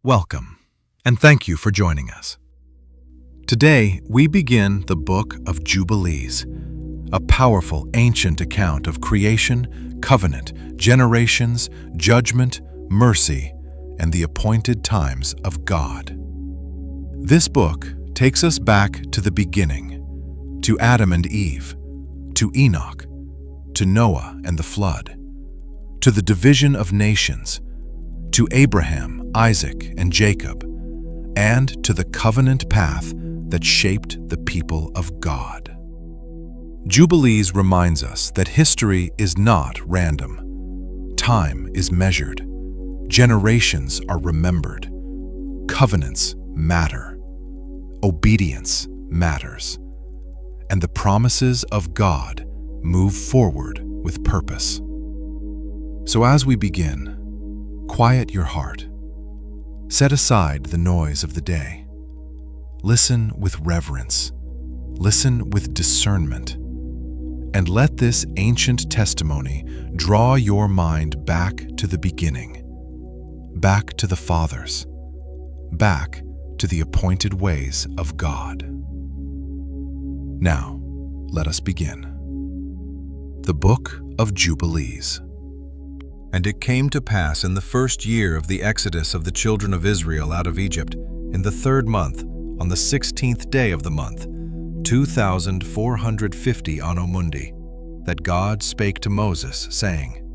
Welcome, and thank you for joining us. Today, we begin the Book of Jubilees, a powerful ancient account of creation, covenant, generations, judgment, mercy, and the appointed times of God. This book takes us back to the beginning, to Adam and Eve, to Enoch, to Noah and the flood, to the division of nations, to Abraham, Isaac, and Jacob, and to the covenant path that shaped the people of God. Jubilees reminds us that history is not random. Time is measured. Generations are remembered. Covenants matter. Obedience matters. And the promises of God move forward with purpose. So as we begin, quiet your heart. Set aside the noise of the day. Listen with reverence. Listen with discernment. And let this ancient testimony draw your mind back to the beginning, back to the fathers, back to the appointed ways of God. Now, let us begin. The Book of Jubilees. And it came to pass in the first year of the exodus of the children of Israel out of Egypt, in the 3rd month, on the 16th day of the month, 2450 Anno Mundi, that God spake to Moses, saying,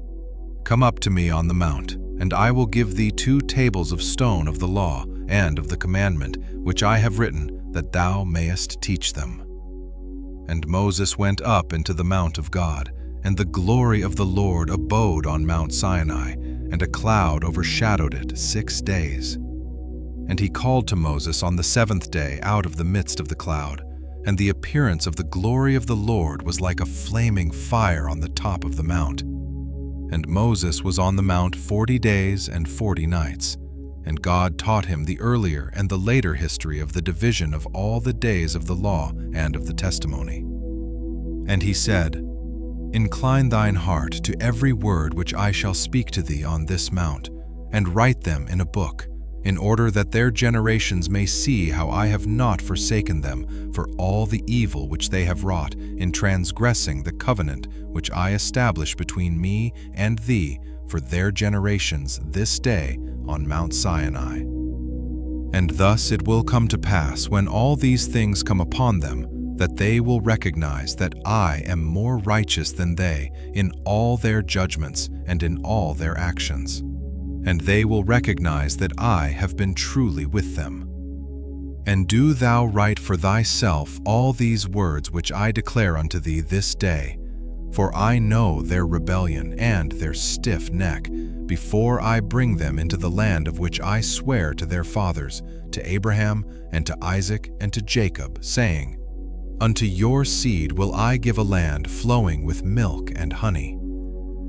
Come up to me on the mount, and I will give thee 2 tables of stone of the law and of the commandment, which I have written, that thou mayest teach them. And Moses went up into the mount of God, and the glory of the Lord abode on Mount Sinai, and a cloud overshadowed it 6 days. And he called to Moses on the 7th day out of the midst of the cloud, and the appearance of the glory of the Lord was like a flaming fire on the top of the mount. And Moses was on the mount 40 days and 40 nights, and God taught him the earlier and the later history of the division of all the days of the law and of the testimony. And he said, Incline thine heart to every word which I shall speak to thee on this mount, and write them in a book, in order that their generations may see how I have not forsaken them for all the evil which they have wrought in transgressing the covenant which I establish between me and thee for their generations this day on Mount Sinai. And thus it will come to pass, when all these things come upon them, that they will recognize that I am more righteous than they in all their judgments and in all their actions. And they will recognize that I have been truly with them. And do thou write for thyself all these words which I declare unto thee this day, for I know their rebellion and their stiff neck, before I bring them into the land of which I swear to their fathers, to Abraham and to Isaac and to Jacob, saying, Unto your seed will I give a land flowing with milk and honey.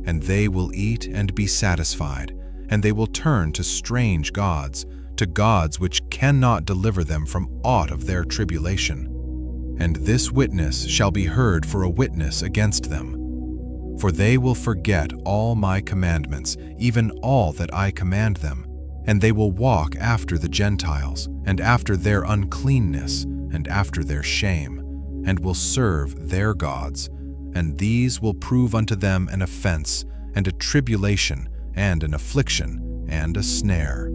And they will eat and be satisfied, and they will turn to strange gods, to gods which cannot deliver them from aught of their tribulation. And this witness shall be heard for a witness against them. For they will forget all my commandments, even all that I command them, and they will walk after the Gentiles, and after their uncleanness, and after their shame, and will serve their gods, and these will prove unto them an offense, and a tribulation, and an affliction, and a snare.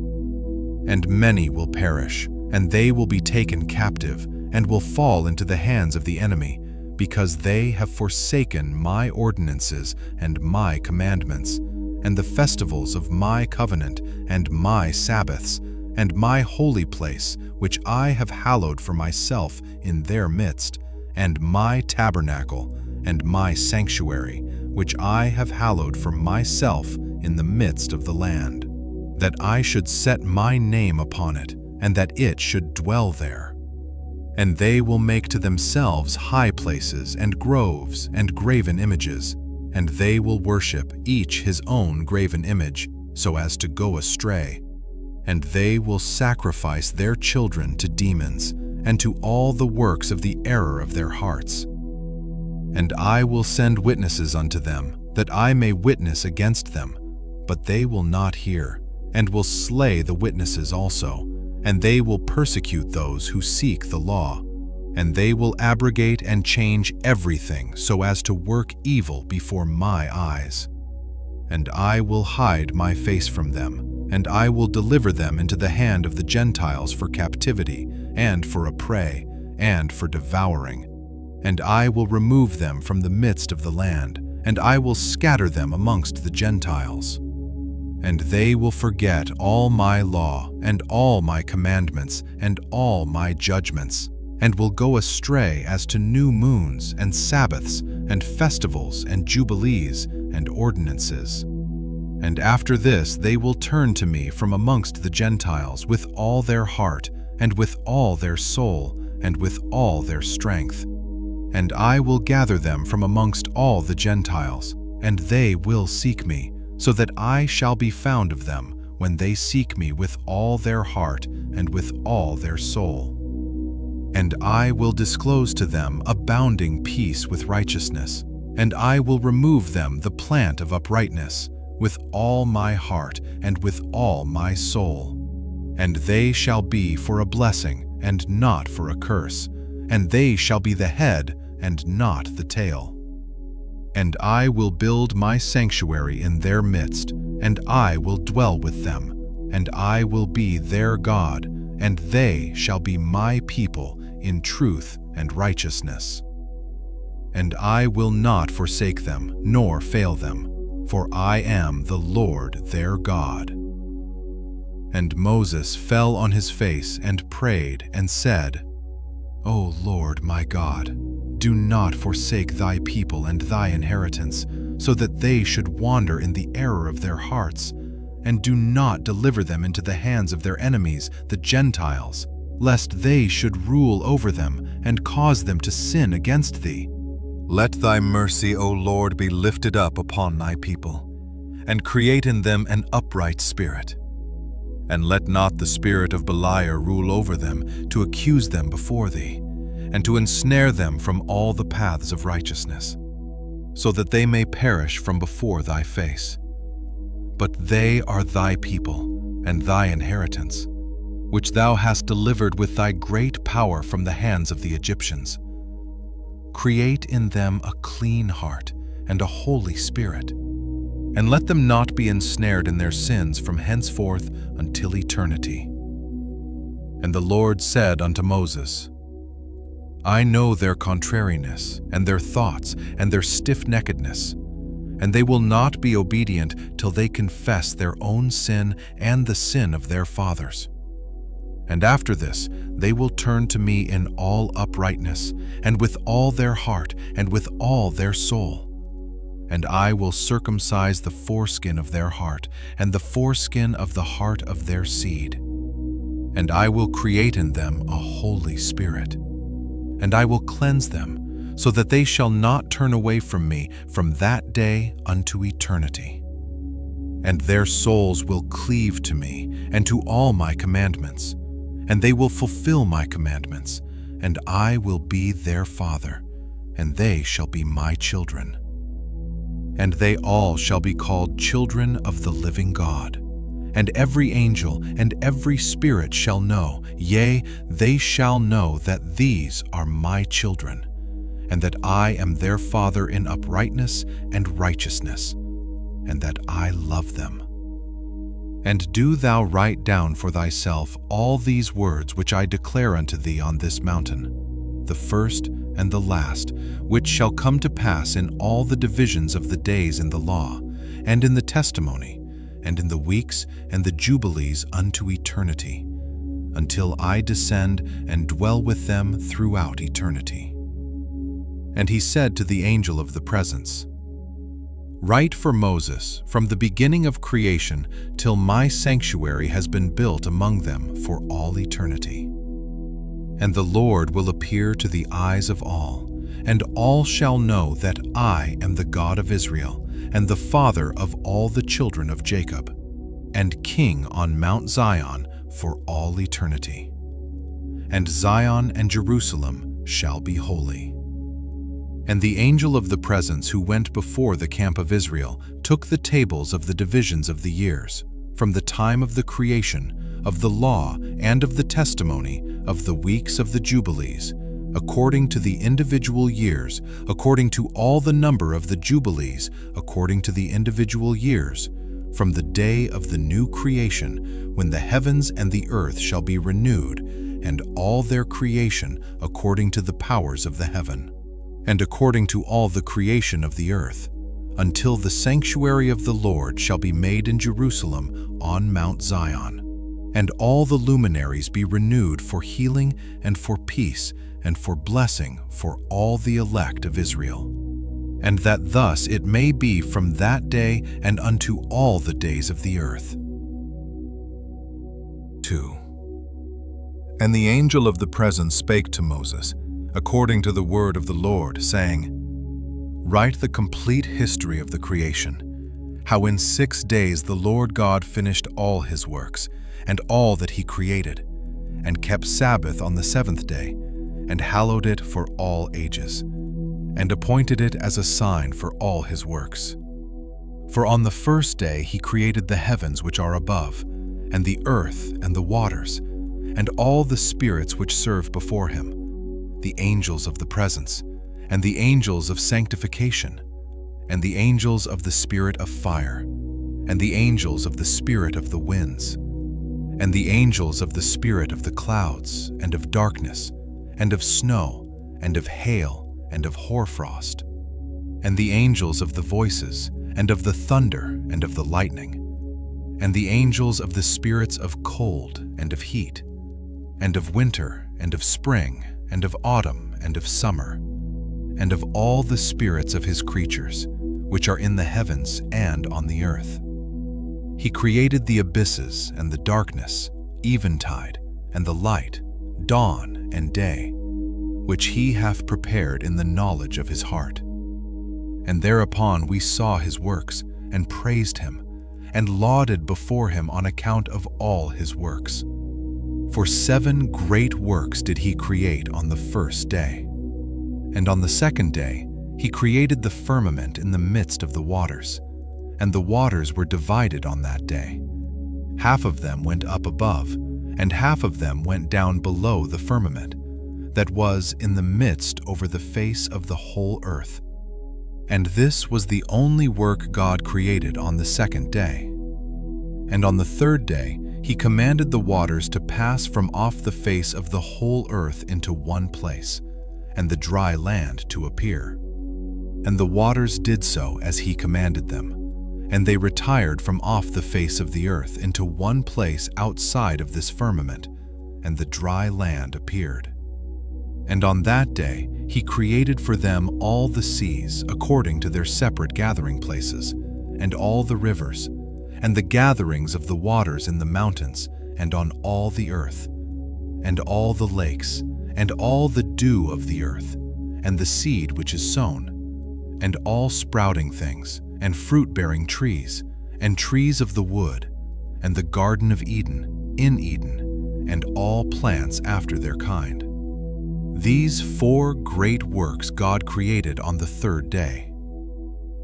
And many will perish, and they will be taken captive, and will fall into the hands of the enemy, because they have forsaken my ordinances and my commandments, and the festivals of my covenant, and my Sabbaths, and my holy place, which I have hallowed for myself in their midst, and my tabernacle, and my sanctuary, which I have hallowed for myself in the midst of the land, that I should set my name upon it, and that it should dwell there. And they will make to themselves high places and groves and graven images, and they will worship each his own graven image, so as to go astray. And they will sacrifice their children to demons, and to all the works of the error of their hearts. And I will send witnesses unto them, that I may witness against them, but they will not hear, and will slay the witnesses also, and they will persecute those who seek the law, and they will abrogate and change everything so as to work evil before my eyes. And I will hide my face from them, and I will deliver them into the hand of the Gentiles for captivity, and for a prey, and for devouring. And I will remove them from the midst of the land, and I will scatter them amongst the Gentiles. And they will forget all my law, and all my commandments, and all my judgments, and will go astray as to new moons, and Sabbaths, and festivals, and jubilees, and ordinances. And after this they will turn to me from amongst the Gentiles with all their heart, and with all their soul, and with all their strength. And I will gather them from amongst all the Gentiles, and they will seek me, so that I shall be found of them when they seek me with all their heart and with all their soul. And I will disclose to them abounding peace with righteousness, and I will remove them the plant of uprightness, with all my heart and with all my soul. And they shall be for a blessing and not for a curse, and they shall be the head and not the tail. And I will build my sanctuary in their midst, and I will dwell with them, and I will be their God, and they shall be my people in truth and righteousness. And I will not forsake them, nor fail them, for I am the Lord their God. And Moses fell on his face and prayed and said, O Lord my God, do not forsake thy people and thy inheritance, so that they should wander in the error of their hearts, and do not deliver them into the hands of their enemies, the Gentiles, lest they should rule over them and cause them to sin against thee. Let thy mercy, O Lord, be lifted up upon thy people, and create in them an upright spirit. And let not the spirit of Beliar rule over them, to accuse them before thee, and to ensnare them from all the paths of righteousness, so that they may perish from before thy face. But they are thy people, and thy inheritance, which thou hast delivered with thy great power from the hands of the Egyptians. Create in them a clean heart and a holy spirit, and let them not be ensnared in their sins from henceforth until eternity. And the Lord said unto Moses, I know their contrariness, and their thoughts, and their stiff-neckedness, and they will not be obedient till they confess their own sin and the sin of their fathers. And after this they will turn to me in all uprightness, and with all their heart, and with all their soul. And I will circumcise the foreskin of their heart, and the foreskin of the heart of their seed. And I will create in them a holy spirit. And I will cleanse them, so that they shall not turn away from me from that day unto eternity. And their souls will cleave to me, and to all my commandments, and they will fulfill my commandments, and I will be their father, and they shall be my children. And they all shall be called children of the living God. And every angel and every spirit shall know, yea, they shall know that these are my children, and that I am their father in uprightness and righteousness, and that I love them. And do thou write down for thyself all these words which I declare unto thee on this mountain, the first and the last, which shall come to pass in all the divisions of the days in the law, and in the testimony, and in the weeks and the jubilees unto eternity, until I descend and dwell with them throughout eternity. And he said to the angel of the presence, Write for Moses from the beginning of creation till my sanctuary has been built among them for all eternity. And the Lord will appear to the eyes of all, and all shall know that I am the God of Israel, and the Father of all the children of Jacob, and King on Mount Zion for all eternity. And Zion and Jerusalem shall be holy. And the angel of the presence who went before the camp of Israel took the tables of the divisions of the years, from the time of the creation, of the law and of the testimony, of the weeks of the Jubilees, according to the individual years, according to all the number of the Jubilees, according to the individual years, from the day of the new creation, when the heavens and the earth shall be renewed, and all their creation according to the powers of the heaven, and according to all the creation of the earth, until the sanctuary of the Lord shall be made in Jerusalem on Mount Zion, and all the luminaries be renewed for healing and for peace and for blessing for all the elect of Israel. And that thus it may be from that day and unto all the days of the earth. 2. And the angel of the presence spake to Moses, according to the word of the Lord, saying, Write the complete history of the creation, how in 6 days the Lord God finished all his works, and all that he created, and kept Sabbath on the 7th day, and hallowed it for all ages, and appointed it as a sign for all his works. For on the 1st day he created the heavens which are above, and the earth and the waters, and all the spirits which serve before him, the angels of the presence, and the angels of sanctification, and the angels of the spirit of fire, and the angels of the spirit of the winds, and the angels of the spirit of the clouds, and of darkness, and of snow, and of hail, and of hoarfrost, and the angels of the voices, and of the thunder, and of the lightning, and the angels of the spirits of cold, and of heat, and of winter, and of spring, and of autumn, and of summer, and of all the spirits of his creatures, which are in the heavens and on the earth. He created the abysses and the darkness, eventide, and the light, dawn and day, which he hath prepared in the knowledge of his heart. And thereupon we saw his works, and praised him, and lauded before him on account of all his works. For 7 great works did he create on the 1st day. And on the 2nd day he created the firmament in the midst of the waters, and the waters were divided on that day. Half of them went up above, and half of them went down below the firmament, that was in the midst over the face of the whole earth. And this was the only work God created on the 2nd day. And on the 3rd day he commanded the waters to pass from off the face of the whole earth into one place, and the dry land to appear. And the waters did so as he commanded them, and they retired from off the face of the earth into one place outside of this firmament, and the dry land appeared. And on that day he created for them all the seas according to their separate gathering places, and all the rivers, and the gatherings of the waters in the mountains, and on all the earth, and all the lakes, and all the dew of the earth, and the seed which is sown, and all sprouting things, and fruit-bearing trees, and trees of the wood, and the garden of Eden, in Eden, and all plants after their kind. These 4 great works God created on the 3rd day.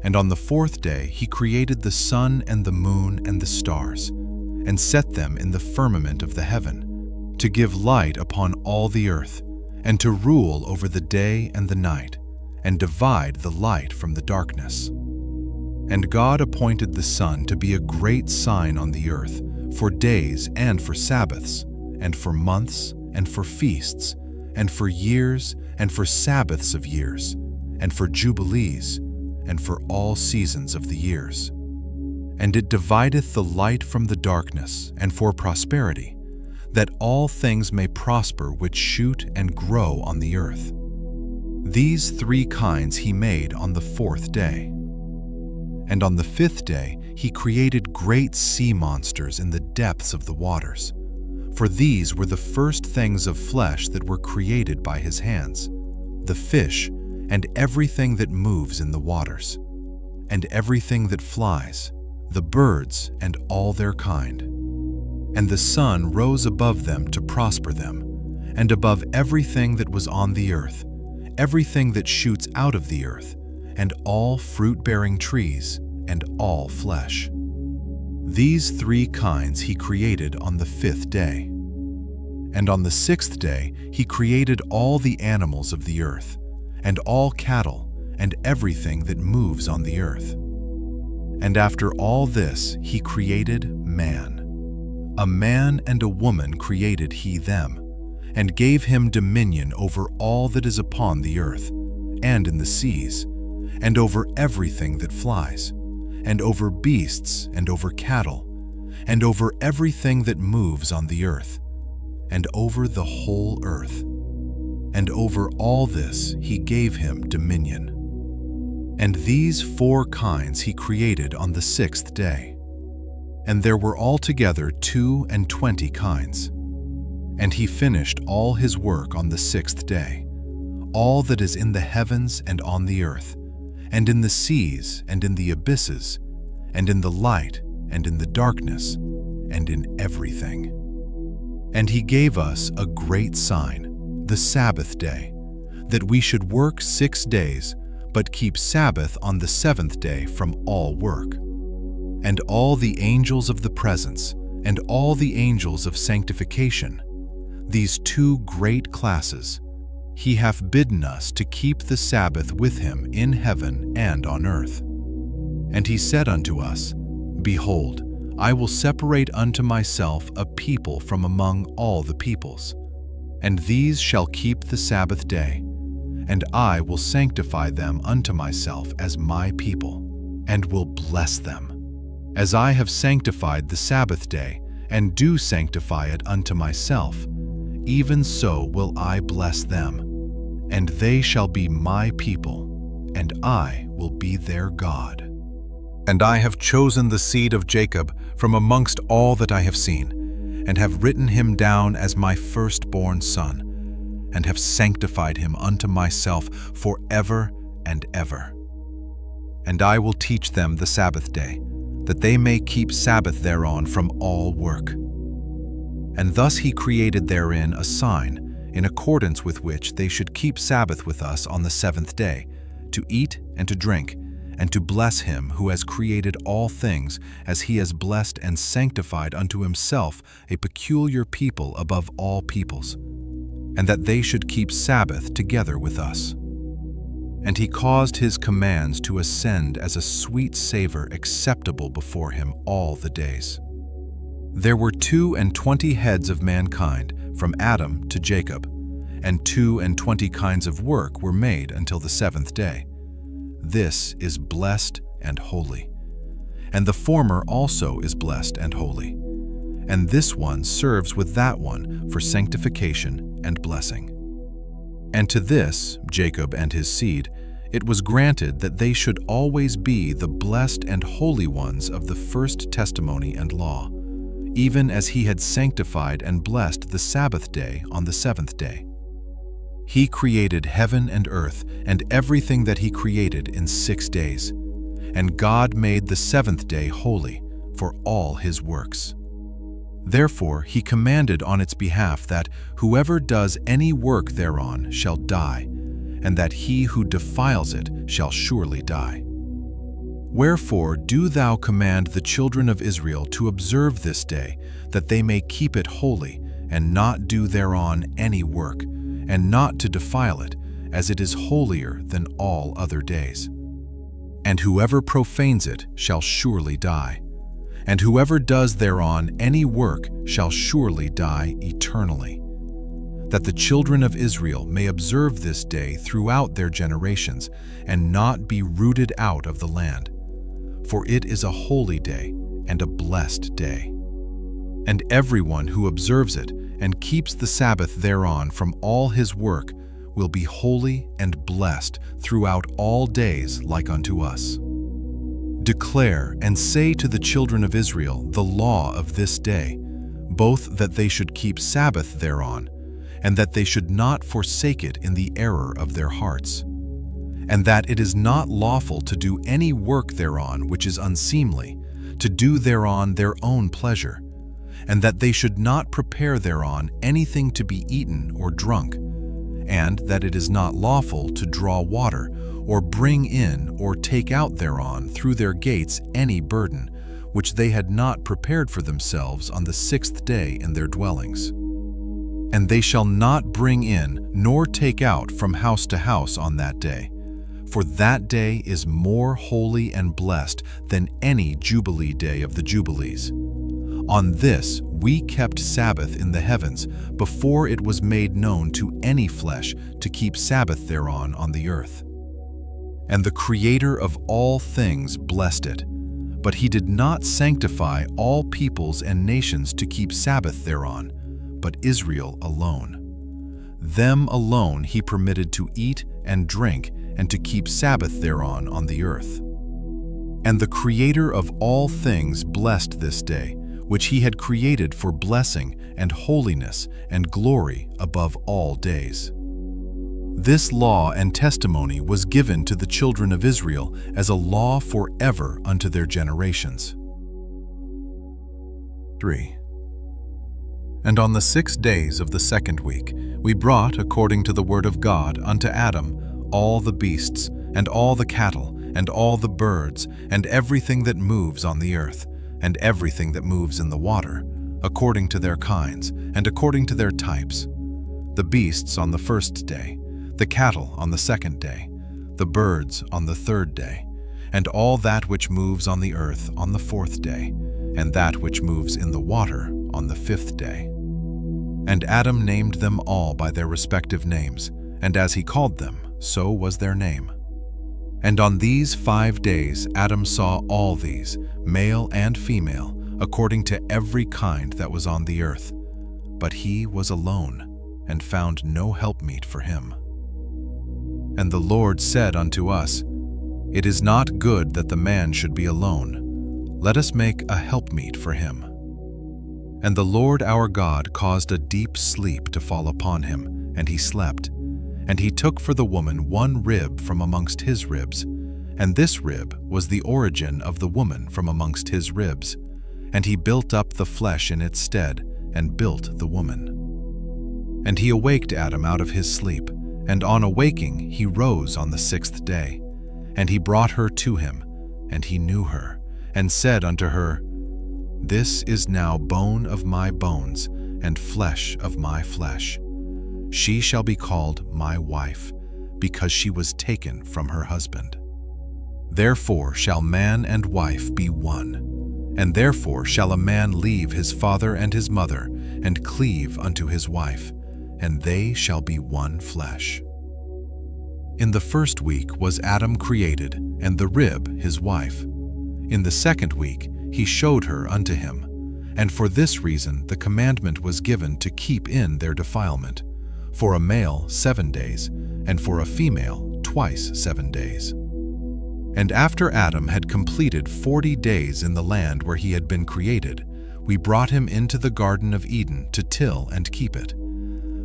And on the 4th day he created the sun and the moon and the stars, and set them in the firmament of the heaven, to give light upon all the earth, and to rule over the day and the night, and divide the light from the darkness. And God appointed the sun to be a great sign on the earth, for days and for Sabbaths, and for months and for feasts, and for years and for Sabbaths of years, and for Jubilees, and for all seasons of the years. And it divideth the light from the darkness, and for prosperity, that all things may prosper which shoot and grow on the earth. These 3 kinds he made on the 4th day. And on the 5th day he created great sea monsters in the depths of the waters, for these were the first things of flesh that were created by his hands, the fish, and everything that moves in the waters, and everything that flies, the birds and all their kind. And the sun rose above them to prosper them, and above everything that was on the earth, everything that shoots out of the earth, and all fruit-bearing trees, and all flesh. These 3 kinds he created on the 5th day. And on the 6th day he created all the animals of the earth, and all cattle, and everything that moves on the earth. And after all this he created man. A man and a woman created he them, and gave him dominion over all that is upon the earth, and in the seas, and over everything that flies, and over beasts, and over cattle, and over everything that moves on the earth, and over the whole earth. And over all this he gave him dominion. And these 4 kinds he created on the 6th day. And there were altogether 22 kinds. And he finished all his work on the 6th day, all that is in the heavens and on the earth, and in the seas and in the abysses, and in the light and in the darkness, and in everything. And he gave us a great sign, the Sabbath day, that we should work 6 days, but keep Sabbath on the 7th day from all work. And all the angels of the presence, and all the angels of sanctification, these 2 great classes, he hath bidden us to keep the Sabbath with him in heaven and on earth. And he said unto us, Behold, I will separate unto myself a people from among all the peoples, and these shall keep the Sabbath day, and I will sanctify them unto myself as my people, and will bless them. As I have sanctified the Sabbath day, and do sanctify it unto myself, even so will I bless them, and they shall be my people, and I will be their God. And I have chosen the seed of Jacob from amongst all that I have seen, and have written him down as my firstborn son, and have sanctified him unto myself forever and ever. And I will teach them the Sabbath day, that they may keep Sabbath thereon from all work. And thus he created therein a sign, in accordance with which they should keep Sabbath with us on the 7th day, to eat and to drink, and to bless him who has created all things, as he has blessed and sanctified unto himself a peculiar people above all peoples, and that they should keep Sabbath together with us. And he caused his commands to ascend as a sweet savor acceptable before him all the days. There were 22 heads of mankind, from Adam to Jacob, and 22 kinds of work were made until the 7th day. This is blessed and holy. And the former also is blessed and holy. And this one serves with that one for sanctification and blessing. And to this, Jacob and his seed, it was granted that they should always be the blessed and holy ones of the first testimony and law, even as he had sanctified and blessed the Sabbath day on the 7th day. He created heaven and earth and everything that he created in 6 days, and God made the 7th day holy for all his works. Therefore he commanded on its behalf that whoever does any work thereon shall die, and that he who defiles it shall surely die. Wherefore do thou command the children of Israel to observe this day, that they may keep it holy, and not do thereon any work, and not to defile it, as it is holier than all other days. And whoever profanes it shall surely die, and whoever does thereon any work shall surely die eternally. That the children of Israel may observe this day throughout their generations, and not be rooted out of the land. For it is a holy day and a blessed day. And everyone who observes it and keeps the Sabbath thereon from all his work will be holy and blessed throughout all days like unto us. Declare and say to the children of Israel the law of this day, both that they should keep Sabbath thereon, and that they should not forsake it in the error of their hearts, and that it is not lawful to do any work thereon which is unseemly, to do thereon their own pleasure, and that they should not prepare thereon anything to be eaten or drunk, and that it is not lawful to draw water, or bring in or take out thereon through their gates any burden, which they had not prepared for themselves on the 6th day in their dwellings. And they shall not bring in nor take out from house to house on that day, for that day is more holy and blessed than any Jubilee day of the Jubilees. On this we kept Sabbath in the heavens before it was made known to any flesh to keep Sabbath thereon on the earth. And the Creator of all things blessed it, but he did not sanctify all peoples and nations to keep Sabbath thereon, but Israel alone. Them alone he permitted to eat and drink and to keep Sabbath thereon on the earth. And the Creator of all things blessed this day, which he had created for blessing and holiness and glory above all days. This law and testimony was given to the children of Israel as a law forever unto their generations. 3. And on the 6 days of the 2nd week, we brought, according to the word of God, unto Adam all the beasts, and all the cattle, and all the birds, and everything that moves on the earth, and everything that moves in the water, according to their kinds, and according to their types. The beasts on the 1st day, the cattle on the 2nd day, the birds on the 3rd day, and all that which moves on the earth on the 4th day, and that which moves in the water on the 5th day. And Adam named them all by their respective names, and as he called them, so was their name. And on these 5 days Adam saw all these, male and female, according to every kind that was on the earth. But he was alone, and found no helpmeet for him. And the Lord said unto us, It is not good that the man should be alone. Let us make a helpmeet for him. And the Lord our God caused a deep sleep to fall upon him, and he slept. And he took for the woman 1 rib from amongst his ribs, and this rib was the origin of the woman from amongst his ribs. And he built up the flesh in its stead, and built the woman. And he awaked Adam out of his sleep, and on awaking he rose on the 6th day. And he brought her to him, and he knew her, and said unto her, This is now bone of my bones, and flesh of my flesh. She shall be called my wife, because she was taken from her husband. Therefore shall man and wife be one, and therefore shall a man leave his father and his mother, and cleave unto his wife, and they shall be one flesh. In the 1st week was Adam created, and the rib his wife. In the 2nd week he showed her unto him, and for this reason the commandment was given to keep in their defilement, for a male 7 days, and for a female twice 7 days. And after Adam had completed 40 days in the land where he had been created, we brought him into the Garden of Eden to till and keep it.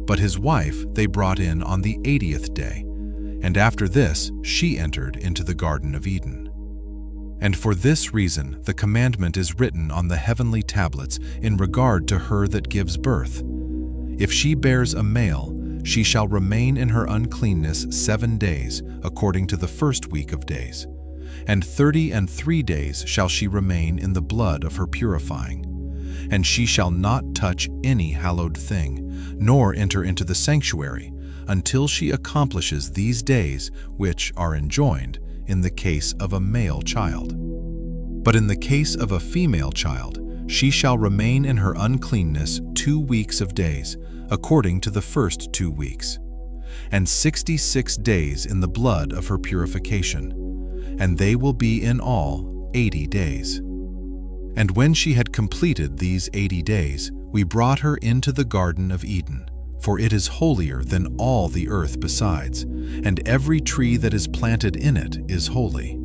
But his wife they brought in on the 80th day, and after this she entered into the Garden of Eden. And for this reason the commandment is written on the heavenly tablets in regard to her that gives birth. If she bears a male, she shall remain in her uncleanness 7 days, according to the 1st week of days. And 33 days shall she remain in the blood of her purifying. And she shall not touch any hallowed thing, nor enter into the sanctuary, until she accomplishes these days which are enjoined in the case of a male child. But in the case of a female child, she shall remain in her uncleanness 2 weeks of days, according to the first 2 weeks, and 66 days in the blood of her purification, and they will be in all 80 days. And when she had completed these 80 days, we brought her into the Garden of Eden, for it is holier than all the earth besides, and every tree that is planted in it is holy.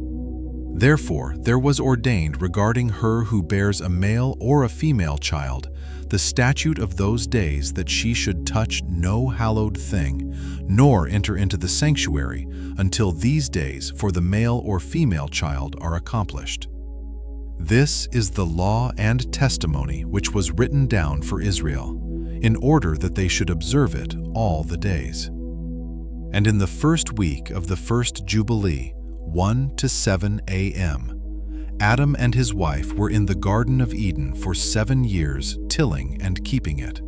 Therefore there was ordained regarding her who bears a male or a female child the statute of those days that she should touch no hallowed thing, nor enter into the sanctuary until these days for the male or female child are accomplished. This is the law and testimony which was written down for Israel, in order that they should observe it all the days. And in the 1st week of the 1st Jubilee, 1 to 7 a.m., Adam and his wife were in the Garden of Eden for 7 years, tilling and keeping it.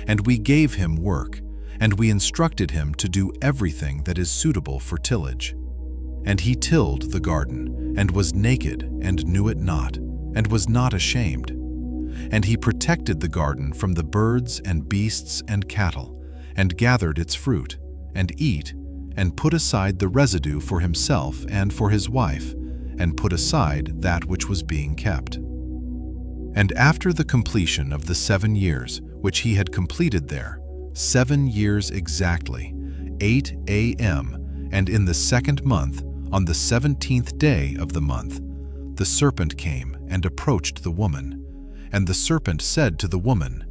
And we gave him work, and we instructed him to do everything that is suitable for tillage. And he tilled the garden, and was naked, and knew it not, and was not ashamed. And he protected the garden from the birds and beasts and cattle, and gathered its fruit, and eat, and put aside the residue for himself and for his wife, and put aside that which was being kept. And after the completion of the 7 years, which he had completed there, 7 years exactly, 8 a.m., and in the 2nd month, on the 17th day of the month, the serpent came and approached the woman. And the serpent said to the woman,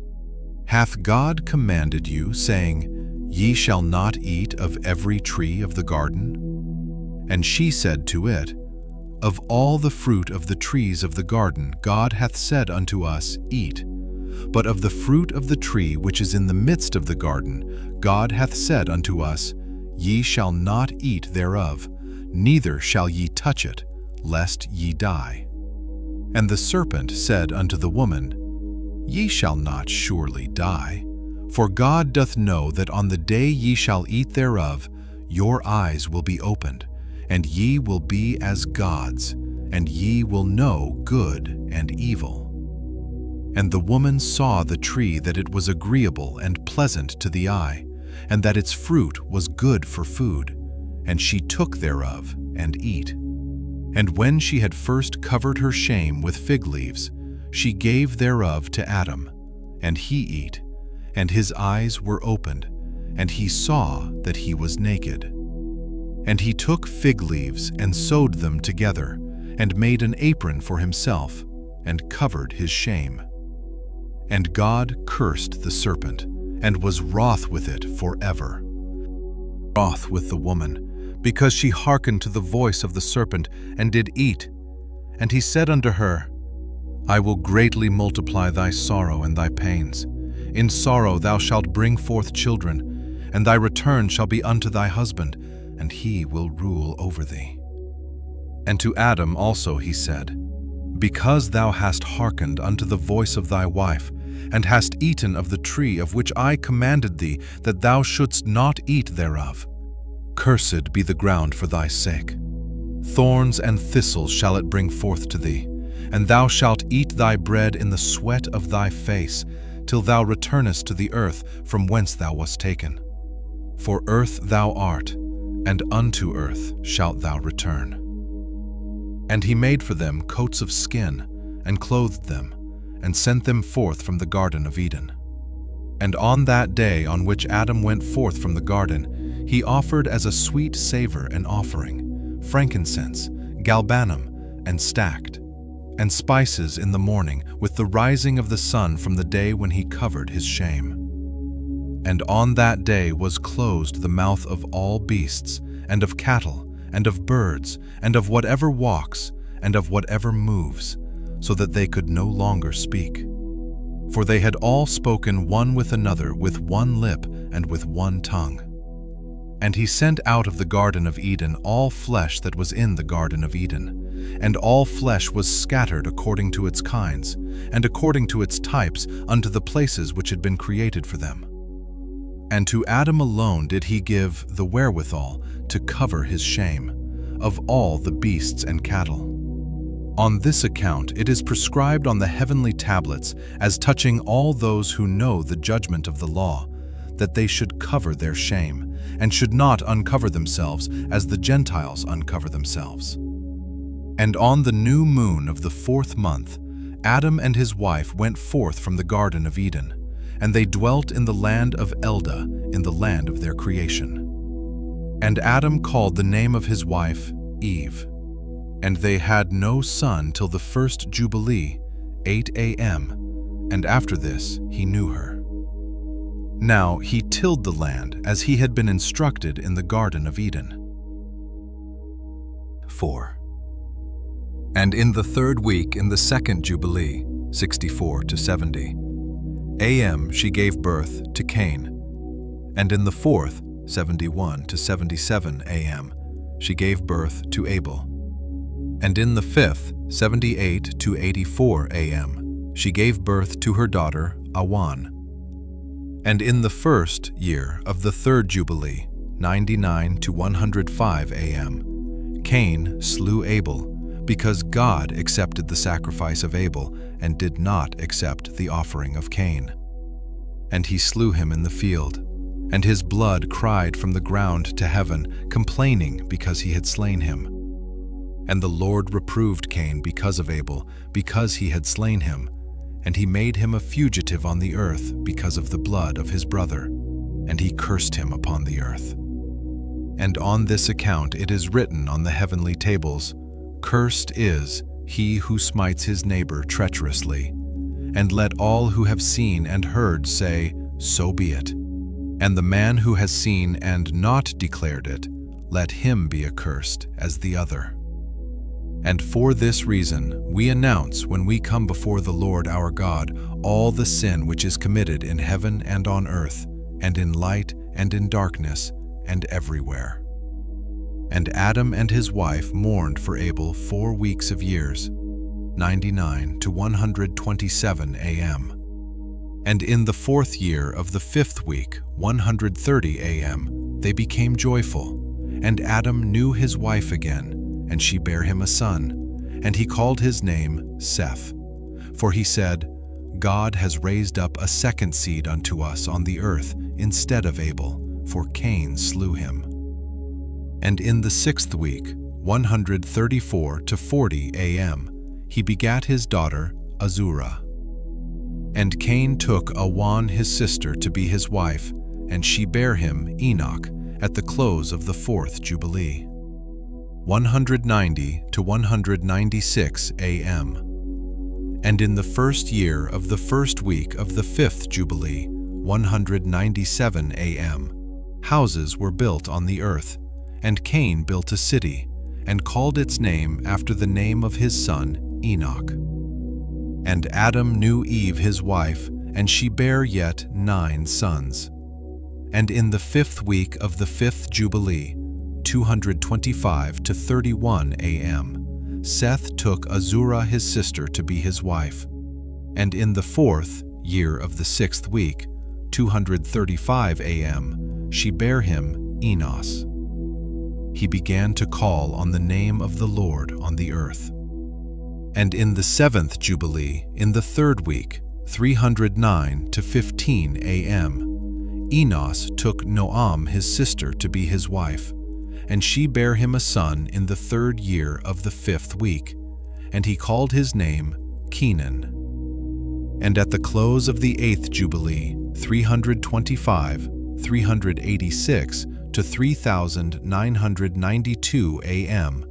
Hath God commanded you, saying, Ye shall not eat of every tree of the garden? And she said to it, Of all the fruit of the trees of the garden God hath said unto us, Eat. But of the fruit of the tree which is in the midst of the garden God hath said unto us, Ye shall not eat thereof, neither shall ye touch it, lest ye die. And the serpent said unto the woman, Ye shall not surely die, for God doth know that on the day ye shall eat thereof, your eyes will be opened, and ye will be as gods, and ye will know good and evil. And the woman saw the tree that it was agreeable and pleasant to the eye, and that its fruit was good for food, and she took thereof, and eat. And when she had first covered her shame with fig leaves, she gave thereof to Adam, and he eat, and his eyes were opened, and he saw that he was naked. And he took fig leaves and sewed them together, and made an apron for himself, and covered his shame. And God cursed the serpent, and was wroth with it forever. Wroth with the woman, because she hearkened to the voice of the serpent, and did eat. And he said unto her, I will greatly multiply thy sorrow and thy pains. In sorrow thou shalt bring forth children, and thy return shall be unto thy husband, and he will rule over thee. And to Adam also he said, Because thou hast hearkened unto the voice of thy wife, and hast eaten of the tree of which I commanded thee that thou shouldst not eat thereof, cursed be the ground for thy sake. Thorns and thistles shall it bring forth to thee, and thou shalt eat thy bread in the sweat of thy face, till thou returnest to the earth from whence thou wast taken. For earth thou art, and unto earth shalt thou return. And he made for them coats of skin, and clothed them, and sent them forth from the Garden of Eden. And on that day on which Adam went forth from the garden, he offered as a sweet savor an offering, frankincense, galbanum, and stacked, and spices in the morning with the rising of the sun from the day when he covered his shame. And on that day was closed the mouth of all beasts, and of cattle, and of birds, and of whatever walks, and of whatever moves, so that they could no longer speak. For they had all spoken one with another with one lip and with one tongue. And he sent out of the Garden of Eden all flesh that was in the Garden of Eden, and all flesh was scattered according to its kinds, and according to its types unto the places which had been created for them. And to Adam alone did he give the wherewithal to cover his shame, of all the beasts and cattle. On this account it is prescribed on the heavenly tablets, as touching all those who know the judgment of the law, that they should cover their shame, and should not uncover themselves as the Gentiles uncover themselves. And on the new moon of the 4th month, Adam and his wife went forth from the Garden of Eden, and they dwelt in the land of Eldah, in the land of their creation. And Adam called the name of his wife Eve. And they had no son till the first Jubilee, 8 a.m., and after this he knew her. Now he tilled the land as he had been instructed in the Garden of Eden. 4. And in the 3rd week in the 2nd Jubilee, 64 to 70, a.m. she gave birth to Cain, and in the 4th, 71 to 77 a.m., she gave birth to Abel. And in the 5th, 78 to 84 a.m., she gave birth to her daughter Awan. And in the 1st year of the 3rd Jubilee, 99 to 105 a.m., Cain slew Abel, because God accepted the sacrifice of Abel and did not accept the offering of Cain. And he slew him in the field, and his blood cried from the ground to heaven, complaining because he had slain him. And the Lord reproved Cain because of Abel, because he had slain him, and he made him a fugitive on the earth because of the blood of his brother, and he cursed him upon the earth. And on this account it is written on the heavenly tables, Cursed is he who smites his neighbor treacherously. And let all who have seen and heard say, So be it. And the man who has seen and not declared it, let him be accursed as the other. And for this reason we announce when we come before the Lord our God all the sin which is committed in heaven and on earth, and in light and in darkness, and everywhere. And Adam and his wife mourned for Abel 4 weeks of years, 99 to 127 a.m. And in the 4th year of the 5th week, 130 a.m., they became joyful. And Adam knew his wife again, and she bare him a son, and he called his name Seth. For he said, God has raised up a second seed unto us on the earth instead of Abel, for Cain slew him. And in the 6th week, 134 to 40 a.m., he begat his daughter Azurah. And Cain took Awan his sister to be his wife, and she bare him Enoch at the close of the 4th Jubilee. 190 to 196 a.m. And in the 1st year of the 1st week of the 5th Jubilee, 197 a.m., houses were built on the earth, and Cain built a city, and called its name after the name of his son Enoch. And Adam knew Eve his wife, and she bare yet 9 sons. And in the 5th week of the 5th Jubilee, 225 to 31 a.m., Seth took Azurah his sister to be his wife. And in the 4th year of the 6th week, 235 a.m., she bare him Enos. He began to call on the name of the Lord on the earth. And in the 7th Jubilee, in the 3rd week, 309 to 15 a.m., Enos took Noam his sister to be his wife, and she bare him a son in the 3rd year of the 5th week, and he called his name Kenan. And at the close of the 8th Jubilee, 325, 386 to 3992 a.m.,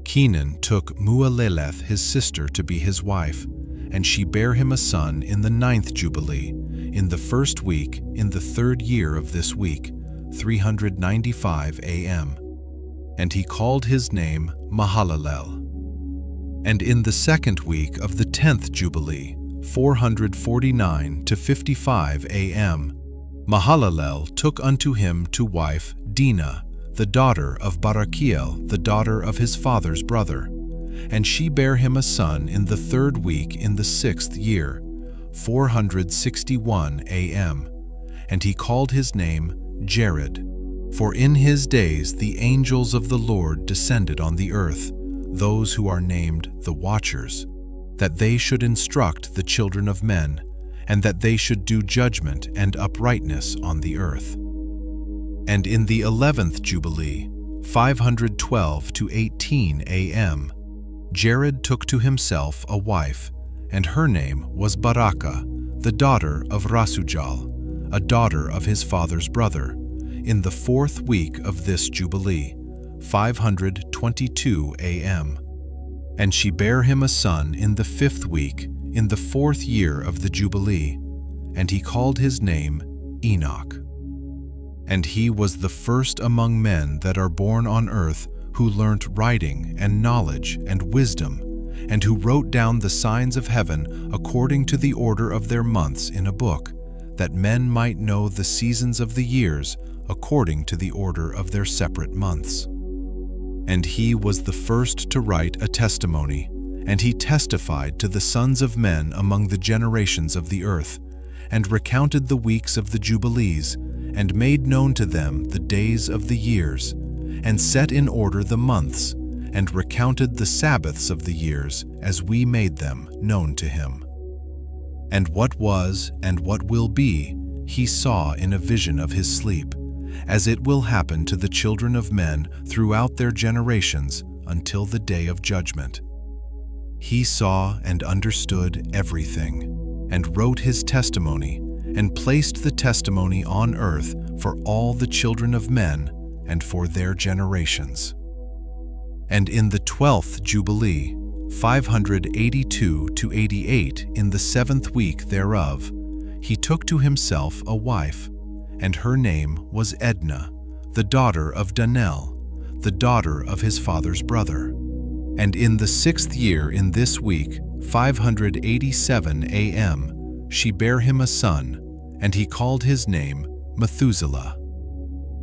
Kenan took Mualeleth his sister to be his wife, and she bare him a son in the 9th Jubilee, in the 1st week, in the 3rd year of this week, 395 a.m. And he called his name Mahalalel. And in the 2nd week of the 10th Jubilee, 449 to 55 a.m., Mahalalel took unto him to wife Dinah, the daughter of Barakiel, the daughter of his father's brother. And she bare him a son in the 3rd week in the 6th year, 461 a.m. And he called his name Jared. For in his days the angels of the Lord descended on the earth, those who are named the Watchers, that they should instruct the children of men, and that they should do judgment and uprightness on the earth. And in the 11th Jubilee, 512 to 18 a.m., Jared took to himself a wife, and her name was Baraka, the daughter of Rasujal, a daughter of his father's brother, in the 4th week of this Jubilee, 522 a.m. And she bare him a son in the 5th week, in the 4th year of the Jubilee, and he called his name Enoch. And he was the first among men that are born on earth who learnt writing and knowledge and wisdom, and who wrote down the signs of heaven according to the order of their months in a book, that men might know the seasons of the years according to the order of their separate months. And he was the first to write a testimony, and he testified to the sons of men among the generations of the earth, and recounted the weeks of the Jubilees, and made known to them the days of the years, and set in order the months, and recounted the Sabbaths of the years as we made them known to him. And what was and what will be, he saw in a vision of his sleep, as it will happen to the children of men throughout their generations until the day of judgment. He saw and understood everything, and wrote his testimony, and placed the testimony on earth for all the children of men and for their generations. And in the 12th Jubilee, 582 to 88 in the 7th week thereof, he took to himself a wife, and her name was Edna, the daughter of Danel, the daughter of his father's brother. And in the 6th year in this week, 587 a.m., she bare him a son, and he called his name Methuselah.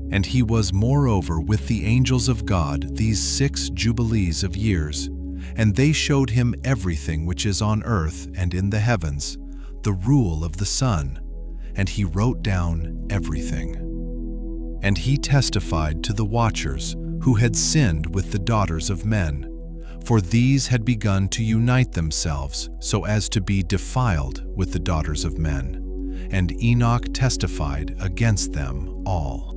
And he was moreover with the angels of God these 6 jubilees of years, and they showed him everything which is on earth and in the heavens, the rule of the sun, and he wrote down everything. And he testified to the watchers who had sinned with the daughters of men, for these had begun to unite themselves so as to be defiled with the daughters of men. And Enoch testified against them all.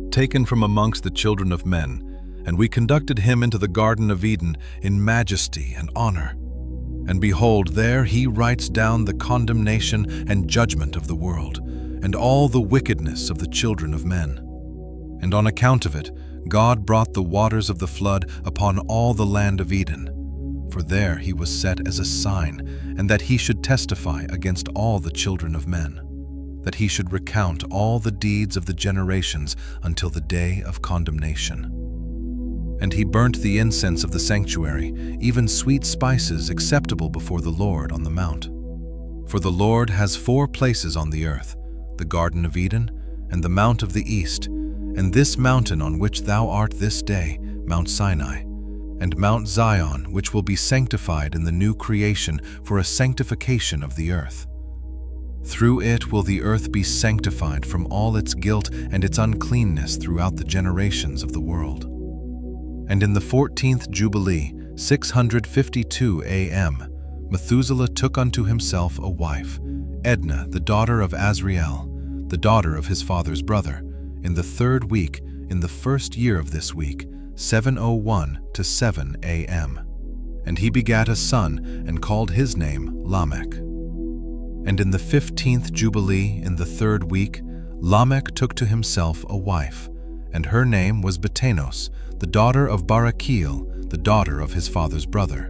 Taken from amongst the children of men, and we conducted him into the Garden of Eden in majesty and honor. And behold, there he writes down the condemnation and judgment of the world, and all the wickedness of the children of men. And on account of it, God brought the waters of the flood upon all the land of Eden. For there he was set as a sign, and that he should testify against all the children of men, that he should recount all the deeds of the generations until the day of condemnation. And he burnt the incense of the sanctuary, even sweet spices acceptable before the Lord on the mount. For the Lord has 4 places on the earth, the Garden of Eden, and the Mount of the East, and this mountain on which thou art this day, Mount Sinai, and Mount Zion, which will be sanctified in the new creation for a sanctification of the earth. Through it will the earth be sanctified from all its guilt and its uncleanness throughout the generations of the world. And in the 14th Jubilee, 652 a.m., Methuselah took unto himself a wife, Edna, the daughter of Azriel, the daughter of his father's brother, in the 3rd week, in the 1st year of this week, 7:01 to 7 a.m. And he begat a son, and called his name Lamech. And in the 15th Jubilee, in the 3rd week, Lamech took to himself a wife, and her name was Betanos, the daughter of Barachiel, the daughter of his father's brother.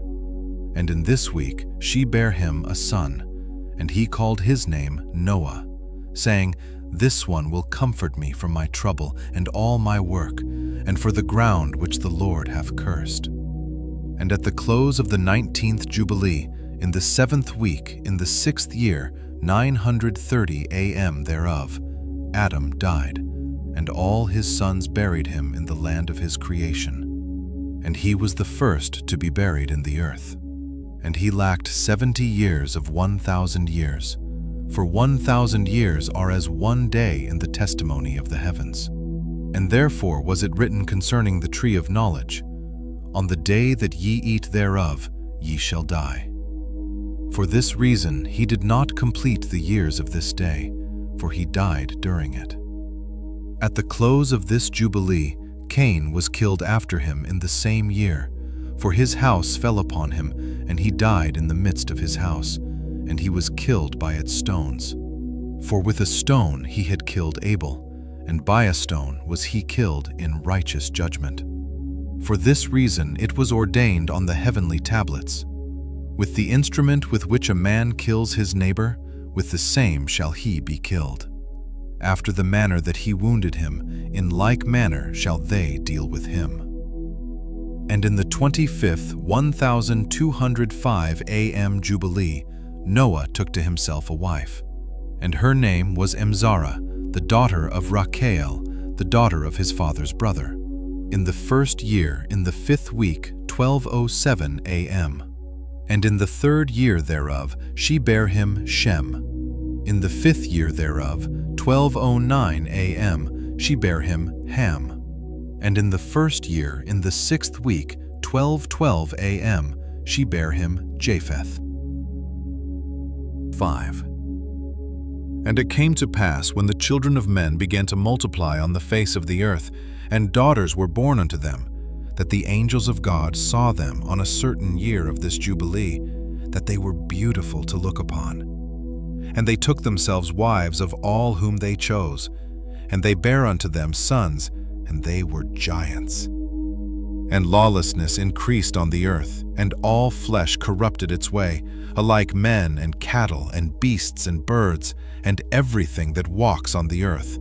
And in this week she bare him a son, and he called his name Noah, saying, This one will comfort me from my trouble and all my work, and for the ground which the Lord hath cursed. And at the close of the 19th Jubilee, in the 7th week, in the 6th year, 930 a.m. thereof, Adam died, and all his sons buried him in the land of his creation. And he was the first to be buried in the earth. And he lacked 70 years of 1,000 years, for 1,000 years are as one day in the testimony of the heavens. And therefore was it written concerning the tree of knowledge, On the day that ye eat thereof, ye shall die. For this reason he did not complete the years of this day, for he died during it. At the close of this Jubilee, Cain was killed after him in the same year, for his house fell upon him, and he died in the midst of his house, and he was killed by its stones. For with a stone he had killed Abel, and by a stone was he killed in righteous judgment. For this reason it was ordained on the heavenly tablets, With the instrument with which a man kills his neighbor, with the same shall he be killed. After the manner that he wounded him, in like manner shall they deal with him. And in the 25th 1205 a.m. Jubilee, Noah took to himself a wife, and her name was Emzara, the daughter of Rachael, the daughter of his father's brother. in the first year, in the 5th week, 12:07 a.m. And in the 3rd year thereof she bare him Shem. In the 5th year thereof, 12:09 a.m., she bare him Ham. And in the 1st year, in the 6th week, 12:12 a.m., she bare him Japheth. 5. And it came to pass, when the children of men began to multiply on the face of the earth, and daughters were born unto them, that the angels of God saw them on a certain year of this Jubilee, that they were beautiful to look upon. And they took themselves wives of all whom they chose, and they bare unto them sons, and they were giants. And lawlessness increased on the earth, and all flesh corrupted its way, alike men and cattle and beasts and birds, and everything that walks on the earth.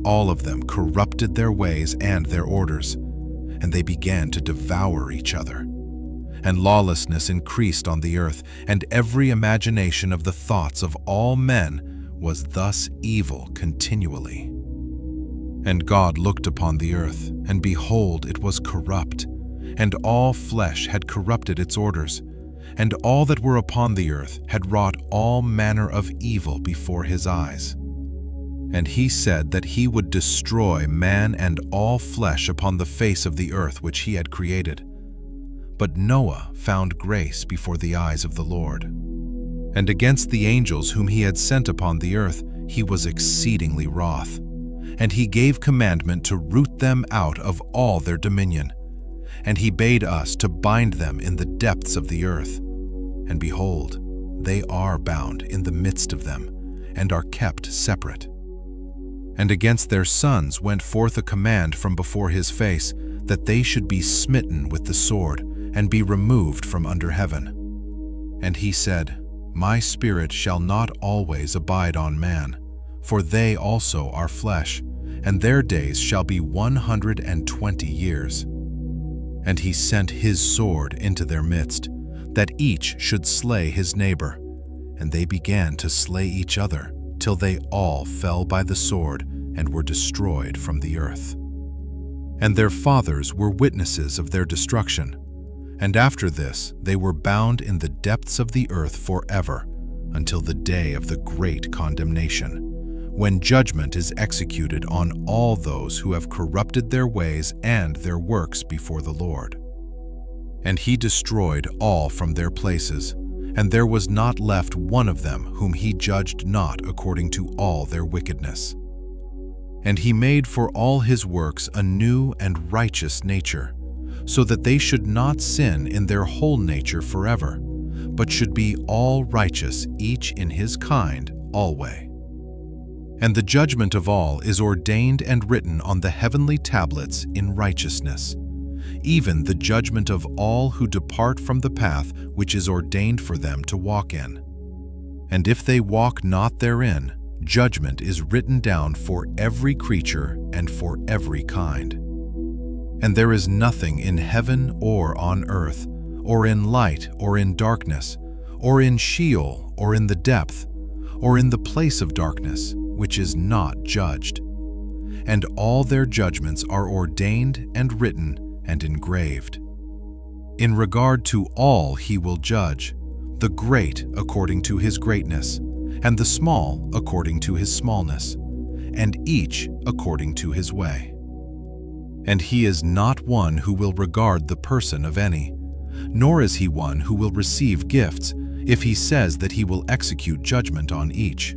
All of them corrupted their ways and their orders, and they began to devour each other. And lawlessness increased on the earth, and every imagination of the thoughts of all men was thus evil continually. And God looked upon the earth, and behold, it was corrupt, and all flesh had corrupted its orders, and all that were upon the earth had wrought all manner of evil before his eyes. And he said that he would destroy man and all flesh upon the face of the earth which he had created. But Noah found grace before the eyes of the Lord. And against the angels whom he had sent upon the earth, he was exceedingly wroth. And he gave commandment to root them out of all their dominion. And he bade us to bind them in the depths of the earth. And behold, they are bound in the midst of them, and are kept separate. And against their sons went forth a command from before his face, that they should be smitten with the sword, and be removed from under heaven. And he said, My spirit shall not always abide on man, for they also are flesh, and their days shall be 120 years. And he sent his sword into their midst, that each should slay his neighbor. And they began to slay each other, till they all fell by the sword, and were destroyed from the earth. And their fathers were witnesses of their destruction. And after this they were bound in the depths of the earth forever, until the day of the great condemnation, when judgment is executed on all those who have corrupted their ways and their works before the Lord. And he destroyed all from their places, and there was not left one of them whom he judged not according to all their wickedness. And he made for all his works a new and righteous nature, so that they should not sin in their whole nature forever, but should be all righteous, each in his kind, alway. And the judgment of all is ordained and written on the heavenly tablets in righteousness, even the judgment of all who depart from the path which is ordained for them to walk in. And if they walk not therein, judgment is written down for every creature and for every kind. And there is nothing in heaven or on earth, or in light or in darkness, or in Sheol or in the depth, or in the place of darkness, which is not judged. And all their judgments are ordained and written and engraved. In regard to all he will judge, the great according to his greatness, and the small according to his smallness, and each according to his way. And he is not one who will regard the person of any, nor is he one who will receive gifts, if he says that he will execute judgment on each.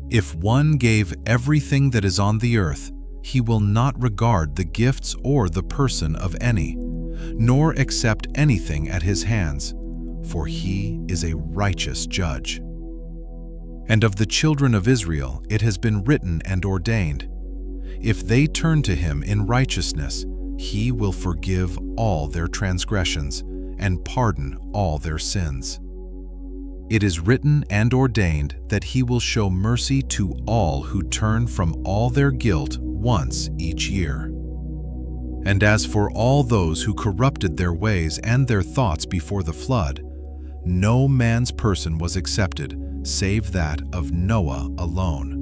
If one gave everything that is on the earth, he will not regard the gifts or the person of any, nor accept anything at his hands, for he is a righteous judge. And of the children of Israel it has been written and ordained, if they turn to him in righteousness, he will forgive all their transgressions and pardon all their sins. It is written and ordained that he will show mercy to all who turn from all their guilt once each year. And as for all those who corrupted their ways and their thoughts before the flood, no man's person was accepted, save that of Noah alone.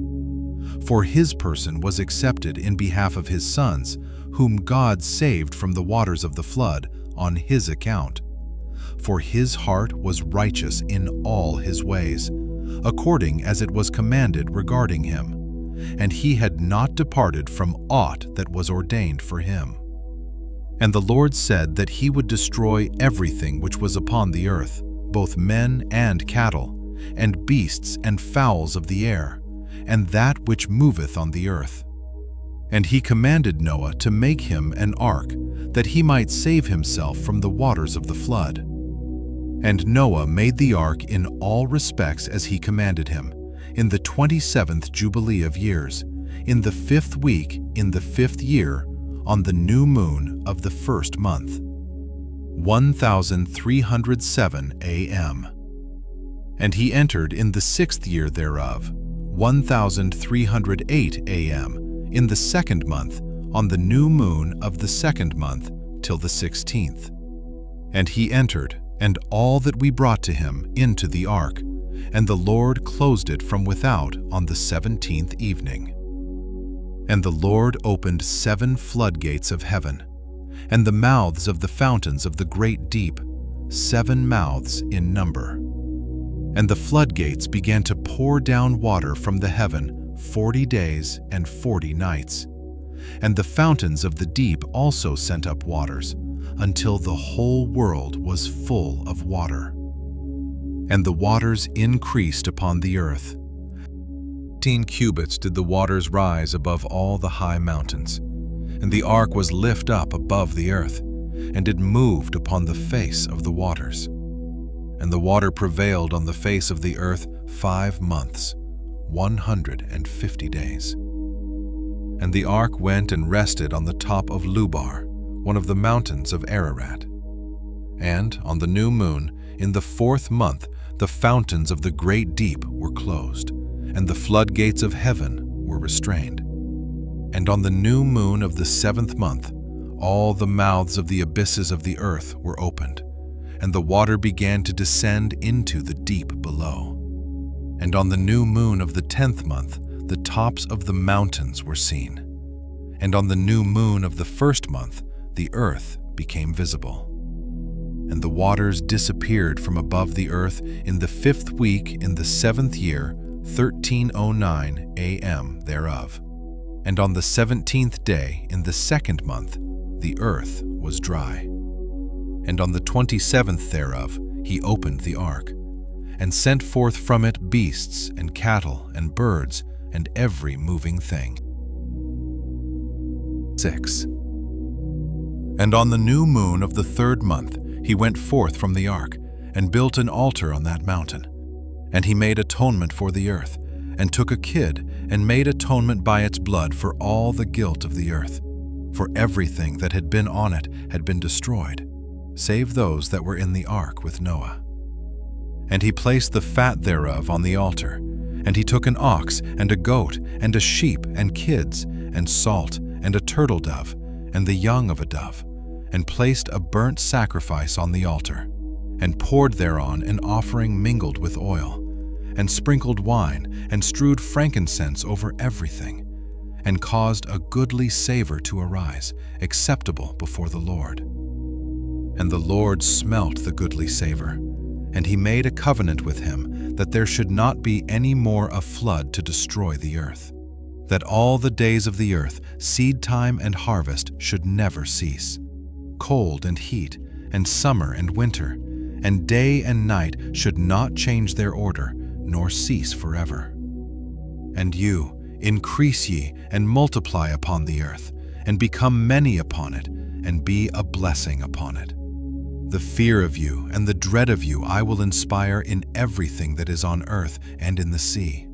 For his person was accepted in behalf of his sons, whom God saved from the waters of the flood on his account. For his heart was righteous in all his ways, according as it was commanded regarding him, and he had not departed from aught that was ordained for him. And the Lord said that he would destroy everything which was upon the earth, both men and cattle, and beasts and fowls of the air, and that which moveth on the earth. And he commanded Noah to make him an ark, that he might save himself from the waters of the flood. And Noah made the ark in all respects as he commanded him, in the 27th Jubilee of years, in the 5th week, in the 5th year, on the new moon of the 1st month, 1307 a.m. And he entered in the 6th year thereof, 1308 a.m., in the 2nd month, on the new moon of the 2nd month, till the 16th. And he entered, and all that we brought to him, into the ark, and the Lord closed it from without on the 17th evening. And the Lord opened 7 floodgates of heaven, and the mouths of the fountains of the great deep, 7 mouths in number. And the floodgates began to pour down water from the heaven 40 days and 40 nights. And the fountains of the deep also sent up waters, until the whole world was full of water. And the waters increased upon the earth. 15 cubits did the waters rise above all the high mountains. And the ark was lift up above the earth, and it moved upon the face of the waters. And the water prevailed on the face of the earth 5 months, 150 days. And the ark went and rested on the top of Lubar, one of the mountains of Ararat. And on the new moon, in the 4th month, the fountains of the great deep were closed, and the floodgates of heaven were restrained. And on the new moon of the 7th month, all the mouths of the abysses of the earth were opened, and the water began to descend into the deep below. And on the new moon of the 10th month, the tops of the mountains were seen. And on the new moon of the 1st month, the earth became visible. And the waters disappeared from above the earth in the 5th week in the 7th year, 1309 a.m. thereof. And on the 17th day in the 2nd month, the earth was dry. And on the 27th thereof, he opened the ark, and sent forth from it beasts and cattle and birds and every moving thing. 6. And on the new moon of the 3rd month, he went forth from the ark, and built an altar on that mountain. And he made atonement for the earth, and took a kid, and made atonement by its blood for all the guilt of the earth. For everything that had been on it had been destroyed, save those that were in the ark with Noah. And he placed the fat thereof on the altar. And he took an ox, and a goat, and a sheep, and kids, and salt, and a turtle dove, and the young of a dove, and placed a burnt sacrifice on the altar, and poured thereon an offering mingled with oil, and sprinkled wine, and strewed frankincense over everything, and caused a goodly savor to arise, acceptable before the Lord. And the Lord smelt the goodly savor, and he made a covenant with him that there should not be any more a flood to destroy the earth, that all the days of the earth, seed time and harvest, should never cease. Cold and heat, and summer and winter, and day and night should not change their order, nor cease forever. And you, increase ye, and multiply upon the earth, and become many upon it, and be a blessing upon it. The fear of you and the dread of you I will inspire in everything that is on earth and in the sea.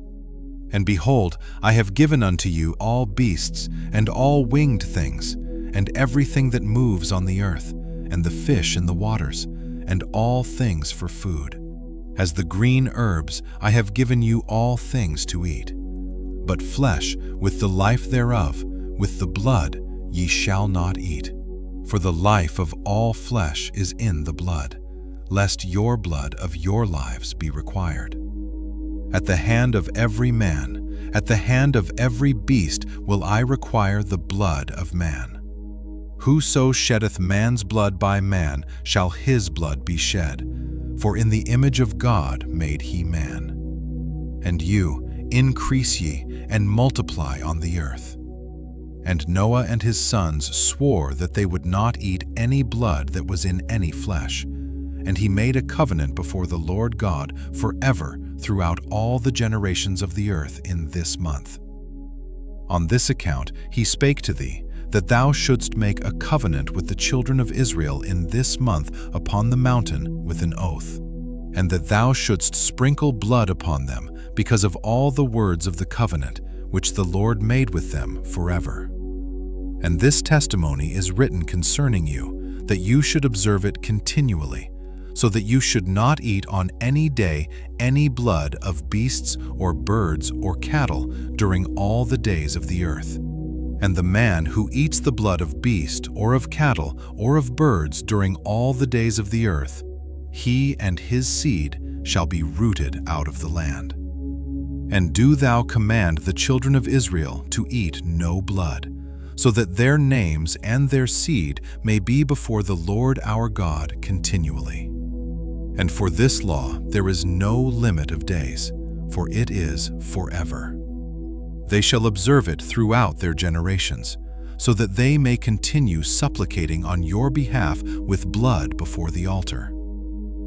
And behold, I have given unto you all beasts, and all winged things, and everything that moves on the earth, and the fish in the waters, and all things for food. As the green herbs I have given you all things to eat. But flesh, with the life thereof, with the blood, ye shall not eat. For the life of all flesh is in the blood, lest your blood of your lives be required. At the hand of every man, at the hand of every beast will I require the blood of man. Whoso sheddeth man's blood by man, shall his blood be shed. For in the image of God made he man. And you, increase ye, and multiply on the earth. And Noah and his sons swore that they would not eat any blood that was in any flesh. And he made a covenant before the Lord God forever throughout all the generations of the earth in this month. On this account he spake to thee, that thou shouldst make a covenant with the children of Israel in this month upon the mountain with an oath, and that thou shouldst sprinkle blood upon them because of all the words of the covenant which the Lord made with them forever. And this testimony is written concerning you, that you should observe it continually, so that you should not eat on any day any blood of beasts or birds or cattle during all the days of the earth. And the man who eats the blood of beast or of cattle or of birds during all the days of the earth, he and his seed shall be rooted out of the land. And do thou command the children of Israel to eat no blood, so that their names and their seed may be before the Lord our God continually. And for this law there is no limit of days, for it is forever. They shall observe it throughout their generations, so that they may continue supplicating on your behalf with blood before the altar.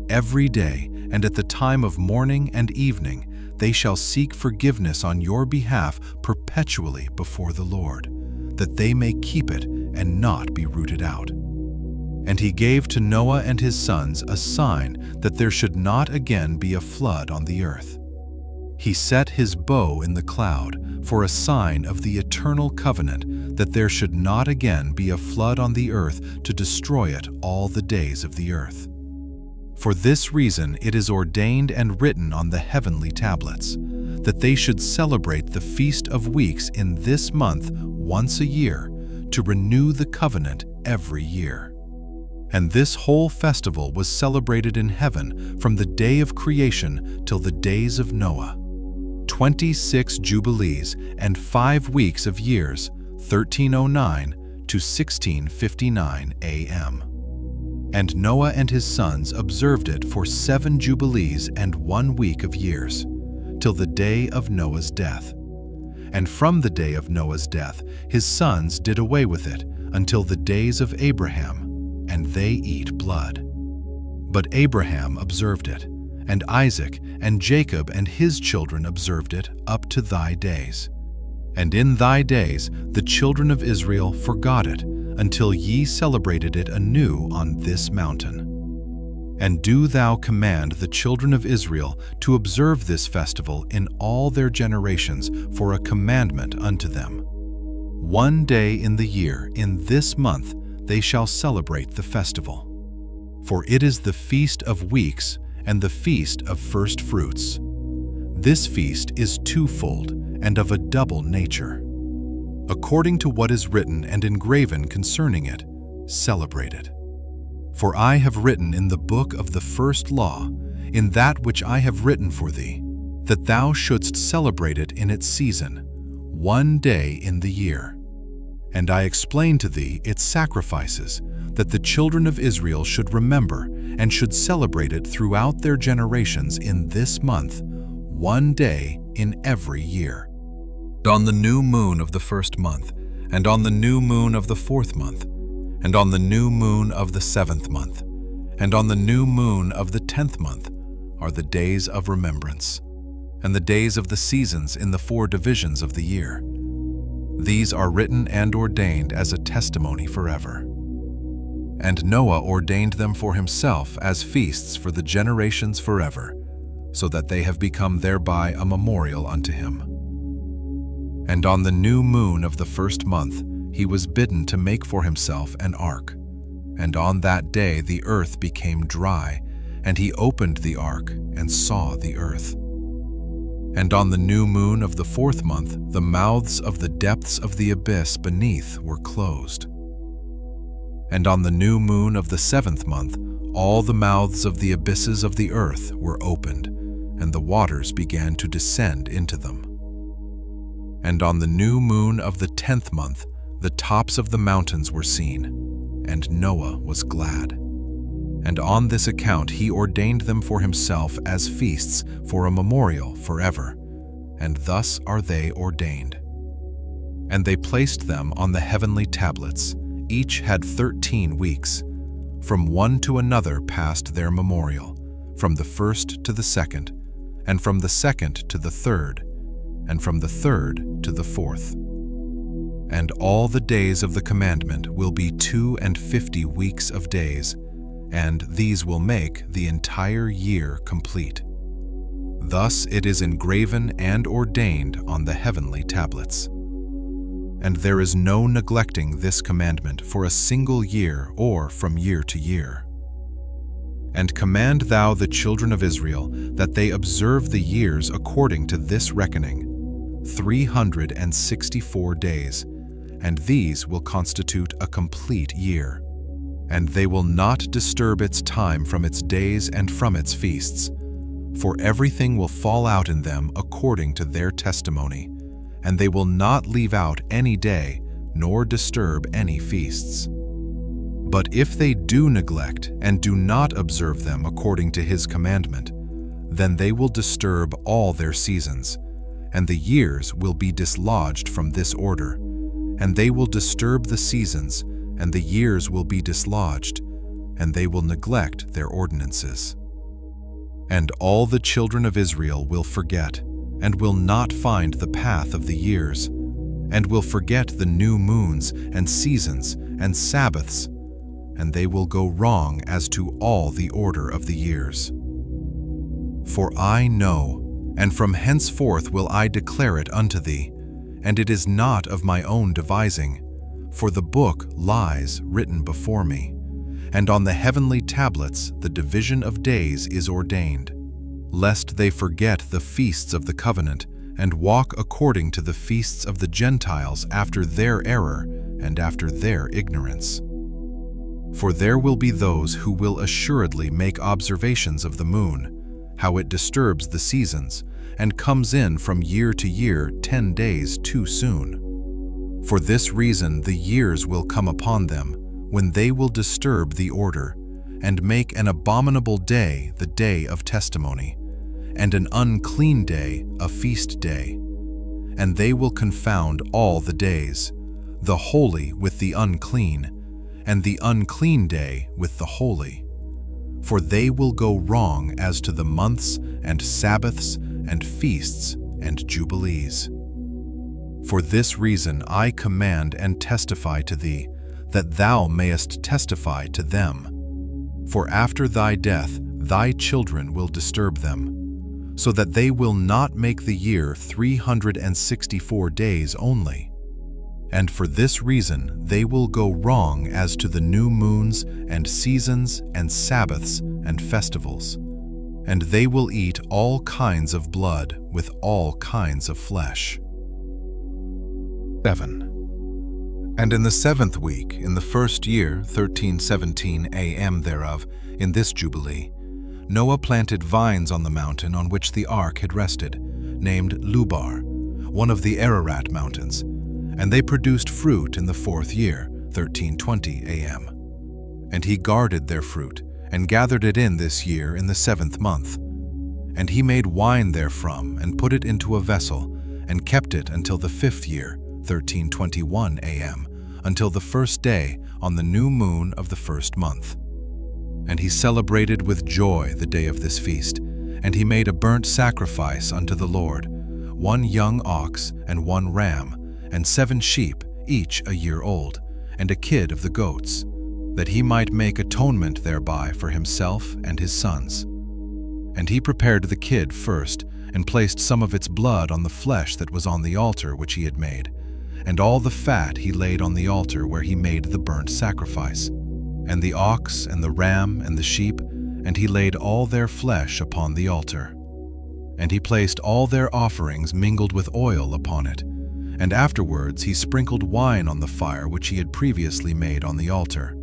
Every day and at the time of morning and evening they shall seek forgiveness on your behalf perpetually before the Lord, that they may keep it and not be rooted out. And he gave to Noah and his sons a sign that there should not again be a flood on the earth. He set his bow in the cloud for a sign of the eternal covenant, that there should not again be a flood on the earth to destroy it all the days of the earth. For this reason it is ordained and written on the heavenly tablets, that they should celebrate the Feast of Weeks in this month once a year, to renew the covenant every year. And this whole festival was celebrated in heaven from the day of creation till the days of Noah. 26 jubilees and 5 weeks of years, 1309 to 1659 AM. And Noah and his sons observed it for 7 jubilees and 1 week of years, till the day of Noah's death. And from the day of Noah's death his sons did away with it until the days of Abraham, and they eat blood. But Abraham observed it, and Isaac and Jacob and his children observed it up to thy days. And in thy days the children of Israel forgot it, until ye celebrated it anew on this mountain. And do thou command the children of Israel to observe this festival in all their generations for a commandment unto them. 1 day in the year, in this month, they shall celebrate the festival. For it is the Feast of Weeks and the Feast of First Fruits. This feast is twofold and of a double nature. According to what is written and engraven concerning it, celebrate it. For I have written in the book of the first law, in that which I have written for thee, that thou shouldst celebrate it in its season, 1 day in the year. And I explain to thee its sacrifices, that the children of Israel should remember and should celebrate it throughout their generations in this month, 1 day in every year. On the new moon of the first month, and on the new moon of the 4th month, and on the new moon of the 7th month, and on the new moon of the 10th month are the days of remembrance, and the days of the seasons in the 4 divisions of the year. These are written and ordained as a testimony forever. And Noah ordained them for himself as feasts for the generations forever, so that they have become thereby a memorial unto him. And on the new moon of the 1st month he was bidden to make for himself an ark. And on that day the earth became dry, and he opened the ark and saw the earth. And on the new moon of the 4th month the mouths of the depths of the abyss beneath were closed. And on the new moon of the 7th month all the mouths of the abysses of the earth were opened, and the waters began to descend into them. And on the new moon of the 10th month the tops of the mountains were seen, and Noah was glad. And on this account he ordained them for himself as feasts for a memorial forever, and thus are they ordained. And they placed them on the heavenly tablets. Each had 13 weeks. From one to another passed their memorial, from the first to the second, and from the second to the third, and from the third to the fourth. And all the days of the commandment will be 52 weeks of days, and these will make the entire year complete. Thus it is engraven and ordained on the heavenly tablets. And there is no neglecting this commandment for a single year or from year to year. And command thou the children of Israel that they observe the years according to this reckoning, 364 days, and these will constitute a complete year. And they will not disturb its time from its days and from its feasts, for everything will fall out in them according to their testimony, and they will not leave out any day, nor disturb any feasts. But if they do neglect and do not observe them according to his commandment, then they will disturb all their seasons, and the years will be dislodged from this order, and they will disturb the seasons, and the years will be dislodged, and they will neglect their ordinances. And all the children of Israel will forget, and will not find the path of the years, and will forget the new moons and seasons and Sabbaths, and they will go wrong as to all the order of the years. For I know, and from henceforth will I declare it unto thee, and it is not of my own devising, for the book lies written before me, and on the heavenly tablets the division of days is ordained, lest they forget the feasts of the covenant, and walk according to the feasts of the Gentiles after their error and after their ignorance. For there will be those who will assuredly make observations of the moon, how it disturbs the seasons, and comes in from year to year 10 days too soon. For this reason the years will come upon them, when they will disturb the order, and make an abominable day the day of testimony, and an unclean day a feast day. And they will confound all the days, the holy with the unclean, and the unclean day with the holy. For they will go wrong as to the months and Sabbaths and feasts and jubilees. For this reason I command and testify to thee, that thou mayest testify to them. For after thy death thy children will disturb them, so that they will not make the year 364 days only. And for this reason they will go wrong as to the new moons and seasons and Sabbaths and festivals. And they will eat all kinds of blood with all kinds of flesh. 7. And in the 7th week, in the first year, 1317 AM thereof, in this Jubilee, Noah planted vines on the mountain on which the ark had rested, named Lubar, one of the Ararat mountains, and they produced fruit in the 4th year, 1320 AM. And he guarded their fruit, and gathered it in this year in the 7th month. And he made wine therefrom, and put it into a vessel, and kept it until the 5th year, 1321 AM, until the 1st day on the new moon of the 1st month. And he celebrated with joy the day of this feast, and he made a burnt sacrifice unto the Lord, 1 young ox and 1 ram, and 7 sheep, each a year old, and a kid of the goats, that he might make atonement thereby for himself and his sons. And he prepared the kid first, and placed some of its blood on the flesh that was on the altar which he had made, and all the fat he laid on the altar where he made the burnt sacrifice, and the ox and the ram and the sheep, and he laid all their flesh upon the altar. And he placed all their offerings mingled with oil upon it, and afterwards he sprinkled wine on the fire which he had previously made on the altar.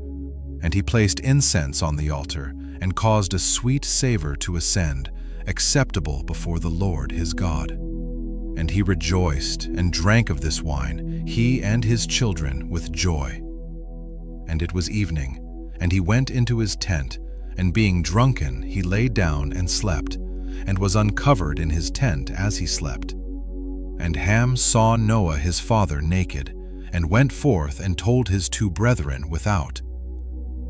And he placed incense on the altar, and caused a sweet savor to ascend, acceptable before the Lord his God. And he rejoiced and drank of this wine, he and his children, with joy. and it was evening, and he went into his tent, and being drunken, he lay down and slept, and was uncovered in his tent as he slept. And Ham saw Noah his father naked, and went forth and told his two brethren without.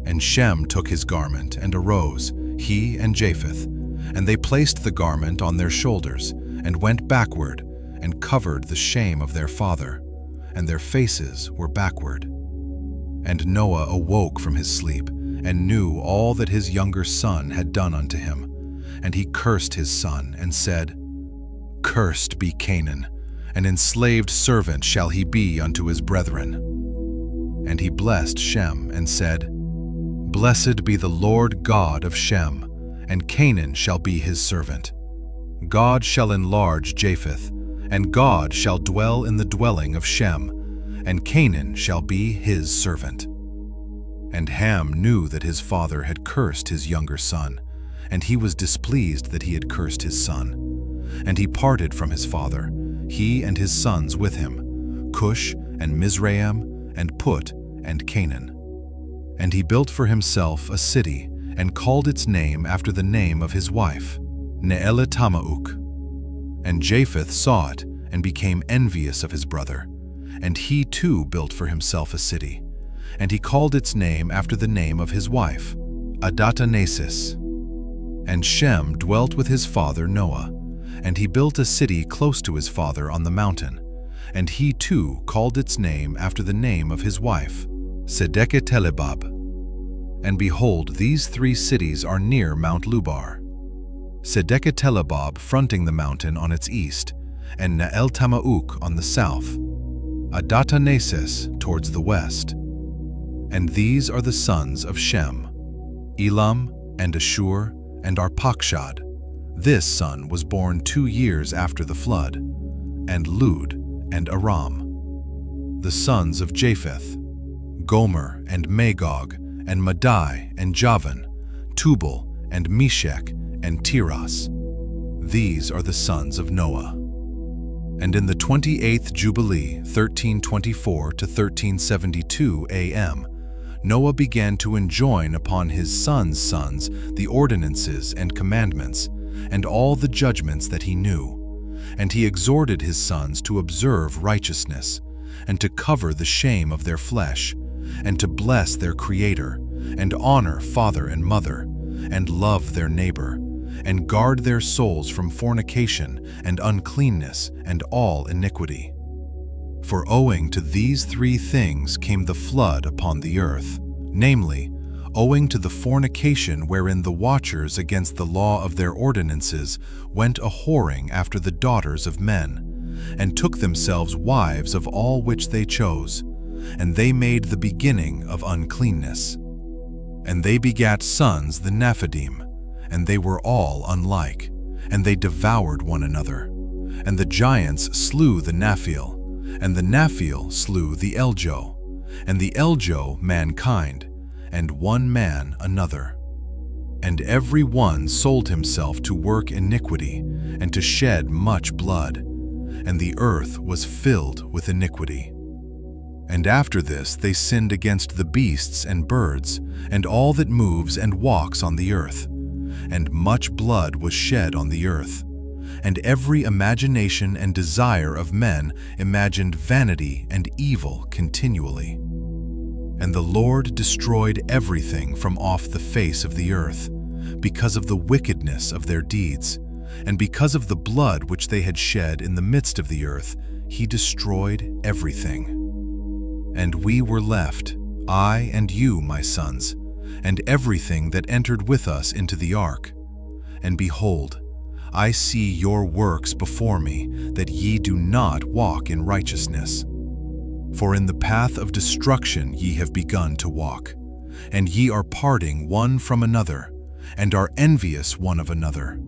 And Shem took his garment and arose, he and Japheth, and they placed the garment on their shoulders, and went backward, and covered the shame of their father, and their faces were backward. And Noah awoke from his sleep, and knew all that his younger son had done unto him. And he cursed his son, and said, Cursed be Canaan, an enslaved servant shall he be unto his brethren. And he blessed Shem, and said, Blessed be the Lord God of Shem, and Canaan shall be his servant. God shall enlarge Japheth, and God shall dwell in the dwelling of Shem, and Canaan shall be his servant. And Ham knew that his father had cursed his younger son, and he was displeased that he had cursed his son. And he parted from his father, he and his sons with him, Cush and Mizraim and Put and Canaan. And he built for himself a city, and called its name after the name of his wife, Neelatamauk. And Japheth saw it, and became envious of his brother. And he too built for himself a city, and he called its name after the name of his wife, Adatanasis. And Shem dwelt with his father Noah, and he built a city close to his father on the mountain, and he too called its name after the name of his wife, Sedekah-telebab. And behold, these three cities are near Mount Lubar, Sedekah-telebab fronting the mountain on its east, and Neel-tamauk on the south, Adatanasis towards the west. And these are the sons of Shem, Elam, and Ashur, and Arpachshad. This son was born 2 years after the flood, and Lud, and Aram. The sons of Japheth, Gomer, and Magog, and Madai, and Javan, Tubal, and Meshech, and Tiras. These are the sons of Noah. And in the 28th Jubilee, 1324 to 1372 AM, Noah began to enjoin upon his sons' sons the ordinances and commandments, and all the judgments that he knew. And he exhorted his sons to observe righteousness, and to cover the shame of their flesh, and to bless their Creator, and honor father and mother, and love their neighbor, and guard their souls from fornication and uncleanness and all iniquity. For owing to these 3 things came the flood upon the earth, namely, owing to the fornication wherein the watchers against the law of their ordinances went a-whoring after the daughters of men, and took themselves wives of all which they chose, and they made the beginning of uncleanness. And they begat sons the Nephidim, and they were all unlike, and they devoured one another. And the giants slew the Nephil, and the Nephil slew the Eljo, and the Eljo mankind, and one man another. And every one sold himself to work iniquity, and to shed much blood, and the earth was filled with iniquity. And after this they sinned against the beasts and birds, and all that moves and walks on the earth. And much blood was shed on the earth. And every imagination and desire of men imagined vanity and evil continually. And the Lord destroyed everything from off the face of the earth, because of the wickedness of their deeds, and because of the blood which they had shed in the midst of the earth, he destroyed everything. And we were left, I and you, my sons, and everything that entered with us into the ark. And behold, I see your works before me, that ye do not walk in righteousness. For in the path of destruction ye have begun to walk, and ye are parting one from another, and are envious one of another.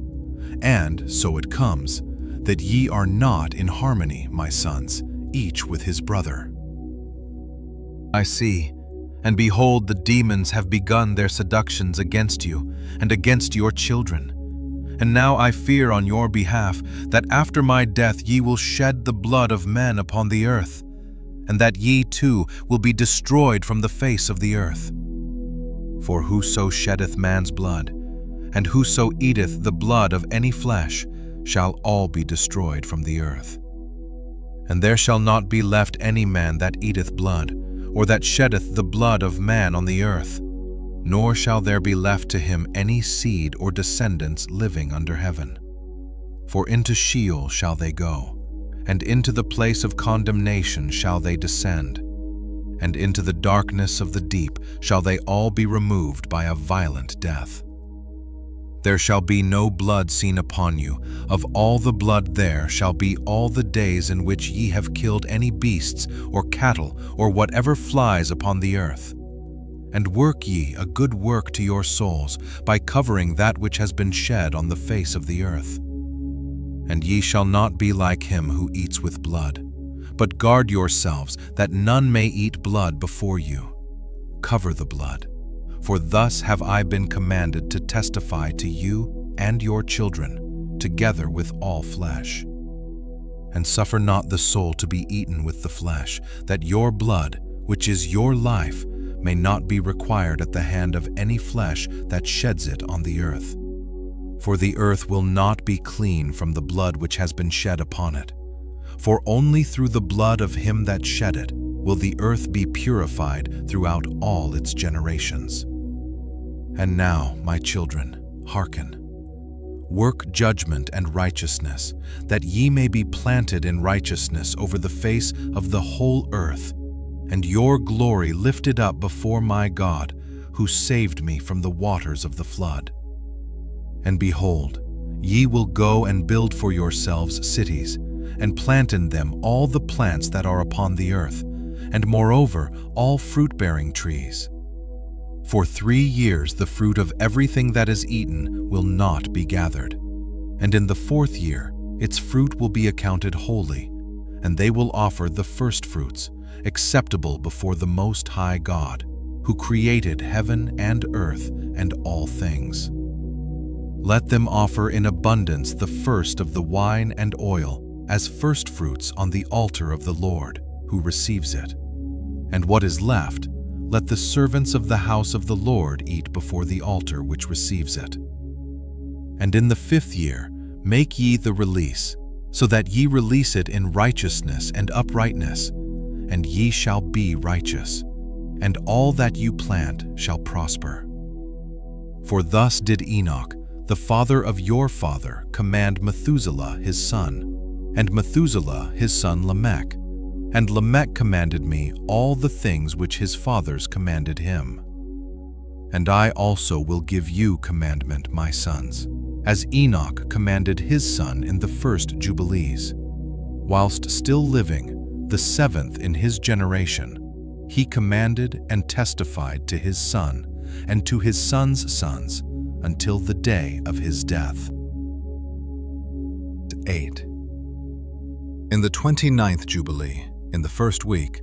And so it comes, that ye are not in harmony, my sons, each with his brother. I see, and behold, the demons have begun their seductions against you, and against your children. And now I fear on your behalf, that after my death ye will shed the blood of men upon the earth. and that ye too will be destroyed from the face of the earth. For whoso sheddeth man's blood, and whoso eateth the blood of any flesh, shall all be destroyed from the earth. And there shall not be left any man that eateth blood, or that sheddeth the blood of man on the earth, nor shall there be left to him any seed or descendants living under heaven. For into Sheol shall they go, and into the place of condemnation shall they descend, and into the darkness of the deep shall they all be removed by a violent death. There shall be no blood seen upon you. Of all the blood there shall be all the days in which ye have killed any beasts or cattle or whatever flies upon the earth. And work ye a good work to your souls by covering that which has been shed on the face of the earth. And ye shall not be like him who eats with blood, but guard yourselves that none may eat blood before you. Cover the blood. For thus have I been commanded to testify to you and your children, together with all flesh. And suffer not the soul to be eaten with the flesh, that your blood, which is your life, may not be required at the hand of any flesh that sheds it on the earth. For the earth will not be clean from the blood which has been shed upon it. For only through the blood of him that shed it will the earth be purified throughout all its generations. And now, my children, hearken. Work judgment and righteousness, that ye may be planted in righteousness over the face of the whole earth, and your glory lifted up before my God, who saved me from the waters of the flood. And behold, ye will go and build for yourselves cities, and plant in them all the plants that are upon the earth, and moreover all fruit-bearing trees. For 3 years the fruit of everything that is eaten will not be gathered, and in the 4th year its fruit will be accounted holy, and they will offer the firstfruits, acceptable before the Most High God, who created heaven and earth and all things. Let them offer in abundance the first of the wine and oil as firstfruits on the altar of the Lord, who receives it. And what is left, let the servants of the house of the Lord eat before the altar which receives it. And in the 5th year make ye the release, so that ye release it in righteousness and uprightness, and ye shall be righteous, and all that you plant shall prosper. For thus did Enoch, the father of your father, command Methuselah his son, and Methuselah his son Lamech. And Lamech commanded me all the things which his fathers commanded him. And I also will give you commandment, my sons, as Enoch commanded his son in the first Jubilees. Whilst still living, the 7th in his generation, he commanded and testified to his son and to his son's sons until the day of his death. 8. In the 29th Jubilee, in the first week,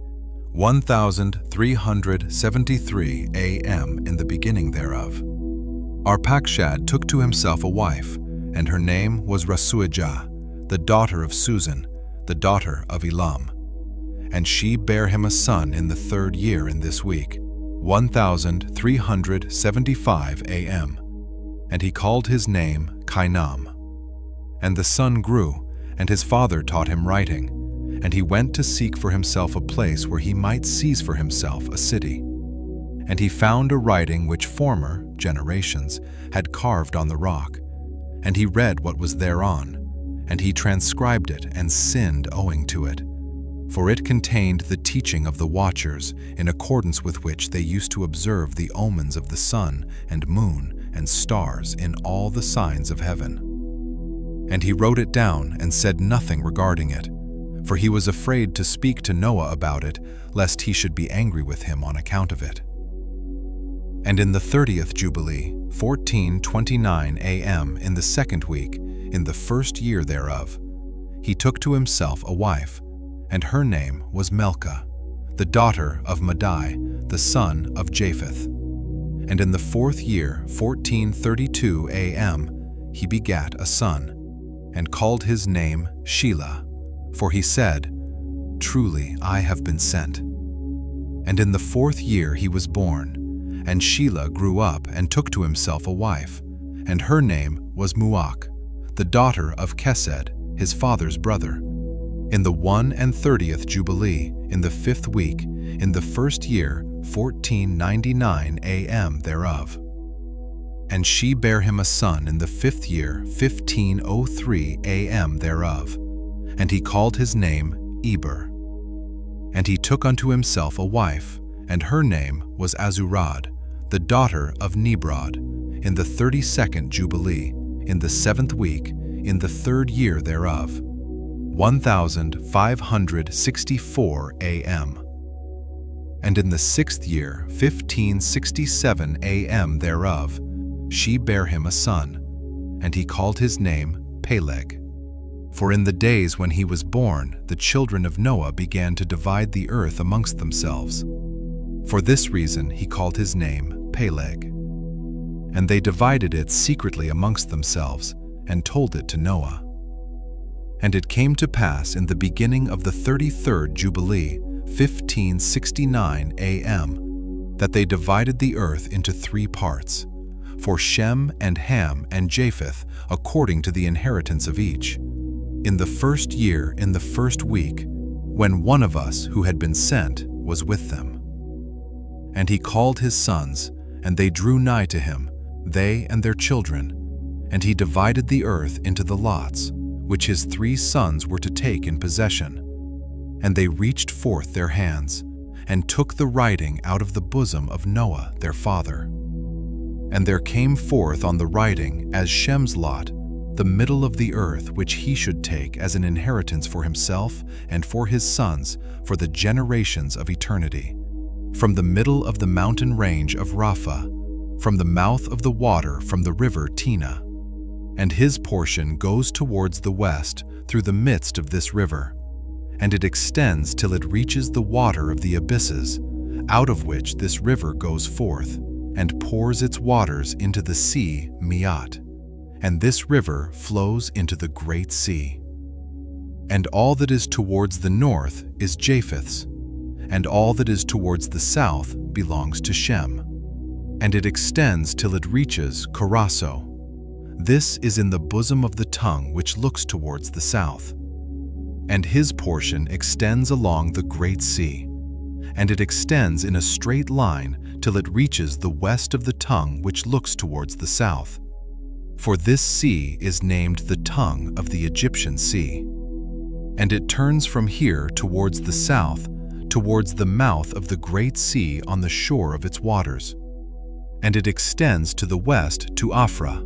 1373 a.m. in the beginning thereof, Arpachshad took to himself a wife, and her name was Rasuijah, the daughter of Susan, the daughter of Elam. And she bare him a son in the 3rd year in this week, 1375 a.m. And he called his name Cainam. And the son grew, and his father taught him writing, and he went to seek for himself a place where he might seize for himself a city. And he found a writing which former generations had carved on the rock, and he read what was thereon, and he transcribed it and sinned owing to it. For it contained the teaching of the watchers, in accordance with which they used to observe the omens of the sun and moon and stars in all the signs of heaven. And he wrote it down and said nothing regarding it, for he was afraid to speak to Noah about it, lest he should be angry with him on account of it. And in the 30th Jubilee, 1429 a.m. in the 2nd week, in the 1st year thereof, he took to himself a wife, and her name was Melchah, the daughter of Madai, the son of Japheth. And in the 4th year, 1432 a.m., he begat a son, and called his name Shelah. For he said, Truly, I have been sent." And in the 4th year he was born, and Shelah grew up and took to himself a wife, and her name was Muach, the daughter of Kesed, his father's brother. In the 31st Jubilee, in the 5th week, in the 1st year, 1499 AM thereof. And she bare him a son in the 5th year, 1503 AM thereof, and he called his name Eber. And he took unto himself a wife, and her name was Azurad, the daughter of Nebrod, in the 32nd Jubilee, in the 7th week, in the 3rd year thereof, 1564 AM. And in the 6th year, 1567 AM thereof, she bare him a son, and he called his name Peleg. For in the days when he was born, the children of Noah began to divide the earth amongst themselves. For this reason he called his name Peleg. And they divided it secretly amongst themselves, and told it to Noah. And it came to pass in the beginning of the 33rd Jubilee, 1569 AM, that they divided the earth into 3 parts, for Shem and Ham and Japheth, according to the inheritance of each. In the 1st year, in the 1st week, when one of us who had been sent was with them. And he called his sons, and they drew nigh to him, they and their children, and he divided the earth into the lots, which his 3 sons were to take in possession. And they reached forth their hands, and took the writing out of the bosom of Noah their father. And there came forth on the writing as Shem's lot, the middle of the earth which he should take as an inheritance for himself and for his sons for the generations of eternity, from the middle of the mountain range of Rapha, from the mouth of the water from the river Tina. And his portion goes towards the west through the midst of this river, and it extends till it reaches the water of the abysses, out of which this river goes forth, and pours its waters into the sea Miat, and this river flows into the great sea. And all that is towards the north is Japheth's, and all that is towards the south belongs to Shem, and it extends till it reaches Coraso. This is in the bosom of the tongue which looks towards the south. And his portion extends along the great sea, and it extends in a straight line till it reaches the west of the tongue which looks towards the south. For this sea is named the tongue of the Egyptian sea. And it turns from here towards the south, towards the mouth of the great sea on the shore of its waters. And it extends to the west to Afra,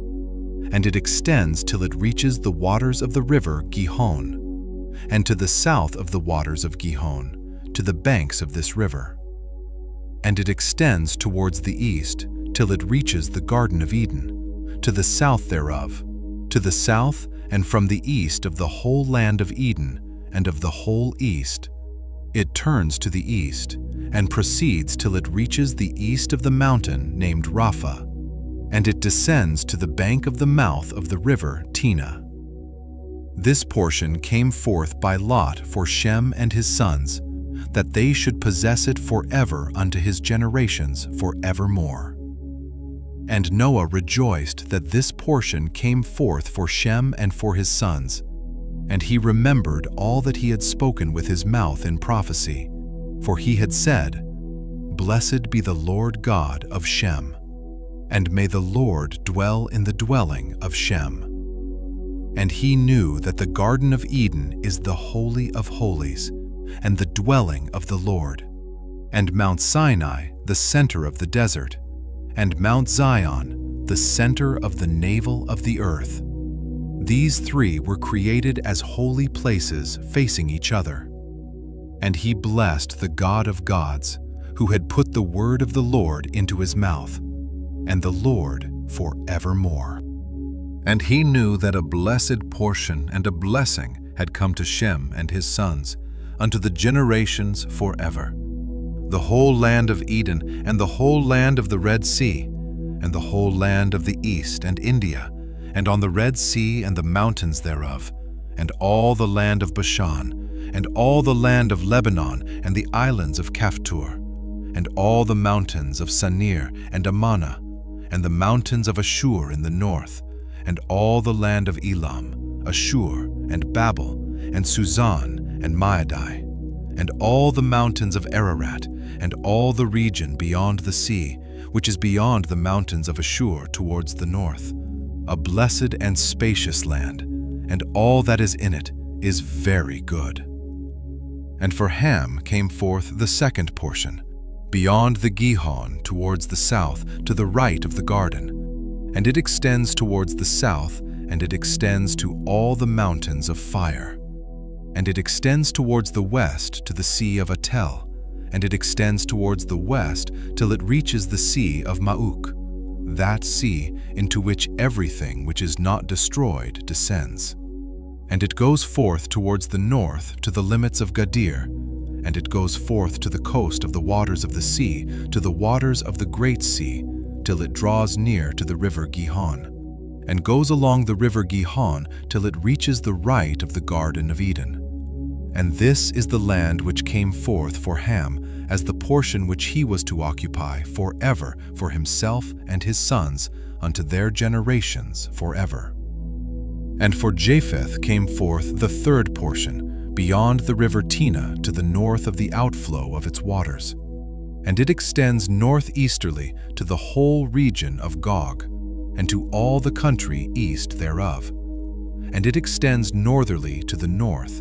and it extends till it reaches the waters of the river Gihon, and to the south of the waters of Gihon, to the banks of this river. And it extends towards the east till it reaches the Garden of Eden, to the south thereof, to the south and from the east of the whole land of Eden and of the whole east. It turns to the east, and proceeds till it reaches the east of the mountain named Rapha, and it descends to the bank of the mouth of the river Tina. This portion came forth by lot for Shem and his sons, that they should possess it forever unto his generations forevermore. And Noah rejoiced that this portion came forth for Shem and for his sons, and he remembered all that he had spoken with his mouth in prophecy, for he had said, "Blessed be the Lord God of Shem, and may the Lord dwell in the dwelling of Shem." And he knew that the Garden of Eden is the Holy of Holies, and the dwelling of the Lord, and Mount Sinai the center of the desert, and Mount Zion the center of the navel of the earth. These 3 were created as holy places facing each other. And he blessed the God of gods, who had put the word of the Lord into his mouth, and the Lord forevermore. And he knew that a blessed portion and a blessing had come to Shem and his sons, unto the generations forever. The whole land of Eden, and the whole land of the Red Sea, and the whole land of the east and India, and on the Red Sea and the mountains thereof, and all the land of Bashan, and all the land of Lebanon and the islands of Caphtor, and all the mountains of Sanir and Amanah, and the mountains of Ashur in the north, and all the land of Elam, Ashur, and Babel, and Suzan, and Maadai, and all the mountains of Ararat, and all the region beyond the sea, which is beyond the mountains of Ashur towards the north, a blessed and spacious land, and all that is in it is very good. And for Ham came forth the second portion, beyond the Gihon towards the south to the right of the garden, and it extends towards the south, and it extends to all the mountains of fire. And it extends towards the west to the sea of Atel, and it extends towards the west till it reaches the sea of Mauk, that sea into which everything which is not destroyed descends. And it goes forth towards the north to the limits of Gadir, and it goes forth to the coast of the waters of the sea, to the waters of the great sea, till it draws near to the river Gihon, and goes along the river Gihon till it reaches the right of the Garden of Eden. And this is the land which came forth for Ham as the portion which he was to occupy forever for himself and his sons unto their generations forever. And for Japheth came forth the third portion, beyond the river Tina to the north of the outflow of its waters. And it extends northeasterly to the whole region of Gog, and to all the country east thereof. And it extends northerly to the north,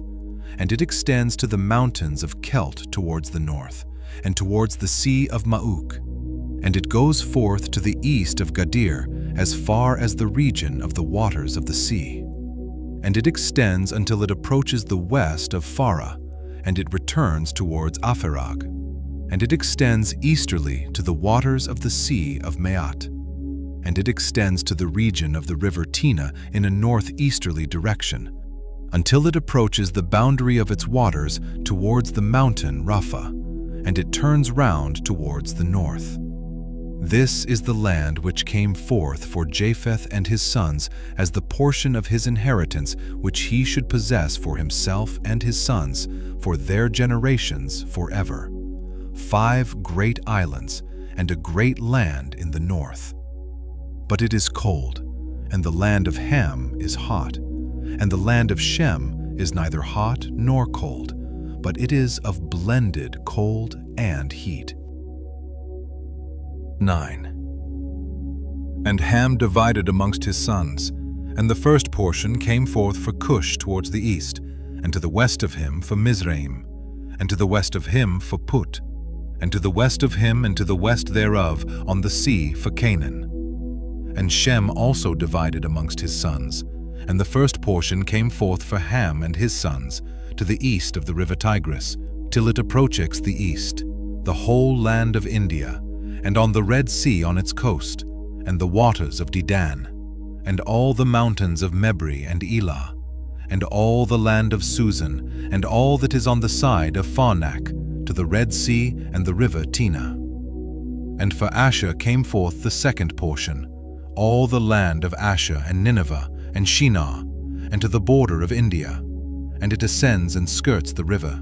and it extends to the mountains of Kelt towards the north, and towards the sea of Mauk. And it goes forth to the east of Gadir as far as the region of the waters of the sea. And it extends until it approaches the west of Farah, and it returns towards Aphirag. And it extends easterly to the waters of the sea of Maat. And it extends to the region of the river Tina in a northeasterly direction, until it approaches the boundary of its waters towards the mountain Rapha, and it turns round towards the north. This is the land which came forth for Japheth and his sons as the portion of his inheritance which he should possess for himself and his sons for their generations forever. 5 great islands and a great land in the north. But it is cold, and the land of Ham is hot, and the land of Shem is neither hot nor cold, but it is of blended cold and heat. 9. And Ham divided amongst his sons, and the first portion came forth for Cush towards the east, and to the west of him for Mizraim, and to the west of him for Put, and to the west of him and to the west thereof on the sea for Canaan. And Shem also divided amongst his sons, and the first portion came forth for Ham and his sons, to the east of the river Tigris, till it approacheth the east, the whole land of India, and on the Red Sea on its coast, and the waters of Dedan, and all the mountains of Mebri and Elah, and all the land of Susan, and all that is on the side of Pharnak, to the Red Sea and the river Tina. And for Asher came forth the second portion, all the land of Asher and Nineveh and Shinar, and to the border of India, and it ascends and skirts the river.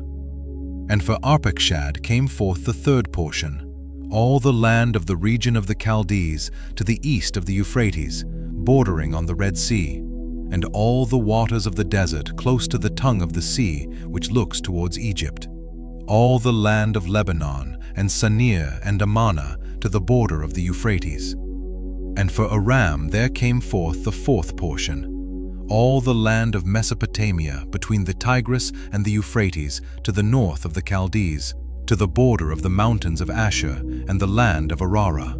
And for Arpachshad came forth the third portion, all the land of the region of the Chaldees to the east of the Euphrates, bordering on the Red Sea, and all the waters of the desert close to the tongue of the sea which looks towards Egypt, all the land of Lebanon and Sanir and Amanah to the border of the Euphrates. And for Aram there came forth the fourth portion, all the land of Mesopotamia between the Tigris and the Euphrates to the north of the Chaldees, to the border of the mountains of Asher and the land of Arara.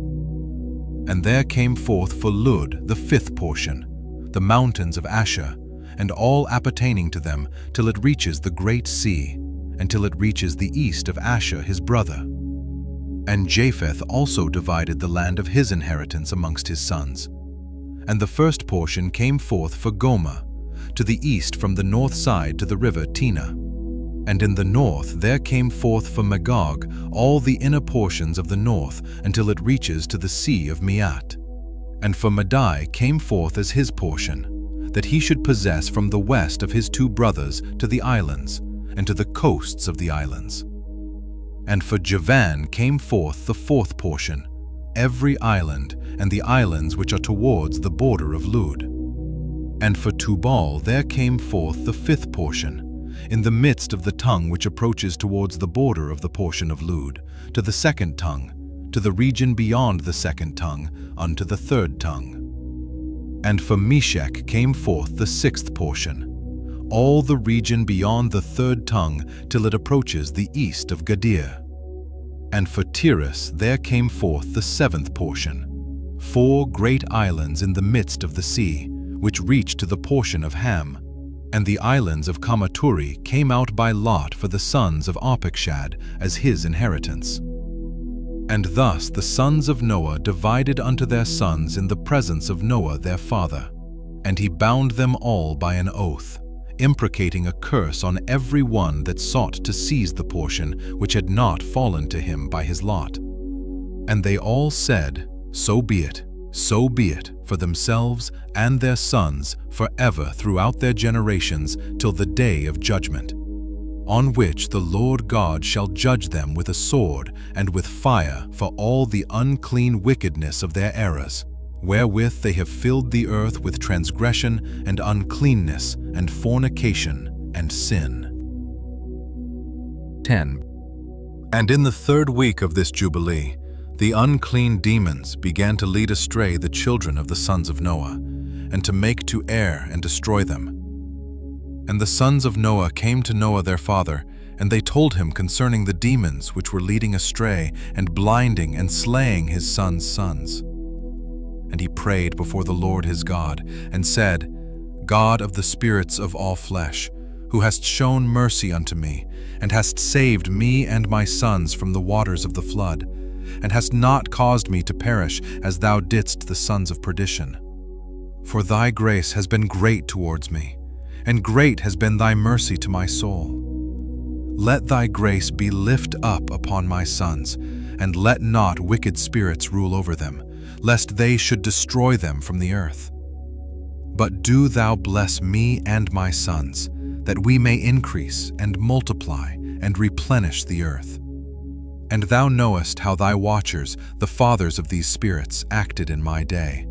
And there came forth for Lud the fifth portion, the mountains of Asher, and all appertaining to them, till it reaches the great sea, and till it reaches the east of Asher his brother. And Japheth also divided the land of his inheritance amongst his sons. And the first portion came forth for Gomer, to the east from the north side to the river Tina. And in the north there came forth for Magog all the inner portions of the north until it reaches to the sea of Miat. And for Madai came forth as his portion, that he should possess from the west of his 2 brothers to the islands, and to the coasts of the islands. And for Javan came forth the fourth portion, every island, and the islands which are towards the border of Lud. And for Tubal there came forth the fifth portion, in the midst of the tongue which approaches towards the border of the portion of Lud, to the second tongue, to the region beyond the second tongue, unto the third tongue. And for Meshech came forth the sixth portion, all the region beyond the third tongue, till it approaches the east of Gadir. And for Tiras there came forth the seventh portion, 4 great islands in the midst of the sea, which reached to the portion of Ham. And the islands of Kamaturi came out by lot for the sons of Arpachshad as his inheritance. And thus the sons of Noah divided unto their sons in the presence of Noah their father. And he bound them all by an oath, imprecating a curse on every one that sought to seize the portion which had not fallen to him by his lot. And they all said, So be it, for themselves and their sons forever throughout their generations till the day of judgment, on which the Lord God shall judge them with a sword and with fire for all the unclean wickedness of their errors, wherewith they have filled the earth with transgression and uncleanness and fornication and sin. 10. And in the 3rd week of this Jubilee, the unclean demons began to lead astray the children of the sons of Noah, and to make to err and destroy them. And the sons of Noah came to Noah their father, and they told him concerning the demons which were leading astray and blinding and slaying his sons' sons. And he prayed before the Lord his God, and said, God of the spirits of all flesh, who hast shown mercy unto me, and hast saved me and my sons from the waters of the flood, and hast not caused me to perish as thou didst the sons of perdition. For thy grace has been great towards me, and great has been thy mercy to my soul. Let thy grace be lift up upon my sons, and let not wicked spirits rule over them, lest they should destroy them from the earth. But do thou bless me and my sons, that we may increase and multiply and replenish the earth. And thou knowest how thy watchers, the fathers of these spirits, acted in my day.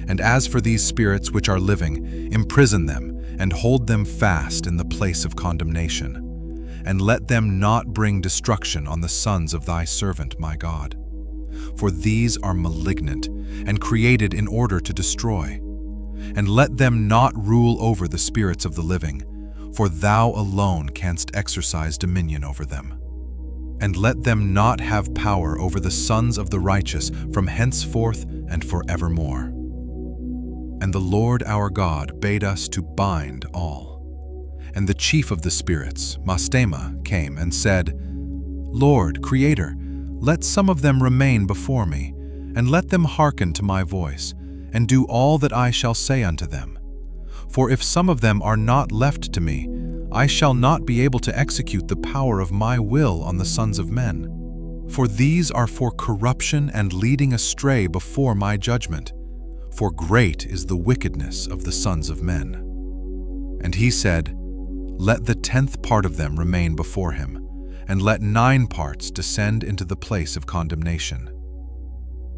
And as for these spirits which are living, imprison them, and hold them fast in the place of condemnation. And let them not bring destruction on the sons of thy servant my God. For these are malignant, and created in order to destroy. And let them not rule over the spirits of the living, for thou alone canst exercise dominion over them. And let them not have power over the sons of the righteous from henceforth and forevermore. And the Lord our God bade us to bind all. And the chief of the spirits, Mastema, came and said, Lord, Creator, let some of them remain before me, and let them hearken to my voice, and do all that I shall say unto them. For if some of them are not left to me, I shall not be able to execute the power of my will on the sons of men. For these are for corruption and leading astray before my judgment. For great is the wickedness of the sons of men. And he said, Let the 10th part of them remain before him, and let 9 parts descend into the place of condemnation.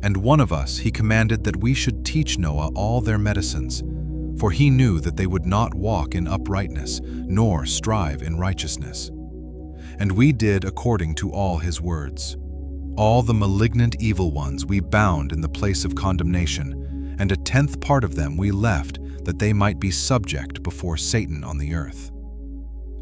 And one of us he commanded that we should teach Noah all their medicines, for he knew that they would not walk in uprightness, nor strive in righteousness. And we did according to all his words. All the malignant evil ones we bound in the place of condemnation, and a 10th part of them we left, that they might be subject before Satan on the earth.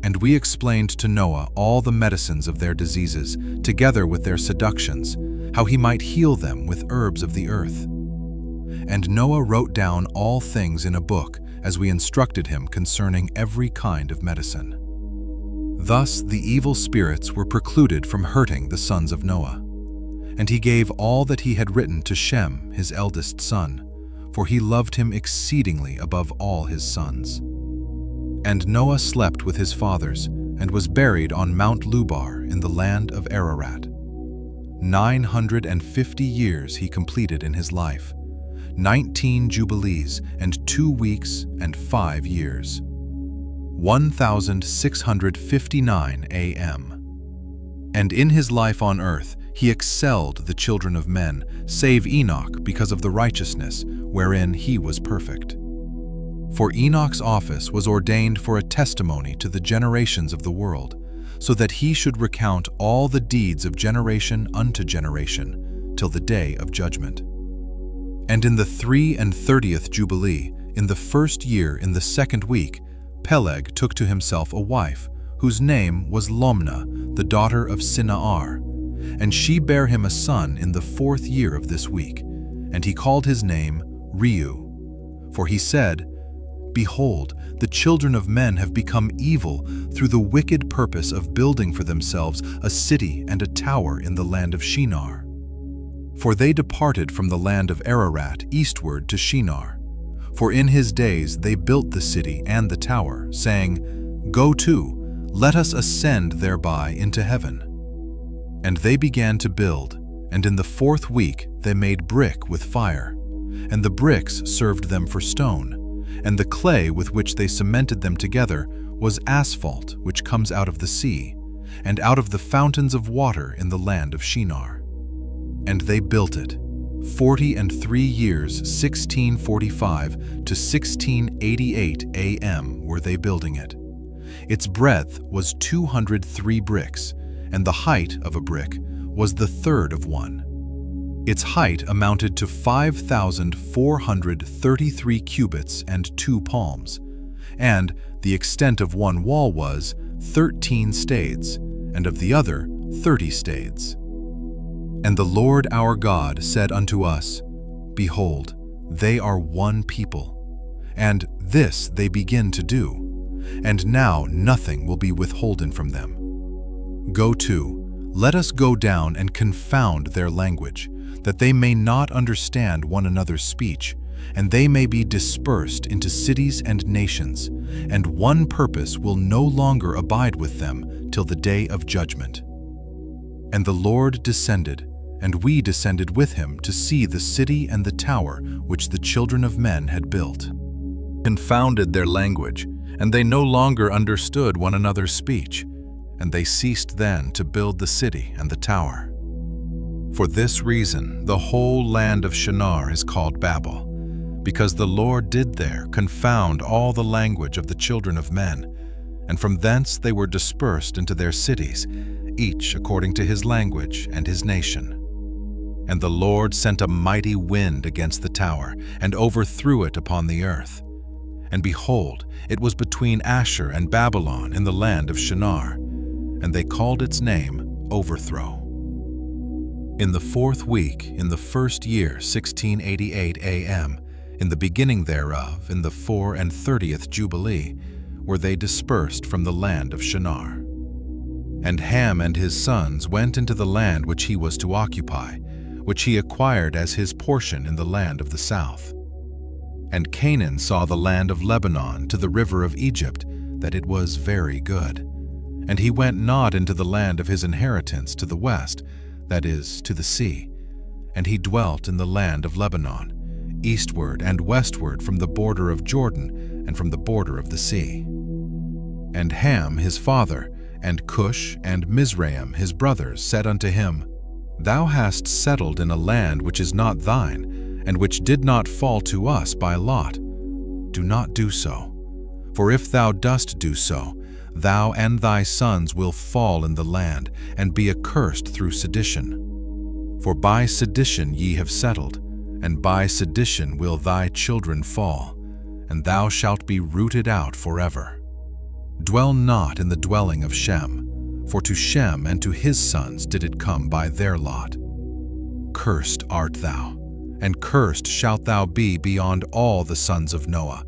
And we explained to Noah all the medicines of their diseases, together with their seductions, how he might heal them with herbs of the earth. And Noah wrote down all things in a book, as we instructed him concerning every kind of medicine. Thus the evil spirits were precluded from hurting the sons of Noah. And he gave all that he had written to Shem, his eldest son, for he loved him exceedingly above all his sons. And Noah slept with his fathers, and was buried on Mount Lubar in the land of Ararat. 950 years he completed in his life, 19 jubilees and 2 weeks and 5 years. 1659 a.m. And in his life on earth he excelled the children of men, save Enoch, because of the righteousness wherein he was perfect. For Enoch's office was ordained for a testimony to the generations of the world, so that he should recount all the deeds of generation unto generation, till the day of judgment. And in the 33rd Jubilee, in the first year in the 2nd week, Peleg took to himself a wife, whose name was Lomna, the daughter of Sinnaar. And she bare him a son in the 4th year of this week, and he called his name Reu. For he said, Behold, the children of men have become evil through the wicked purpose of building for themselves a city and a tower in the land of Shinar. For they departed from the land of Ararat eastward to Shinar. For in his days they built the city and the tower, saying, Go to, let us ascend thereby into heaven. And they began to build, and in the 4th week they made brick with fire. And the bricks served them for stone, and the clay with which they cemented them together was asphalt which comes out of the sea, and out of the fountains of water in the land of Shinar. And they built it. 43 years, 1645 to 1688 a.m. were they building it. Its breadth was 203 bricks, and the height of a brick was the third of one. Its height amounted to 5,433 cubits and 2 palms, and the extent of one wall was 13 stades, and of the other 30 stades. And the Lord our God said unto us, Behold, they are one people, and this they begin to do, and now nothing will be withholden from them. Go to, let us go down and confound their language, that they may not understand one another's speech, and they may be dispersed into cities and nations, and one purpose will no longer abide with them till the day of judgment. And the Lord descended, and we descended with him to see the city and the tower which the children of men had built. Confounded their language, and they no longer understood one another's speech, and they ceased then to build the city and the tower. For this reason the whole land of Shinar is called Babel, because the Lord did there confound all the language of the children of men, and from thence they were dispersed into their cities, each according to his language and his nation. And the Lord sent a mighty wind against the tower, and overthrew it upon the earth. And behold, it was between Asshur and Babylon in the land of Shinar, and they called its name Overthrow. In the 4th week, in the 1st year, 1688 a.m., in the beginning thereof, in the 34th Jubilee, were they dispersed from the land of Shinar. And Ham and his sons went into the land which he was to occupy, which he acquired as his portion in the land of the south. And Canaan saw the land of Lebanon to the river of Egypt, that it was very good. And he went not into the land of his inheritance to the west, that is, to the sea. And he dwelt in the land of Lebanon, eastward and westward from the border of Jordan and from the border of the sea. And Ham his father, and Cush and Mizraim his brothers, said unto him, Thou hast settled in a land which is not thine, and which did not fall to us by lot. Do not do so. For if thou dost do so, thou and thy sons will fall in the land, and be accursed through sedition. For by sedition ye have settled, and by sedition will thy children fall, and thou shalt be rooted out forever. Dwell not in the dwelling of Shem, for to Shem and to his sons did it come by their lot. Cursed art thou, and cursed shalt thou be beyond all the sons of Noah,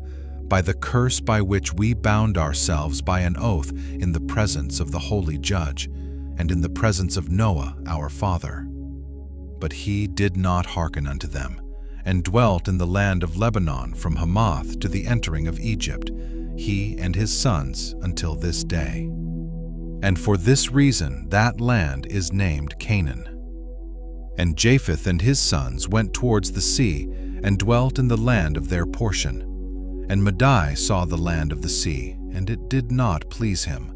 by the curse by which we bound ourselves by an oath in the presence of the holy judge, and in the presence of Noah our father. But he did not hearken unto them, and dwelt in the land of Lebanon from Hamath to the entering of Egypt, he and his sons until this day. And for this reason that land is named Canaan. And Japheth and his sons went towards the sea, and dwelt in the land of their portion. And Madai saw the land of the sea, and it did not please him.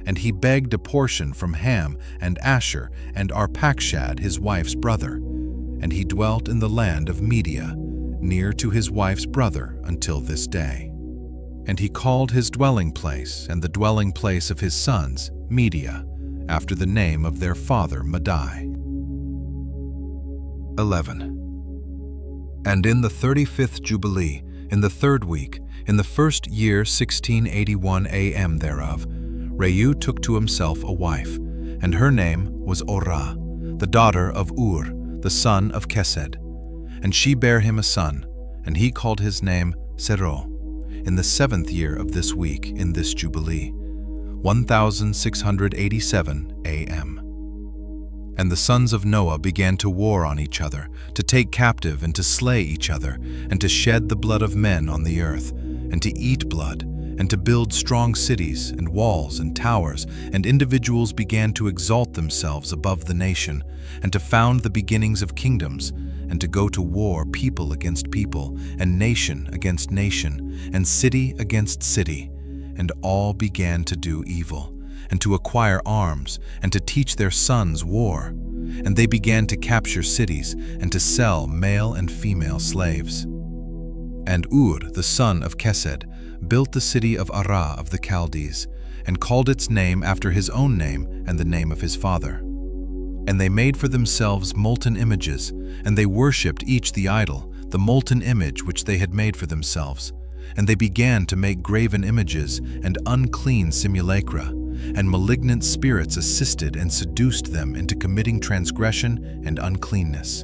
And he begged a portion from Ham and Asher and Arpachshad his wife's brother, and he dwelt in the land of Media, near to his wife's brother until this day. And he called his dwelling place and the dwelling place of his sons Media, after the name of their father Madai. 11. And in the 35th Jubilee, in the 3rd week, in the 1st year 1681 AM thereof, Reu took to himself a wife, and her name was Orah, the daughter of Ur, the son of Kesed. And she bare him a son, and he called his name Sero, in the 7th year of this week, in this Jubilee, 1687 AM. And the sons of Noah began to war on each other, to take captive and to slay each other, and to shed the blood of men on the earth, and to eat blood, and to build strong cities and walls and towers, and individuals began to exalt themselves above the nation, and to found the beginnings of kingdoms, and to go to war people against people, and nation against nation, and city against city, and all began to do evil, and to acquire arms, and to teach their sons war. And they began to capture cities, and to sell male and female slaves. And Ur, the son of Kesed, built the city of Arah of the Chaldees, and called its name after his own name and the name of his father. And they made for themselves molten images, and they worshipped each the idol, the molten image which they had made for themselves. And they began to make graven images and unclean simulacra, and malignant spirits assisted and seduced them into committing transgression and uncleanness.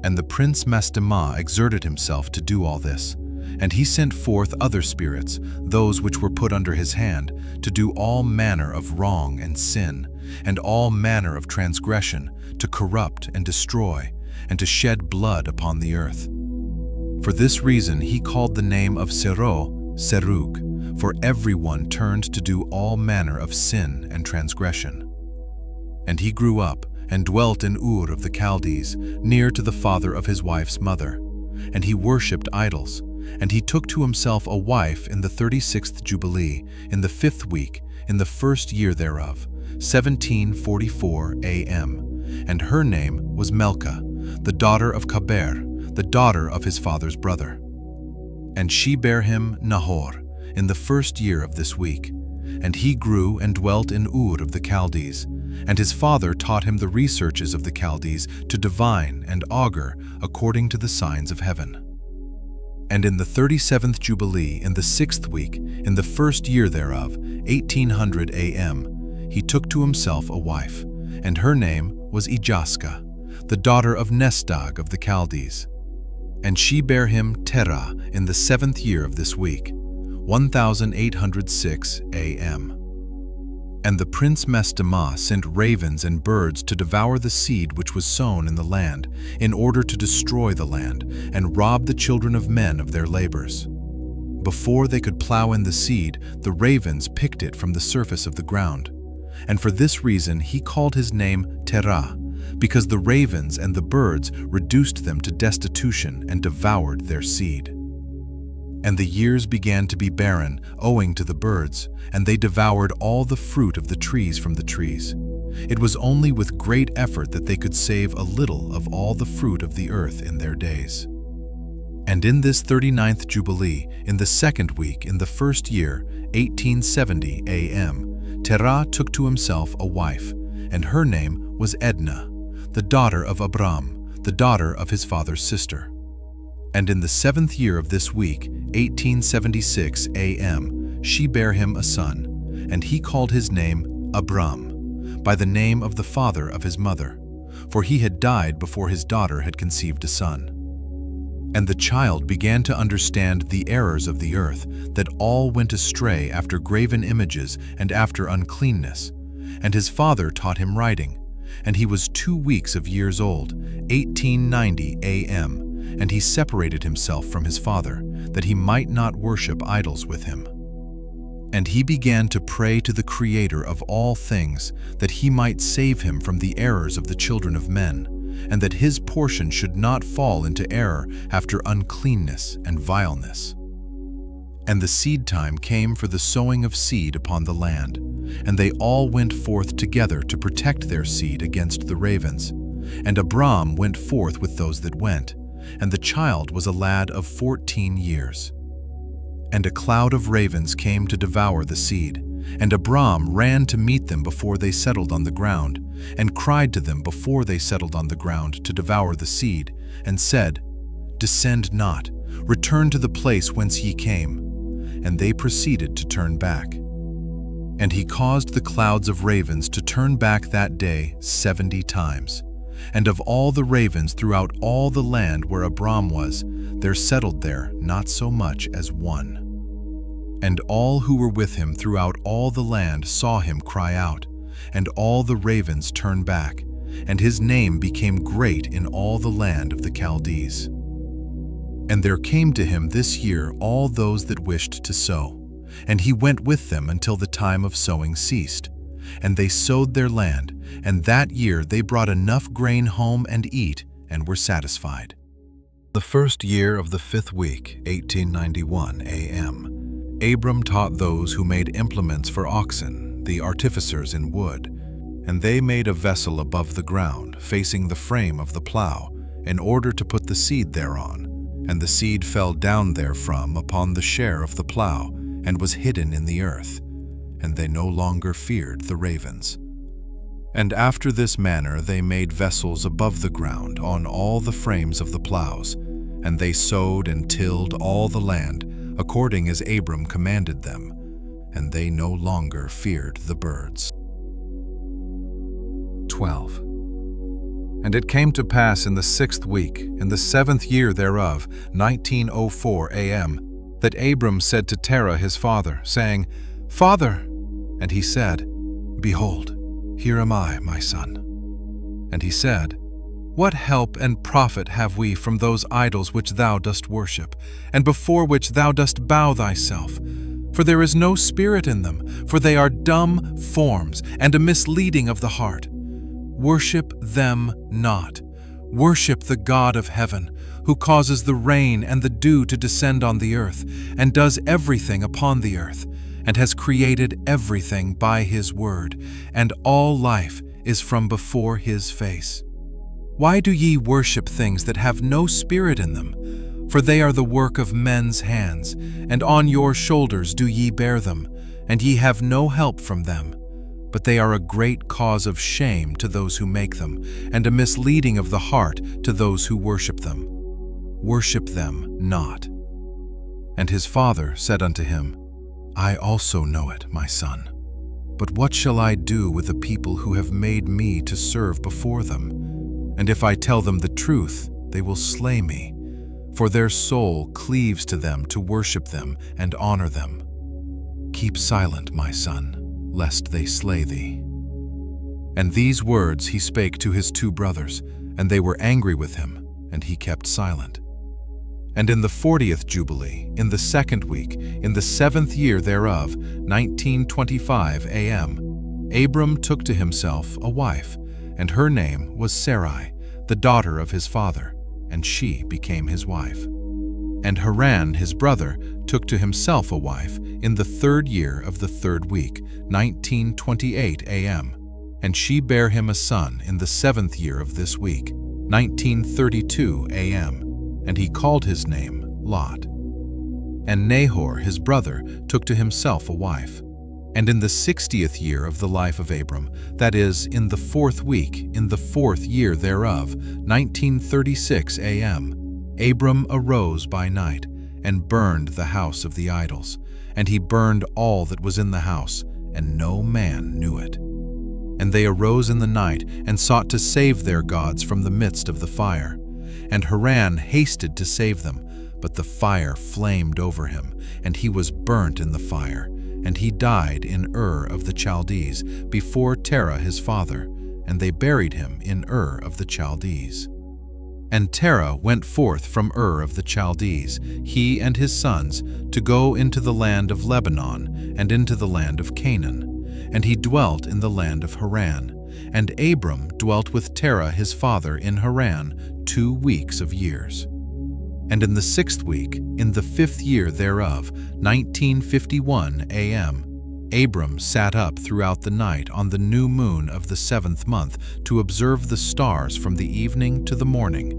And the prince Mastemah exerted himself to do all this, and he sent forth other spirits, those which were put under his hand, to do all manner of wrong and sin, and all manner of transgression, to corrupt and destroy, and to shed blood upon the earth. For this reason he called the name of Sero Serug, for everyone turned to do all manner of sin and transgression. And he grew up and dwelt in Ur of the Chaldees, near to the father of his wife's mother. And he worshipped idols, and he took to himself a wife in the 36th Jubilee, in the 5th week, in the 1st year thereof, 1744 AM. And her name was Melka, the daughter of Kaber, the daughter of his father's brother. And she bare him Nahor, in the 1st year of this week. And he grew and dwelt in Ur of the Chaldees, and his father taught him the researches of the Chaldees to divine and augur according to the signs of heaven. And in the 37th Jubilee, in the 6th week, in the 1st year thereof, 1800 AM, he took to himself a wife, and her name was Ijaska, the daughter of Nestag of the Chaldees. And she bare him Terah in the 7th year of this week, 1806 AM. And the prince Mastemah sent ravens and birds to devour the seed which was sown in the land, in order to destroy the land, and rob the children of men of their labors. Before they could plow in the seed, the ravens picked it from the surface of the ground. And for this reason he called his name Terah, because the ravens and the birds reduced them to destitution and devoured their seed. And the years began to be barren, owing to the birds, and they devoured all the fruit of the trees from the trees. It was only with great effort that they could save a little of all the fruit of the earth in their days. And in this 39th Jubilee, in the 2nd week, in the 1st year, 1870 AM, Terah took to himself a wife, and her name was Edna, the daughter of Abram, the daughter of his father's sister. And in the 7th year of this week, 1876 AM, she bare him a son, and he called his name Abram, by the name of the father of his mother, for he had died before his daughter had conceived a son. And the child began to understand the errors of the earth, that all went astray after graven images and after uncleanness. And his father taught him writing, and he was 2 weeks of years old, 1890 AM, and he separated himself from his father, that he might not worship idols with him. And he began to pray to the Creator of all things, that he might save him from the errors of the children of men, and that his portion should not fall into error after uncleanness and vileness. And the seed time came for the sowing of seed upon the land, and they all went forth together to protect their seed against the ravens. And Abram went forth with those that went, and the child was a lad of 14 years. And a cloud of ravens came to devour the seed, and Abram ran to meet them before they settled on the ground, and cried to them before they settled on the ground to devour the seed, and said, "Descend not, return to the place whence ye came." And they proceeded to turn back. And he caused the clouds of ravens to turn back that day 70 times. And of all the ravens throughout all the land where Abram was, there settled there not so much as one. And all who were with him throughout all the land saw him cry out, and all the ravens turned back, and his name became great in all the land of the Chaldees. And there came to him this year all those that wished to sow, and he went with them until the time of sowing ceased. And they sowed their land, and that year they brought enough grain home and eat, and were satisfied. The first year of the 5th week, 1891 A.M., Abram taught those who made implements for oxen, the artificers in wood. And they made a vessel above the ground, facing the frame of the plow, in order to put the seed thereon. And the seed fell down therefrom upon the share of the plow, and was hidden in the earth. And they no longer feared the ravens. And after this manner they made vessels above the ground on all the frames of the plows, and they sowed and tilled all the land, according as Abram commanded them, and they no longer feared the birds. 12. And it came to pass in the 6th week, in the 7th year thereof, 1904 A.M., that Abram said to Terah his father, saying, "Father!" And he said, "Behold, here am I, my son." And he said, "What help and profit have we from those idols which thou dost worship, and before which thou dost bow thyself? For there is no spirit in them, for they are dumb forms, and a misleading of the heart. Worship them not. Worship the God of heaven, who causes the rain and the dew to descend on the earth, and does everything upon the earth, and has created everything by his word, and all life is from before his face. Why do ye worship things that have no spirit in them? For they are the work of men's hands, and on your shoulders do ye bear them, and ye have no help from them. But they are a great cause of shame to those who make them, and a misleading of the heart to those who worship them. Worship them not." And his father said unto him, "I also know it, my son. But what shall I do with the people who have made me to serve before them? And if I tell them the truth, they will slay me, for their soul cleaves to them to worship them and honor them. Keep silent, my son, lest they slay thee." And these words he spake to his 2 brothers, and they were angry with him, and he kept silent. And in the 40th Jubilee, in the 2nd week, in the 7th year thereof, 1925 A.M., Abram took to himself a wife, and her name was Sarai, the daughter of his father, and she became his wife. And Haran his brother took to himself a wife in the 3rd year of the 3rd week, 1928 A.M., and she bare him a son in the 7th year of this week, 1932 A.M., and he called his name Lot. And Nahor his brother took to himself a wife. And in the 60th year of the life of Abram, that is, in the 4th week, in the 4th year thereof, 1936 A.M., Abram arose by night, and burned the house of the idols, and he burned all that was in the house, and no man knew it. And they arose in the night, and sought to save their gods from the midst of the fire. And Haran hasted to save them, but the fire flamed over him, and he was burnt in the fire, and he died in Ur of the Chaldees, before Terah his father, and they buried him in Ur of the Chaldees. And Terah went forth from Ur of the Chaldees, he and his sons, to go into the land of Lebanon, and into the land of Canaan. And he dwelt in the land of Haran. And Abram dwelt with Terah his father in Haran 2 weeks of years. And in the 6th week, in the 5th year thereof, 1951 a.m., Abram sat up throughout the night on the new moon of the 7th month to observe the stars from the evening to the morning,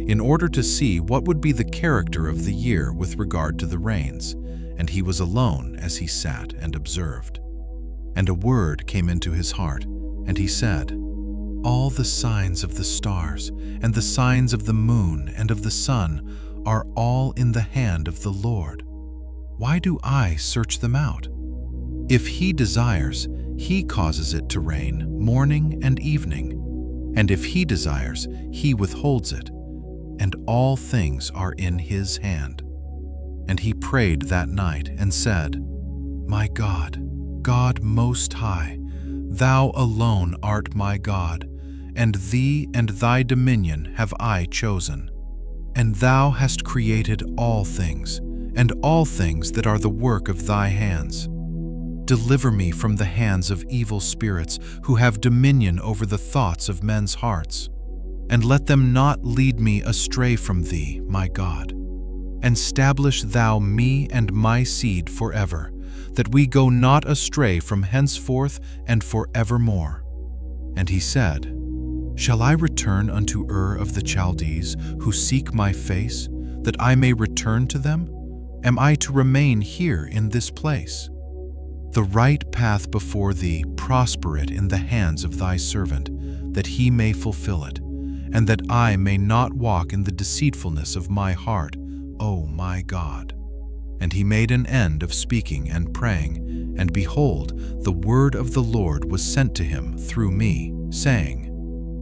in order to see what would be the character of the year with regard to the rains. And he was alone as he sat and observed. And a word came into his heart, and he said, "All the signs of the stars, and the signs of the moon and of the sun are all in the hand of the Lord. Why do I search them out? If he desires, he causes it to rain morning and evening. And if he desires, he withholds it. And all things are in his hand." And he prayed that night and said, "My God, God Most High, thou alone art my God, and thee and thy dominion have I chosen. And thou hast created all things, and all things that are the work of thy hands. Deliver me from the hands of evil spirits who have dominion over the thoughts of men's hearts. And let them not lead me astray from thee, my God. And stablish thou me and my seed forever, that we go not astray from henceforth and forevermore." And he said, "Shall I return unto Ur of the Chaldees, who seek my face, that I may return to them? Am I to remain here in this place? The right path before thee, prosper it in the hands of thy servant, that he may fulfill it, and that I may not walk in the deceitfulness of my heart, O my God." And he made an end of speaking and praying, and behold, the word of the Lord was sent to him through me, saying,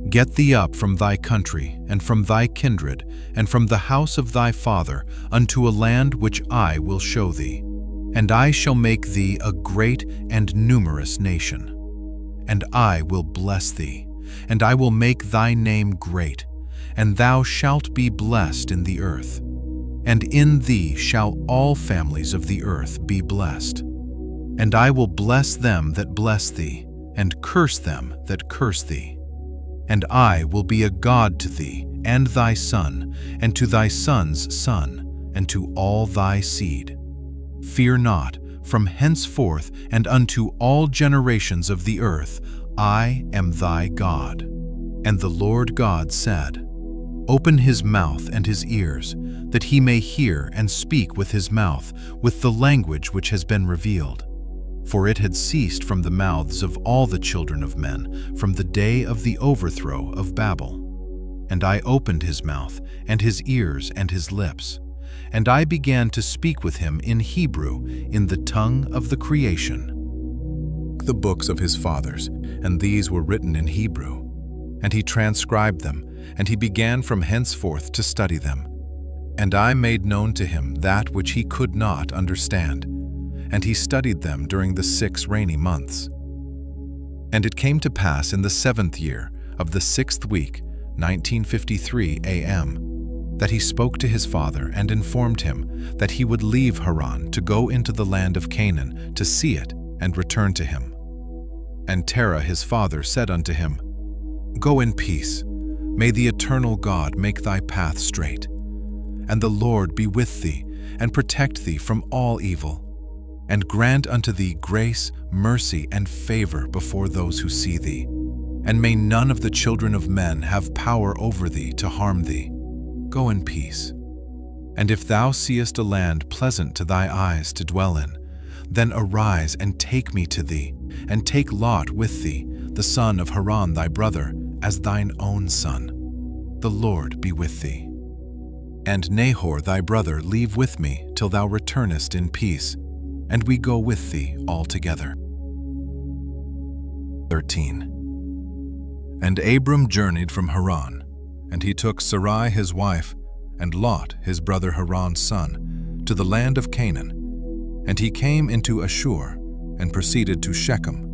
"Get thee up from thy country, and from thy kindred, and from the house of thy father, unto a land which I will show thee. And I shall make thee a great and numerous nation. And I will bless thee, and I will make thy name great, and thou shalt be blessed in the earth. And in thee shall all families of the earth be blessed. And I will bless them that bless thee, and curse them that curse thee. And I will be a God to thee, and thy son, and to thy son's son, and to all thy seed. Fear not, from henceforth and unto all generations of the earth, I am thy God." And the Lord God said, "Open his mouth and his ears, that he may hear and speak with his mouth, with the language which has been revealed. For it had ceased from the mouths of all the children of men, from the day of the overthrow of Babel. And I opened his mouth, and his ears, and his lips. And I began to speak with him in Hebrew, in the tongue of the creation." The books of his fathers, and these were written in Hebrew. And he transcribed them, and he began from henceforth to study them. And I made known to him that which he could not understand. And he studied them during the 6 rainy months. And it came to pass in the 7th year of the 6th week, 1953 a.m., that he spoke to his father and informed him that he would leave Haran to go into the land of Canaan to see it and return to him. And Terah his father said unto him, "Go in peace. May the eternal God make thy path straight. And the Lord be with thee, and protect thee from all evil, and grant unto thee grace, mercy, and favor before those who see thee. And may none of the children of men have power over thee to harm thee. Go in peace. And if thou seest a land pleasant to thy eyes to dwell in, then arise and take me to thee, and take Lot with thee, the son of Haran thy brother, as thine own son. The Lord be with thee. And Nahor thy brother leave with me till thou returnest in peace, and we go with thee all together." 13. And Abram journeyed from Haran, and he took Sarai his wife, and Lot his brother Haran's son, to the land of Canaan. And he came into Ashur, and proceeded to Shechem,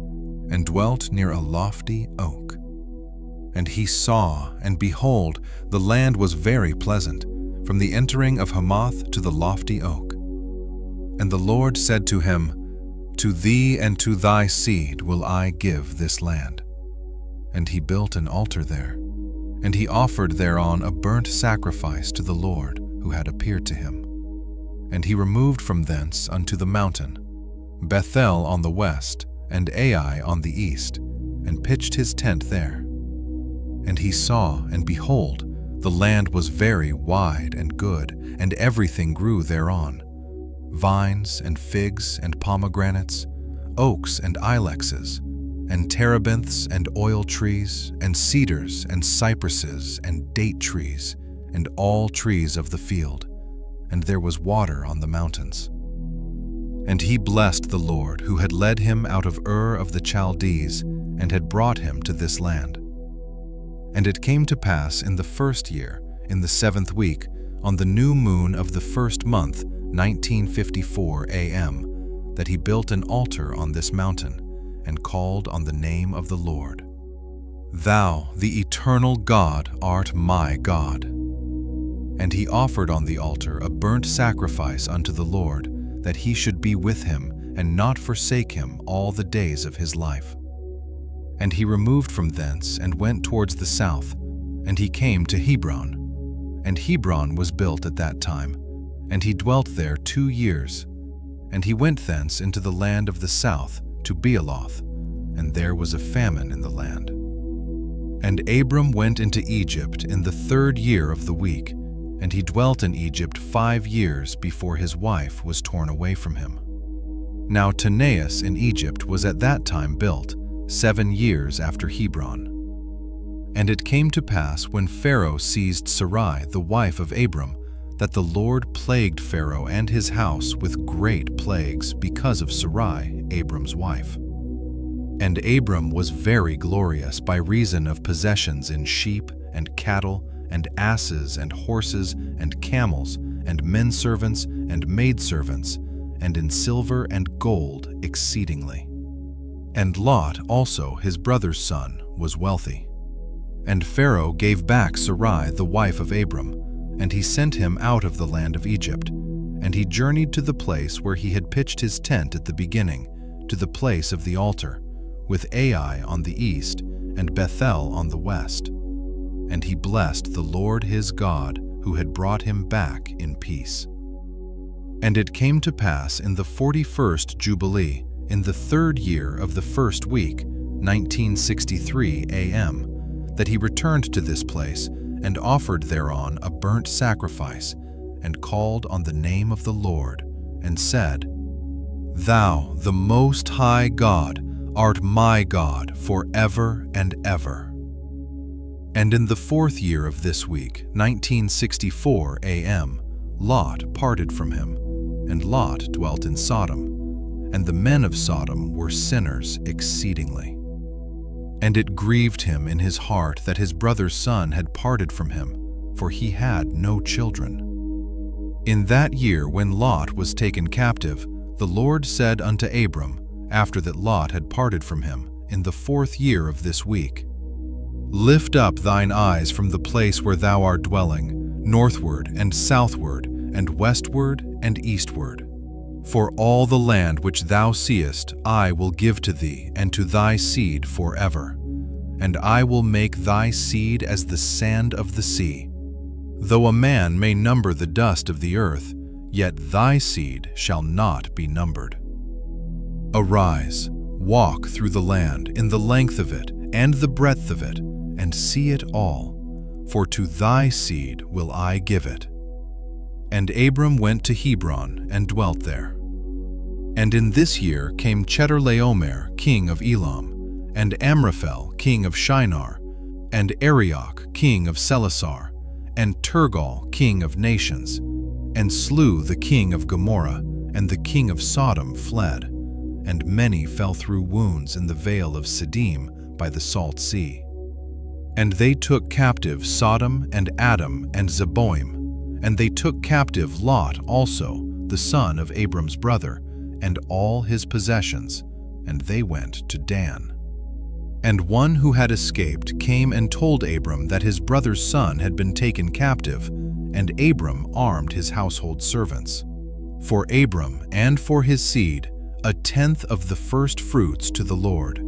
and dwelt near a lofty oak. And he saw, and behold, the land was very pleasant, from the entering of Hamath to the lofty oak. And the Lord said to him, "To thee and to thy seed will I give this land." And he built an altar there, and he offered thereon a burnt sacrifice to the Lord, who had appeared to him. And he removed from thence unto the mountain, Bethel on the west, and Ai on the east, and pitched his tent there. And he saw, and behold, the land was very wide and good, and everything grew thereon, vines and figs and pomegranates, oaks and ilexes, and terebinths and oil trees, and cedars and cypresses and date trees, and all trees of the field, and there was water on the mountains. And he blessed the Lord, who had led him out of Ur of the Chaldees, and had brought him to this land. And it came to pass in the first year, in the 7th week, on the new moon of the first month, 1954 a.m., that he built an altar on this mountain, and called on the name of the Lord. Thou, the eternal God, art my God. And he offered on the altar a burnt sacrifice unto the Lord, that he should be with him, and not forsake him all the days of his life. And he removed from thence, and went towards the south, and he came to Hebron. And Hebron was built at that time, and he dwelt there 2 years. And he went thence into the land of the south, to Bealoth, and there was a famine in the land. And Abram went into Egypt in the 3rd year of the week, and he dwelt in Egypt 5 years before his wife was torn away from him. Now Taneas in Egypt was at that time built, 7 years after Hebron. And it came to pass when Pharaoh seized Sarai, the wife of Abram, that the Lord plagued Pharaoh and his house with great plagues because of Sarai, Abram's wife. And Abram was very glorious by reason of possessions in sheep and cattle and asses and horses and camels and menservants and maidservants, and in silver and gold exceedingly. And Lot also, his brother's son, was wealthy. And Pharaoh gave back Sarai, the wife of Abram, and he sent him out of the land of Egypt. And he journeyed to the place where he had pitched his tent at the beginning, to the place of the altar, with Ai on the east, and Bethel on the west. And he blessed the Lord his God, who had brought him back in peace. And it came to pass in the 41st Jubilee, in the 3rd year of the 1st week, 1963 a.m., that he returned to this place, and offered thereon a burnt sacrifice, and called on the name of the Lord, and said, Thou, the Most High God, art my God forever and ever. And in the 4th year of this week, 1964 a.m., Lot parted from him, and Lot dwelt in Sodom, and the men of Sodom were sinners exceedingly. And it grieved him in his heart that his brother's son had parted from him, for he had no children. In that year when Lot was taken captive, the Lord said unto Abram, after that Lot had parted from him, in the 4th year of this week, Lift up thine eyes from the place where thou art dwelling, northward and southward, and westward and eastward. For all the land which thou seest I will give to thee and to thy seed forever. And I will make thy seed as the sand of the sea. Though a man may number the dust of the earth, yet thy seed shall not be numbered. Arise, walk through the land in the length of it and the breadth of it, and see it all, for to thy seed will I give it. And Abram went to Hebron and dwelt there. And in this year came Chedorlaomer, king of Elam, and Amraphel, king of Shinar, and Arioch, king of Selasar, and Turgal, king of nations, and slew the king of Gomorrah, and the king of Sodom fled, and many fell through wounds in the vale of Siddim by the salt sea. And they took captive Sodom and Adam and Zeboim, and they took captive Lot also, the son of Abram's brother, and all his possessions, and they went to Dan. And one who had escaped came and told Abram that his brother's son had been taken captive, and Abram armed his household servants. For Abram and for his seed, 1/10 of the first fruits to the Lord.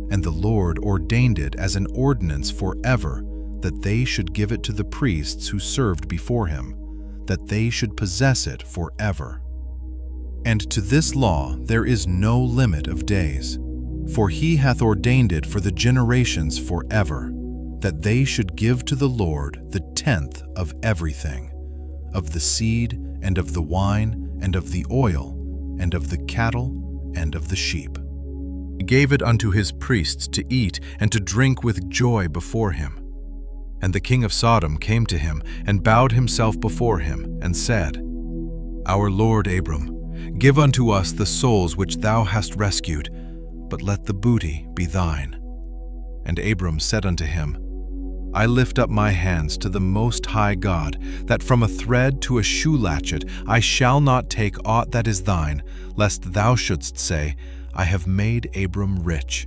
And the Lord ordained it as an ordinance forever, that they should give it to the priests who served before him, that they should possess it forever. And to this law there is no limit of days, for he hath ordained it for the generations forever, that they should give to the Lord the 10th of everything, of the seed, and of the wine, and of the oil, and of the cattle, and of the sheep. He gave it unto his priests to eat and to drink with joy before him. And the king of Sodom came to him, and bowed himself before him, and said, Our Lord Abram, give unto us the souls which thou hast rescued, but let the booty be thine. And Abram said unto him, I lift up my hands to the Most High God, that from a thread to a shoe latchet I shall not take aught that is thine, lest thou shouldst say, I have made Abram rich.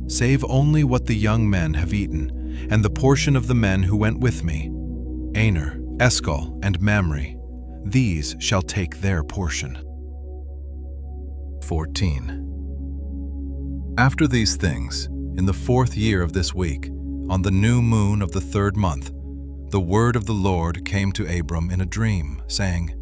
Save only what the young men have eaten, and the portion of the men who went with me, Aner, Eshcol, and Mamre, these shall take their portion. 14. After these things, in the 4th year of this week, on the new moon of the 3rd month, the word of the Lord came to Abram in a dream, saying,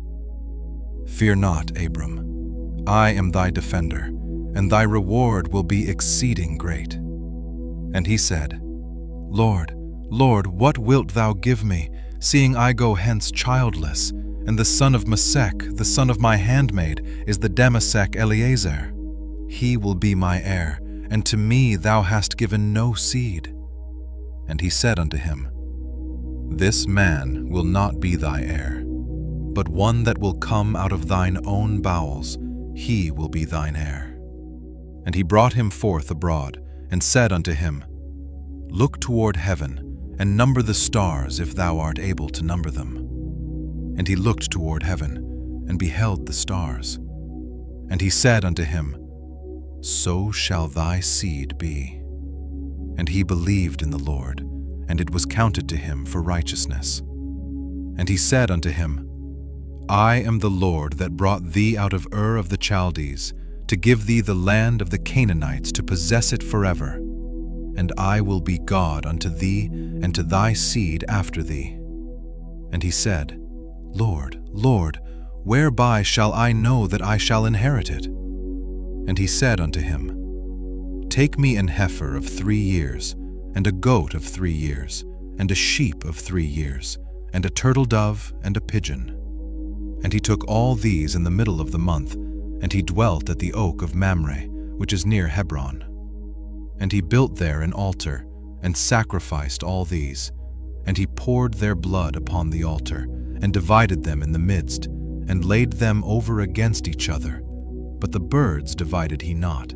Fear not, Abram, I am thy defender, and thy reward will be exceeding great. And he said, Lord, Lord, what wilt thou give me, seeing I go hence childless, and the son of Mesech, the son of my handmaid, is the Damasek Eliezer? He will be my heir, and to me thou hast given no seed. And he said unto him, This man will not be thy heir, but one that will come out of thine own bowels, he will be thine heir. And he brought him forth abroad, and said unto him, Look toward heaven, and number the stars, if thou art able to number them. And he looked toward heaven, and beheld the stars. And he said unto him, So shall thy seed be. And he believed in the Lord, and it was counted to him for righteousness. And he said unto him, I am the Lord that brought thee out of Ur of the Chaldees, to give thee the land of the Canaanites to possess it forever. And I will be God unto thee, and to thy seed after thee. And he said, Lord, Lord, whereby shall I know that I shall inherit it? And he said unto him, Take me an heifer of 3 years, and a goat of 3 years, and a sheep of 3 years, and a turtle dove, and a pigeon. And he took all these in the middle of the month, and he dwelt at the oak of Mamre, which is near Hebron. And he built there an altar, and sacrificed all these. And he poured their blood upon the altar, and divided them in the midst, and laid them over against each other. But the birds divided he not.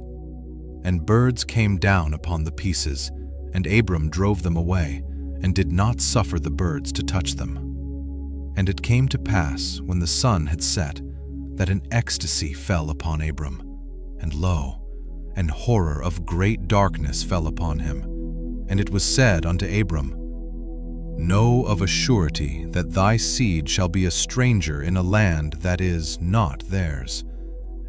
And birds came down upon the pieces, and Abram drove them away, and did not suffer the birds to touch them. And it came to pass, when the sun had set, that an ecstasy fell upon Abram, and lo, an horror of great darkness fell upon him. And it was said unto Abram, Know of a surety that thy seed shall be a stranger in a land that is not theirs,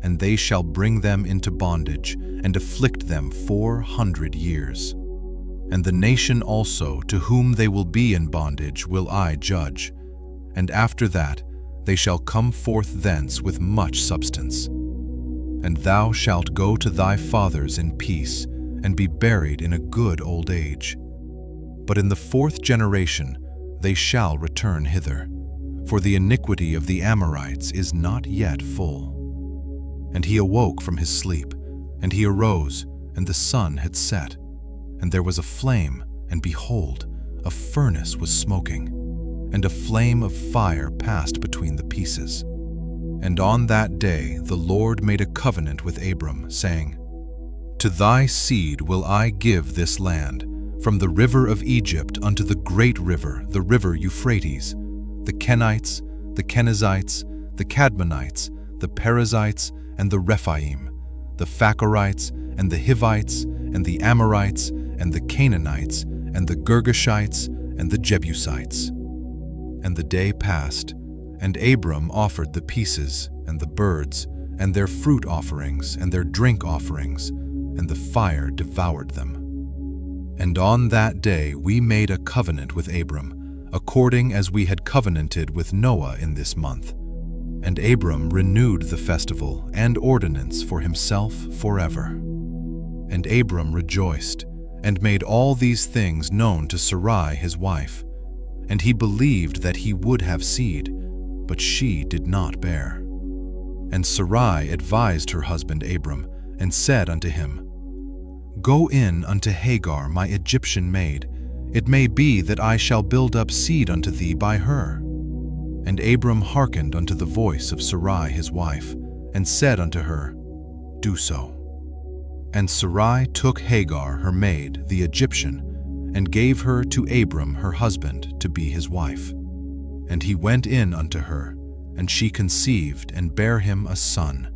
and they shall bring them into bondage, and afflict them 400 years. And the nation also to whom they will be in bondage will I judge, and after that they shall come forth thence with much substance. And thou shalt go to thy fathers in peace, and be buried in a good old age. But in the 4th generation they shall return hither, for the iniquity of the Amorites is not yet full. And he awoke from his sleep, and he arose, and the sun had set. And there was a flame, and behold, a furnace was smoking, and a flame of fire passed between the pieces. And on that day the Lord made a covenant with Abram, saying, To thy seed will I give this land, from the river of Egypt unto the great river, the river Euphrates, the Kenites, the Kenizzites, the Cadmonites, the Perizzites, and the Rephaim, the Phacharites, and the Hivites, and the Amorites, and the Canaanites, and the Girgashites, and the Jebusites. And the day passed, and Abram offered the pieces, and the birds, and their fruit offerings, and their drink offerings, and the fire devoured them. And on that day we made a covenant with Abram, according as we had covenanted with Noah in this month. And Abram renewed the festival and ordinance for himself forever. And Abram rejoiced, and made all these things known to Sarai his wife. And he believed that he would have seed, but she did not bear. And Sarai advised her husband Abram, and said unto him, Go in unto Hagar my Egyptian maid, it may be that I shall build up seed unto thee by her. And Abram hearkened unto the voice of Sarai his wife, and said unto her, Do so. And Sarai took Hagar her maid, the Egyptian, and gave her to Abram her husband to be his wife. And he went in unto her, and she conceived and bare him a son.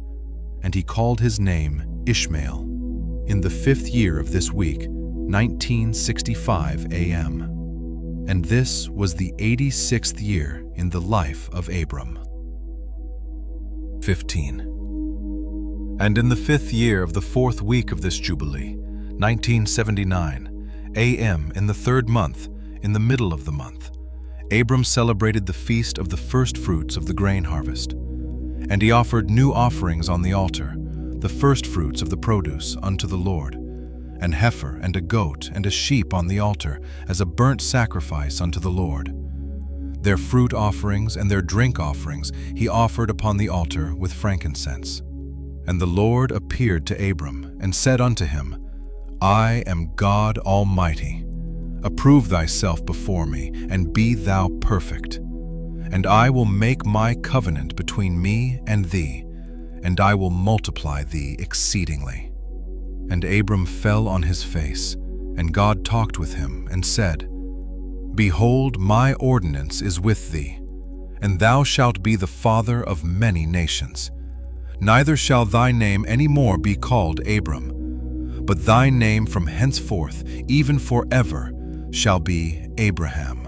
And he called his name Ishmael, in the 5th year of this week, 1965 AM. And this was the 86th year in the life of Abram. 15. And in the 5th year of the 4th week of this Jubilee, 1979 AM, in the 3rd month, in the middle of the month, Abram celebrated the feast of the first fruits of the grain harvest. And he offered new offerings on the altar, the first fruits of the produce unto the Lord, an heifer and a goat and a sheep on the altar as a burnt sacrifice unto the Lord. Their fruit offerings and their drink offerings he offered upon the altar with frankincense. And the Lord appeared to Abram and said unto him, I am God Almighty. Approve thyself before me, and be thou perfect. And I will make my covenant between me and thee, and I will multiply thee exceedingly. And Abram fell on his face, and God talked with him, and said, Behold, my ordinance is with thee, and thou shalt be the father of many nations. Neither shall thy name any more be called Abram, but thy name from henceforth, even forever, shall be Abraham.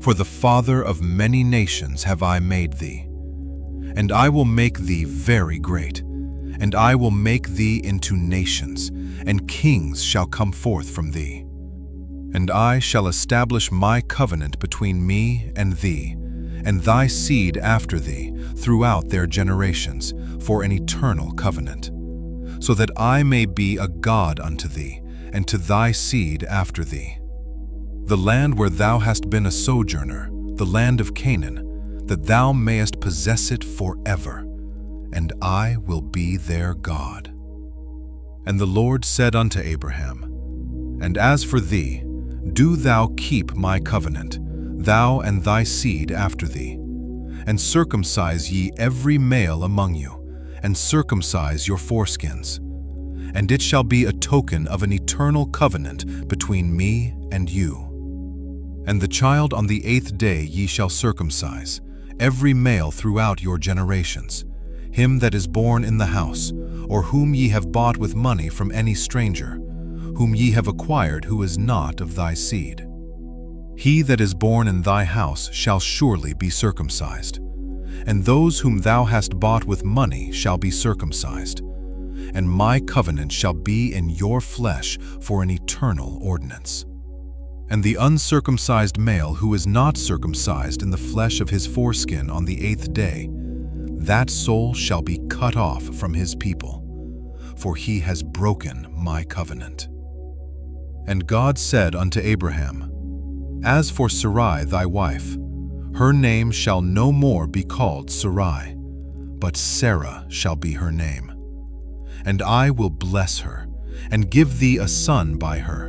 For the father of many nations have I made thee. And I will make thee very great, and I will make thee into nations, and kings shall come forth from thee. And I shall establish my covenant between me and thee, and thy seed after thee, throughout their generations, for an eternal covenant, so that I may be a God unto thee, and to thy seed after thee. The land where thou hast been a sojourner, the land of Canaan, that thou mayest possess it forever, and I will be their God. And the Lord said unto Abraham, And as for thee, do thou keep my covenant, thou and thy seed after thee, and circumcise ye every male among you, and circumcise your foreskins. And it shall be a token of an eternal covenant between me and you. And the child on the 8th day ye shall circumcise, every male throughout your generations, him that is born in the house, or whom ye have bought with money from any stranger, whom ye have acquired who is not of thy seed. He that is born in thy house shall surely be circumcised, and those whom thou hast bought with money shall be circumcised. And my covenant shall be in your flesh for an eternal ordinance. And the uncircumcised male who is not circumcised in the flesh of his foreskin on the 8th day, that soul shall be cut off from his people, for he has broken my covenant. And God said unto Abraham, As for Sarai thy wife, her name shall no more be called Sarai, but Sarah shall be her name. And I will bless her, and give thee a son by her.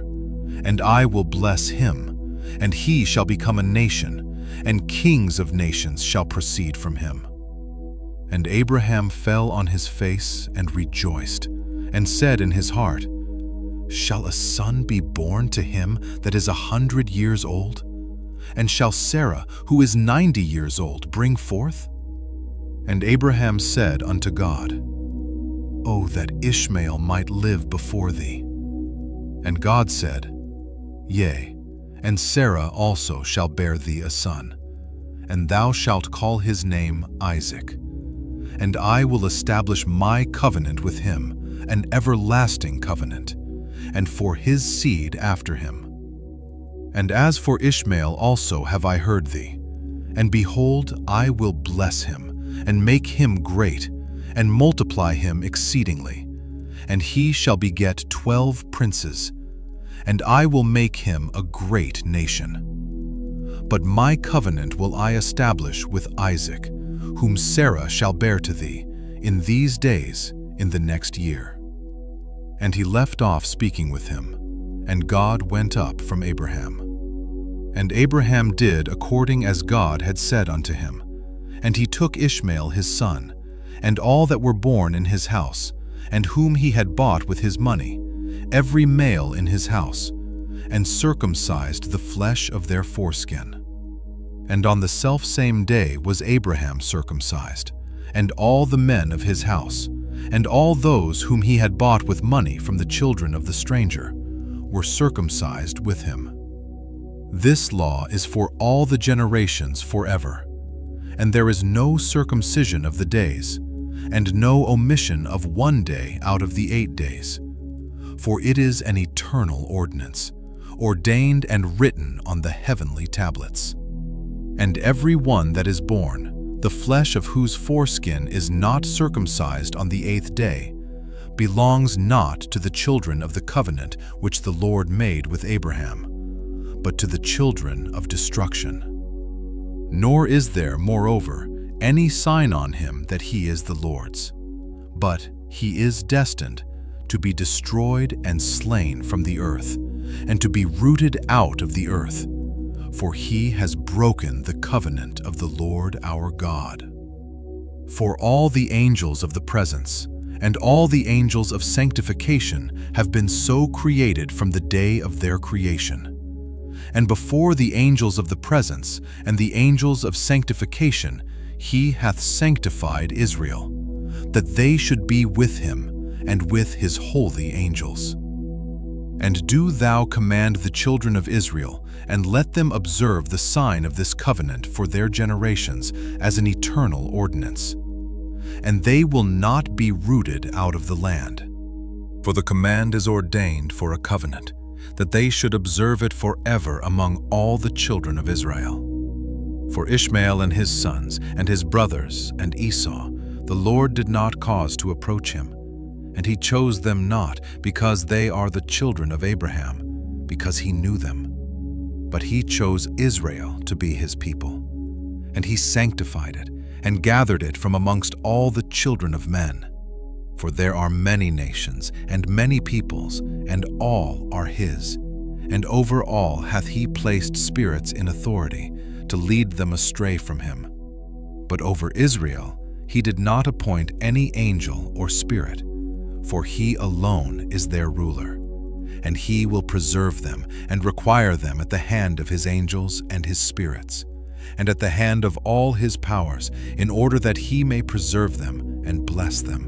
And I will bless him, and he shall become a nation, and kings of nations shall proceed from him. And Abraham fell on his face and rejoiced, and said in his heart, Shall a son be born to him that is 100 years old? And shall Sarah, who is 90 years old, bring forth? And Abraham said unto God, O that Ishmael might live before thee. And God said, Yea, and Sarah also shall bear thee a son, and thou shalt call his name Isaac. And I will establish my covenant with him, an everlasting covenant, and for his seed after him. And as for Ishmael also have I heard thee. And behold, I will bless him, and make him great, and multiply him exceedingly. And he shall beget 12 princes, and I will make him a great nation. But my covenant will I establish with Isaac, whom Sarah shall bear to thee, in these days, in the next year. And he left off speaking with him, and God went up from Abraham. And Abraham did according as God had said unto him. And he took Ishmael his son, and all that were born in his house, and whom he had bought with his money, every male in his house, and circumcised the flesh of their foreskin. And on the selfsame day was Abraham circumcised, and all the men of his house, and all those whom he had bought with money from the children of the stranger, were circumcised with him. This law is for all the generations forever, and there is no circumcision of the days, and no omission of one day out of the 8 days. For it is an eternal ordinance, ordained and written on the heavenly tablets. And every one that is born, the flesh of whose foreskin is not circumcised on the 8th day, belongs not to the children of the covenant which the Lord made with Abraham, but to the children of destruction. Nor is there, moreover, any sign on him that he is the Lord's, but he is destined to be destroyed and slain from the earth, and to be rooted out of the earth, for he has broken the covenant of the Lord our God. For all the angels of the presence, and all the angels of sanctification have been so created from the day of their creation. And before the angels of the presence and the angels of sanctification, he hath sanctified Israel, that they should be with him and with his holy angels. And do thou command the children of Israel, and let them observe the sign of this covenant for their generations as an eternal ordinance. And they will not be rooted out of the land. For the command is ordained for a covenant, that they should observe it forever among all the children of Israel. For Ishmael and his sons, and his brothers, and Esau, the Lord did not cause to approach him, and he chose them not, because they are the children of Abraham, because he knew them. But he chose Israel to be his people, and he sanctified it, and gathered it from amongst all the children of men. For there are many nations, and many peoples, and all are his. And over all hath he placed spirits in authority, to lead them astray from him. But over Israel he did not appoint any angel or spirit, for he alone is their ruler. And he will preserve them, and require them at the hand of his angels and his spirits, and at the hand of all his powers, in order that he may preserve them and bless them,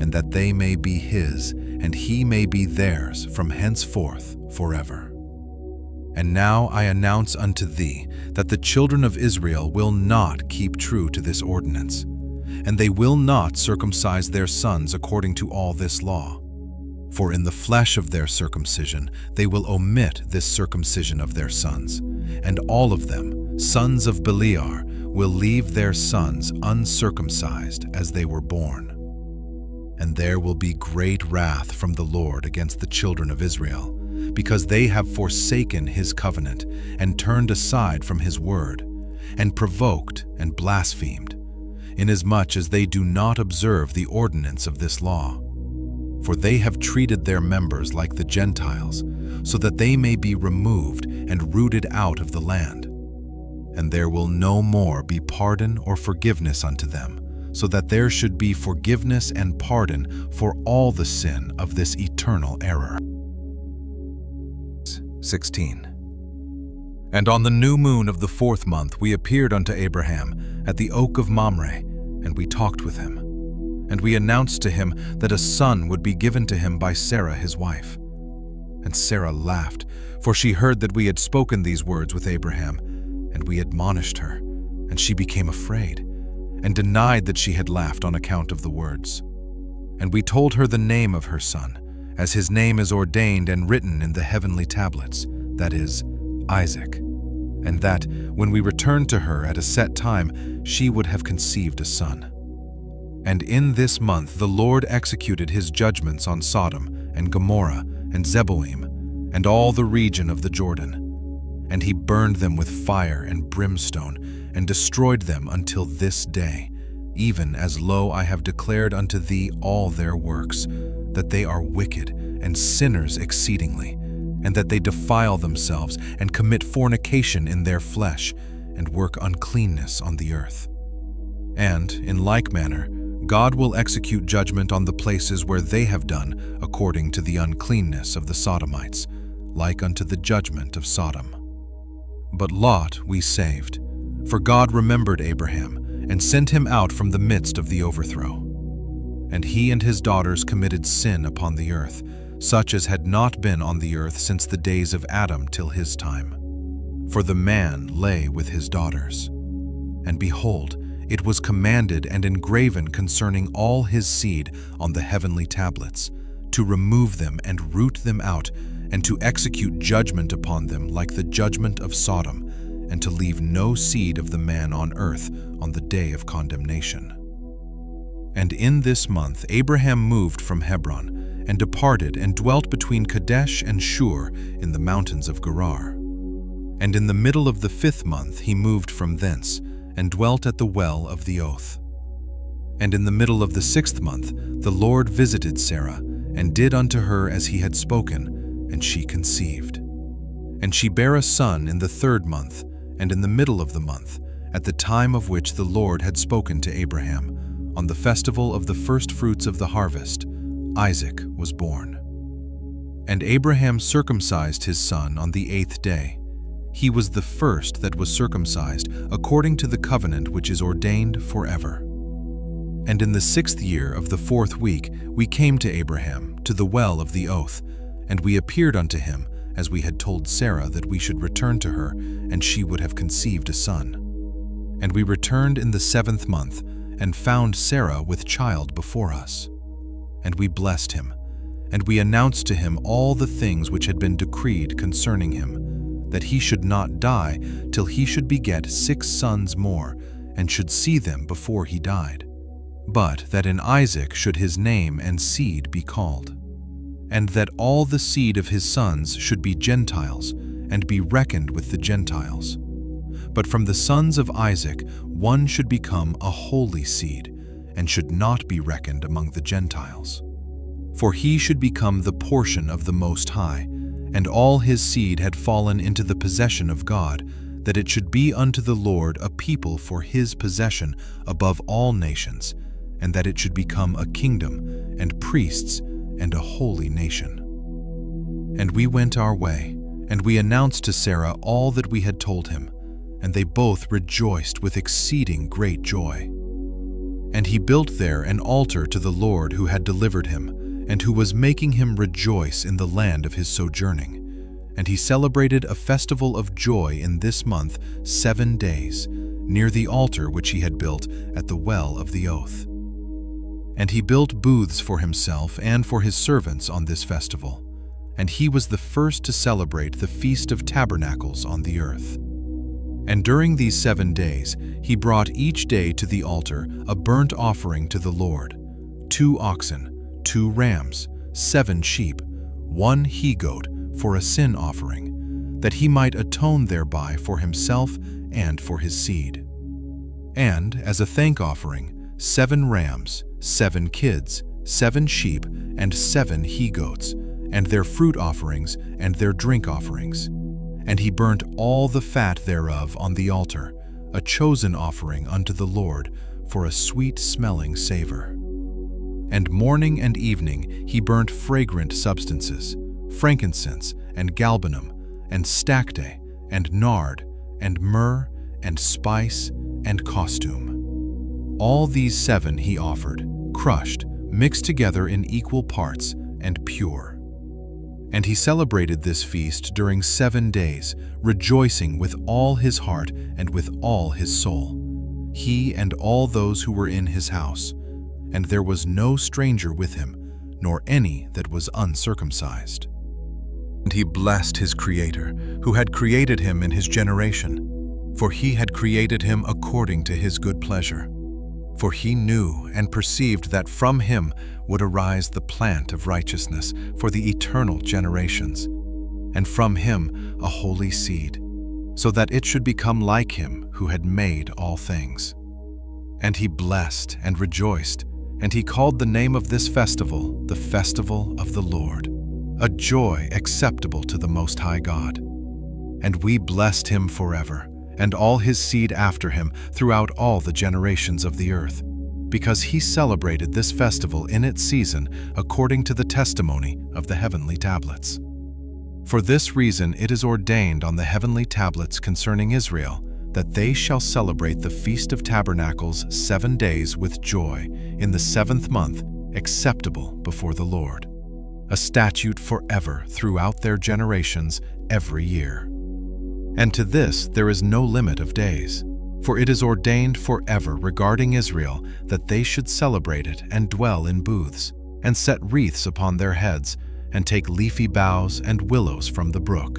and that they may be his, and he may be theirs from henceforth forever. And now I announce unto thee that the children of Israel will not keep true to this ordinance, and they will not circumcise their sons according to all this law. For in the flesh of their circumcision they will omit this circumcision of their sons, and all of them, sons of Beliar, will leave their sons uncircumcised as they were born. And there will be great wrath from the Lord against the children of Israel, because they have forsaken his covenant, and turned aside from his word, and provoked and blasphemed, inasmuch as they do not observe the ordinance of this law. For they have treated their members like the Gentiles, so that they may be removed and rooted out of the land. And there will no more be pardon or forgiveness unto them, so that there should be forgiveness and pardon for all the sin of this eternal error. 16. And on the new moon of the 4th month we appeared unto Abraham at the oak of Mamre, and we talked with him. And we announced to him that a son would be given to him by Sarah his wife. And Sarah laughed, for she heard that we had spoken these words with Abraham, and we admonished her, and she became afraid, and denied that she had laughed on account of the words. And we told her the name of her son, as his name is ordained and written in the heavenly tablets, that is, Isaac, and that, when we returned to her at a set time, she would have conceived a son. And in this month the Lord executed his judgments on Sodom and Gomorrah and Zeboim and all the region of the Jordan. And he burned them with fire and brimstone and destroyed them until this day, even as lo I have declared unto thee all their works, that they are wicked and sinners exceedingly, and that they defile themselves and commit fornication in their flesh, and work uncleanness on the earth. And, in like manner, God will execute judgment on the places where they have done according to the uncleanness of the Sodomites, like unto the judgment of Sodom. But Lot we saved, for God remembered Abraham, and sent him out from the midst of the overthrow. And he and his daughters committed sin upon the earth, such as had not been on the earth since the days of Adam till his time. For the man lay with his daughters. And behold, it was commanded and engraven concerning all his seed on the heavenly tablets, to remove them and root them out, and to execute judgment upon them like the judgment of Sodom, and to leave no seed of the man on earth on the day of condemnation. And in this month Abraham moved from Hebron, and departed and dwelt between Kadesh and Shur in the mountains of Gerar. And in the middle of the 5th month he moved from thence, and dwelt at the well of the oath. And in the middle of the 6th month the Lord visited Sarah, and did unto her as he had spoken, and she conceived. And she bare a son in the 3rd month, and in the middle of the month, at the time of which the Lord had spoken to Abraham, on the festival of the first fruits of the harvest, Isaac was born. And Abraham circumcised his son on the 8th day. He was the first that was circumcised, according to the covenant which is ordained forever. And in the 6th year of the 4th week we came to Abraham, to the well of the oath, and we appeared unto him, as we had told Sarah that we should return to her, and she would have conceived a son. And we returned in the 7th month, and found Sarah with child before us. And we blessed him, and we announced to him all the things which had been decreed concerning him, that he should not die till he should beget 6 sons more, and should see them before he died, but that in Isaac should his name and seed be called, and that all the seed of his sons should be Gentiles, and be reckoned with the Gentiles. But from the sons of Isaac one should become a holy seed, and should not be reckoned among the Gentiles. For he should become the portion of the Most High, and all his seed had fallen into the possession of God, that it should be unto the Lord a people for his possession above all nations, and that it should become a kingdom, and priests, and a holy nation. And we went our way, and we announced to Sarah all that we had told him, and they both rejoiced with exceeding great joy. And he built there an altar to the Lord who had delivered him, and who was making him rejoice in the land of his sojourning. And he celebrated a festival of joy in this month 7 days, near the altar which he had built at the well of the oath. And he built booths for himself and for his servants on this festival, and he was the first to celebrate the Feast of Tabernacles on the earth. And during these 7 days he brought each day to the altar a burnt offering to the Lord, 2 oxen, 2 rams, 7 sheep, 1 he-goat for a sin offering, that he might atone thereby for himself and for his seed. And, as a thank offering, 7 rams, 7 kids, 7 sheep, and 7 he-goats, and their fruit offerings and their drink offerings. And he burnt all the fat thereof on the altar, a chosen offering unto the Lord, for a sweet-smelling savor. And morning and evening he burnt fragrant substances, frankincense, and galbanum, and stacte, and nard, and myrrh, and spice, and costume. All these 7 he offered, crushed, mixed together in equal parts, and pure. And he celebrated this feast during 7 days, rejoicing with all his heart and with all his soul, he and all those who were in his house. And there was no stranger with him, nor any that was uncircumcised. And he blessed his Creator, who had created him in his generation, for he had created him according to his good pleasure. For he knew and perceived that from him would arise the plant of righteousness for the eternal generations, and from him a holy seed, so that it should become like him who had made all things. And he blessed and rejoiced, and he called the name of this festival the Festival of the Lord, a joy acceptable to the Most High God. And we blessed him forever, and all his seed after him throughout all the generations of the earth, because he celebrated this festival in its season according to the testimony of the heavenly tablets. For this reason it is ordained on the heavenly tablets concerning Israel that they shall celebrate the Feast of Tabernacles 7 days with joy in the 7th month, acceptable before the Lord, a statute forever throughout their generations every year. And to this there is no limit of days, for it is ordained forever regarding Israel that they should celebrate it and dwell in booths, and set wreaths upon their heads, and take leafy boughs and willows from the brook.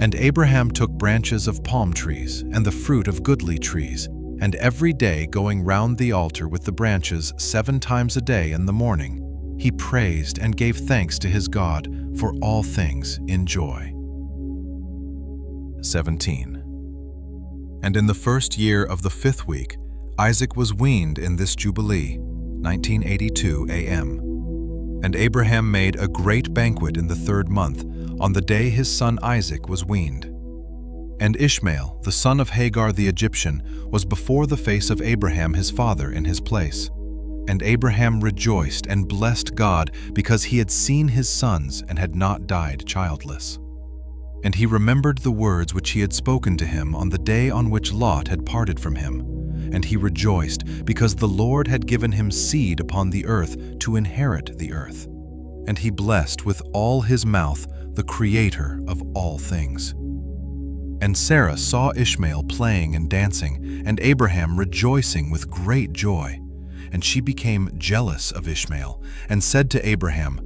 And Abraham took branches of palm trees and the fruit of goodly trees, and every day going round the altar with the branches 7 times a day in the morning, he praised and gave thanks to his God for all things in joy. 17. And in the first year of the 5th week, Isaac was weaned in this Jubilee, 1982 AM. And Abraham made a great banquet in the 3rd month, on the day his son Isaac was weaned. And Ishmael, the son of Hagar the Egyptian, was before the face of Abraham his father in his place. And Abraham rejoiced and blessed God because he had seen his sons and had not died childless. And he remembered the words which he had spoken to him on the day on which Lot had parted from him. And he rejoiced because the Lord had given him seed upon the earth to inherit the earth. And he blessed with all his mouth the Creator of all things. And Sarah saw Ishmael playing and dancing, and Abraham rejoicing with great joy. And she became jealous of Ishmael, and said to Abraham,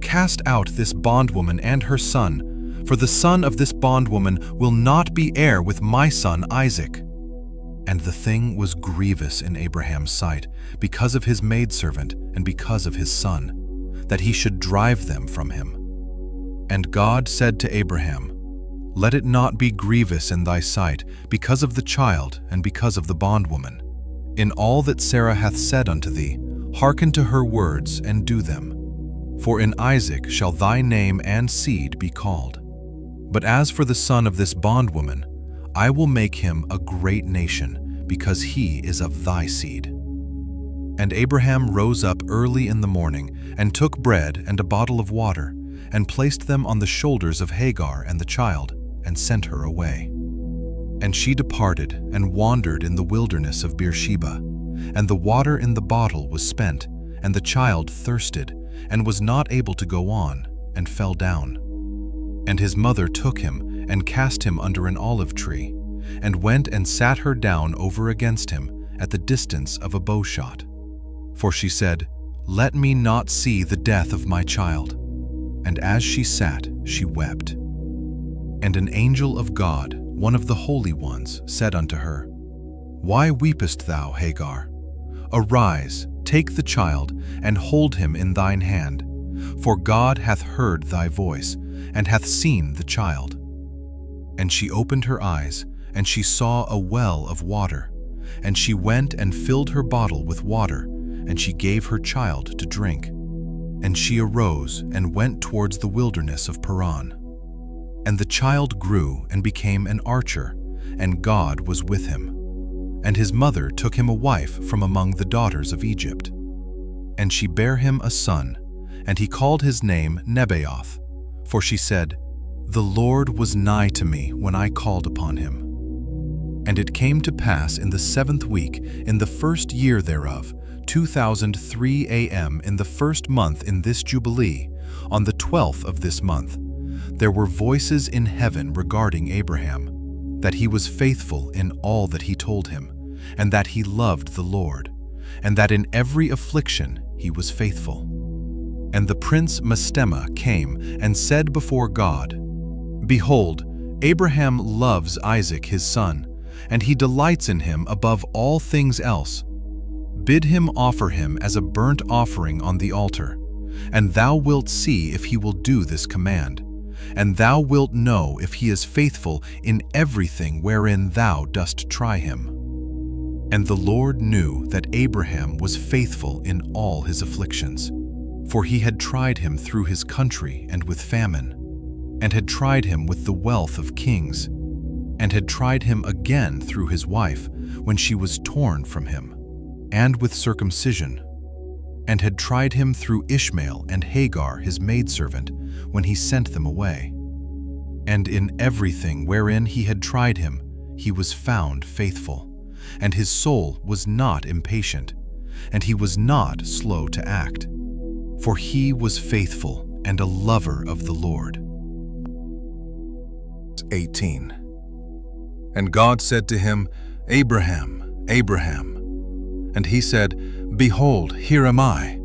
"Cast out this bondwoman and her son, for the son of this bondwoman will not be heir with my son Isaac." And the thing was grievous in Abraham's sight, because of his maidservant and because of his son, that he should drive them from him. And God said to Abraham, "Let it not be grievous in thy sight, because of the child and because of the bondwoman. In all that Sarah hath said unto thee, hearken to her words and do them. For in Isaac shall thy name and seed be called. But as for the son of this bondwoman, I will make him a great nation, because he is of thy seed." And Abraham rose up early in the morning, and took bread and a bottle of water, and placed them on the shoulders of Hagar and the child, and sent her away. And she departed and wandered in the wilderness of Beersheba, and the water in the bottle was spent, and the child thirsted, and was not able to go on, and fell down. And his mother took him, and cast him under an olive tree, and went and sat her down over against him at the distance of a bowshot. For she said, "Let me not see the death of my child." And as she sat, she wept. And an angel of God, one of the holy ones, said unto her, "Why weepest thou, Hagar? Arise, take the child, and hold him in thine hand, for God hath heard thy voice, and hath seen the child." And she opened her eyes, and she saw a well of water, and she went and filled her bottle with water, and she gave her child to drink. And she arose and went towards the wilderness of Paran. And the child grew and became an archer, and God was with him. And his mother took him a wife from among the daughters of Egypt. And she bare him a son, and he called his name Nebaioth, for she said, "The Lord was nigh to me when I called upon him." And it came to pass in the 7th week, in the 1st year thereof, 2003 AM, in the 1st month in this Jubilee, on the 12th of this month, there were voices in heaven regarding Abraham, that he was faithful in all that he told him, and that he loved the Lord, and that in every affliction he was faithful. And the prince Mastema came and said before God, Behold, Abraham loves Isaac his son, and he delights in him above all things else. Bid him offer him as a burnt offering on the altar, and thou wilt see if he will do this command, and thou wilt know if he is faithful in everything wherein thou dost try him. And the Lord knew that Abraham was faithful in all his afflictions, for he had tried him through his country and with famine, and had tried him with the wealth of kings, and had tried him again through his wife when she was torn from him, and with circumcision, and had tried him through Ishmael and Hagar his maidservant when he sent them away. And in everything wherein he had tried him, he was found faithful, and his soul was not impatient, and he was not slow to act, for he was faithful and a lover of the Lord. 18. And God said to him, Abraham, Abraham. And he said, Behold, here am I.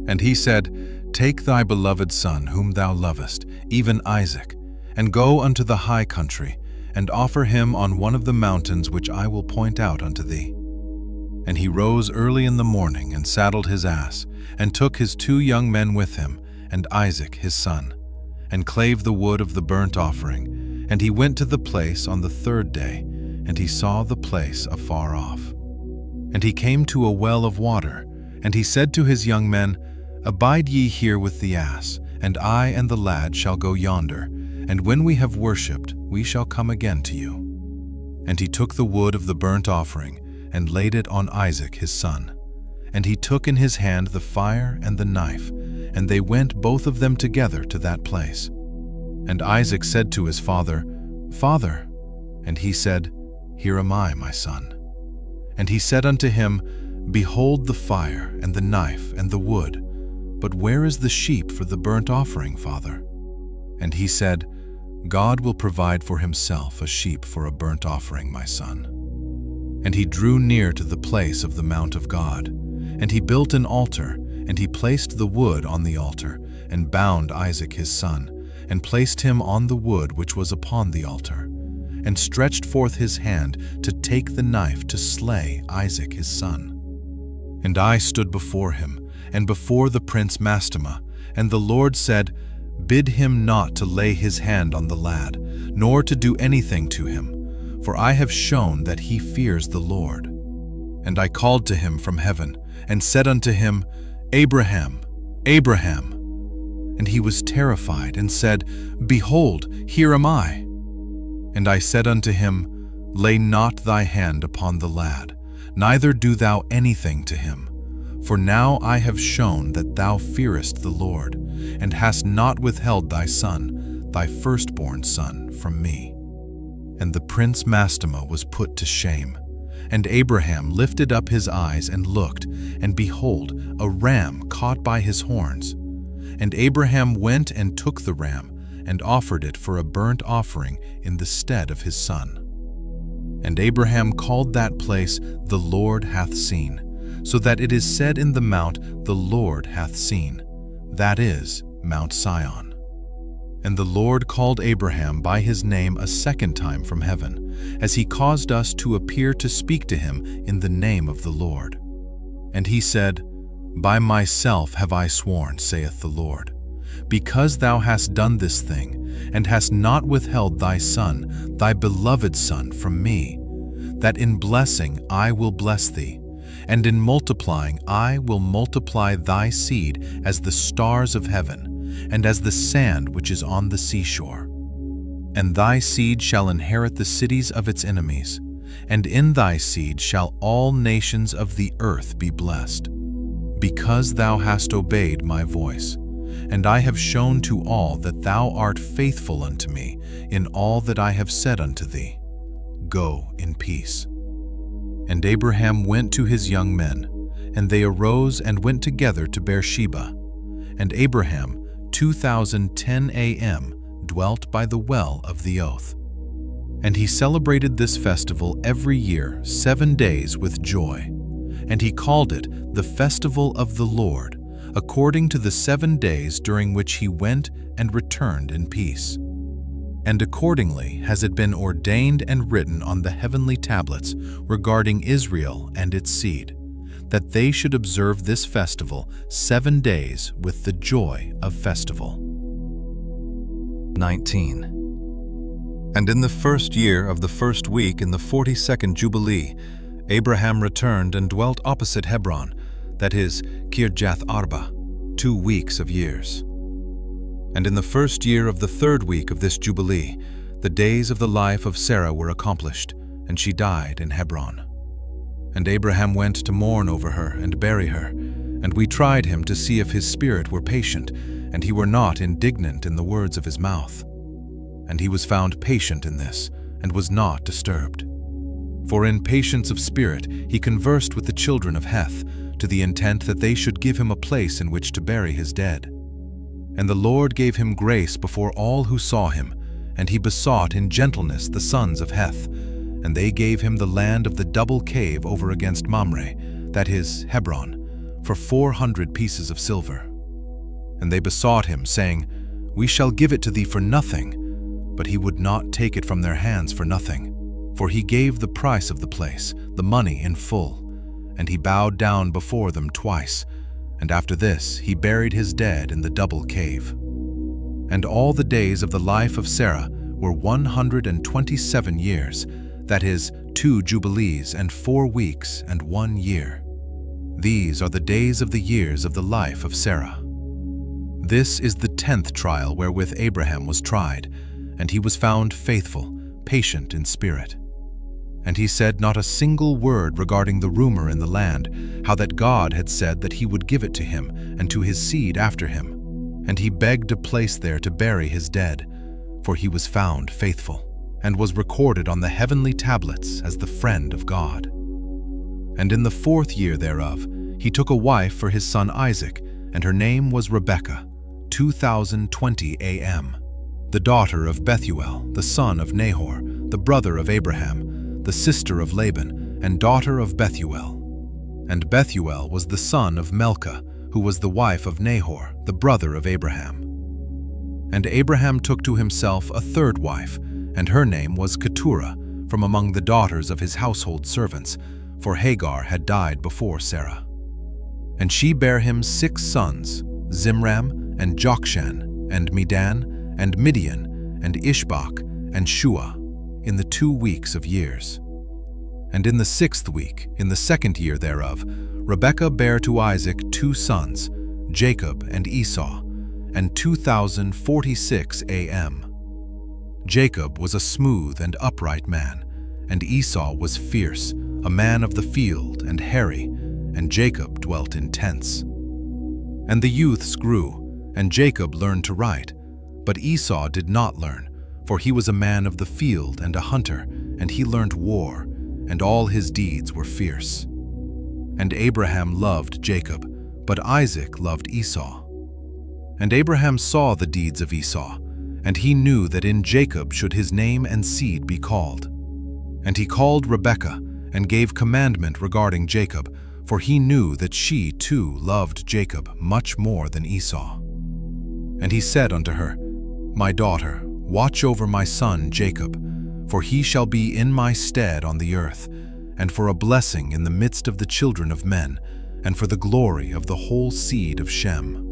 And he said, Take thy beloved son, whom thou lovest, even Isaac, and go unto the high country, and offer him on one of the mountains which I will point out unto thee. And he rose early in the morning, and saddled his ass, and took his 2 young men with him, and Isaac his son, and clave the wood of the burnt offering. And he went to the place on the 3rd day, and he saw the place afar off. And he came to a well of water, and he said to his young men, Abide ye here with the ass, and I and the lad shall go yonder, and when we have worshipped, we shall come again to you. And he took the wood of the burnt offering, and laid it on Isaac his son. And he took in his hand the fire and the knife, and they went both of them together to that place. And Isaac said to his father, Father. And he said, Here am I, my son. And he said unto him, Behold the fire and the knife and the wood, but where is the sheep for the burnt offering, father? And he said, God will provide for himself a sheep for a burnt offering, my son. And he drew near to the place of the mount of God, and he built an altar, and he placed the wood on the altar, and bound Isaac his son, and placed him on the wood which was upon the altar, and stretched forth his hand to take the knife to slay Isaac his son. And I stood before him, and before the prince Mastema, and the Lord said, Bid him not to lay his hand on the lad, nor to do anything to him, for I have shown that he fears the Lord. And I called to him from heaven, and said unto him, Abraham, Abraham. And he was terrified, and said, Behold, here am I. And I said unto him, Lay not thy hand upon the lad, neither do thou anything to him. For now I have shown that thou fearest the Lord, and hast not withheld thy son, thy firstborn son, from me. And the prince Mastema was put to shame. And Abraham lifted up his eyes and looked, and behold, a ram caught by his horns. And Abraham went and took the ram, and offered it for a burnt offering in the stead of his son. And Abraham called that place, The Lord hath seen, so that it is said in the mount, The Lord hath seen, that is, Mount Sion. And the Lord called Abraham by his name a second time from heaven, as he caused us to appear to speak to him in the name of the Lord. And he said, By myself have I sworn, saith the Lord, because thou hast done this thing, and hast not withheld thy son, thy beloved son, from me, that in blessing I will bless thee, and in multiplying I will multiply thy seed as the stars of heaven, and as the sand which is on the seashore. And thy seed shall inherit the cities of its enemies, and in thy seed shall all nations of the earth be blessed, because thou hast obeyed my voice. And I have shown to all that thou art faithful unto me in all that I have said unto thee. Go in peace. And Abraham went to his young men, and they arose and went together to Beersheba. And Abraham, 2010 a.m., dwelt by the well of the oath. And he celebrated this festival every year 7 days with joy. And he called it the festival of the Lord, according to the 7 days during which he went and returned in peace. And accordingly has it been ordained and written on the heavenly tablets regarding Israel and its seed, that they should observe this festival 7 days with the joy of festival. 19. And in the first year of the first week in the 42nd Jubilee, Abraham returned and dwelt opposite Hebron, that is, Kirjath Arba, 2 weeks of years. And in the first year of the 3rd week of this Jubilee, the days of the life of Sarah were accomplished, and she died in Hebron. And Abraham went to mourn over her and bury her, and we tried him to see if his spirit were patient, and he were not indignant in the words of his mouth. And he was found patient in this, and was not disturbed. For in patience of spirit he conversed with the children of Heth, to the intent that they should give him a place in which to bury his dead. And the Lord gave him grace before all who saw him, and he besought in gentleness the sons of Heth, and they gave him the land of the double cave over against Mamre, that is, Hebron, for 400 pieces of silver. And they besought him, saying, We shall give it to thee for nothing. But he would not take it from their hands for nothing, for he gave the price of the place, the money in full, and he bowed down before them twice, and after this he buried his dead in the double cave. And all the days of the life of Sarah were 127 years, that is, 2 jubilees and 4 weeks and 1 year. These are the days of the years of the life of Sarah. This is the 10th trial wherewith Abraham was tried, and he was found faithful, patient in spirit. And he said not a single word regarding the rumor in the land, how that God had said that he would give it to him and to his seed after him. And he begged a place there to bury his dead, for he was found faithful, and was recorded on the heavenly tablets as the friend of God. And in the 4th year thereof, he took a wife for his son Isaac, and her name was Rebekah, 2020 AM, the daughter of Bethuel, the son of Nahor, the brother of Abraham, the sister of Laban, and daughter of Bethuel. And Bethuel was the son of Milcah, who was the wife of Nahor, the brother of Abraham. And Abraham took to himself a 3rd wife, and her name was Keturah, from among the daughters of his household servants, for Hagar had died before Sarah. And she bare him 6 sons, Zimram, and Jokshan, and Medan, and Midian, and Ishbak, and Shua, in the 2 weeks of years. And in the 6th week, in the 2nd year thereof, Rebekah bare to Isaac 2 sons, Jacob and Esau, and 2046 AM. Jacob was a smooth and upright man, and Esau was fierce, a man of the field and hairy, and Jacob dwelt in tents. And the youths grew, and Jacob learned to write, but Esau did not learn, for he was a man of the field and a hunter, and he learned war, and all his deeds were fierce. And Abraham loved Jacob, but Isaac loved Esau. And Abraham saw the deeds of Esau, and he knew that in Jacob should his name and seed be called. And he called Rebekah, and gave commandment regarding Jacob, for he knew that she too loved Jacob much more than Esau. And he said unto her, My daughter, watch over my son Jacob, for he shall be in my stead on the earth, and for a blessing in the midst of the children of men, and for the glory of the whole seed of Shem.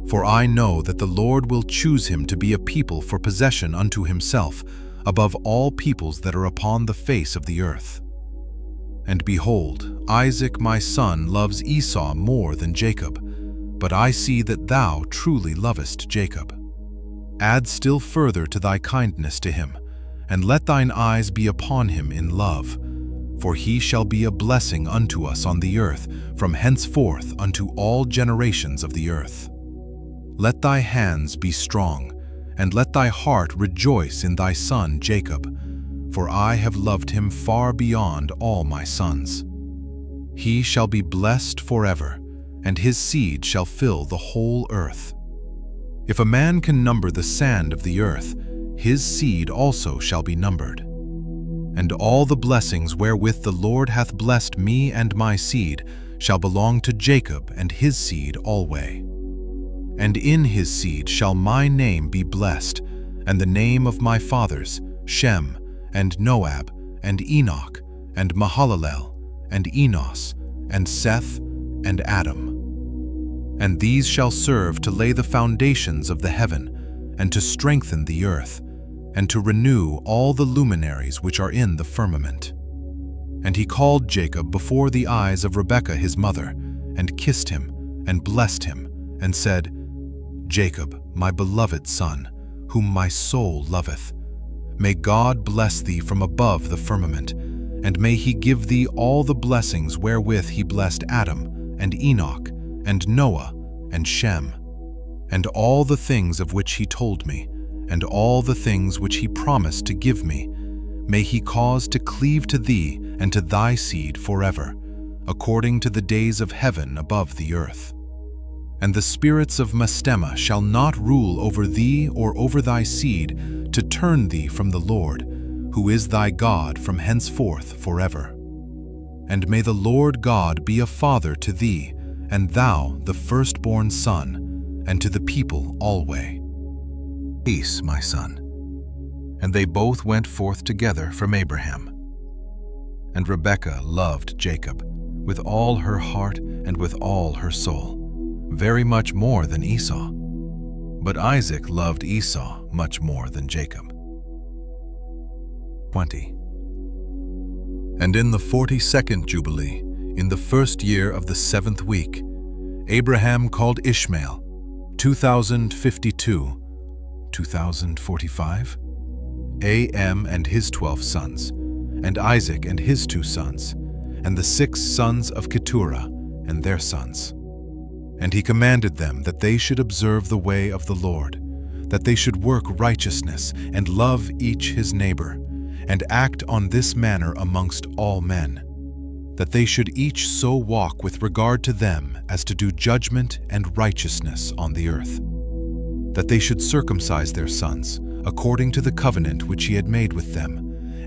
For I know that the Lord will choose him to be a people for possession unto himself, above all peoples that are upon the face of the earth. And behold, Isaac my son loves Esau more than Jacob, but I see that thou truly lovest Jacob. Add still further to thy kindness to him, and let thine eyes be upon him in love, for he shall be a blessing unto us on the earth, from henceforth unto all generations of the earth. Let thy hands be strong, and let thy heart rejoice in thy son Jacob, for I have loved him far beyond all my sons. He shall be blessed forever, and his seed shall fill the whole earth. If a man can number the sand of the earth, his seed also shall be numbered. And all the blessings wherewith the Lord hath blessed me and my seed shall belong to Jacob and his seed alway. And in his seed shall my name be blessed, and the name of my fathers, Shem, and Noab, and Enoch, and Mahalalel, and Enos, and Seth, and Adam. And these shall serve to lay the foundations of the heaven, and to strengthen the earth, and to renew all the luminaries which are in the firmament. And he called Jacob before the eyes of Rebekah his mother, and kissed him, and blessed him, and said, Jacob, my beloved son, whom my soul loveth, may God bless thee from above the firmament, and may he give thee all the blessings wherewith he blessed Adam, and Enoch, and Noah, and Shem, and all the things of which he told me, and all the things which he promised to give me, may he cause to cleave to thee and to thy seed forever, according to the days of heaven above the earth. And the spirits of Mastema shall not rule over thee or over thy seed, to turn thee from the Lord, who is thy God from henceforth forever. And may the Lord God be a father to thee, and thou the firstborn son, and to the people alway. Peace, my son. And they both went forth together from Abraham. And Rebekah loved Jacob with all her heart and with all her soul, very much more than Esau. But Isaac loved Esau much more than Jacob. 20. And in the 42nd Jubilee, in the first year of the 7th week, Abraham called Ishmael, 2052, 2045, Am and his 12 sons, and Isaac and his 2 sons, and the 6 sons of Keturah and their sons. And he commanded them that they should observe the way of the Lord, that they should work righteousness and love each his neighbor, and act on this manner amongst all men, that they should each so walk with regard to them as to do judgment and righteousness on the earth, that they should circumcise their sons according to the covenant which he had made with them,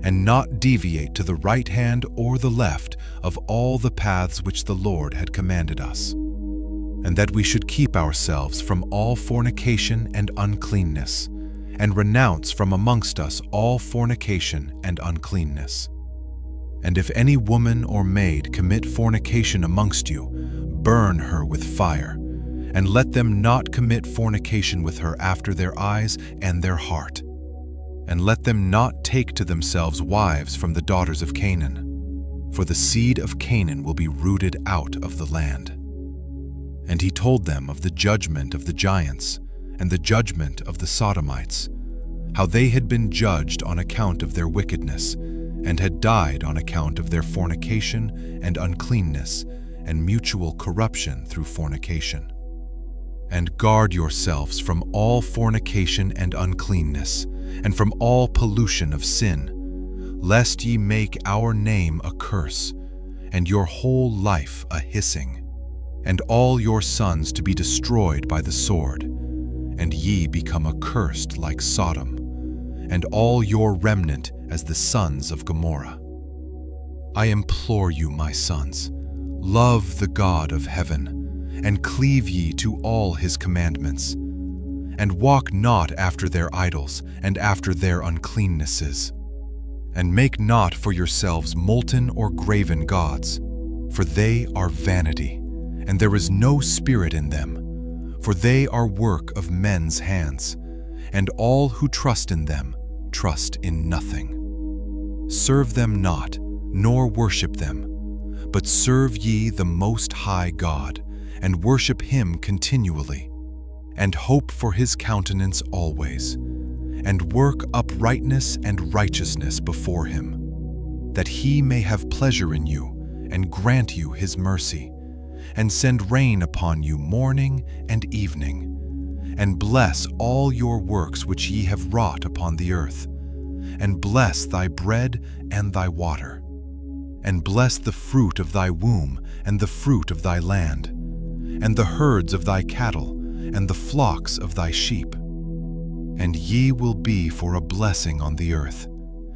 and not deviate to the right hand or the left of all the paths which the Lord had commanded us, and that we should keep ourselves from all fornication and uncleanness, and renounce from amongst us all fornication and uncleanness. And if any woman or maid commit fornication amongst you, burn her with fire, and let them not commit fornication with her after their eyes and their heart. And let them not take to themselves wives from the daughters of Canaan, for the seed of Canaan will be rooted out of the land. And he told them of the judgment of the giants, and the judgment of the Sodomites, how they had been judged on account of their wickedness, and had died on account of their fornication and uncleanness, and mutual corruption through fornication. And guard yourselves from all fornication and uncleanness, and from all pollution of sin, lest ye make our name a curse, and your whole life a hissing, and all your sons to be destroyed by the sword, and ye become accursed like Sodom, and all your remnant as the sons of Gomorrah. I implore you, my sons, love the God of heaven, and cleave ye to all his commandments, and walk not after their idols and after their uncleannesses, and make not for yourselves molten or graven gods, for they are vanity, and there is no spirit in them, for they are work of men's hands, and all who trust in them trust in nothing. Serve them not, nor worship them, but serve ye the Most High God, and worship him continually, and hope for his countenance always, and work uprightness and righteousness before him, that he may have pleasure in you, and grant you his mercy, and send rain upon you morning and evening, and bless all your works which ye have wrought upon the earth, and bless thy bread and thy water, and bless the fruit of thy womb and the fruit of thy land, and the herds of thy cattle, and the flocks of thy sheep. And ye will be for a blessing on the earth,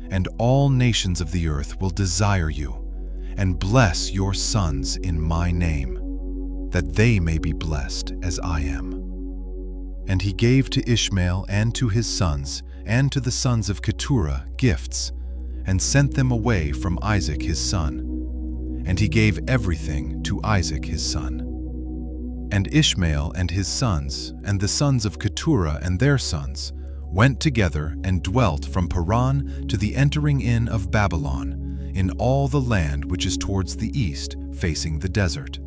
and all nations of the earth will desire you, and bless your sons in my name, that they may be blessed as I am." And he gave to Ishmael and to his sons and to the sons of Keturah gifts, and sent them away from Isaac his son. And he gave everything to Isaac his son. And Ishmael and his sons, and the sons of Keturah and their sons, went together and dwelt from Paran to the entering in of Babylon, in all the land which is towards the east, facing the desert.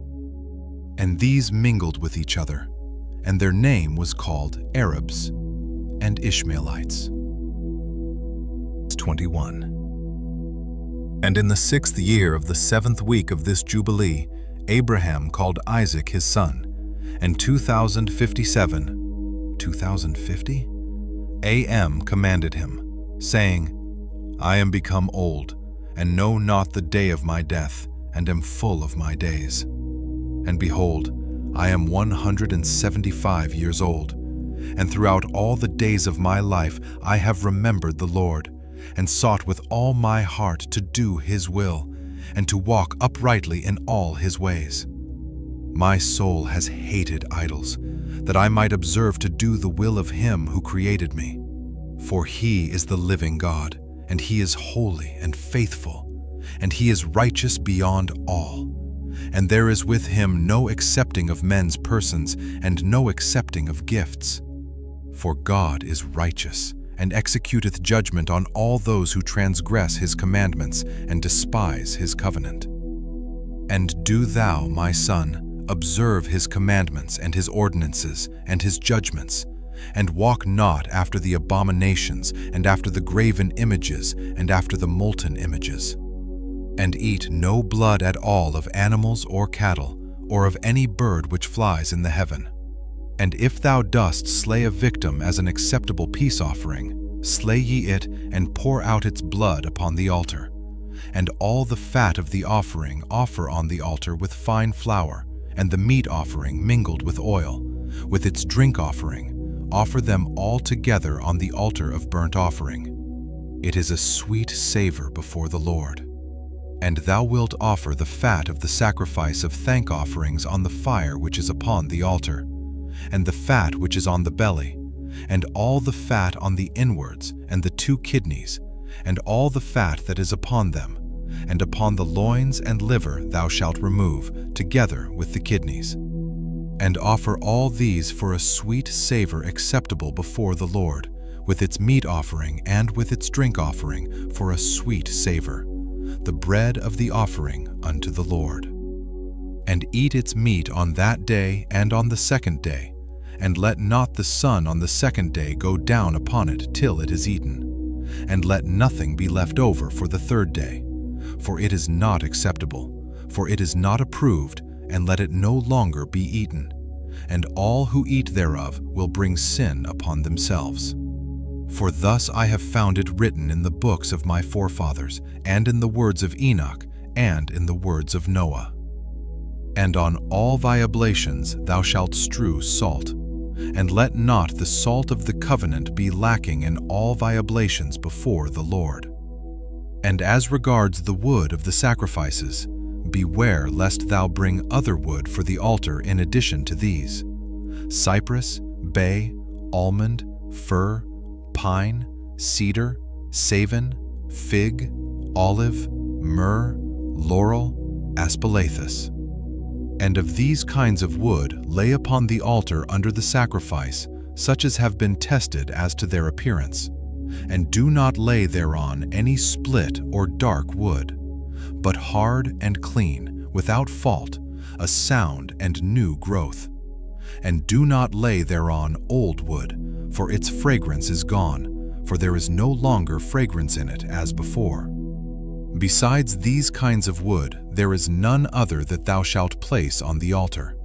And these mingled with each other, and their name was called Arabs and Ishmaelites. 21. And in the 6th year of the 7th week of this Jubilee, Abraham called Isaac his son, and 2050 AM commanded him, saying, I am become old, and know not the day of my death, and am full of my days. And behold, I am 175 years old, and throughout all the days of my life I have remembered the Lord, and sought with all my heart to do his will, and to walk uprightly in all his ways. My soul has hated idols, that I might observe to do the will of him who created me. For he is the living God, and he is holy and faithful, and he is righteous beyond all. And there is with him no accepting of men's persons, and no accepting of gifts. For God is righteous, and executeth judgment on all those who transgress his commandments, and despise his covenant. And do thou, my son, observe his commandments, and his ordinances, and his judgments, and walk not after the abominations, and after the graven images, and after the molten images. And eat no blood at all of animals or cattle, or of any bird which flies in the heaven. And if thou dost slay a victim as an acceptable peace offering, slay ye it, and pour out its blood upon the altar. And all the fat of the offering offer on the altar with fine flour, and the meat offering mingled with oil, with its drink offering, offer them all together on the altar of burnt offering. It is a sweet savor before the Lord. And thou wilt offer the fat of the sacrifice of thank offerings on the fire which is upon the altar, and the fat which is on the belly, and all the fat on the inwards, and the 2 kidneys, and all the fat that is upon them, and upon the loins and liver thou shalt remove, together with the kidneys. And offer all these for a sweet savor acceptable before the Lord, with its meat offering and with its drink offering for a sweet savor, the bread of the offering unto the Lord. And eat its meat on that day and on the 2nd day, and let not the sun on the 2nd day go down upon it till it is eaten. And let nothing be left over for the 3rd day, for it is not acceptable, for it is not approved, and let it no longer be eaten. And all who eat thereof will bring sin upon themselves. For thus I have found it written in the books of my forefathers, and in the words of Enoch, and in the words of Noah. And on all thy oblations thou shalt strew salt, and let not the salt of the covenant be lacking in all thy oblations before the Lord. And as regards the wood of the sacrifices, beware lest thou bring other wood for the altar in addition to these: cypress, bay, almond, fir, pine, cedar, savin, fig, olive, myrrh, laurel, aspalathus. And of these kinds of wood lay upon the altar under the sacrifice, such as have been tested as to their appearance. And do not lay thereon any split or dark wood, but hard and clean, without fault, a sound and new growth. And do not lay thereon old wood, for its fragrance is gone, for there is no longer fragrance in it as before. Besides these kinds of wood, there is none other that thou shalt place on the altar,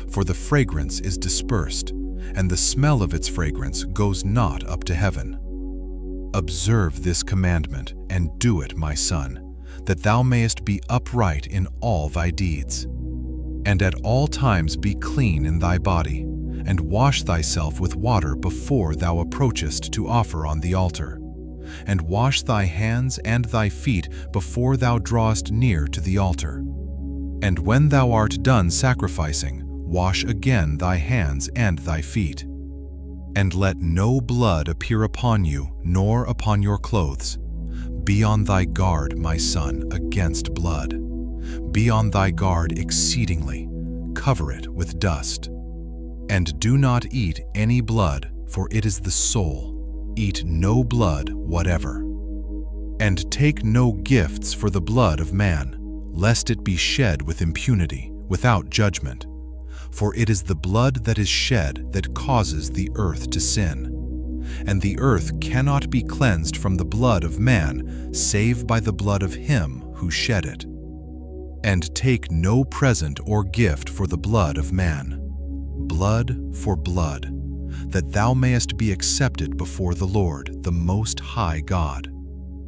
for the fragrance is dispersed, and the smell of its fragrance goes not up to heaven. Observe this commandment, and do it, my son, that thou mayest be upright in all thy deeds. And at all times be clean in thy body, and wash thyself with water before thou approachest to offer on the altar. and wash thy hands and thy feet before thou drawest near to the altar. And when thou art done sacrificing, wash again thy hands and thy feet. And let no blood appear upon you, nor upon your clothes. Be on thy guard, my son, against blood. Be on thy guard exceedingly, cover it with dust. And do not eat any blood, for it is the soul. Eat no blood whatever. And take no gifts for the blood of man, lest it be shed with impunity, without judgment. For it is the blood that is shed that causes the earth to sin. And the earth cannot be cleansed from the blood of man, save by the blood of him who shed it. And take no present or gift for the blood of man. Blood for blood, that thou mayest be accepted before the Lord, the Most High God.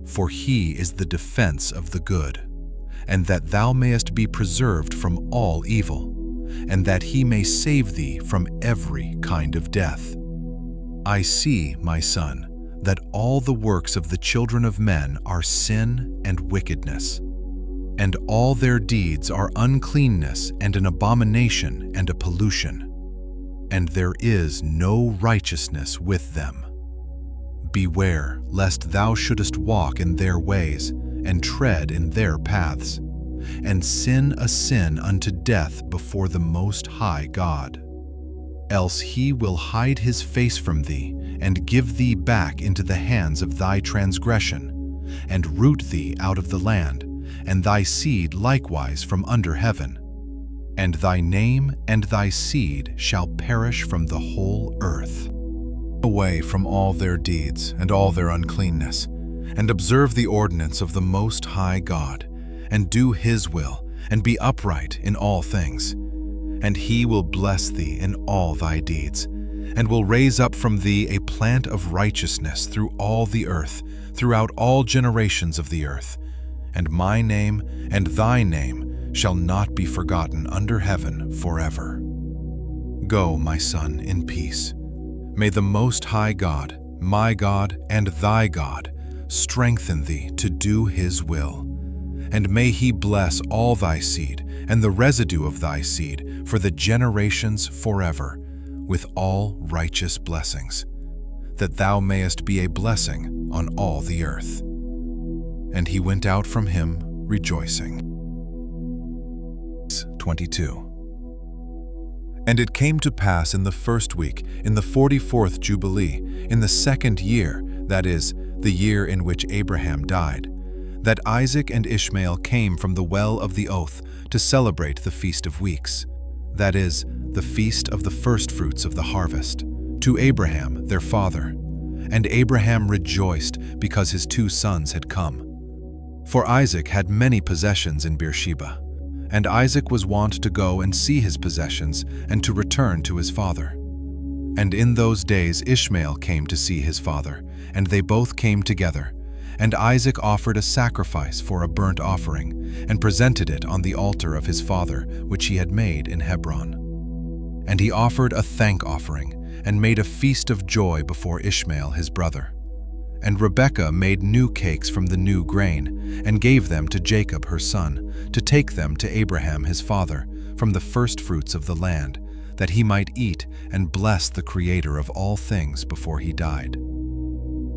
For he is the defense of the good, and that thou mayest be preserved from all evil, and that he may save thee from every kind of death. I see, my son, that all the works of the children of men are sin and wickedness, and all their deeds are uncleanness and an abomination and a pollution, and there is no righteousness with them. Beware, lest thou shouldest walk in their ways, and tread in their paths, and sin a sin unto death before the Most High God. Else he will hide his face from thee, and give thee back into the hands of thy transgression, and root thee out of the land, and thy seed likewise from under heaven. And thy name and thy seed shall perish from the whole earth. Away from all their deeds and all their uncleanness, and observe the ordinance of the Most High God, and do his will, and be upright in all things. And he will bless thee in all thy deeds, and will raise up from thee a plant of righteousness through all the earth, throughout all generations of the earth. And my name and thy name shall not be forgotten under heaven forever. Go, my son, in peace. May the Most High God, my God and thy God, strengthen thee to do his will. And may he bless all thy seed and the residue of thy seed for the generations forever, with all righteous blessings, that thou mayest be a blessing on all the earth. And he went out from him rejoicing. 22. And it came to pass in the first week, in the 44th Jubilee, in the second year, that is, the year in which Abraham died, that Isaac and Ishmael came from the well of the oath to celebrate the Feast of Weeks, that is, the feast of the firstfruits of the harvest, to Abraham their father. And Abraham rejoiced because his 2 sons had come. For Isaac had many possessions in Beersheba, and Isaac was wont to go and see his possessions and to return to his father. And in those days Ishmael came to see his father, and they both came together. And Isaac offered a sacrifice for a burnt offering, and presented it on the altar of his father, which he had made in Hebron. And he offered a thank offering, and made a feast of joy before Ishmael his brother. And Rebekah made new cakes from the new grain, and gave them to Jacob her son, to take them to Abraham his father, from the firstfruits of the land, that he might eat and bless the Creator of all things before he died.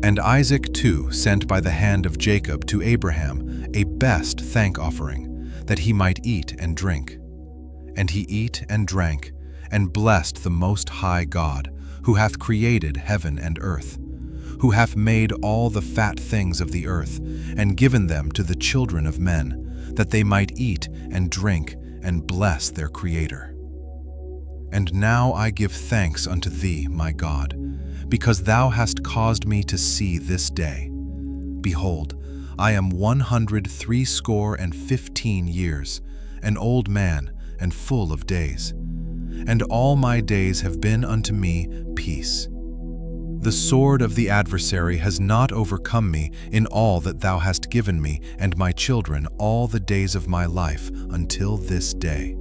And Isaac too sent by the hand of Jacob to Abraham a best thank offering, that he might eat and drink. And he ate and drank, and blessed the Most High God, who hath created heaven and earth, who hath made all the fat things of the earth, and given them to the children of men, that they might eat and drink and bless their Creator. And now I give thanks unto thee, my God, because thou hast caused me to see this day. Behold, I am 163 years, an old man, and full of days. And all my days have been unto me peace. The sword of the adversary has not overcome me in all that thou hast given me and my children all the days of my life until this day.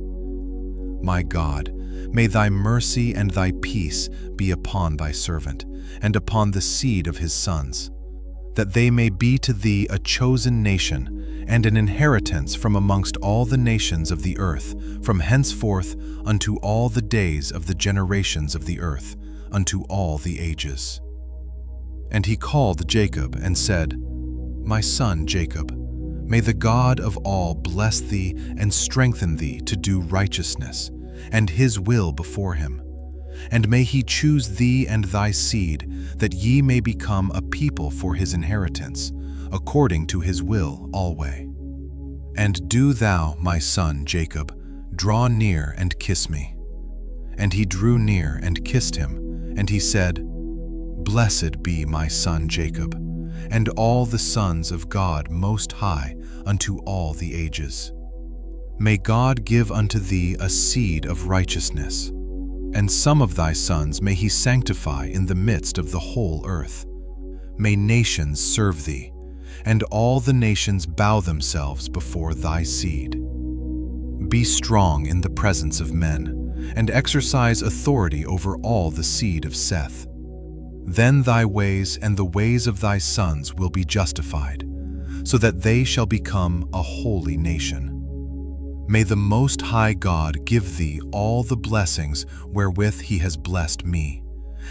My God, may thy mercy and thy peace be upon thy servant, and upon the seed of his sons, that they may be to thee a chosen nation, and an inheritance from amongst all the nations of the earth, from henceforth unto all the days of the generations of the earth, unto all the ages. And he called Jacob and said, My son Jacob, may the God of all bless thee and strengthen thee to do righteousness, and his will before him. And may he choose thee and thy seed, that ye may become a people for his inheritance, according to his will alway. And do thou, my son Jacob, draw near and kiss me. And he drew near and kissed him, and he said, Blessed be my son Jacob, and all the sons of God Most High unto all the ages. May God give unto thee a seed of righteousness, and some of thy sons may he sanctify in the midst of the whole earth. May nations serve thee, and all the nations bow themselves before thy seed. Be strong in the presence of men, and exercise authority over all the seed of Seth. Then thy ways and the ways of thy sons will be justified, so that they shall become a holy nation. May the Most High God give thee all the blessings wherewith he has blessed me,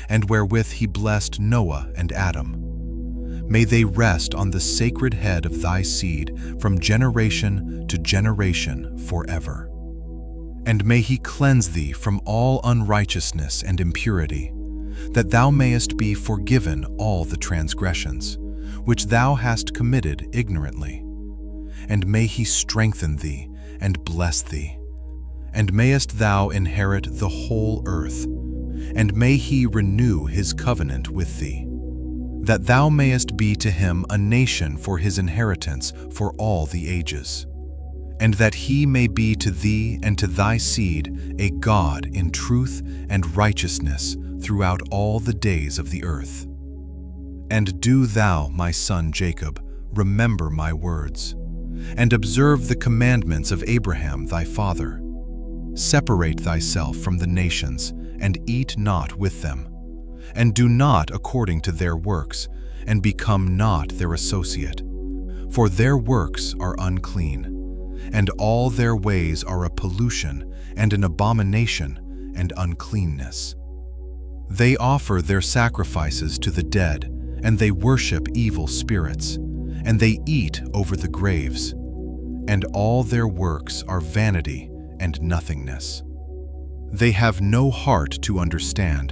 and wherewith he blessed Noah and Adam. May they rest on the sacred head of thy seed from generation to generation forever. And may he cleanse thee from all unrighteousness and impurity, that thou mayest be forgiven all the transgressions, which thou hast committed ignorantly. And may he strengthen thee, and bless thee, and mayest thou inherit the whole earth, and may he renew his covenant with thee, that thou mayest be to him a nation for his inheritance for all the ages, and that he may be to thee and to thy seed a God in truth and righteousness throughout all the days of the earth. And do thou, my son Jacob, remember my words, and observe the commandments of Abraham thy father. Separate thyself from the nations, and eat not with them, and do not according to their works, and become not their associate. For their works are unclean, and all their ways are a pollution, and an abomination, and uncleanness. They offer their sacrifices to the dead, and they worship evil spirits, and they eat over the graves, and all their works are vanity and nothingness. They have no heart to understand,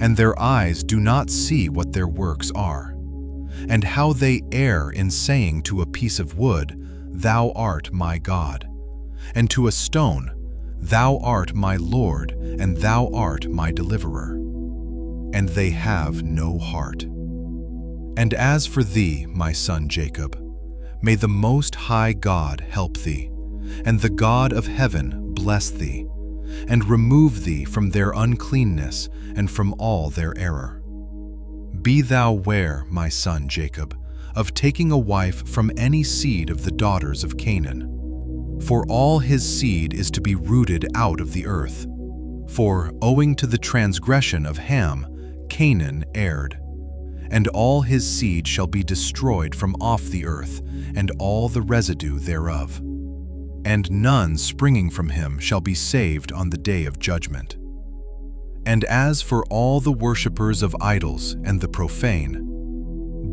and their eyes do not see what their works are, and how they err in saying to a piece of wood, Thou art my God, and to a stone, Thou art my Lord, and thou art my deliverer. And they have no heart. And as for thee, my son Jacob, may the Most High God help thee, and the God of heaven bless thee, and remove thee from their uncleanness and from all their error. Be thou ware, my son Jacob, of taking a wife from any seed of the daughters of Canaan, for all his seed is to be rooted out of the earth. For, owing to the transgression of Ham, Canaan erred, and all his seed shall be destroyed from off the earth, and all the residue thereof. And none springing from him shall be saved on the day of judgment. And as for all the worshippers of idols and the profane,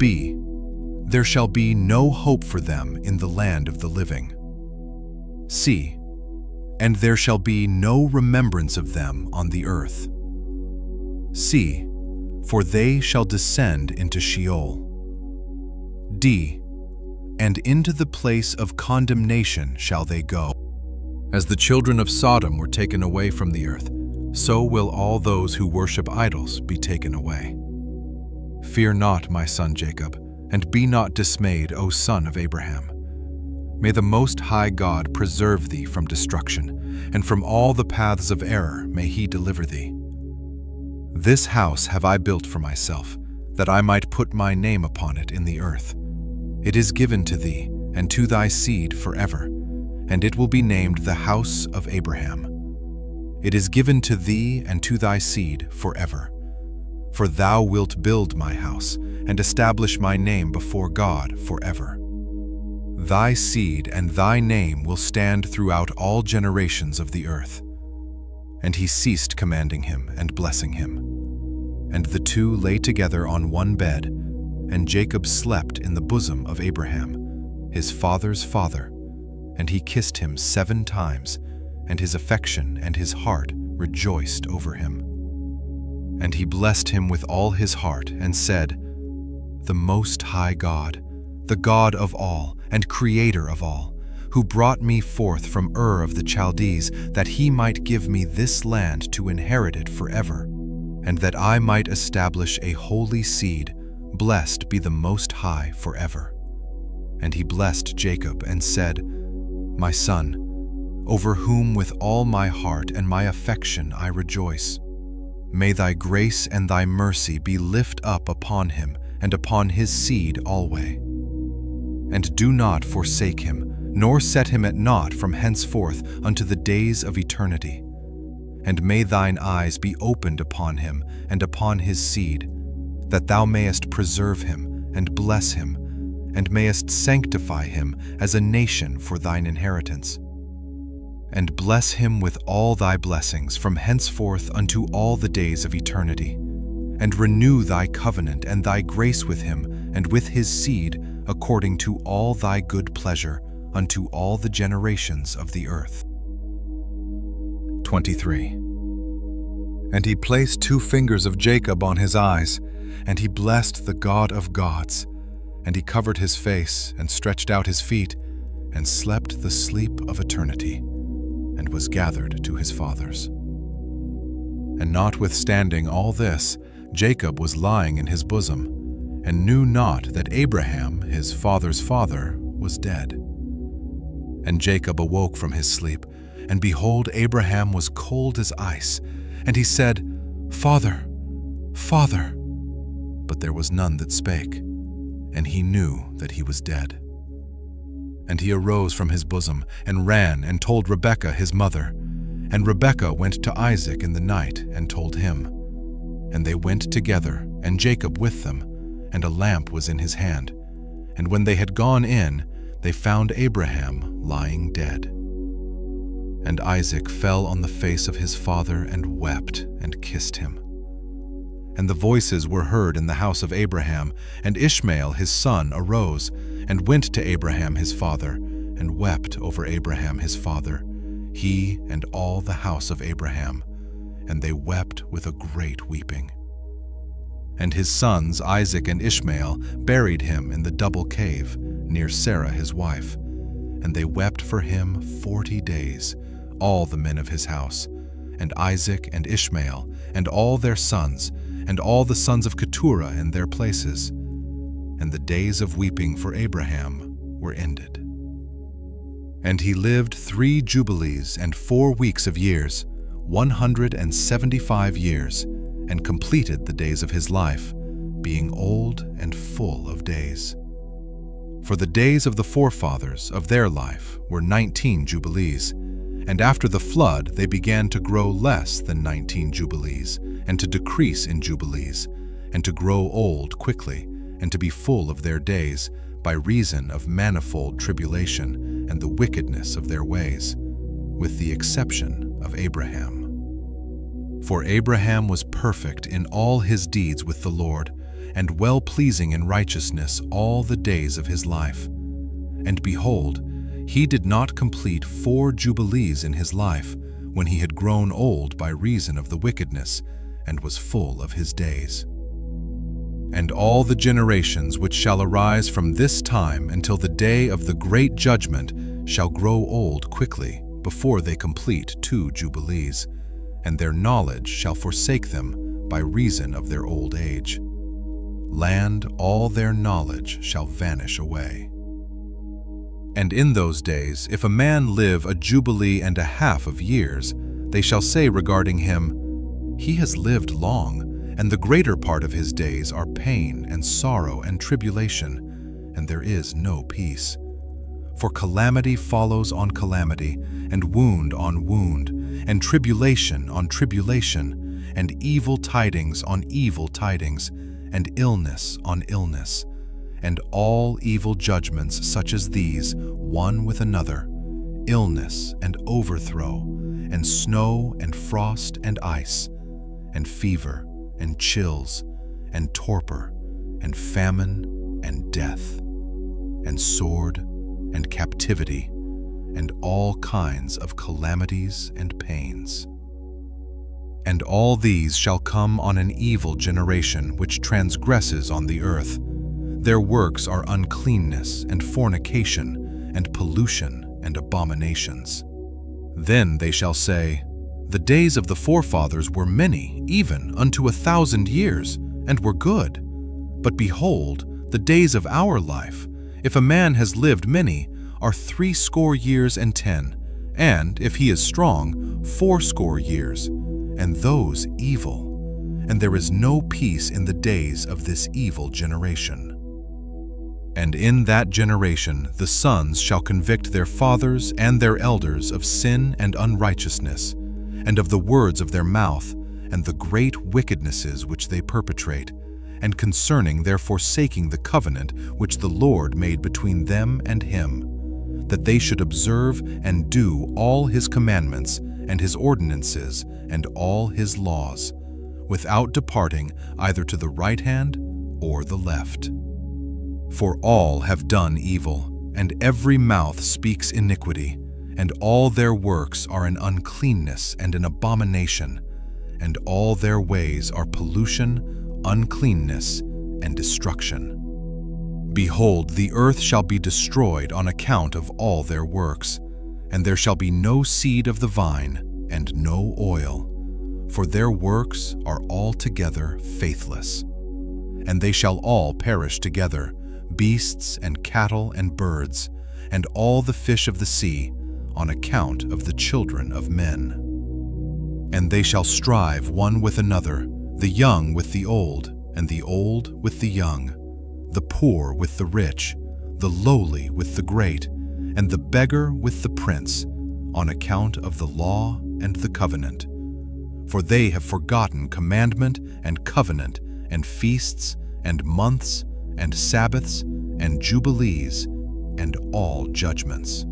there shall be no hope for them in the land of the living. C. And there shall be no remembrance of them on the earth. C. For they shall descend into Sheol. D. And into the place of condemnation shall they go. As the children of Sodom were taken away from the earth, so will all those who worship idols be taken away. Fear not, my son Jacob, and be not dismayed, O son of Abraham. May the Most High God preserve thee from destruction, and from all the paths of error may he deliver thee. This house have I built for myself, that I might put my name upon it in the earth. It is given to thee, and to thy seed forever, and it will be named the house of Abraham. It is given to thee and to thy seed forever. For thou wilt build my house, and establish my name before God forever. Thy seed and thy name will stand throughout all generations of the earth. And he ceased commanding him and blessing him. And the two lay together on one bed, and Jacob slept in the bosom of Abraham, his father's father, and he kissed him 7 times, and his affection and his heart rejoiced over him. And he blessed him with all his heart, and said, The Most High God, the God of all and Creator of all, who brought me forth from Ur of the Chaldees, that he might give me this land to inherit it forever, and that I might establish a holy seed, blessed be the Most High forever. And he blessed Jacob and said, My son, over whom with all my heart and my affection I rejoice. May thy grace and thy mercy be lift up upon him and upon his seed alway. And do not forsake him, nor set him at naught from henceforth unto the days of eternity. And may thine eyes be opened upon him and upon his seed, that thou mayest preserve him and bless him, and mayest sanctify him as a nation for thine inheritance. And bless him with all thy blessings from henceforth unto all the days of eternity, and renew thy covenant and thy grace with him and with his seed according to all thy good pleasure unto all the generations of the earth. 23. And he placed 2 fingers of Jacob on his eyes, and he blessed the God of gods, and he covered his face and stretched out his feet, and slept the sleep of eternity, and was gathered to his fathers. And notwithstanding all this, Jacob was lying in his bosom, and knew not that Abraham, his father's father, was dead. And Jacob awoke from his sleep, and behold, Abraham was cold as ice, and he said, Father, Father. But there was none that spake, and he knew that he was dead. And he arose from his bosom, and ran and told Rebekah his mother. And Rebekah went to Isaac in the night, and told him. And they went together, and Jacob with them, and a lamp was in his hand. And when they had gone in, they found Abraham lying dead. And Isaac fell on the face of his father, and wept, and kissed him. And the voices were heard in the house of Abraham, and Ishmael his son arose, and went to Abraham his father, and wept over Abraham his father, he and all the house of Abraham, and they wept with a great weeping. And his sons Isaac and Ishmael buried him in the double cave, near Sarah his wife, and they wept for him 40 days, all the men of his house, and Isaac and Ishmael, and all their sons, and all the sons of Keturah in their places. And the days of weeping for Abraham were ended. And he lived 3 jubilees and 4 weeks of years, 175 years, and completed the days of his life, being old and full of days. For the days of the forefathers of their life were 19 jubilees, and after the flood they began to grow less than 19 jubilees, and to decrease in jubilees, and to grow old quickly, and to be full of their days, by reason of manifold tribulation and the wickedness of their ways, with the exception of Abraham. For Abraham was perfect in all his deeds with the Lord, and well-pleasing in righteousness all the days of his life. And behold, he did not complete 4 jubilees in his life, when he had grown old by reason of the wickedness, and was full of his days. And all the generations which shall arise from this time until the day of the great judgment shall grow old quickly, before they complete 2 jubilees, and their knowledge shall forsake them by reason of their old age. Land, all their knowledge shall vanish away. And in those days, if a man live a jubilee and a half of years, they shall say regarding him, He has lived long, and the greater part of his days are pain and sorrow and tribulation, and there is no peace. For calamity follows on calamity, and wound on wound, and tribulation on tribulation, and evil tidings on evil tidings, and illness on illness, and all evil judgments such as these, one with another, illness and overthrow, and snow and frost and ice, and fever and chills, and torpor, and famine and death, and sword and captivity, and all kinds of calamities and pains. And all these shall come on an evil generation which transgresses on the earth. Their works are uncleanness and fornication and pollution and abominations. Then they shall say, The days of the forefathers were many, even unto 1,000 years, and were good. But behold, the days of our life, if a man has lived many, are 60 years and 10, and, if he is strong, 80 years, and those evil. And there is no peace in the days of this evil generation. And in that generation the sons shall convict their fathers and their elders of sin and unrighteousness, and of the words of their mouth, and the great wickednesses which they perpetrate, and concerning their forsaking the covenant which the Lord made between them and him, that they should observe and do all his commandments and his ordinances and all his laws, without departing either to the right hand or the left. For all have done evil, and every mouth speaks iniquity, and all their works are an uncleanness and an abomination, and all their ways are pollution, uncleanness, and destruction. Behold, the earth shall be destroyed on account of all their works, and there shall be no seed of the vine, and no oil, for their works are altogether faithless. And they shall all perish together, beasts and cattle and birds, and all the fish of the sea, on account of the children of men. And they shall strive one with another, the young with the old, and the old with the young, the poor with the rich, the lowly with the great, and the beggar with the prince, on account of the law and the covenant. For they have forgotten commandment and covenant, and feasts, and months, and Sabbaths, and Jubilees, and all judgments.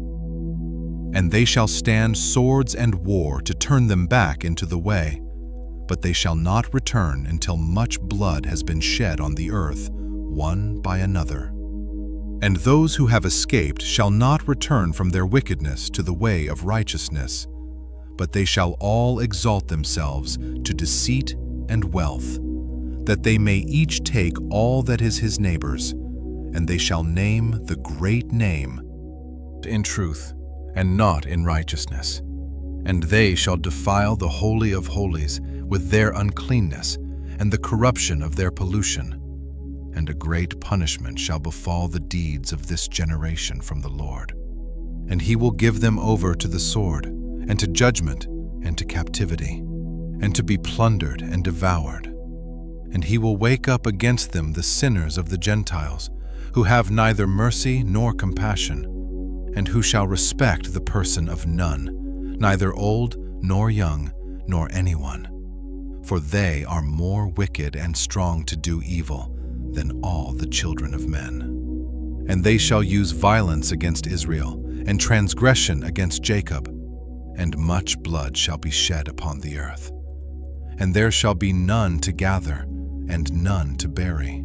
And they shall stand swords and war to turn them back into the way, but they shall not return until much blood has been shed on the earth, one by another. And those who have escaped shall not return from their wickedness to the way of righteousness, but they shall all exalt themselves to deceit and wealth, that they may each take all that is his neighbor's, and they shall name the great name in truth, and not in righteousness. And they shall defile the Holy of Holies with their uncleanness, and the corruption of their pollution. And a great punishment shall befall the deeds of this generation from the Lord. And he will give them over to the sword, and to judgment, and to captivity, and to be plundered and devoured. And he will wake up against them the sinners of the Gentiles, who have neither mercy nor compassion, and who shall respect the person of none, neither old nor young, nor anyone. For they are more wicked and strong to do evil than all the children of men. And they shall use violence against Israel, and transgression against Jacob, and much blood shall be shed upon the earth. And there shall be none to gather, and none to bury.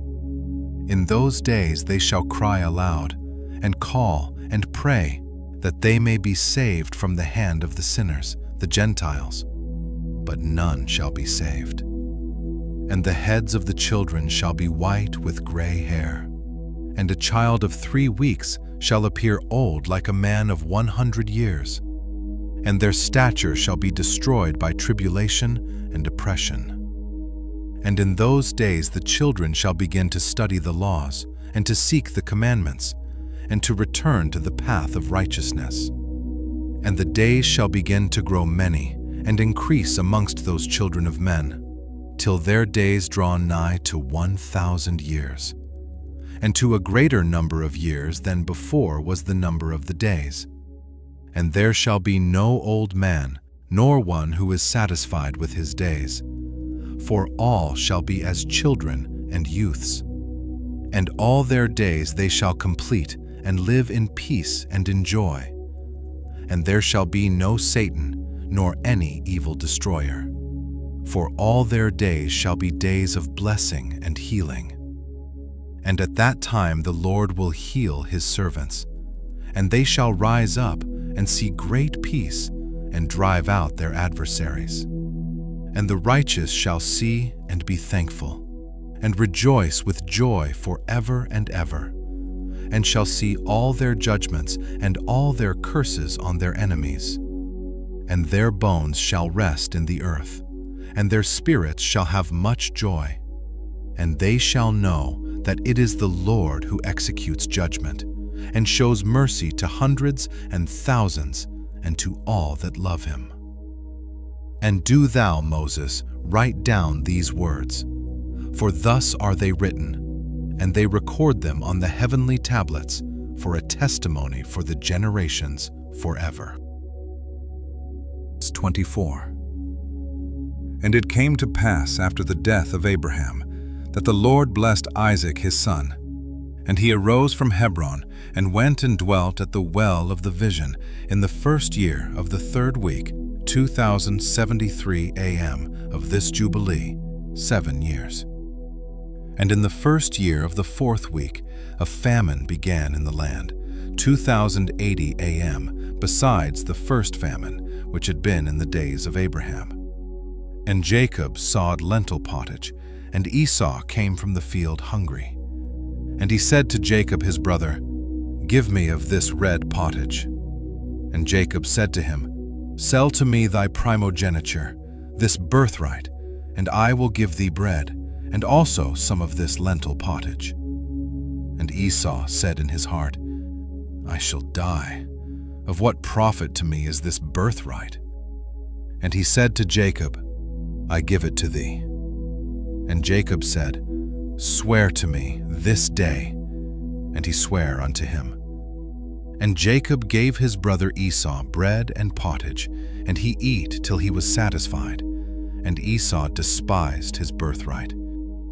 In those days they shall cry aloud, and call, and pray, that they may be saved from the hand of the sinners, the Gentiles. But none shall be saved. And the heads of the children shall be white with gray hair. And a child of 3 weeks shall appear old like a man of 100 years. And their stature shall be destroyed by tribulation and oppression. And in those days the children shall begin to study the laws, and to seek the commandments, and to return to the path of righteousness. And the days shall begin to grow many, and increase amongst those children of men, till their days draw nigh to 1,000 years. And to a greater number of years than before was the number of the days. And there shall be no old man, nor one who is satisfied with his days. for all shall be as children and youths. And all their days they shall complete, and live in peace and in joy. And there shall be no Satan, nor any evil destroyer. For all their days shall be days of blessing and healing. And at that time the Lord will heal his servants, and they shall rise up and see great peace, and drive out their adversaries. And the righteous shall see and be thankful, and rejoice with joy forever and ever, and shall see all their judgments and all their curses on their enemies. And their bones shall rest in the earth, and their spirits shall have much joy. And they shall know that it is the Lord who executes judgment, and shows mercy to hundreds and thousands, and to all that love him. And do thou, Moses, write down these words, for thus are they written, and they record them on the heavenly tablets for a testimony for the generations forever. 24. And it came to pass after the death of Abraham, that the Lord blessed Isaac his son. And he arose from Hebron, and went and dwelt at the well of the vision in the 1st year of the 3rd week, 2073 a.m. of this Jubilee, 7 years. And in the 1st year of the 4th week, a famine began in the land, 2080 a.m., besides the first famine, which had been in the days of Abraham. And Jacob sawed lentil pottage, and Esau came from the field hungry. And he said to Jacob his brother, Give me of this red pottage. And Jacob said to him, Sell to me thy primogeniture, this birthright, and I will give thee bread, and also some of this lentil pottage. And Esau said in his heart, I shall die. Of what profit to me is this birthright? And he said to Jacob, I give it to thee. And Jacob said, Swear to me this day. And he sware unto him. And Jacob gave his brother Esau bread and pottage, and he eat till he was satisfied. And Esau despised his birthright.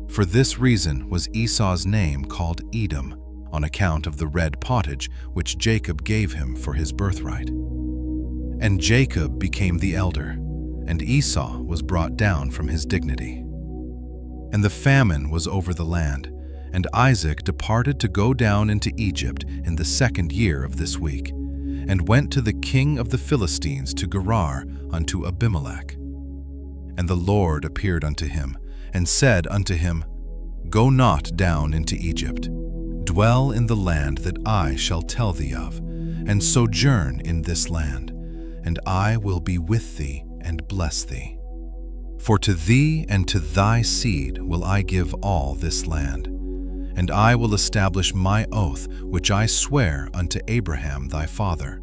For this reason was Esau's name called Edom, on account of the red pottage which Jacob gave him for his birthright. And Jacob became the elder, and Esau was brought down from his dignity. And the famine was over the land, and Isaac departed to go down into Egypt in the 2nd year of this week, and went to the king of the Philistines to Gerar unto Abimelech. And the Lord appeared unto him, and said unto him, Go not down into Egypt. Dwell in the land that I shall tell thee of, and sojourn in this land, and I will be with thee and bless thee. For to thee and to thy seed will I give all this land, and I will establish my oath which I swear unto Abraham thy father,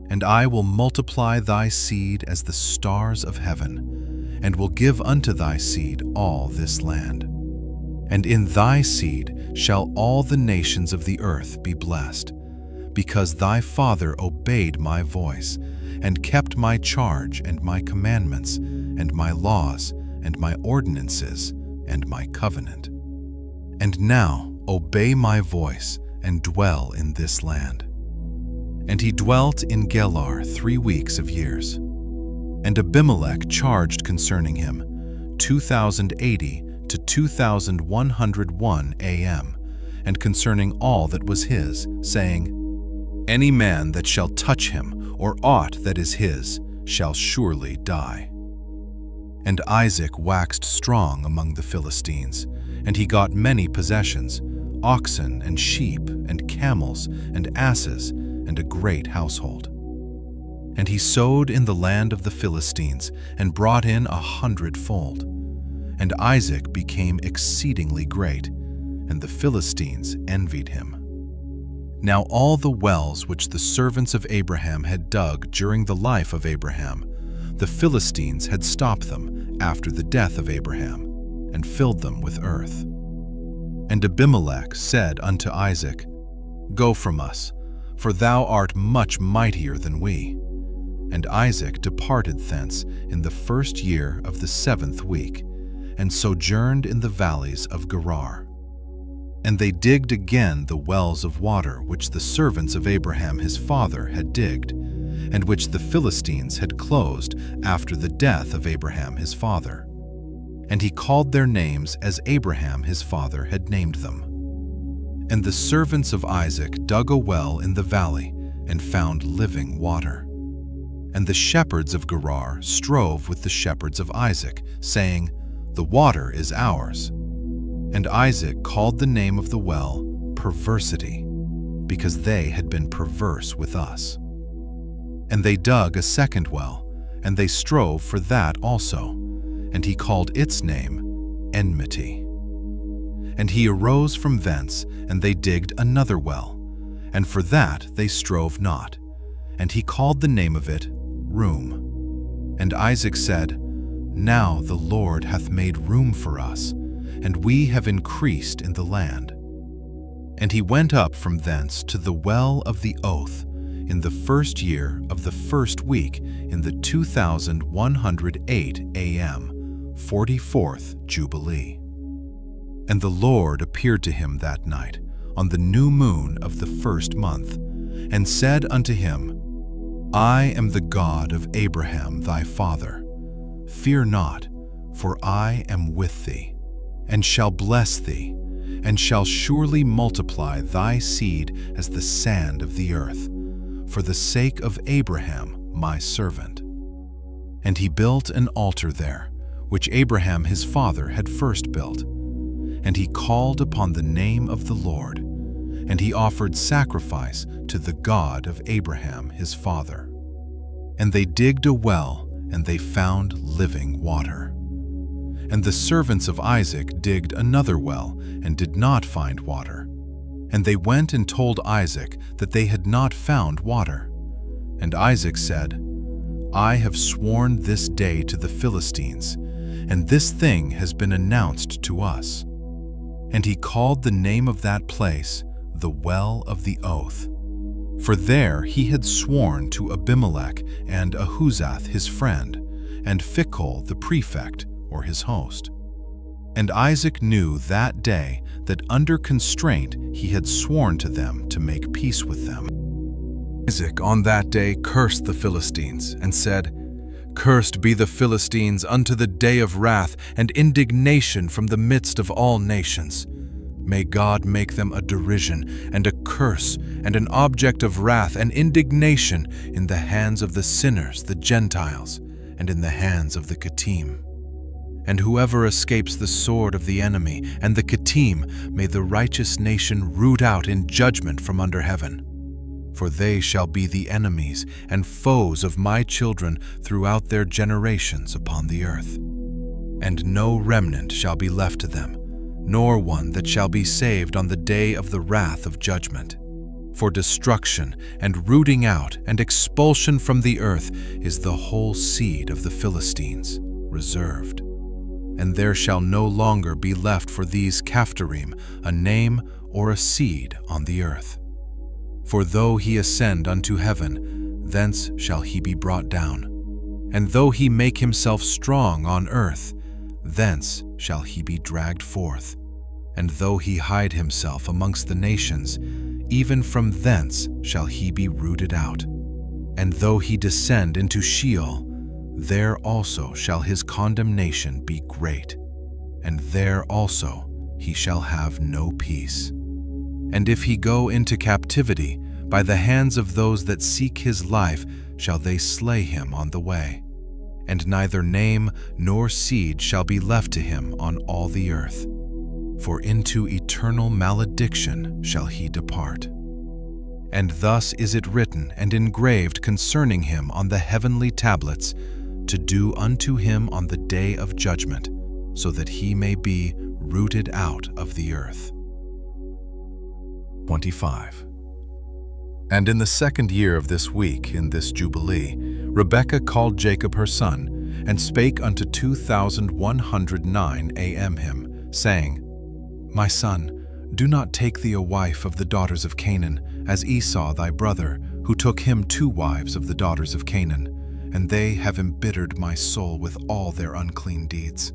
and I will multiply thy seed as the stars of heaven, and will give unto thy seed all this land. And in thy seed shall all the nations of the earth be blessed, because thy father obeyed my voice, and kept my charge and my commandments, and my laws, and my ordinances, and my covenant. And now obey my voice, and dwell in this land. And he dwelt in Gerar 3 weeks of years. And Abimelech charged concerning him 2080 to 2101 a.m., and concerning all that was his, saying, Any man that shall touch him, or aught that is his, shall surely die. And Isaac waxed strong among the Philistines, and he got many possessions, oxen and sheep and camels and asses, and a great household. And he sowed in the land of the Philistines, and brought in 100-fold. And Isaac became exceedingly great, and the Philistines envied him. Now all the wells which the servants of Abraham had dug during the life of Abraham, the Philistines had stopped them after the death of Abraham, and filled them with earth. And Abimelech said unto Isaac, Go from us, for thou art much mightier than we. And Isaac departed thence in the 1st year of the 7th week, and sojourned in the valleys of Gerar. And they digged again the wells of water which the servants of Abraham his father had digged, and which the Philistines had closed after the death of Abraham his father. And he called their names as Abraham his father had named them. And the servants of Isaac dug a well in the valley and found living water. And the shepherds of Gerar strove with the shepherds of Isaac, saying, "The water is ours." And Isaac called the name of the well Perversity, because they had been perverse with us. And they dug a second well, and they strove for that also, and he called its name Enmity. And he arose from thence, and they digged another well, and for that they strove not, and he called the name of it Room. And Isaac said, "Now the Lord hath made room for us, and we have increased in the land." And he went up from thence to the well of the oath in the 1st year of the 1st week in the 2108 AM, 44th Jubilee. And the Lord appeared to him that night on the new moon of the 1st month, and said unto him, "I am the God of Abraham thy father. Fear not, for I am with thee, and shall bless thee, and shall surely multiply thy seed as the sand of the earth, for the sake of Abraham my servant." And he built an altar there, which Abraham his father had first built. And he called upon the name of the Lord, and he offered sacrifice to the God of Abraham his father. And they digged a well, and they found living water. And the servants of Isaac digged another well, and did not find water. And they went and told Isaac that they had not found water. And Isaac said, "I have sworn this day to the Philistines, and this thing has been announced to us." And he called the name of that place the Well of the Oath. For there he had sworn to Abimelech and Ahuzath his friend, and Phicol the prefect, or his host. And Isaac knew that day that under constraint he had sworn to them to make peace with them. Isaac on that day cursed the Philistines, and said, "Cursed be the Philistines unto the day of wrath and indignation from the midst of all nations. May God make them a derision and a curse and an object of wrath and indignation in the hands of the sinners, the Gentiles, and in the hands of the Kittim. And whoever escapes the sword of the enemy and the Kittim, may the righteous nation root out in judgment from under heaven. For they shall be the enemies and foes of my children throughout their generations upon the earth. And no remnant shall be left to them, nor one that shall be saved on the day of the wrath of judgment. For destruction and rooting out and expulsion from the earth is the whole seed of the Philistines reserved. And there shall no longer be left for these Caphtorim a name or a seed on the earth. For though he ascend unto heaven, thence shall he be brought down. And though he make himself strong on earth, thence shall he be dragged forth. And though he hide himself amongst the nations, even from thence shall he be rooted out. And though he descend into Sheol, there also shall his condemnation be great, and there also he shall have no peace. And if he go into captivity, by the hands of those that seek his life shall they slay him on the way. And neither name nor seed shall be left to him on all the earth. For into eternal malediction shall he depart. And thus is it written and engraved concerning him on the heavenly tablets, to do unto him on the day of judgment, so that he may be rooted out of the earth. 25. And in the 2nd year of this week, in this Jubilee, Rebekah called Jacob her son, and spake unto 2109 AM him, saying, My son, do not take thee a wife of the daughters of Canaan, as Esau thy brother, who took him 2 wives of the daughters of Canaan, and they have embittered my soul with all their unclean deeds.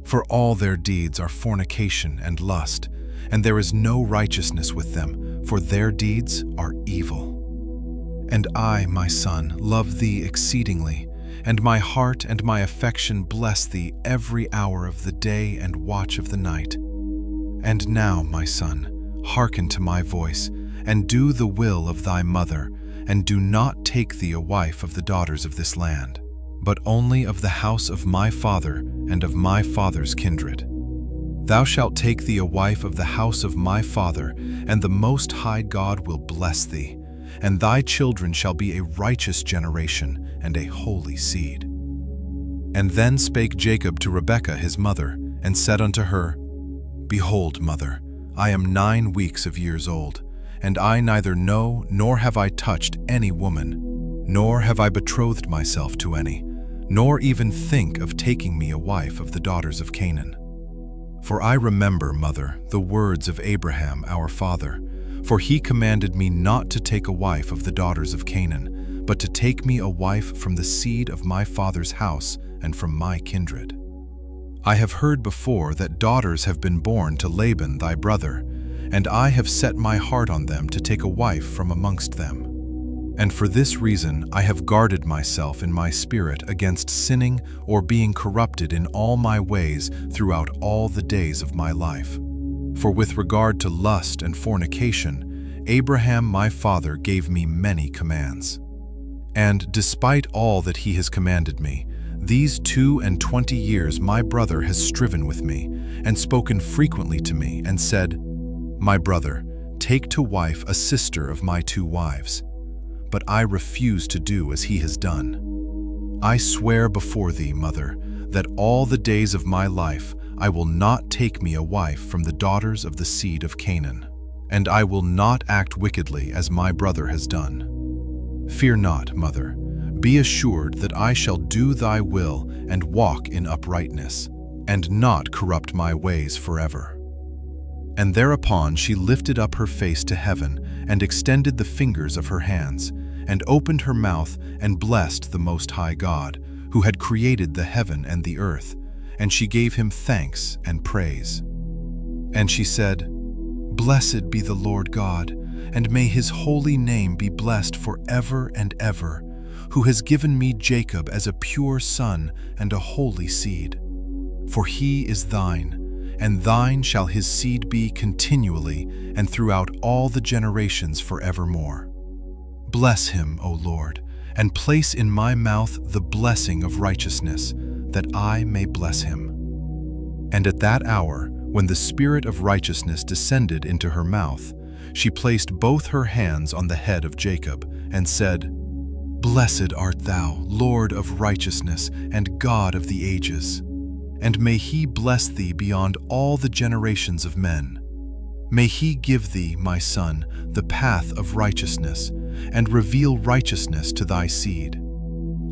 For all their deeds are fornication and lust, and there is no righteousness with them, for their deeds are evil. And I, my son, love thee exceedingly, and my heart and my affection bless thee every hour of the day and watch of the night. And now, my son, hearken to my voice, and do the will of thy mother, and do not take thee a wife of the daughters of this land, but only of the house of my father and of my father's kindred. Thou shalt take thee a wife of the house of my father, and the Most High God will bless thee, and thy children shall be a righteous generation and a holy seed. And then spake Jacob to Rebekah his mother, and said unto her, Behold, mother, I am 9 weeks of years old, and I neither know nor have I touched any woman, nor have I betrothed myself to any, nor even think of taking me a wife of the daughters of Canaan. For I remember, mother, the words of Abraham our father, for he commanded me not to take a wife of the daughters of Canaan, but to take me a wife from the seed of my father's house and from my kindred. I have heard before that daughters have been born to Laban thy brother, and I have set my heart on them to take a wife from amongst them. And for this reason I have guarded myself in my spirit against sinning or being corrupted in all my ways throughout all the days of my life. For with regard to lust and fornication, Abraham my father gave me many commands. And despite all that he has commanded me, these 22 years my brother has striven with me, and spoken frequently to me, and said, My brother, take to wife a sister of my 2 wives. But I refuse to do as he has done. I swear before thee, mother, that all the days of my life I will not take me a wife from the daughters of the seed of Canaan, and I will not act wickedly as my brother has done. Fear not, mother, be assured that I shall do thy will and walk in uprightness, and not corrupt my ways forever. And thereupon she lifted up her face to heaven, and extended the fingers of her hands, and opened her mouth, and blessed the Most High God, who had created the heaven and the earth, and she gave him thanks and praise. And she said, Blessed be the Lord God, and may his holy name be blessed forever and ever, who has given me Jacob as a pure son and a holy seed. For he is thine, and thine shall his seed be continually, and throughout all the generations forevermore. Bless him, O Lord, and place in my mouth the blessing of righteousness, that I may bless him. And at that hour, when the Spirit of righteousness descended into her mouth, she placed both her hands on the head of Jacob, and said, Blessed art thou, Lord of righteousness, and God of the ages. And may he bless thee beyond all the generations of men. May he give thee, my son, the path of righteousness, and reveal righteousness to thy seed.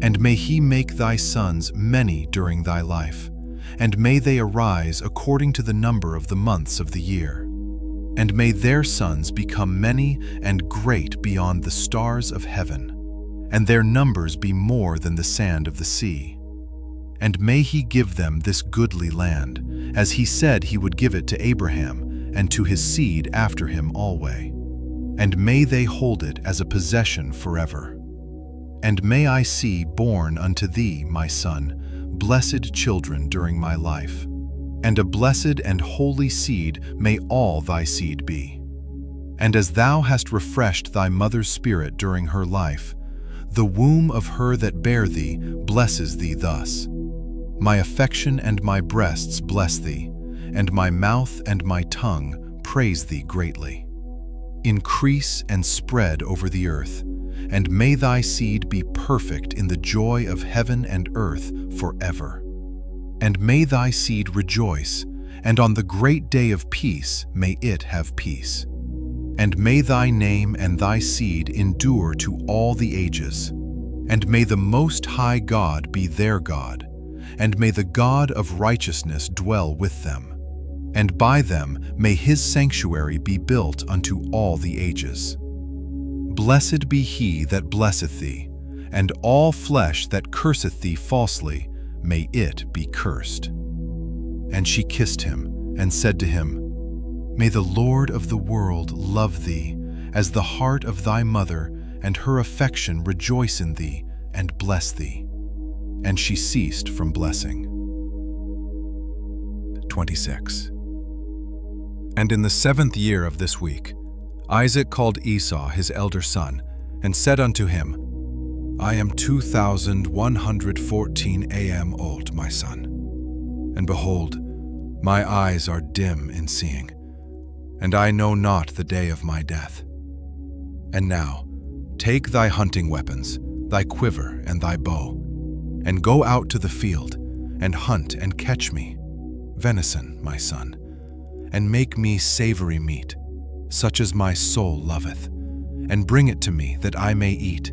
And may he make thy sons many during thy life, and may they arise according to the number of the months of the year. And may their sons become many and great beyond the stars of heaven, and their numbers be more than the sand of the sea. And may he give them this goodly land, as he said he would give it to Abraham, and to his seed after him alway. And may they hold it as a possession forever. And may I see born unto thee, my son, blessed children during my life, and a blessed and holy seed may all thy seed be. And as thou hast refreshed thy mother's spirit during her life, the womb of her that bare thee blesses thee thus. My affection and my breasts bless thee, and my mouth and my tongue praise thee greatly. Increase and spread over the earth, and may thy seed be perfect in the joy of heaven and earth forever. And may thy seed rejoice, and on the great day of peace may it have peace. And may thy name and thy seed endure to all the ages. And may the Most High God be their God, and may the God of righteousness dwell with them. And by them may his sanctuary be built unto all the ages. Blessed be he that blesseth thee, and all flesh that curseth thee falsely, may it be cursed. And she kissed him and said to him, "May the Lord of the world love thee, as the heart of thy mother and her affection rejoice in thee, and bless thee." And she ceased from blessing. 26. And in the 7th year of this week, Isaac called Esau his elder son, and said unto him, "I am 2114 am old, my son. And behold, my eyes are dim in seeing, and I know not the day of my death. And now, take thy hunting weapons, thy quiver and thy bow, and go out to the field, and hunt and catch me venison, my son, and make me savory meat, such as my soul loveth, and bring it to me that I may eat,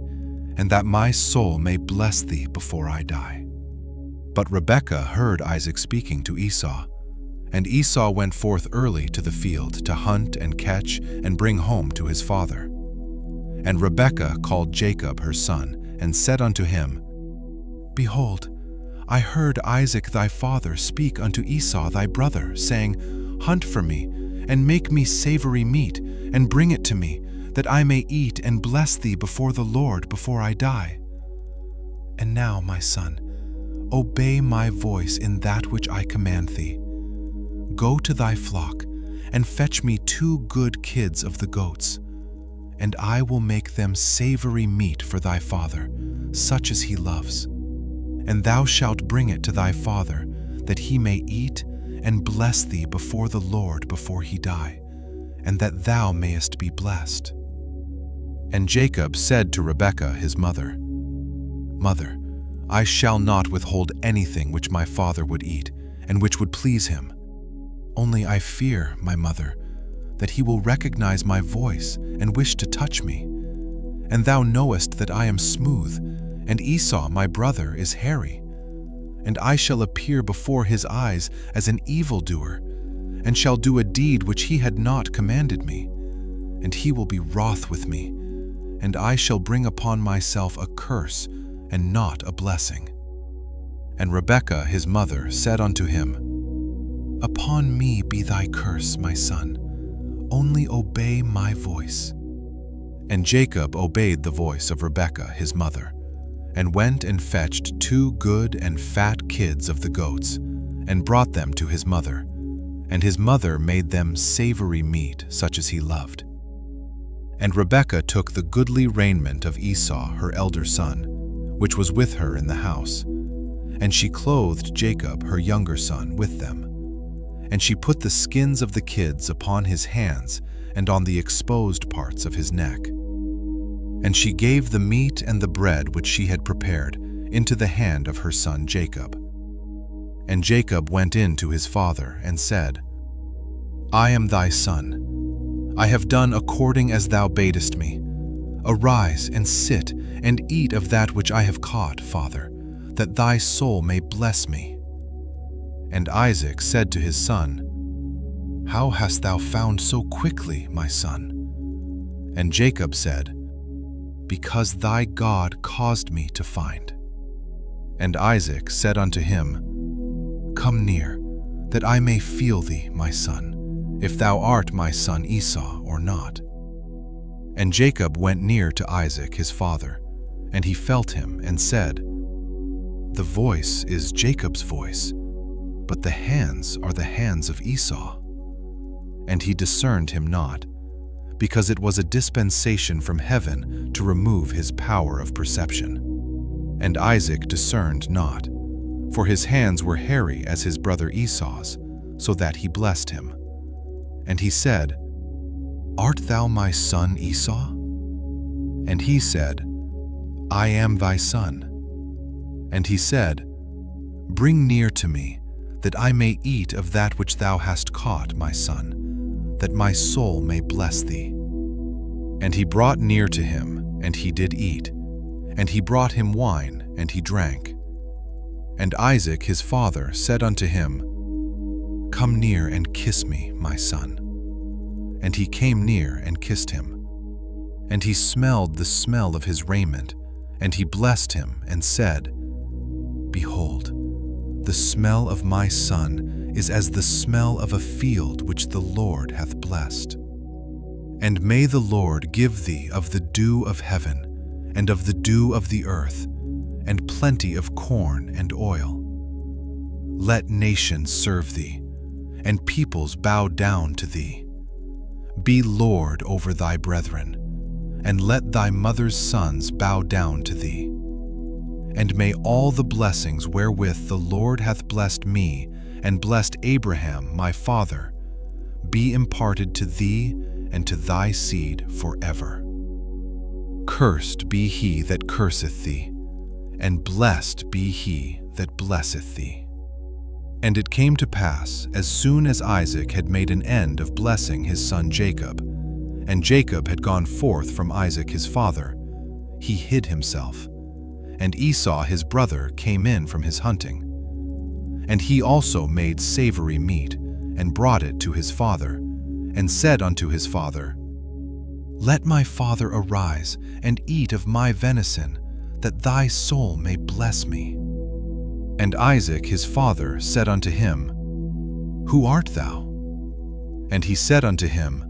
and that my soul may bless thee before I die." But Rebekah heard Isaac speaking to Esau, and Esau went forth early to the field to hunt and catch and bring home to his father. And Rebekah called Jacob her son, and said unto him, "Behold, I heard Isaac thy father speak unto Esau thy brother, saying, Hunt for me, and make me savory meat, and bring it to me, that I may eat and bless thee before the Lord before I die. And now, my son, obey my voice in that which I command thee. Go to thy flock, and fetch me 2 good kids of the goats, and I will make them savory meat for thy father, such as he loves. And thou shalt bring it to thy father, that he may eat and bless thee before the Lord before he die, and that thou mayest be blessed." And Jacob said to Rebekah his mother, "Mother, I shall not withhold anything which my father would eat, and which would please him. Only I fear, my mother, that he will recognize my voice and wish to touch me. And thou knowest that I am smooth, and Esau my brother is hairy. And I shall appear before his eyes as an evildoer, and shall do a deed which he had not commanded me. And he will be wroth with me, and I shall bring upon myself a curse, and not a blessing." And Rebekah his mother said unto him, "Upon me be thy curse, my son. Only obey my voice." And Jacob obeyed the voice of Rebekah his mother, and went and fetched 2 good and fat kids of the goats, and brought them to his mother. And his mother made them savory meat, such as he loved. And Rebekah took the goodly raiment of Esau her elder son, which was with her in the house, and she clothed Jacob her younger son with them. And she put the skins of the kids upon his hands and on the exposed parts of his neck. And she gave the meat and the bread which she had prepared into the hand of her son Jacob. And Jacob went in to his father and said, "I am thy son. I have done according as thou badest me. Arise and sit and eat of that which I have caught, father, that thy soul may bless me." And Isaac said to his son, "How hast thou found so quickly, my son?" And Jacob said, "Because thy God caused me to find." And Isaac said unto him, "Come near, that I may feel thee, my son, if thou art my son Esau or not." And Jacob went near to Isaac his father, and he felt him and said, "The voice is Jacob's voice, but the hands are the hands of Esau." And he discerned him not, because it was a dispensation from heaven to remove his power of perception. And Isaac discerned not, for his hands were hairy as his brother Esau's, so that he blessed him. And he said, "Art thou my son Esau?" And he said, "I am thy son." And he said, "Bring near to me, that I may eat of that which thou hast caught, my son, that my soul may bless thee." And he brought near to him, and he did eat. And he brought him wine, and he drank. And Isaac his father said unto him, "Come near and kiss me, my son." And he came near and kissed him. And he smelled the smell of his raiment, and he blessed him and said, "Behold, the smell of my son is as the smell of a field which the Lord hath blessed. And may the Lord give thee of the dew of heaven, and of the dew of the earth, and plenty of corn and oil. Let nations serve thee, and peoples bow down to thee. Be Lord over thy brethren, and let thy mother's sons bow down to thee. And may all the blessings wherewith the Lord hath blessed me, and blessed Abraham my father, be imparted to thee and to thy seed forever. Cursed be he that curseth thee, and blessed be he that blesseth thee. And it came to pass, as soon as Isaac had made an end of blessing his son Jacob, and Jacob had gone forth from Isaac his father, he hid himself. And Esau his brother came in from his hunting. And he also made savory meat, and brought it to his father, and said unto his father, Let my father arise, and eat of my venison, that thy soul may bless me. And Isaac his father said unto him, Who art thou? And he said unto him,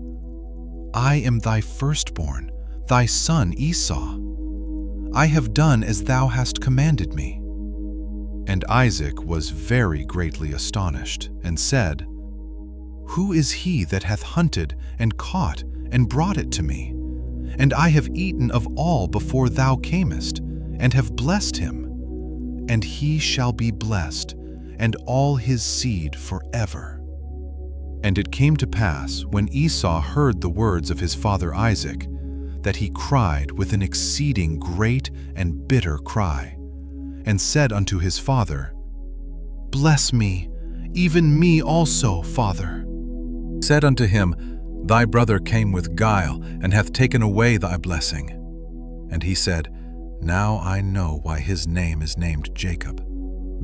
I am thy firstborn, thy son Esau. I have done as thou hast commanded me. And Isaac was very greatly astonished, and said, Who is he that hath hunted, and caught, and brought it to me? And I have eaten of all before thou camest, and have blessed him. And he shall be blessed, and all his seed forever. And it came to pass, when Esau heard the words of his father Isaac, that he cried with an exceeding great and bitter cry, and said unto his father, Bless me, even me also, father. Said unto him, Thy brother came with guile, and hath taken away thy blessing. And he said, Now I know why his name is named Jacob.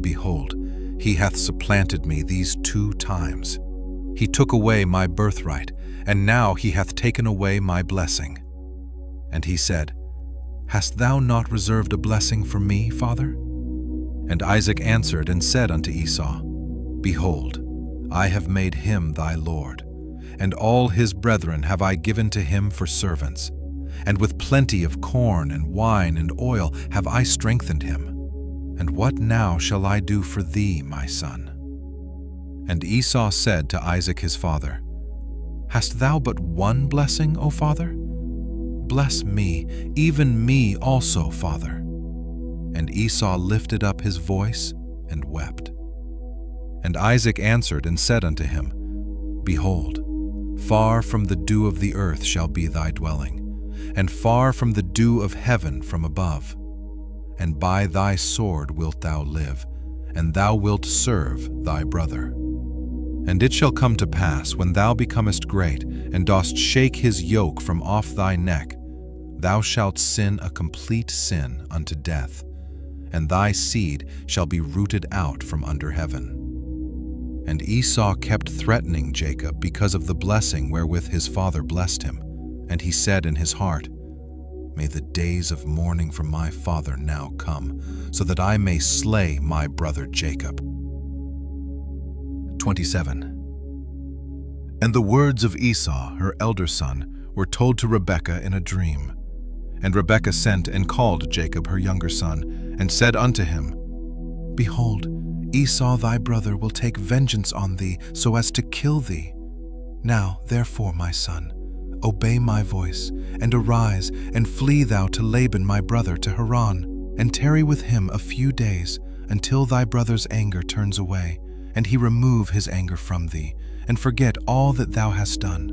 Behold, he hath supplanted me these 2 times. He took away my birthright, and now he hath taken away my blessing. And he said, Hast thou not reserved a blessing for me, father? And Isaac answered and said unto Esau, Behold, I have made him thy lord, and all his brethren have I given to him for servants, and with plenty of corn and wine and oil have I strengthened him. And what now shall I do for thee, my son? And Esau said to Isaac his father, Hast thou but one blessing, O father? Bless me, even me also, father. And Esau lifted up his voice and wept. And Isaac answered and said unto him, Behold, far from the dew of the earth shall be thy dwelling, and far from the dew of heaven from above. And by thy sword wilt thou live, and thou wilt serve thy brother. And it shall come to pass, when thou becomest great, and dost shake his yoke from off thy neck, thou shalt sin a complete sin unto death, and thy seed shall be rooted out from under heaven. And Esau kept threatening Jacob because of the blessing wherewith his father blessed him. And he said in his heart, May the days of mourning for my father now come, so that I may slay my brother Jacob. 27. And the words of Esau, her elder son, were told to Rebekah in a dream. And Rebekah sent and called Jacob her younger son, and said unto him, Behold, Esau thy brother will take vengeance on thee, so as to kill thee. Now, therefore, my son, obey my voice, and arise, and flee thou to Laban my brother to Haran, and tarry with him a few days, until thy brother's anger turns away, and he remove his anger from thee, and forget all that thou hast done.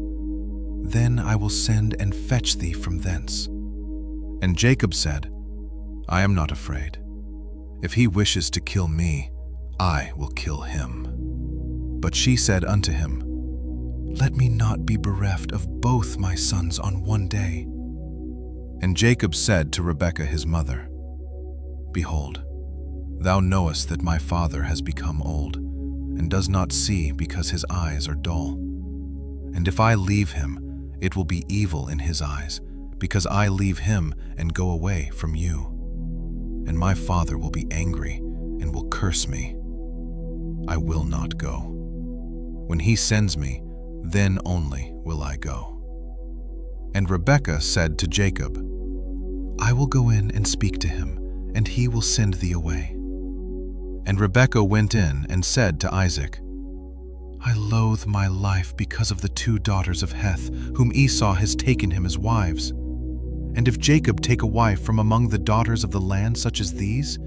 Then I will send and fetch thee from thence. And Jacob said, I am not afraid. If he wishes to kill me, I will kill him. But she said unto him, Let me not be bereft of both my sons on one day. And Jacob said to Rebekah his mother, Behold, thou knowest that my father has become old, and does not see because his eyes are dull. And if I leave him, it will be evil in his eyes, because I leave him and go away from you. And my father will be angry and will curse me. I will not go. When he sends me, then only will I go." And Rebekah said to Jacob, "I will go in and speak to him, and he will send thee away." And Rebekah went in and said to Isaac, "I loathe my life because of the 2 daughters of Heth, whom Esau has taken him as wives. And if Jacob take a wife from among the daughters of the land such as these,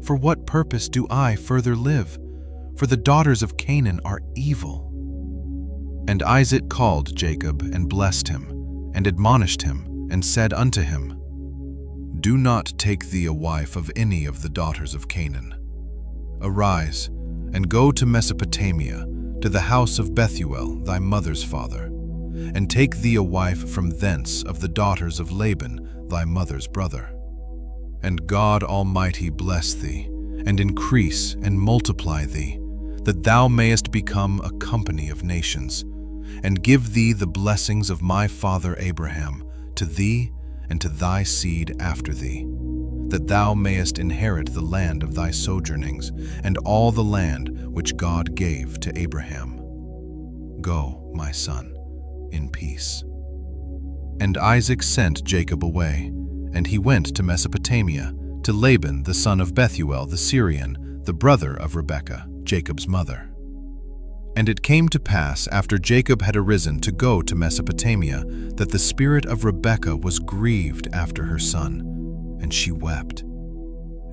for what purpose do I further live? For the daughters of Canaan are evil." And Isaac called Jacob and blessed him, and admonished him, and said unto him, "Do not take thee a wife of any of the daughters of Canaan. Arise, and go to Mesopotamia, to the house of Bethuel thy mother's father, and take thee a wife from thence of the daughters of Laban thy mother's brother. And God Almighty bless thee, and increase and multiply thee, that thou mayest become a company of nations, and give thee the blessings of my father Abraham to thee and to thy seed after thee, that thou mayest inherit the land of thy sojournings, and all the land which God gave to Abraham. Go, my son, in peace." And Isaac sent Jacob away, and he went to Mesopotamia, to Laban the son of Bethuel the Syrian, the brother of Rebekah, Jacob's mother. And it came to pass, after Jacob had arisen to go to Mesopotamia, that the spirit of Rebekah was grieved after her son, and she wept.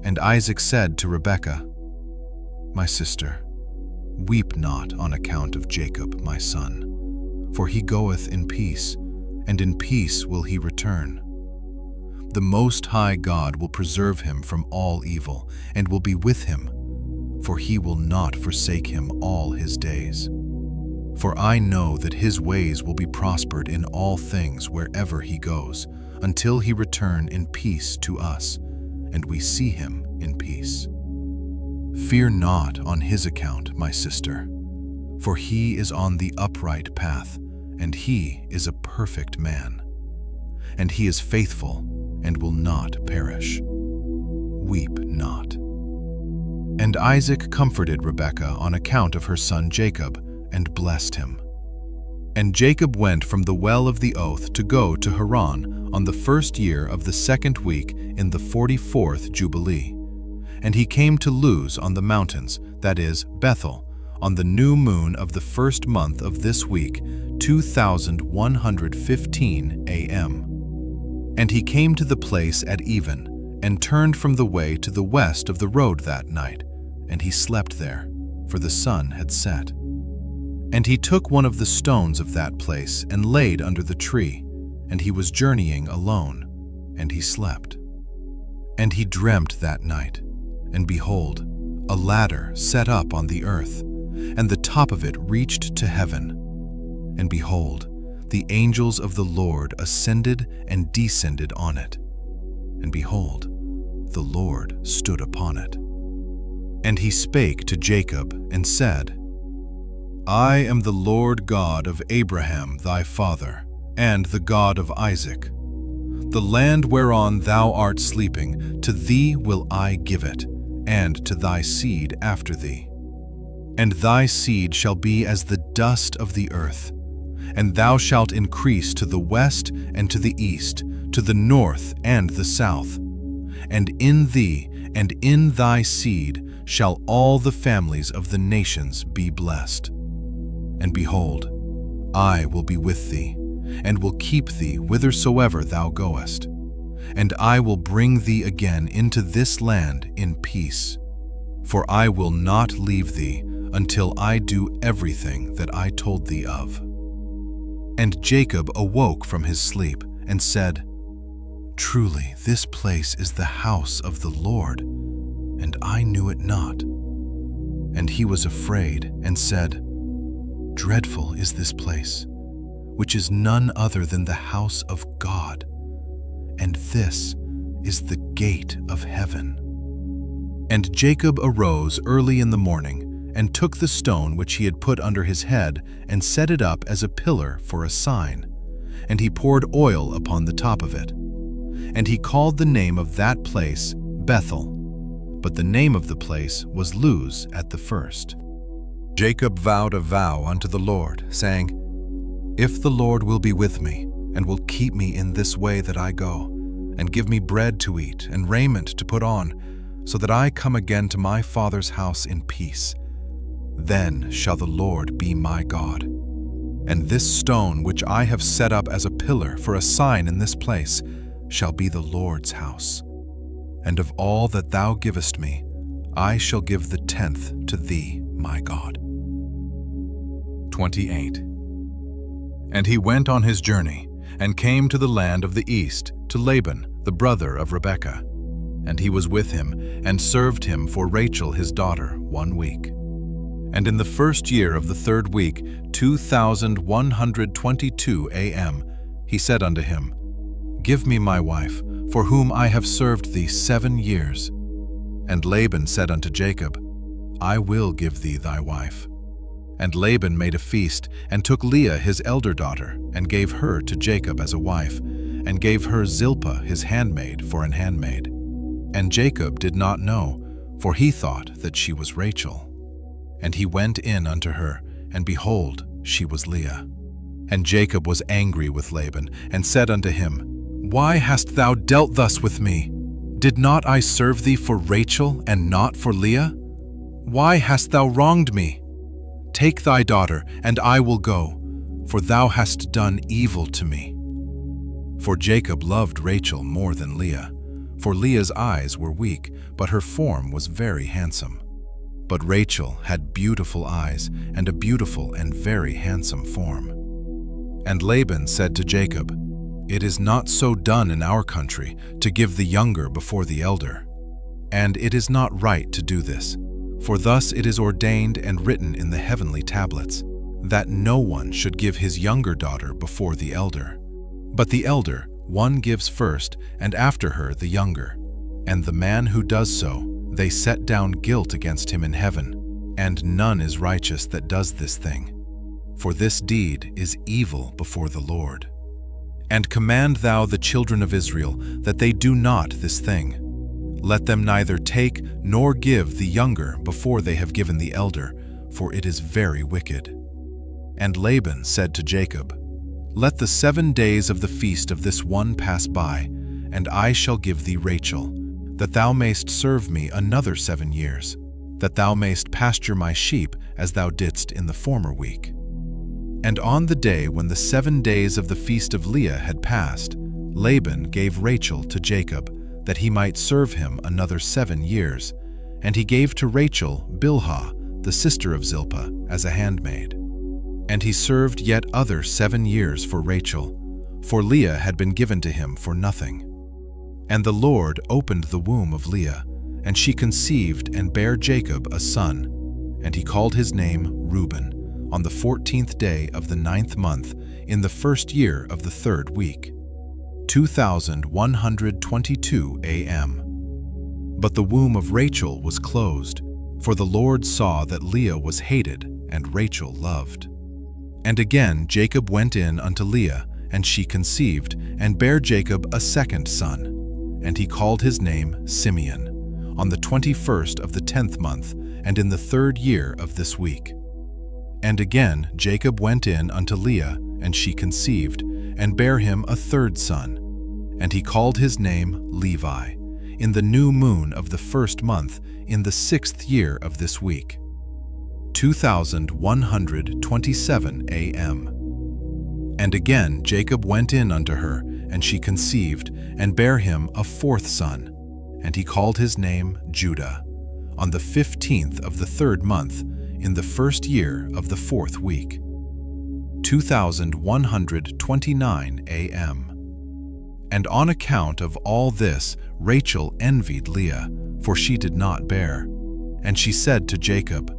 And Isaac said to Rebekah, "My sister, weep not on account of Jacob my son, for he goeth in peace, and in peace will he return. The Most High God will preserve him from all evil, and will be with him, for he will not forsake him all his days. For I know that his ways will be prospered in all things wherever he goes, until he return in peace to us, and we see him in peace. Fear not on his account, my sister, for he is on the upright path, and he is a perfect man. And he is faithful and will not perish. Weep not." And Isaac comforted Rebekah on account of her son Jacob, and blessed him. And Jacob went from the well of the oath to go to Haran on the 1st year of the 2nd week in the 44th Jubilee. And he came to Luz on the mountains, that is, Bethel, on the new moon of the 1st month of this week, 2115 a.m. And he came to the place at even, and turned from the way to the west of the road that night, and he slept there, for the sun had set. And he took one of the stones of that place and laid under the tree, and he was journeying alone, and he slept. And he dreamt that night, and behold, a ladder set up on the earth, and the top of it reached to heaven. And behold, the angels of the Lord ascended and descended on it. And behold, the Lord stood upon it. And he spake to Jacob and said, "I am the Lord God of Abraham thy father, and the God of Isaac. The land whereon thou art sleeping, to thee will I give it, and to thy seed after thee. And thy seed shall be as the dust of the earth, and thou shalt increase to the west and to the east, to the north and the south. And in thee and in thy seed shall all the families of the nations be blessed. And behold, I will be with thee, and will keep thee whithersoever thou goest. And I will bring thee again into this land in peace. For I will not leave thee until I do everything that I told thee of." And Jacob awoke from his sleep and said, "Truly this place is the house of the Lord, and I knew it not." And he was afraid and said, "Dreadful is this place, which is none other than the house of God, and this is the gate of heaven." And Jacob arose early in the morning, and took the stone which he had put under his head, and set it up as a pillar for a sign. And he poured oil upon the top of it. And he called the name of that place Bethel, but the name of the place was Luz at the first. Jacob vowed a vow unto the Lord, saying, If the Lord will be with me, and will keep me in this way that I go, and give me bread to eat and raiment to put on, so that I come again to my father's house in peace, then shall the Lord be my God. And this stone which I have set up as a pillar for a sign in this place shall be the Lord's house. And of all that thou givest me, I shall give the 10th to thee, my God. 28. And he went on his journey, and came to the land of the east, to Laban, the brother of Rebekah. And he was with him, and served him for Rachel his daughter 1 week. And in the first year of the 3rd week, 2122 a.m., he said unto him, Give me my wife, for whom I have served thee 7 years. And Laban said unto Jacob, I will give thee thy wife. And Laban made a feast, and took Leah his elder daughter, and gave her to Jacob as a wife, and gave her Zilpah his handmaid for an handmaid. And Jacob did not know, for he thought that she was Rachel. And he went in unto her, and behold, she was Leah. And Jacob was angry with Laban, and said unto him, Why hast thou dealt thus with me? Did not I serve thee for Rachel, and not for Leah? Why hast thou wronged me? Take thy daughter, and I will go, for thou hast done evil to me. For Jacob loved Rachel more than Leah, for Leah's eyes were weak, but her form was very handsome. But Rachel had beautiful eyes, and a beautiful and very handsome form. And Laban said to Jacob, It is not so done in our country, to give the younger before the elder. And it is not right to do this, for thus it is ordained and written in the heavenly tablets, that no one should give his younger daughter before the elder. But the elder, one gives first, and after her the younger. And the man who does so, they set down guilt against him in heaven, and none is righteous that does this thing. For this deed is evil before the Lord. And command thou the children of Israel that they do not this thing. Let them neither take nor give the younger before they have given the elder, for it is very wicked. And Laban said to Jacob, Let the 7 days of the feast of this one pass by, and I shall give thee Rachel, that thou mayst serve me another 7 years, that thou mayst pasture my sheep as thou didst in the former week. And on the day when the 7 days of the feast of Leah had passed, Laban gave Rachel to Jacob, that he might serve him another 7 years, and he gave to Rachel Bilhah, the sister of Zilpah, as a handmaid. And he served yet other 7 years for Rachel, for Leah had been given to him for nothing. And the Lord opened the womb of Leah, and she conceived and bare Jacob a son, and he called his name Reuben, on the 14th day of the 9th month, in the 1st year of the 3rd week. 2122 a.m. But the womb of Rachel was closed, for the Lord saw that Leah was hated and Rachel loved. And again Jacob went in unto Leah, and she conceived, and bare Jacob a 2nd son, and he called his name Simeon, on the 21st of the 10th month, and in the 3rd year of this week. And again Jacob went in unto Leah, and she conceived, and bare him a 3rd son, and he called his name Levi, in the new moon of the 1st month, in the 6th year of this week. 2127 a.m. And again Jacob went in unto her, and she conceived, and bare him a 4th son, and he called his name Judah, on the 15th of the 3rd month, in the 1st year of the 4th week. 2129 a.m. And on account of all this, Rachel envied Leah, for she did not bear. And she said to Jacob,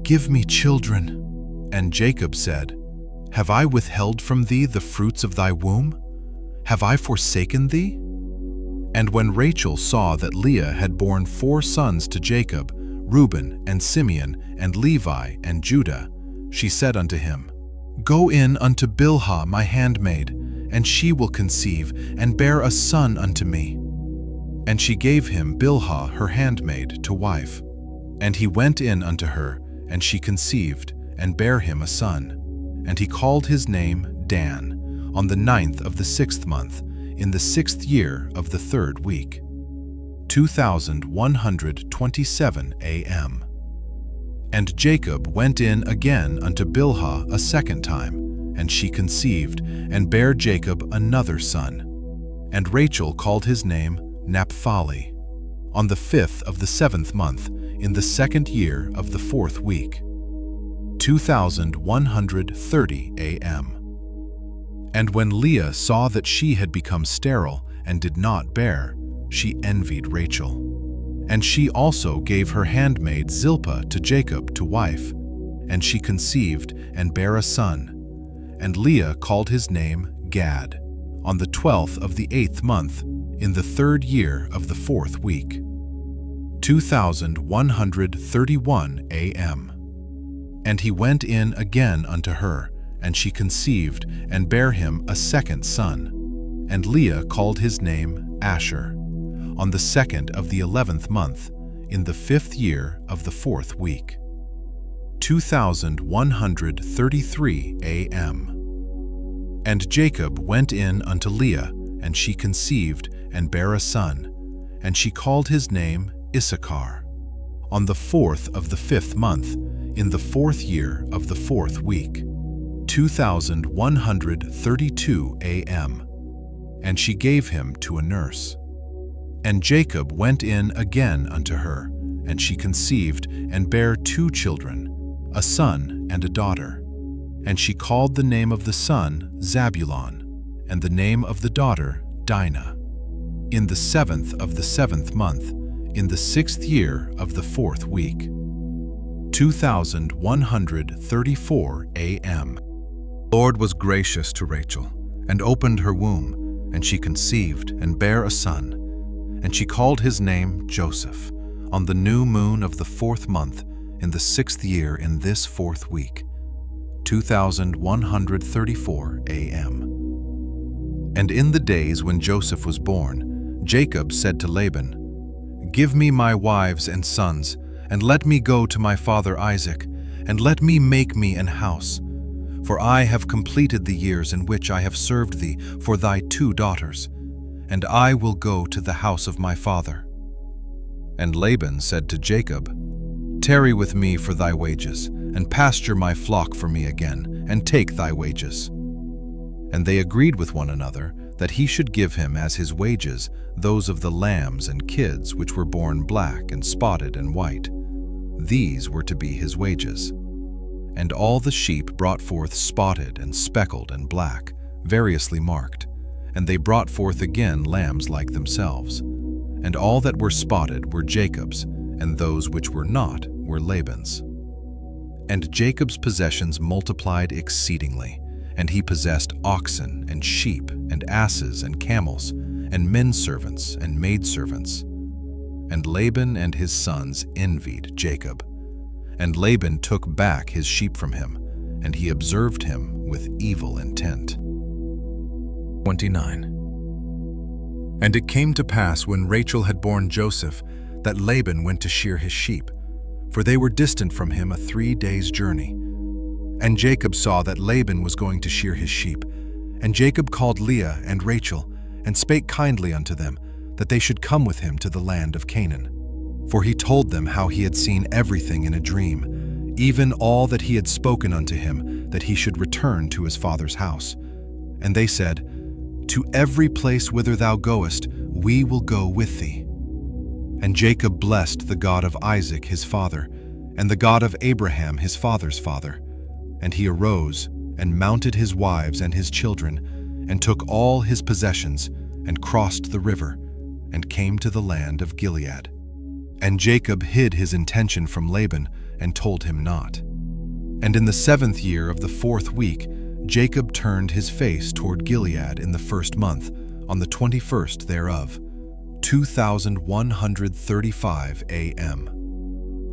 Give me children. And Jacob said, Have I withheld from thee the fruits of thy womb? Have I forsaken thee? And when Rachel saw that Leah had borne 4 sons to Jacob, Reuben and Simeon and Levi and Judah, she said unto him, Go in unto Bilhah my handmaid, and she will conceive, and bear a son unto me. And she gave him Bilhah her handmaid to wife. And he went in unto her, and she conceived, and bare him a son. And he called his name Dan, on the 9th of the 6th month, in the 6th year of the 3rd week, 2127 a.m. And Jacob went in again unto Bilhah a second time, and she conceived, and bare Jacob another son. And Rachel called his name Naphtali, on the 5th of the 7th month, in the 2nd year of the 4th week, 2130 a.m. And when Leah saw that she had become sterile and did not bear, she envied Rachel. And she also gave her handmaid Zilpah to Jacob to wife, and she conceived and bare a son. And Leah called his name Gad, on the 12th of the 8th month, in the 3rd year of the 4th week, 2131 a.m. And he went in again unto her, and she conceived, and bare him a second son. And Leah called his name Asher, on the 2nd of the 11th month, in the 5th year of the 4th week, 2133 a.m. And Jacob went in unto Leah, and she conceived, and bare a son, and she called his name Issachar, on the 4th of the 5th month, in the 4th year of the 4th week, 2132 a.m. And she gave him to a nurse. And Jacob went in again unto her, and she conceived, and bare 2 children, a son and a daughter. And she called the name of the son Zabulon, and the name of the daughter Dinah, in the 7th of the 7th month, in the 6th year of the 4th week, 2134 a.m. The Lord was gracious to Rachel, and opened her womb, and she conceived, and bare a son. And she called his name Joseph, on the new moon of the 4th month, in the 6th year in this 4th week, 2134 a.m. And in the days when Joseph was born, Jacob said to Laban, "Give me my wives and sons, and let me go to my father Isaac, and let me make me an house. For I have completed the years in which I have served thee for thy 2 daughters, and I will go to the house of my father." And Laban said to Jacob, "Tarry with me for thy wages, and pasture my flock for me again, and take thy wages." And they agreed with one another that he should give him as his wages those of the lambs and kids which were born black and spotted and white. These were to be his wages. And all the sheep brought forth spotted and speckled and black, variously marked. And they brought forth again lambs like themselves. And all that were spotted were Jacob's, and those which were not were Laban's. And Jacob's possessions multiplied exceedingly, and he possessed oxen and sheep and asses and camels, and men-servants and maidservants. And Laban and his sons envied Jacob. And Laban took back his sheep from him, and he observed him with evil intent. 29. And it came to pass when Rachel had borne Joseph, that Laban went to shear his sheep, for they were distant from him a 3 days' journey. And Jacob saw that Laban was going to shear his sheep. And Jacob called Leah and Rachel, and spake kindly unto them, that they should come with him to the land of Canaan. For he told them how he had seen everything in a dream, even all that he had spoken unto him, that he should return to his father's house. And they said, "To every place whither thou goest, we will go with thee." And Jacob blessed the God of Isaac his father, and the God of Abraham his father's father. And he arose, and mounted his wives and his children, and took all his possessions, and crossed the river, and came to the land of Gilead. And Jacob hid his intention from Laban, and told him not. And in the 7th year of the 4th week, Jacob turned his face toward Gilead in the 1st month, on the 21st thereof, 2135 a.m.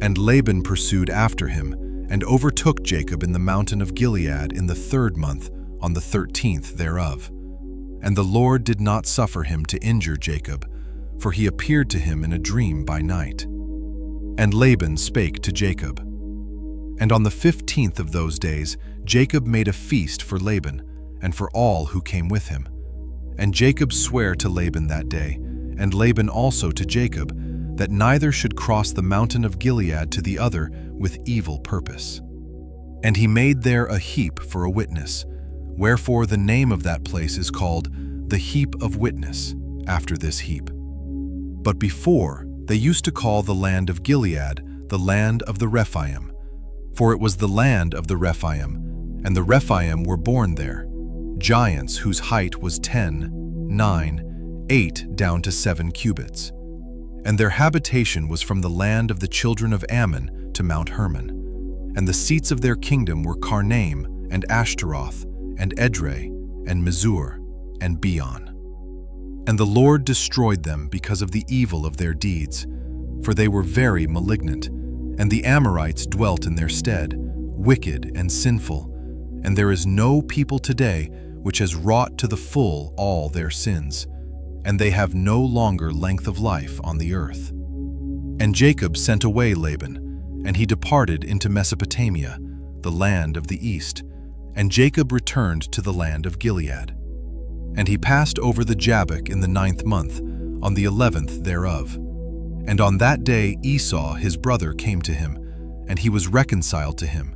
And Laban pursued after him, and overtook Jacob in the mountain of Gilead in the 3rd month, on the 13th thereof. And the Lord did not suffer him to injure Jacob, for he appeared to him in a dream by night. And Laban spake to Jacob, And on the 15th of those days, Jacob made a feast for Laban, and for all who came with him. And Jacob sware to Laban that day, and Laban also to Jacob, that neither should cross the mountain of Gilead to the other with evil purpose. And he made there a heap for a witness, wherefore the name of that place is called the Heap of Witness, after this heap. But before, they used to call the land of Gilead the land of the Rephaim, for it was the land of the Rephaim, and the Rephaim were born there, giants whose height was 10, 9, 8 down to 7 cubits. And their habitation was from the land of the children of Ammon to Mount Hermon. And the seats of their kingdom were Karnaim, and Ashtaroth, and Edrei, and Mizur, and Beon. And the Lord destroyed them because of the evil of their deeds, for they were very malignant, and the Amorites dwelt in their stead, wicked and sinful, and there is no people today which has wrought to the full all their sins, and they have no longer length of life on the earth. And Jacob sent away Laban, and he departed into Mesopotamia, the land of the east, and Jacob returned to the land of Gilead. And he passed over the Jabbok in the 9th month, on the 11th thereof. And on that day Esau his brother came to him, and he was reconciled to him,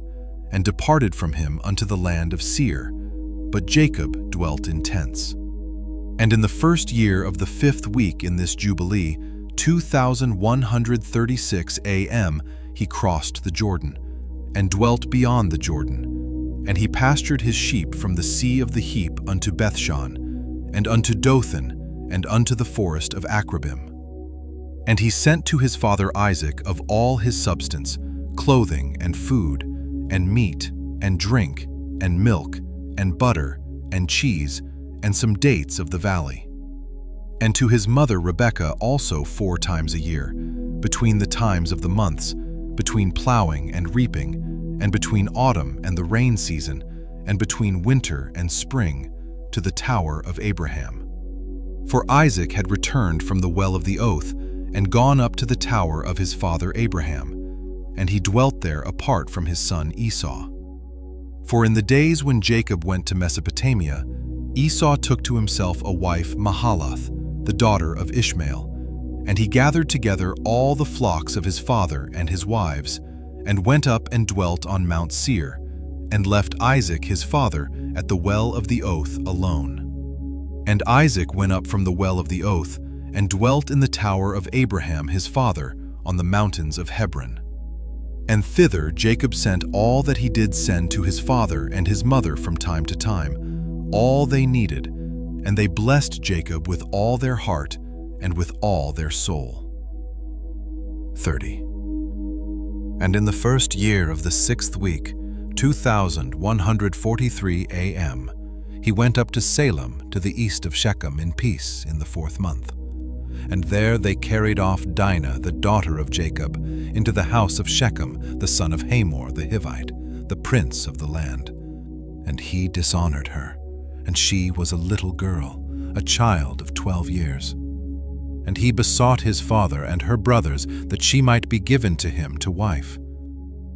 and departed from him unto the land of Seir, but Jacob dwelt in tents. And in the 1st year of the 5th week in this Jubilee, 2136 a.m., he crossed the Jordan, and dwelt beyond the Jordan. And he pastured his sheep from the sea of the Heap unto Bethshan, and unto Dothan, and unto the forest of Akrabim. And he sent to his father Isaac of all his substance, clothing and food, and meat, and drink, and milk, and butter, and cheese, and some dates of the valley. And to his mother Rebekah also 4 times a year, between the times of the months, between plowing and reaping, and between autumn and the rain season, and between winter and spring, to the tower of Abraham. For Isaac had returned from the well of the oath, and gone up to the tower of his father Abraham, and he dwelt there apart from his son Esau. For in the days when Jacob went to Mesopotamia, Esau took to himself a wife Mahalath, the daughter of Ishmael, and he gathered together all the flocks of his father and his wives, and went up and dwelt on Mount Seir, and left Isaac his father at the well of the oath alone. And Isaac went up from the well of the oath, and dwelt in the tower of Abraham his father, on the mountains of Hebron. And thither Jacob sent all that he did send to his father and his mother from time to time, all they needed, and they blessed Jacob with all their heart and with all their soul. 30. And in the 1st year of the 6th week, 2143 a.m., he went up to Salem to the east of Shechem in peace in the 4th month. And there they carried off Dinah, the daughter of Jacob, into the house of Shechem, the son of Hamor the Hivite, the prince of the land. And he dishonored her, and she was a little girl, a child of 12 years. And he besought his father and her brothers that she might be given to him to wife.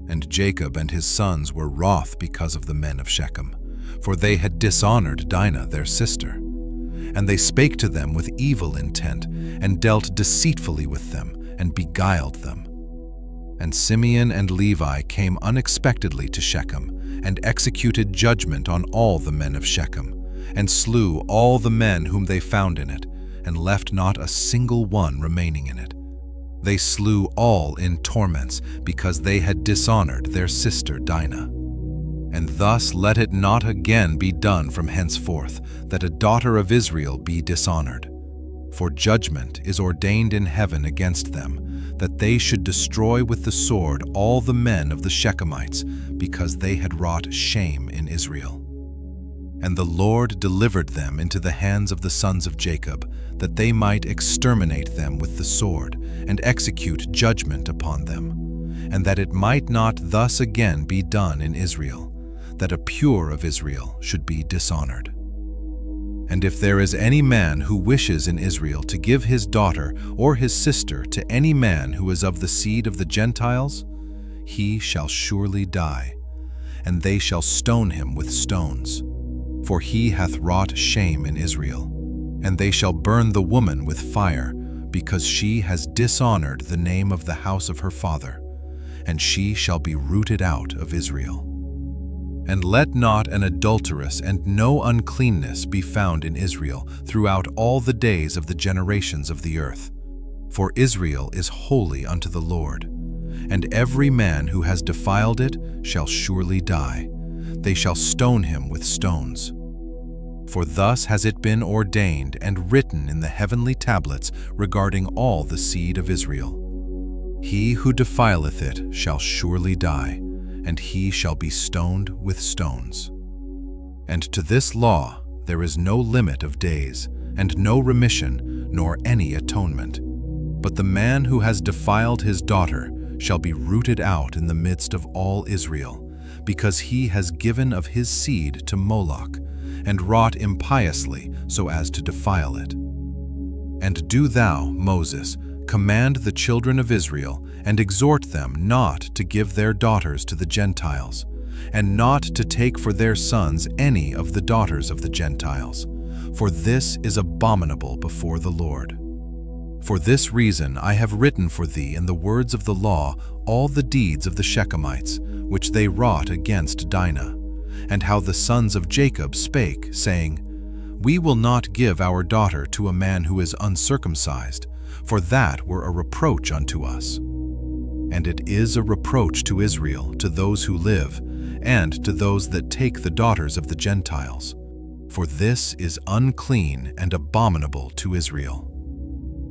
And Jacob and his sons were wroth because of the men of Shechem, for they had dishonored Dinah their sister. And they spake to them with evil intent, and dealt deceitfully with them, and beguiled them. And Simeon and Levi came unexpectedly to Shechem, and executed judgment on all the men of Shechem, and slew all the men whom they found in it, and left not a single one remaining in it. They slew all in torments, because they had dishonored their sister Dinah. And thus let it not again be done from henceforth, that a daughter of Israel be dishonored. For judgment is ordained in heaven against them, that they should destroy with the sword all the men of the Shechemites, because they had wrought shame in Israel. And the Lord delivered them into the hands of the sons of Jacob, that they might exterminate them with the sword, and execute judgment upon them, and that it might not thus again be done in Israel, that a pure of Israel should be dishonored. And if there is any man who wishes in Israel to give his daughter or his sister to any man who is of the seed of the Gentiles, he shall surely die, and they shall stone him with stones. For he hath wrought shame in Israel. And they shall burn the woman with fire, because she has dishonored the name of the house of her father, and she shall be rooted out of Israel. And let not an adulteress and no uncleanness be found in Israel throughout all the days of the generations of the earth. For Israel is holy unto the Lord, and every man who has defiled it shall surely die. They shall stone him with stones. For thus has it been ordained and written in the heavenly tablets regarding all the seed of Israel. He who defileth it shall surely die, and he shall be stoned with stones. And to this law there is no limit of days, and no remission, nor any atonement. But the man who has defiled his daughter shall be rooted out in the midst of all Israel, because he has given of his seed to Moloch, and wrought impiously so as to defile it. And do thou, Moses, command the children of Israel, and exhort them not to give their daughters to the Gentiles, and not to take for their sons any of the daughters of the Gentiles, for this is abominable before the Lord. For this reason I have written for thee in the words of the law all the deeds of the Shechemites, which they wrought against Dinah, and how the sons of Jacob spake, saying, We will not give our daughter to a man who is uncircumcised, for that were a reproach unto us. And it is a reproach to Israel, to those who live, and to those that take the daughters of the Gentiles. For this is unclean and abominable to Israel.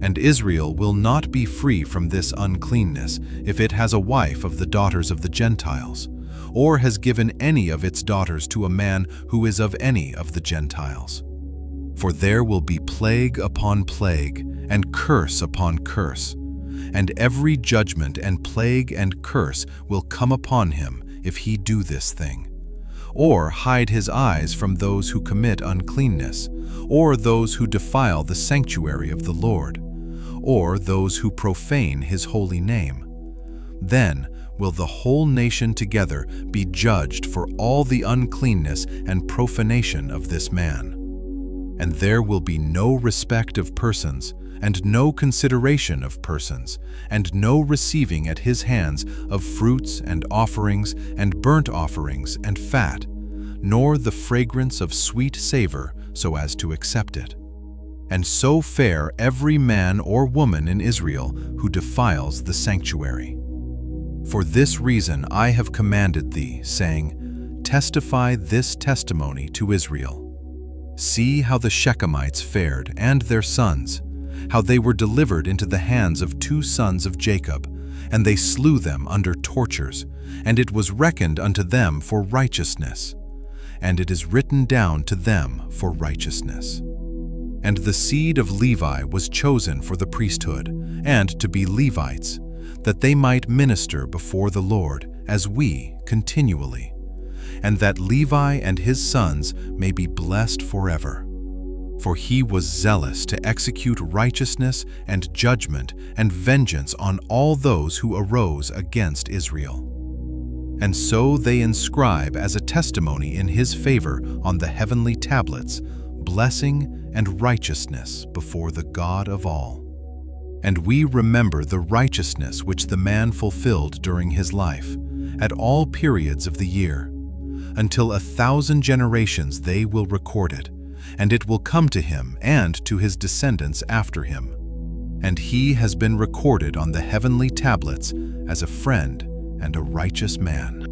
And Israel will not be free from this uncleanness if it has a wife of the daughters of the Gentiles, or has given any of its daughters to a man who is of any of the Gentiles. For there will be plague upon plague, and curse upon curse, and every judgment and plague and curse will come upon him if he do this thing, or hide his eyes from those who commit uncleanness, or those who defile the sanctuary of the Lord, or those who profane his holy name. Then will the whole nation together be judged for all the uncleanness and profanation of this man. And there will be no respect of persons, and no consideration of persons, and no receiving at his hands of fruits and offerings and burnt offerings and fat, nor the fragrance of sweet savor so as to accept it. And so fare every man or woman in Israel who defiles the sanctuary. For this reason I have commanded thee, saying, Testify this testimony to Israel. See how the Shechemites fared, and their sons, how they were delivered into the hands of 2 sons of Jacob, and they slew them under tortures, and it was reckoned unto them for righteousness, and it is written down to them for righteousness. And the seed of Levi was chosen for the priesthood, and to be Levites, that they might minister before the Lord, as we continually, and that Levi and his sons may be blessed forever. For he was zealous to execute righteousness and judgment and vengeance on all those who arose against Israel. And so they inscribe as a testimony in his favor on the heavenly tablets, blessing and righteousness before the God of all. And we remember the righteousness which the man fulfilled during his life, at all periods of the year. Until 1,000 generations they will record it, and it will come to him and to his descendants after him. And he has been recorded on the heavenly tablets as a friend and a righteous man.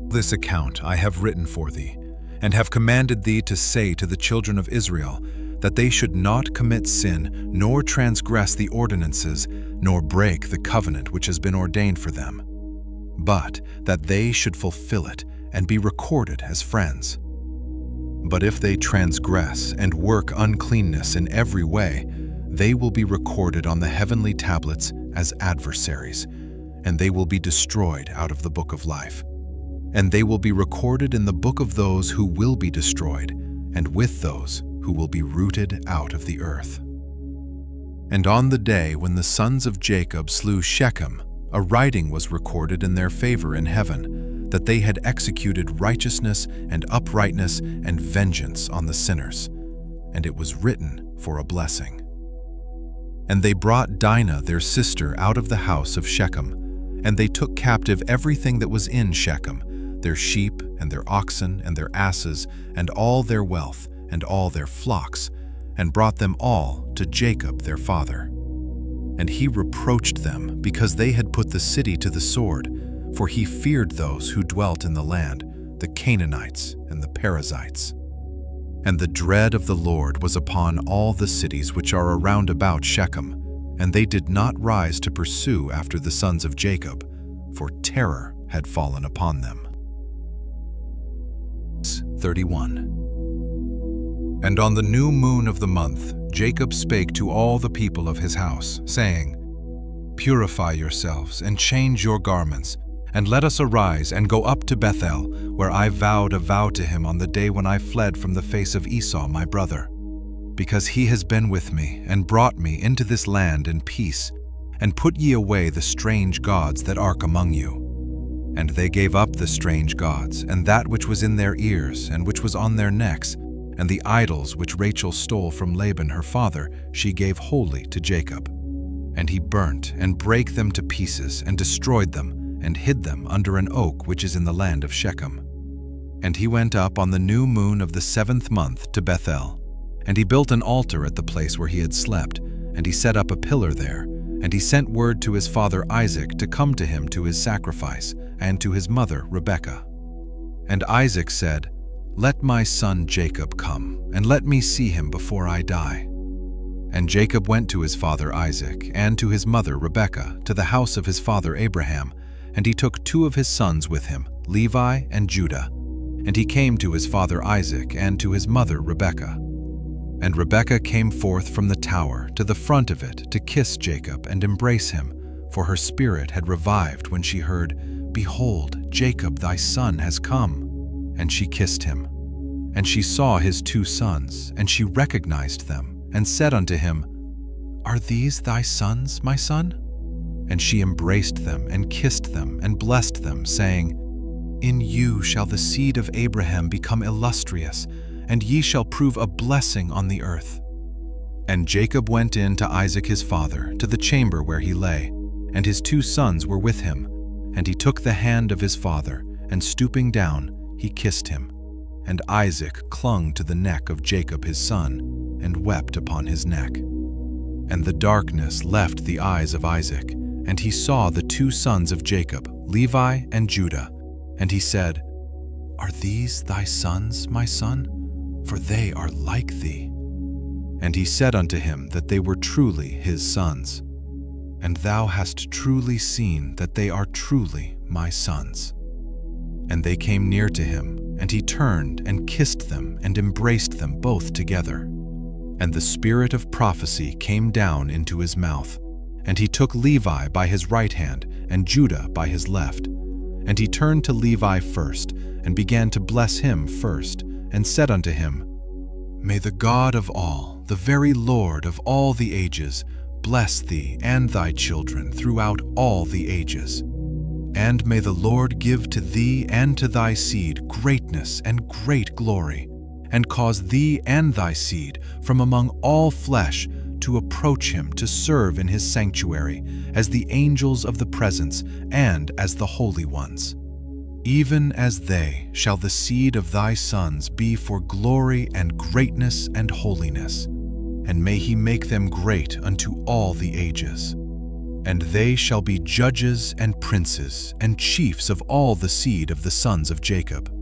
This account I have written for thee, and have commanded thee to say to the children of Israel, that they should not commit sin, nor transgress the ordinances, nor break the covenant which has been ordained for them, but that they should fulfill it and be recorded as friends. But if they transgress and work uncleanness in every way, they will be recorded on the heavenly tablets as adversaries, and they will be destroyed out of the book of life. And they will be recorded in the book of those who will be destroyed, and with those who will be rooted out of the earth. And on the day when the sons of Jacob slew Shechem, A writing was recorded in their favor in heaven, that they had executed righteousness and uprightness and vengeance on the sinners, and it was written for a blessing. And they brought Dinah their sister out of the house of Shechem, and they took captive everything that was in Shechem, their sheep and their oxen and their asses and all their wealth and all their flocks, and brought them all to Jacob their father. And he reproached them because they had put the city to the sword, for he feared those who dwelt in the land, the Canaanites and the Perizzites. And the dread of the Lord was upon all the cities which are around about Shechem, and they did not rise to pursue after the sons of Jacob, for terror had fallen upon them. 31. And on the new moon of the month, Jacob spake to all the people of his house, saying, Purify yourselves and change your garments, and let us arise and go up to Bethel, where I vowed a vow to him on the day when I fled from the face of Esau my brother. Because he has been with me, and brought me into this land in peace, and put ye away the strange gods that are among you. And they gave up the strange gods, and that which was in their ears, and which was on their necks, and the idols which Rachel stole from Laban her father, she gave wholly to Jacob. And he burnt and brake them to pieces, and destroyed them, and hid them under an oak which is in the land of Shechem. And he went up on the new moon of the 7th month to Bethel. And he built an altar at the place where he had slept, and he set up a pillar there, and he sent word to his father Isaac to come to him to his sacrifice, and to his mother Rebekah. And Isaac said, Let my son Jacob come, and let me see him before I die. And Jacob went to his father Isaac, and to his mother Rebekah, to the house of his father Abraham, and he took 2 of his sons with him, Levi and Judah. And he came to his father Isaac and to his mother Rebekah. And Rebekah came forth from the tower to the front of it to kiss Jacob and embrace him, for her spirit had revived when she heard, Behold, Jacob thy son has come. And she kissed him. And she saw his 2 sons, and she recognized them, and said unto him, Are these thy sons, my son? And she embraced them, and kissed them, and blessed them, saying, In you shall the seed of Abraham become illustrious, and ye shall prove a blessing on the earth. And Jacob went in to Isaac his father, to the chamber where he lay, and his 2 sons were with him. And he took the hand of his father, and stooping down, he kissed him. And Isaac clung to the neck of Jacob his son, and wept upon his neck. And the darkness left the eyes of Isaac, and he saw the 2 sons of Jacob, Levi and Judah. And he said, Are these thy sons, my son? For they are like thee. And he said unto him that they were truly his sons. And thou hast truly seen that they are truly my sons. And they came near to him, and he turned and kissed them and embraced them both together. And the spirit of prophecy came down into his mouth. And he took Levi by his right hand and Judah by his left. And he turned to Levi first, and began to bless him first, and said unto him, May the God of all, the very Lord of all the ages, bless thee and thy children throughout all the ages. And may the Lord give to thee and to thy seed greatness and great glory, and cause thee and thy seed from among all flesh to approach him to serve in his sanctuary as the angels of the presence and as the holy ones. Even as they shall the seed of thy sons be for glory and greatness and holiness, and may he make them great unto all the ages. And they shall be judges and princes and chiefs of all the seed of the sons of Jacob.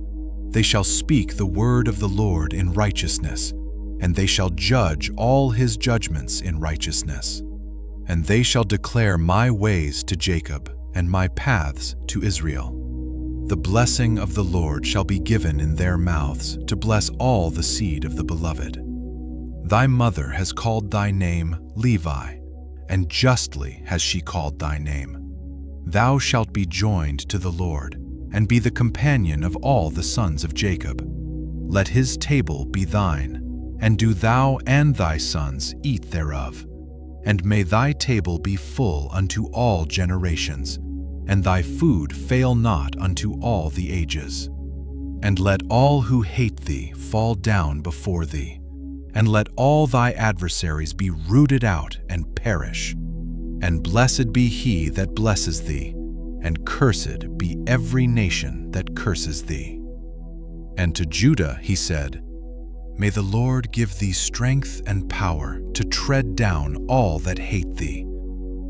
They shall speak the word of the Lord in righteousness, and they shall judge all his judgments in righteousness. And they shall declare my ways to Jacob, and my paths to Israel. The blessing of the Lord shall be given in their mouths, to bless all the seed of the beloved. Thy mother has called thy name Levi, and justly has she called thy name. Thou shalt be joined to the Lord, and be the companion of all the sons of Jacob. Let his table be thine, and do thou and thy sons eat thereof. and may thy table be full unto all generations, and thy food fail not unto all the ages. And let all who hate thee fall down before thee, and let all thy adversaries be rooted out and perish. And blessed be he that blesses thee, and cursed be every nation that curses thee. And to Judah he said, May the Lord give thee strength and power to tread down all that hate thee.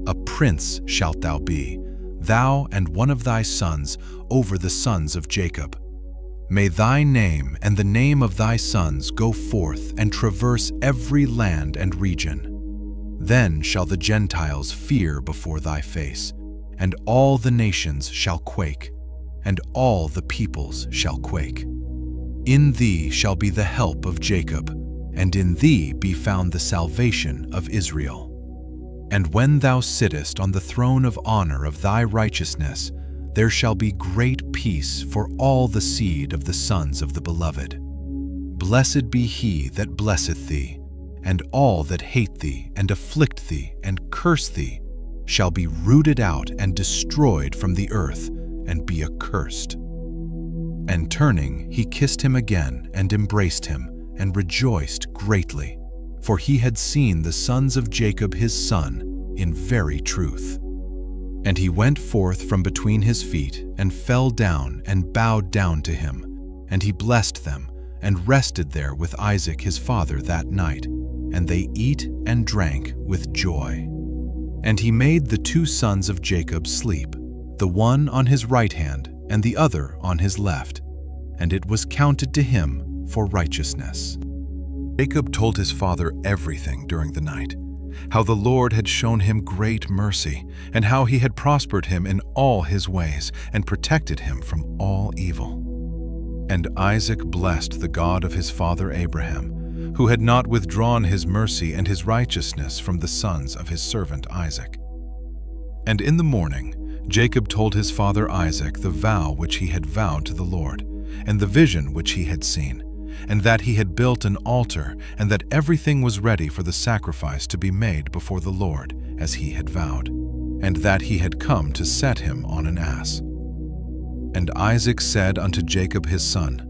A prince shalt thou be, thou and one of thy sons, over the sons of Jacob. May thy name and the name of thy sons go forth and traverse every land and region. Then shall the Gentiles fear before thy face, and all the nations shall quake, and all the peoples shall quake. In thee shall be the help of Jacob, and in thee be found the salvation of Israel. And when thou sittest on the throne of honor of thy righteousness, there shall be great peace for all the seed of the sons of the beloved. Blessed be he that blesseth thee, and all that hate thee and afflict thee and curse thee shall be rooted out and destroyed from the earth and be accursed. And turning, he kissed him again and embraced him and rejoiced greatly, for he had seen the sons of Jacob his son in very truth. And he went forth from between his feet and fell down and bowed down to him, and he blessed them and rested there with Isaac his father that night, and they eat and drank with joy. And he made the two sons of Jacob sleep, the one on his right hand and the other on his left, and it was counted to him for righteousness. Jacob told his father everything during the night, how the Lord had shown him great mercy, and how he had prospered him in all his ways and protected him from all evil. And Isaac blessed the God of his father Abraham, who had not withdrawn his mercy and his righteousness from the sons of his servant Isaac. And in the morning Jacob told his father Isaac the vow which he had vowed to the Lord, and the vision which he had seen, and that he had built an altar, and that everything was ready for the sacrifice to be made before the Lord, as he had vowed, and that he had come to set him on an ass. And Isaac said unto Jacob his son,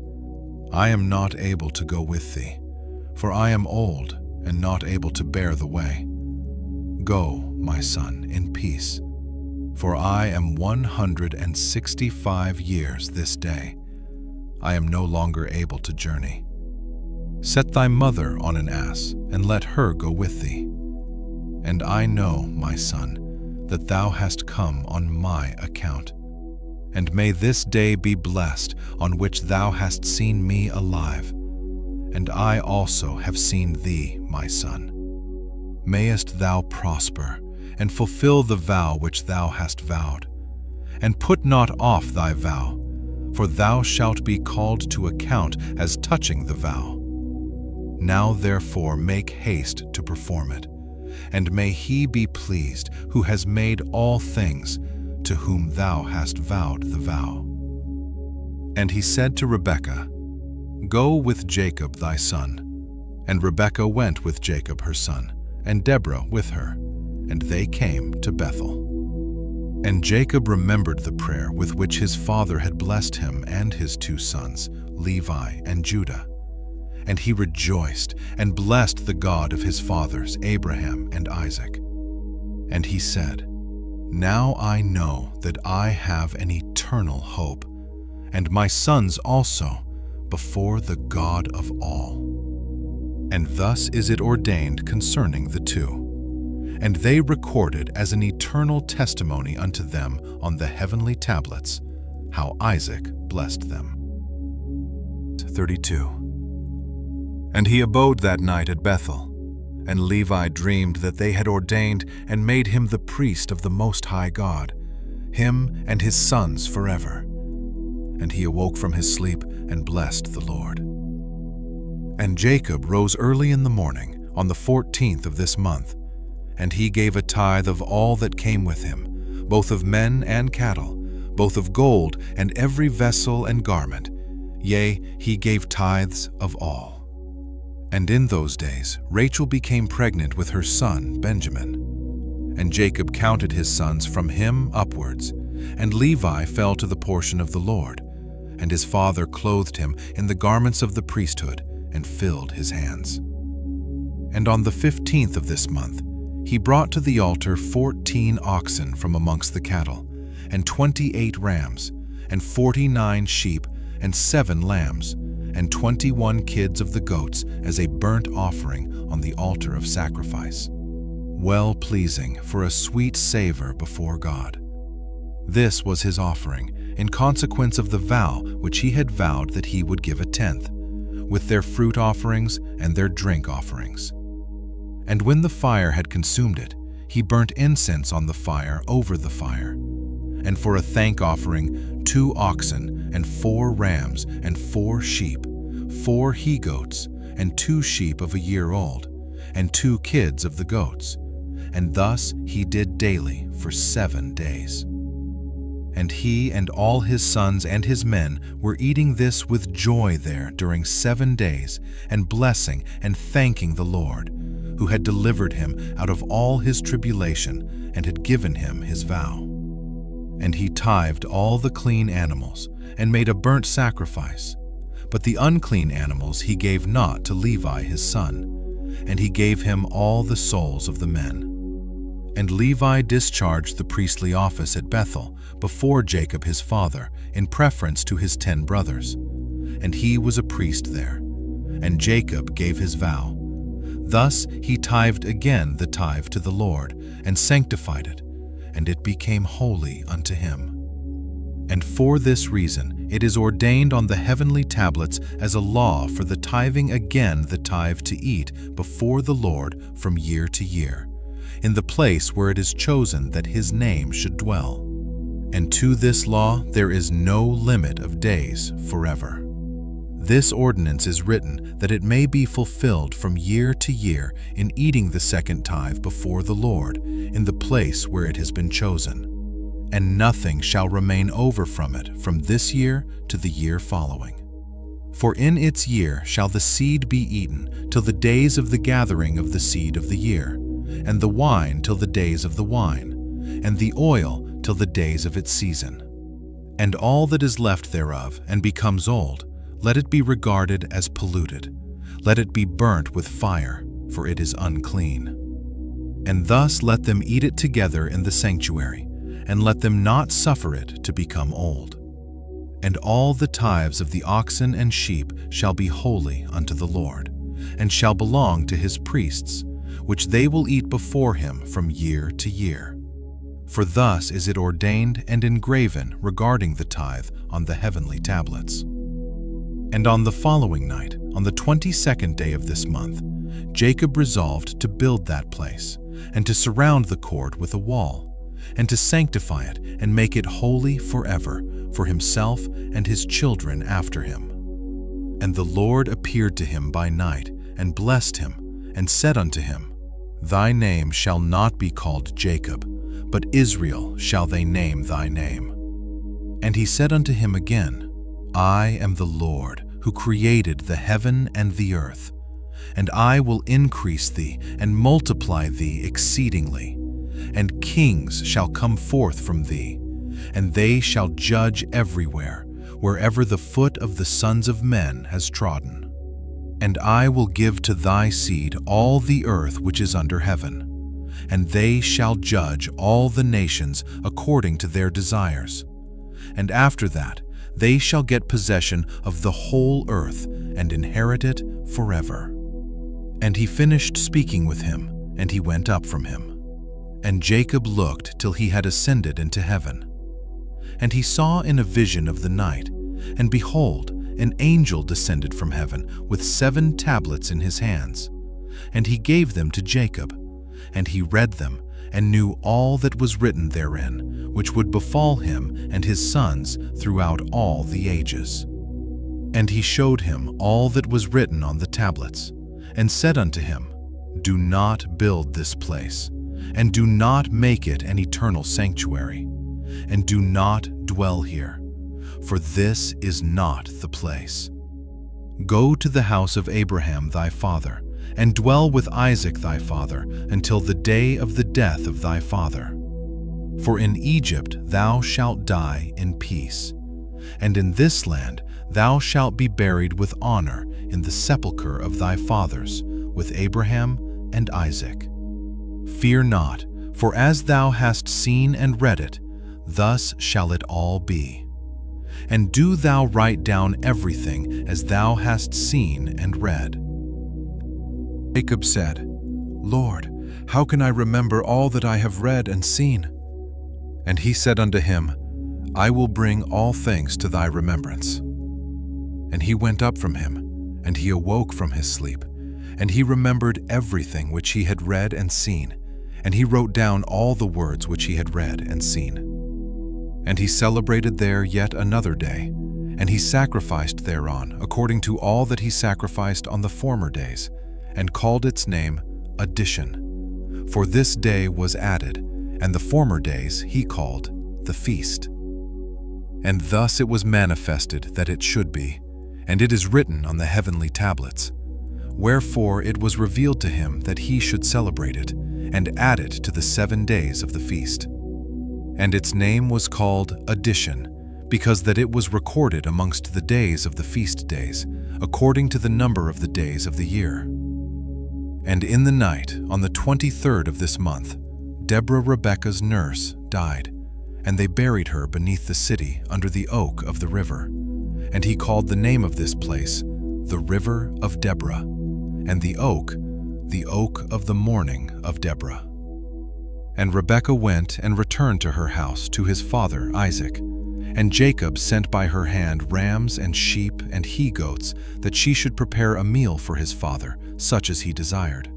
I am not able to go with thee, for I am old and not able to bear the way. Go, my son, in peace, for I am 165 years this day. I am no longer able to journey. Set thy mother on an ass, and let her go with thee. And I know, my son, that thou hast come on my account. And may this day be blessed on which thou hast seen me alive. And I also have seen thee, my son. Mayest thou prosper, and fulfill the vow which thou hast vowed. And put not off thy vow, for thou shalt be called to account as touching the vow. Now therefore make haste to perform it, and may he be pleased who has made all things, to whom thou hast vowed the vow. And he said to Rebekah, Go with Jacob thy son. And Rebekah went with Jacob her son, and Deborah with her, and they came to Bethel. And Jacob remembered the prayer with which his father had blessed him and his two sons, Levi and Judah. And he rejoiced and blessed the God of his fathers, Abraham and Isaac. And he said, Now I know that I have an eternal hope, and my sons also, before the God of all. And thus is it ordained concerning the two. And they recorded as an eternal testimony unto them on the heavenly tablets, how Isaac blessed them. 32. And he abode that night at Bethel, and Levi dreamed that they had ordained and made him the priest of the Most High God, him and his sons forever. And he awoke from his sleep and blessed the Lord. And Jacob rose early in the morning on the 14th of this month, and he gave a tithe of all that came with him, both of men and cattle, both of gold and every vessel and garment, yea, he gave tithes of all. And in those days Rachel became pregnant with her son Benjamin. And Jacob counted his sons from him upwards, and Levi fell to the portion of the Lord. And his father clothed him in the garments of the priesthood, and filled his hands. And on the 15th of this month he brought to the altar 14 oxen from amongst the cattle, and 28 rams, and 49 sheep, and 7 lambs, and 21 kids of the goats as a burnt offering on the altar of sacrifice, well-pleasing for a sweet savor before God. This was his offering, in consequence of the vow which he had vowed that he would give a tenth, with their fruit offerings and their drink offerings. And when the fire had consumed it, he burnt incense on the fire over the fire. And for a thank offering 2 oxen, and 4 rams, and 4 sheep, 4 he-goats, and 2 sheep of a year old, and 2 kids of the goats. And thus he did daily for 7 days. And he and all his sons and his men were eating this with joy there during 7 days, and blessing and thanking the Lord, who had delivered him out of all his tribulation and had given him his vow. And he tithed all the clean animals, and made a burnt sacrifice. But the unclean animals he gave not to Levi his son, and he gave him all the souls of the men. And Levi discharged the priestly office at Bethel before Jacob his father, in preference to his 10 brothers. And he was a priest there. And Jacob gave his vow. Thus he tithed again the tithe to the Lord, and sanctified it, and it became holy unto him. And for this reason it is ordained on the heavenly tablets as a law for the tithing again the tithe to eat before the Lord from year to year, in the place where it is chosen that his name should dwell. And to this law there is no limit of days forever. This ordinance is written that it may be fulfilled from year to year in eating the second tithe before the Lord, in the place where it has been chosen. And nothing shall remain over from it from this year to the year following. For in its year shall the seed be eaten till the days of the gathering of the seed of the year, and the wine till the days of the wine, and the oil till the days of its season. And all that is left thereof and becomes old, let it be regarded as polluted. Let it be burnt with fire, for it is unclean. And thus let them eat it together in the sanctuary, and let them not suffer it to become old. And all the tithes of the oxen and sheep shall be holy unto the Lord, and shall belong to his priests, which they will eat before him from year to year. For thus is it ordained and engraven regarding the tithe on the heavenly tablets. And on the following night, on the 22nd day of this month, Jacob resolved to build that place, and to surround the court with a wall, and to sanctify it and make it holy forever for himself and his children after him. And the Lord appeared to him by night, and blessed him, and said unto him, Thy name shall not be called Jacob, but Israel shall they name thy name. And he said unto him again, I am the Lord, who created the heaven and the earth, and I will increase thee and multiply thee exceedingly. And kings shall come forth from thee, and they shall judge everywhere, wherever the foot of the sons of men has trodden. And I will give to thy seed all the earth which is under heaven, and they shall judge all the nations according to their desires. And after that they shall get possession of the whole earth, and inherit it forever. And he finished speaking with him, and he went up from him. And Jacob looked till he had ascended into heaven. And he saw in a vision of the night, and behold, an angel descended from heaven with 7 tablets in his hands. And he gave them to Jacob, and he read them, and knew all that was written therein, which would befall him and his sons throughout all the ages. And he showed him all that was written on the tablets, and said unto him, Do not build this place, and do not make it an eternal sanctuary, and do not dwell here, for this is not the place. Go to the house of Abraham thy father, and dwell with Isaac thy father, until the day of the death of thy father. For in Egypt thou shalt die in peace, and in this land thou shalt be buried with honor in the sepulchre of thy fathers, with Abraham and Isaac. Fear not, for as thou hast seen and read it, thus shall it all be. And do thou write down everything as thou hast seen and read. Jacob said, Lord, how can I remember all that I have read and seen? And he said unto him, I will bring all things to thy remembrance. And he went up from him, and he awoke from his sleep, and he remembered everything which he had read and seen, and he wrote down all the words which he had read and seen. And he celebrated there yet another day, and he sacrificed thereon according to all that he sacrificed on the former days, and called its name Addition. For this day was added, and the former days he called the feast. And thus it was manifested that it should be, and it is written on the heavenly tablets. Wherefore it was revealed to him that he should celebrate it, and add it to the 7 days of the feast. And its name was called Addition, because that it was recorded amongst the days of the feast days, according to the number of the days of the year. And in the night, on the 23rd of this month, Deborah Rebekah's nurse died, and they buried her beneath the city under the oak of the river. And he called the name of this place the River of Deborah, and the oak of the mourning of Deborah. And Rebekah went and returned to her house to his father Isaac. And Jacob sent by her hand rams and sheep and he-goats, that she should prepare a meal for his father, such as he desired.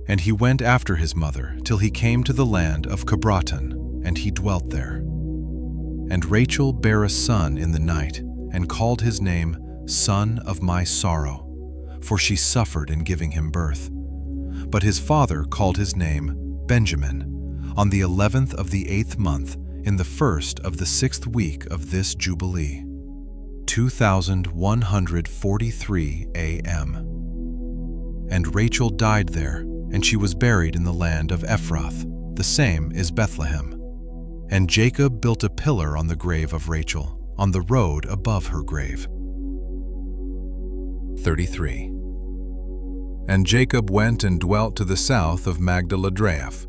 And he went after his mother till he came to the land of Cabraton, and he dwelt there. And Rachel bare a son in the night, and called his name Son of my sorrow, for she suffered in giving him birth. But his father called his name Benjamin, on the 11th of the 8th month, in the 1st of the 6th week of this Jubilee, 2143 a.m. And Rachel died there, and she was buried in the land of Ephrath, the same is Bethlehem. And Jacob built a pillar on the grave of Rachel, on the road above her grave. 33. And Jacob went and dwelt to the south of Magdala-Draeth.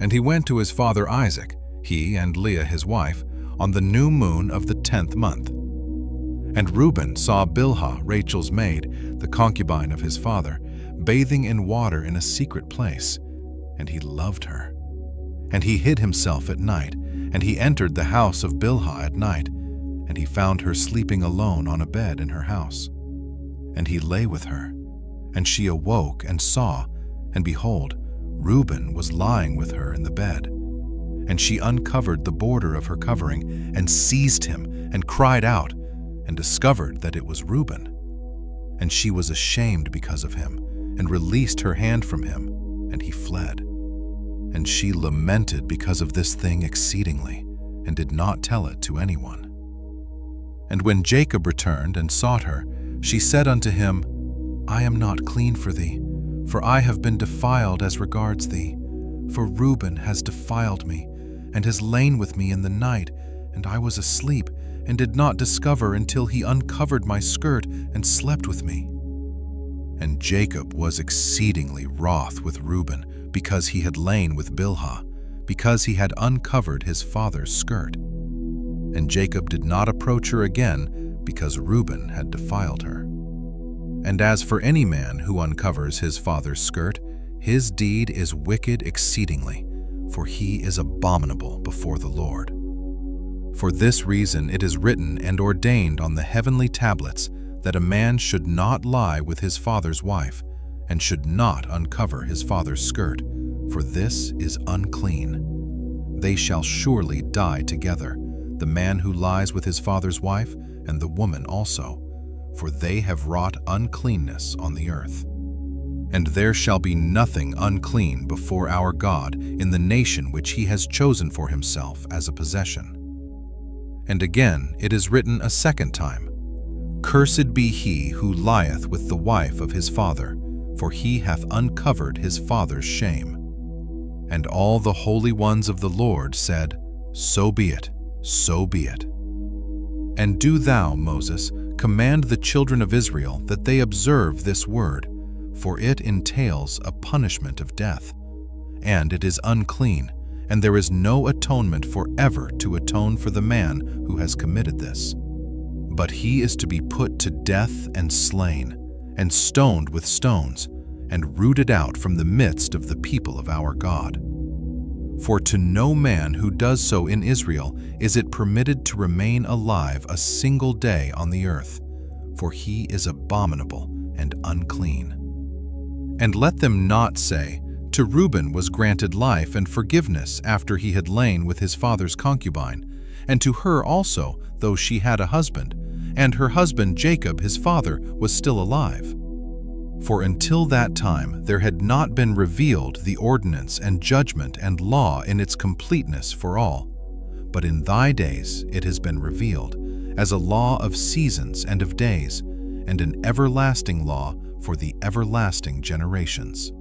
And he went to his father Isaac, he and Leah his wife, on the new moon of the 10th month. And Reuben saw Bilhah, Rachel's maid, the concubine of his father, bathing in water in a secret place, and he loved her. And he hid himself at night, and he entered the house of Bilhah at night, and he found her sleeping alone on a bed in her house. And he lay with her, and she awoke and saw, and behold, Reuben was lying with her in the bed. And she uncovered the border of her covering, and seized him, and cried out, and discovered that it was Reuben. And she was ashamed because of him, and released her hand from him, and he fled. And she lamented because of this thing exceedingly, and did not tell it to anyone. And when Jacob returned and sought her, she said unto him, I am not clean for thee, for I have been defiled as regards thee. For Reuben has defiled me, and has lain with me in the night, and I was asleep, and did not discover until he uncovered my skirt and slept with me. And Jacob was exceedingly wroth with Reuben, because he had lain with Bilhah, because he had uncovered his father's skirt. And Jacob did not approach her again, because Reuben had defiled her. And as for any man who uncovers his father's skirt, his deed is wicked exceedingly, for he is abominable before the Lord. For this reason it is written and ordained on the heavenly tablets that a man should not lie with his father's wife, and should not uncover his father's skirt, for this is unclean. They shall surely die together, the man who lies with his father's wife, and the woman also, for they have wrought uncleanness on the earth. And there shall be nothing unclean before our God in the nation which he has chosen for himself as a possession. And again it is written a second time, Cursed be he who lieth with the wife of his father, for he hath uncovered his father's shame. And all the holy ones of the Lord said, So be it, so be it. And do thou, Moses, command the children of Israel that they observe this word, for it entails a punishment of death. And it is unclean, and there is no atonement forever to atone for the man who has committed this. But he is to be put to death and slain, and stoned with stones, and rooted out from the midst of the people of our God. For to no man who does so in Israel is it permitted to remain alive a single day on the earth, for he is abominable and unclean. And let them not say, To Reuben was granted life and forgiveness after he had lain with his father's concubine, and to her also, though she had a husband, and her husband Jacob his father was still alive. For until that time there had not been revealed the ordinance and judgment and law in its completeness for all. But in thy days it has been revealed, as a law of seasons and of days, and an everlasting law for the everlasting generations.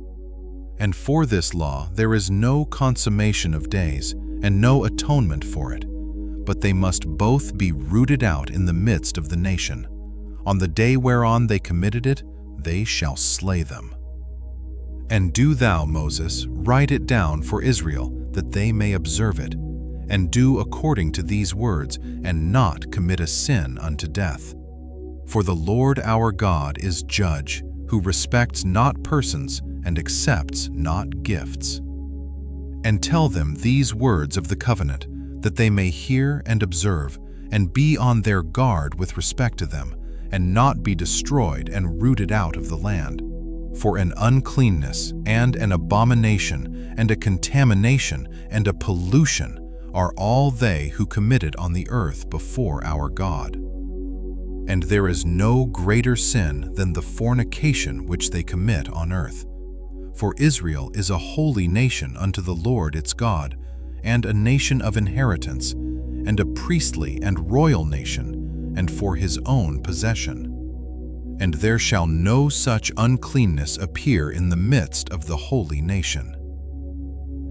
And for this law there is no consummation of days, and no atonement for it, but they must both be rooted out in the midst of the nation. On the day whereon they committed it, they shall slay them. And do thou, Moses, write it down for Israel, that they may observe it, and do according to these words, and not commit a sin unto death. For the Lord our God is judge, who respects not persons and accepts not gifts. And tell them these words of the covenant, that they may hear and observe, and be on their guard with respect to them, and not be destroyed and rooted out of the land. For an uncleanness and an abomination and a contamination and a pollution are all they who committed on the earth before our God. And there is no greater sin than the fornication which they commit on earth. For Israel is a holy nation unto the Lord its God, and a nation of inheritance, and a priestly and royal nation, and for his own possession. And there shall no such uncleanness appear in the midst of the holy nation.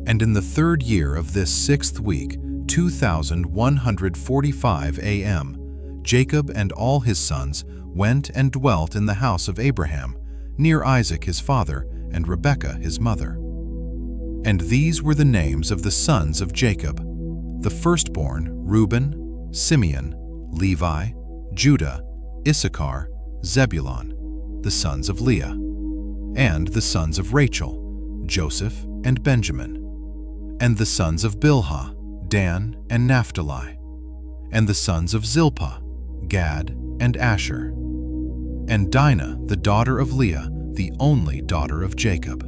And in the 3rd year of this 6th week, 2145 a.m., Jacob and all his sons went and dwelt in the house of Abraham, near Isaac his father, and Rebekah his mother. And these were the names of the sons of Jacob: the firstborn, Reuben, Simeon, Levi, Judah, Issachar, Zebulun, the sons of Leah, and the sons of Rachel, Joseph and Benjamin, and the sons of Bilhah, Dan and Naphtali, and the sons of Zilpah, Gad and Asher, and Dinah, the daughter of Leah, the only daughter of Jacob.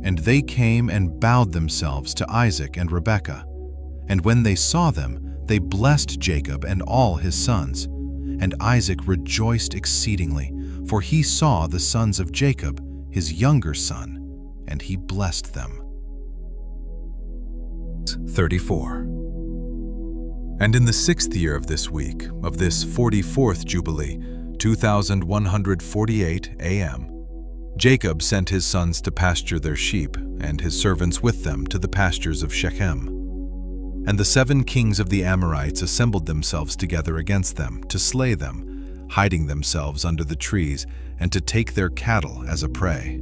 And they came and bowed themselves to Isaac and Rebekah, and when they saw them, they blessed Jacob and all his sons. And Isaac rejoiced exceedingly, for he saw the sons of Jacob, his younger son, and he blessed them. 34. And in the 6th year of this week, of this 44th Jubilee, 2148 a.m., Jacob sent his sons to pasture their sheep, and his servants with them to the pastures of Shechem. And the 7 kings of the Amorites assembled themselves together against them, to slay them, hiding themselves under the trees, and to take their cattle as a prey.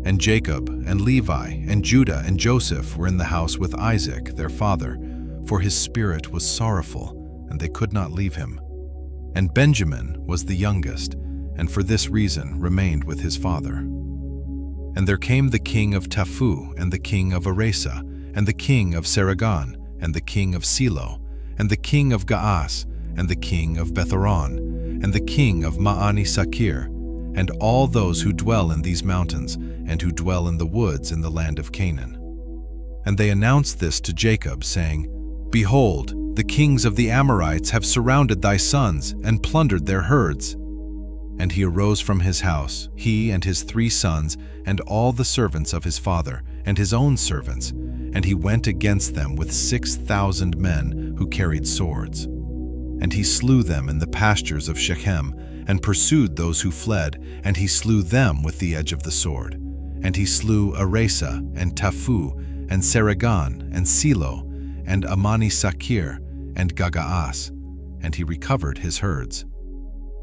And Jacob, and Levi, and Judah, and Joseph were in the house with Isaac, their father, for his spirit was sorrowful, and they could not leave him. And Benjamin was the youngest, and for this reason remained with his father. And there came the king of Taphu, and the king of Arasa, and the king of Saragon, and the king of Silo, and the king of Gaas, and the king of Betharon, and the king of Maani Sakir, and all those who dwell in these mountains, and who dwell in the woods in the land of Canaan. And they announced this to Jacob, saying, Behold, the kings of the Amorites have surrounded thy sons, and plundered their herds. And he arose from his house, he and his 3 sons, and all the servants of his father, and his own servants, and he went against them with 6,000 men who carried swords. And he slew them in the pastures of Shechem, and pursued those who fled, and he slew them with the edge of the sword. And he slew Arasa, and Taphu, and Saragon, and Silo, and Amani Sakir, and Gagaas, and he recovered his herds.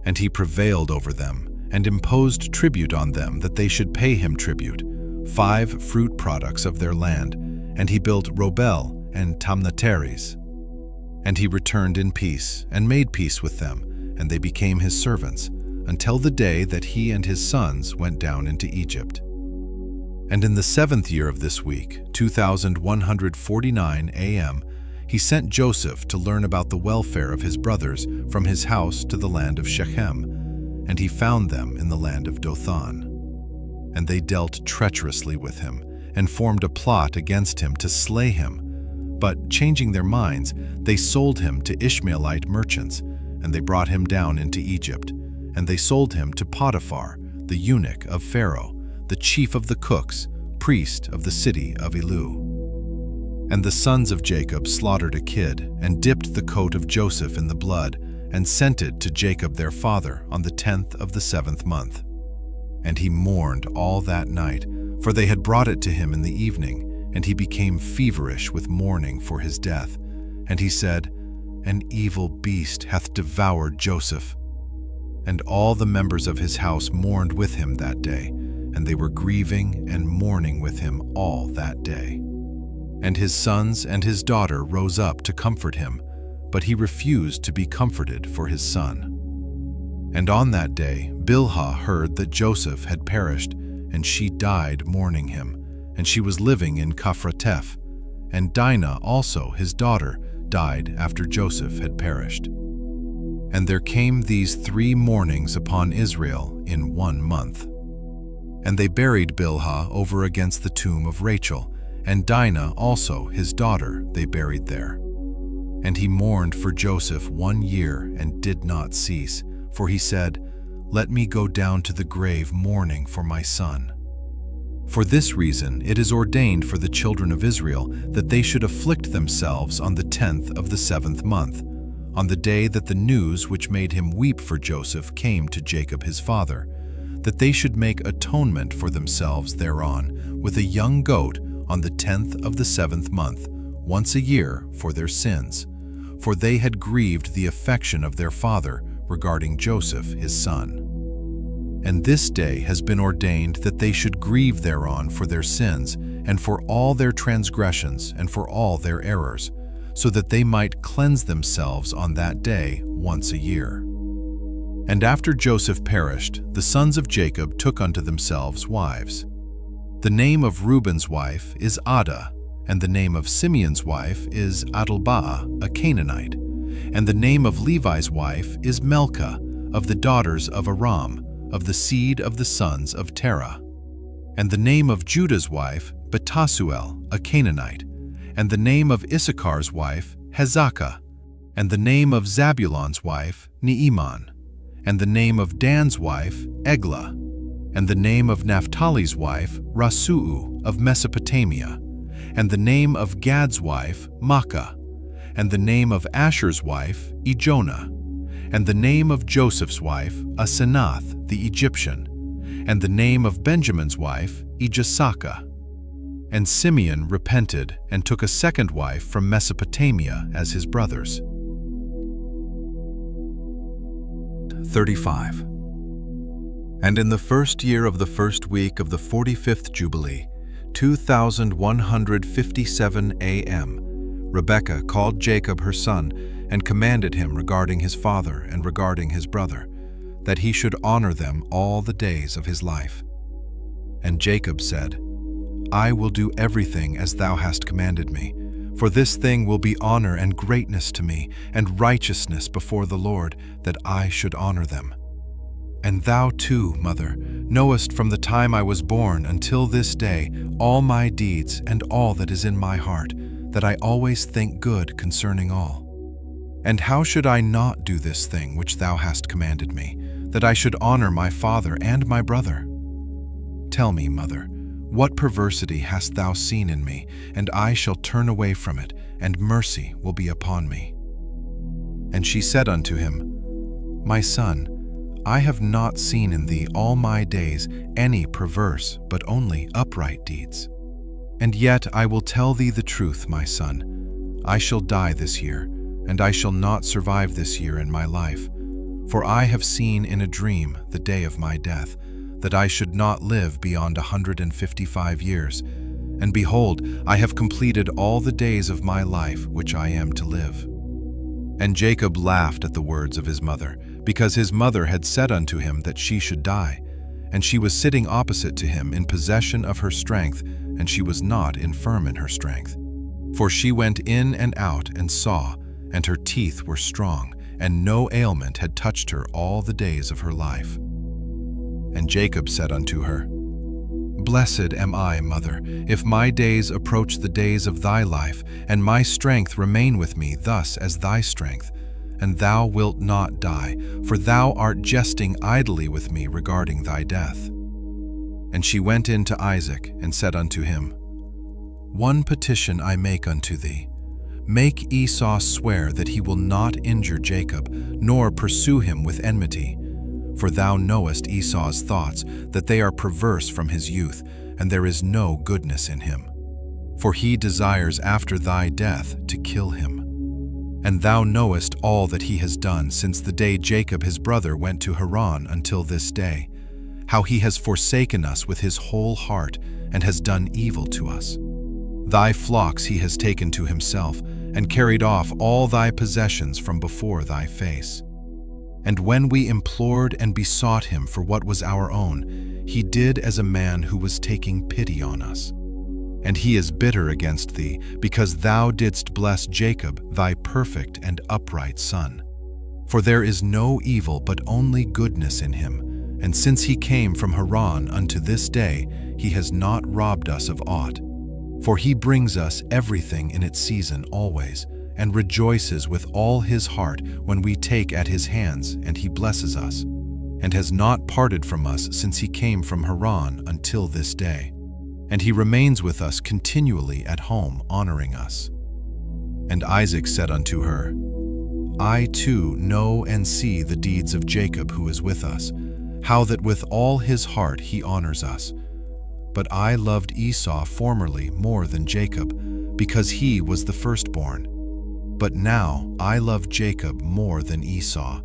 And he prevailed over them, and imposed tribute on them that they should pay him tribute, 5 fruit products of their land, and he built Robel and Tamnateres. And he returned in peace, and made peace with them, and they became his servants, until the day that he and his sons went down into Egypt. And in the 7th year of this week, 2149 AM, he sent Joseph to learn about the welfare of his brothers from his house to the land of Shechem, and he found them in the land of Dothan. And they dealt treacherously with him, and formed a plot against him to slay him. But, changing their minds, they sold him to Ishmaelite merchants, and they brought him down into Egypt. And they sold him to Potiphar, the eunuch of Pharaoh, the chief of the cooks, priest of the city of Elu. And the sons of Jacob slaughtered a kid, and dipped the coat of Joseph in the blood, and sent it to Jacob their father on the 10th of the 7th month. And he mourned all that night, for they had brought it to him in the evening, and he became feverish with mourning for his death. And he said, "An evil beast hath devoured Joseph." And all the members of his house mourned with him that day, and they were grieving and mourning with him all that day. And his sons and his daughter rose up to comfort him, but he refused to be comforted for his son. And on that day Bilhah heard that Joseph had perished, and she died mourning him, and she was living in Kaphrateph. And Dinah also, his daughter, died after Joseph had perished. And there came these 3 mournings upon Israel in 1 month. And they buried Bilhah over against the tomb of Rachel, and Dinah also, his daughter, they buried there. And he mourned for Joseph 1 year and did not cease, for he said, "Let me go down to the grave mourning for my son." For this reason it is ordained for the children of Israel that they should afflict themselves on the 10th of the 7th month, on the day that the news which made him weep for Joseph came to Jacob his father, that they should make atonement for themselves thereon with a young goat on the 10th of the 7th month, once a year, for their sins, for they had grieved the affection of their father regarding Joseph his son. And this day has been ordained that they should grieve thereon for their sins, and for all their transgressions, and for all their errors, so that they might cleanse themselves on that day once a year. And after Joseph perished, the sons of Jacob took unto themselves wives. The name of Reuben's wife is Adah, and the name of Simeon's wife is Adelbaah, a Canaanite, and the name of Levi's wife is Melchah, of the daughters of Aram, of the seed of the sons of Terah. And the name of Judah's wife, Betasuel, a Canaanite, and the name of Issachar's wife, Hezakah, and the name of Zabulon's wife, Neeman, and the name of Dan's wife, Eglah, and the name of Naphtali's wife, Rasu'u, of Mesopotamia, and the name of Gad's wife, Makkah, and the name of Asher's wife, Ijonah, and the name of Joseph's wife, Asenath the Egyptian, and the name of Benjamin's wife, Ijasaka. And Simeon repented and took a second wife from Mesopotamia as his brothers. 35. And in the 1st year of the 1st week of the 45th Jubilee, 2157 AM, Rebekah called Jacob her son and commanded him regarding his father and regarding his brother, that he should honor them all the days of his life. And Jacob said, "I will do everything as thou hast commanded me, for this thing will be honor and greatness to me, and righteousness before the Lord, that I should honor them. And thou too, mother, knowest from the time I was born until this day all my deeds and all that is in my heart, that I always think good concerning all. And how should I not do this thing which thou hast commanded me, that I should honor my father and my brother? Tell me, mother, what perversity hast thou seen in me, and I shall turn away from it, and mercy will be upon me." And she said unto him, My son, I have not seen in thee all my days any perverse, but only upright deeds. And yet I will tell thee the truth, my son. I shall die this year, and I shall not survive this year in my life. For I have seen in a dream the day of my death, that I should not live beyond 155 years. And behold, I have completed all the days of my life which I am to live. And Jacob laughed at the words of his mother, because his mother had said unto him that she should die. And she was sitting opposite to him in possession of her strength, and she was not infirm in her strength. For she went in and out and saw, and her teeth were strong, and no ailment had touched her all the days of her life. And Jacob said unto her, Blessed am I, mother, if my days approach the days of thy life, and my strength remain with me thus as thy strength, and thou wilt not die, for thou art jesting idly with me regarding thy death. And she went in to Isaac, and said unto him, One petition I make unto thee. Make Esau swear that he will not injure Jacob, nor pursue him with enmity. For thou knowest Esau's thoughts, that they are perverse from his youth, and there is no goodness in him. For he desires after thy death to kill him. And thou knowest all that he has done since the day Jacob his brother went to Haran until this day, how he has forsaken us with his whole heart, and has done evil to us. Thy flocks he has taken to himself, and carried off all thy possessions from before thy face. And when we implored and besought him for what was our own, he did as a man who was taking pity on us. And he is bitter against thee, because thou didst bless Jacob, thy perfect and upright son. For there is no evil but only goodness in him, and since he came from Haran unto this day, he has not robbed us of aught. For he brings us everything in its season always, and rejoices with all his heart when we take at his hands, and he blesses us, and has not parted from us since he came from Haran until this day. And he remains with us continually at home, honoring us. And Isaac said unto her, I too know and see the deeds of Jacob who is with us, how that with all his heart he honors us. But I loved Esau formerly more than Jacob, because he was the firstborn. But now I love Jacob more than Esau,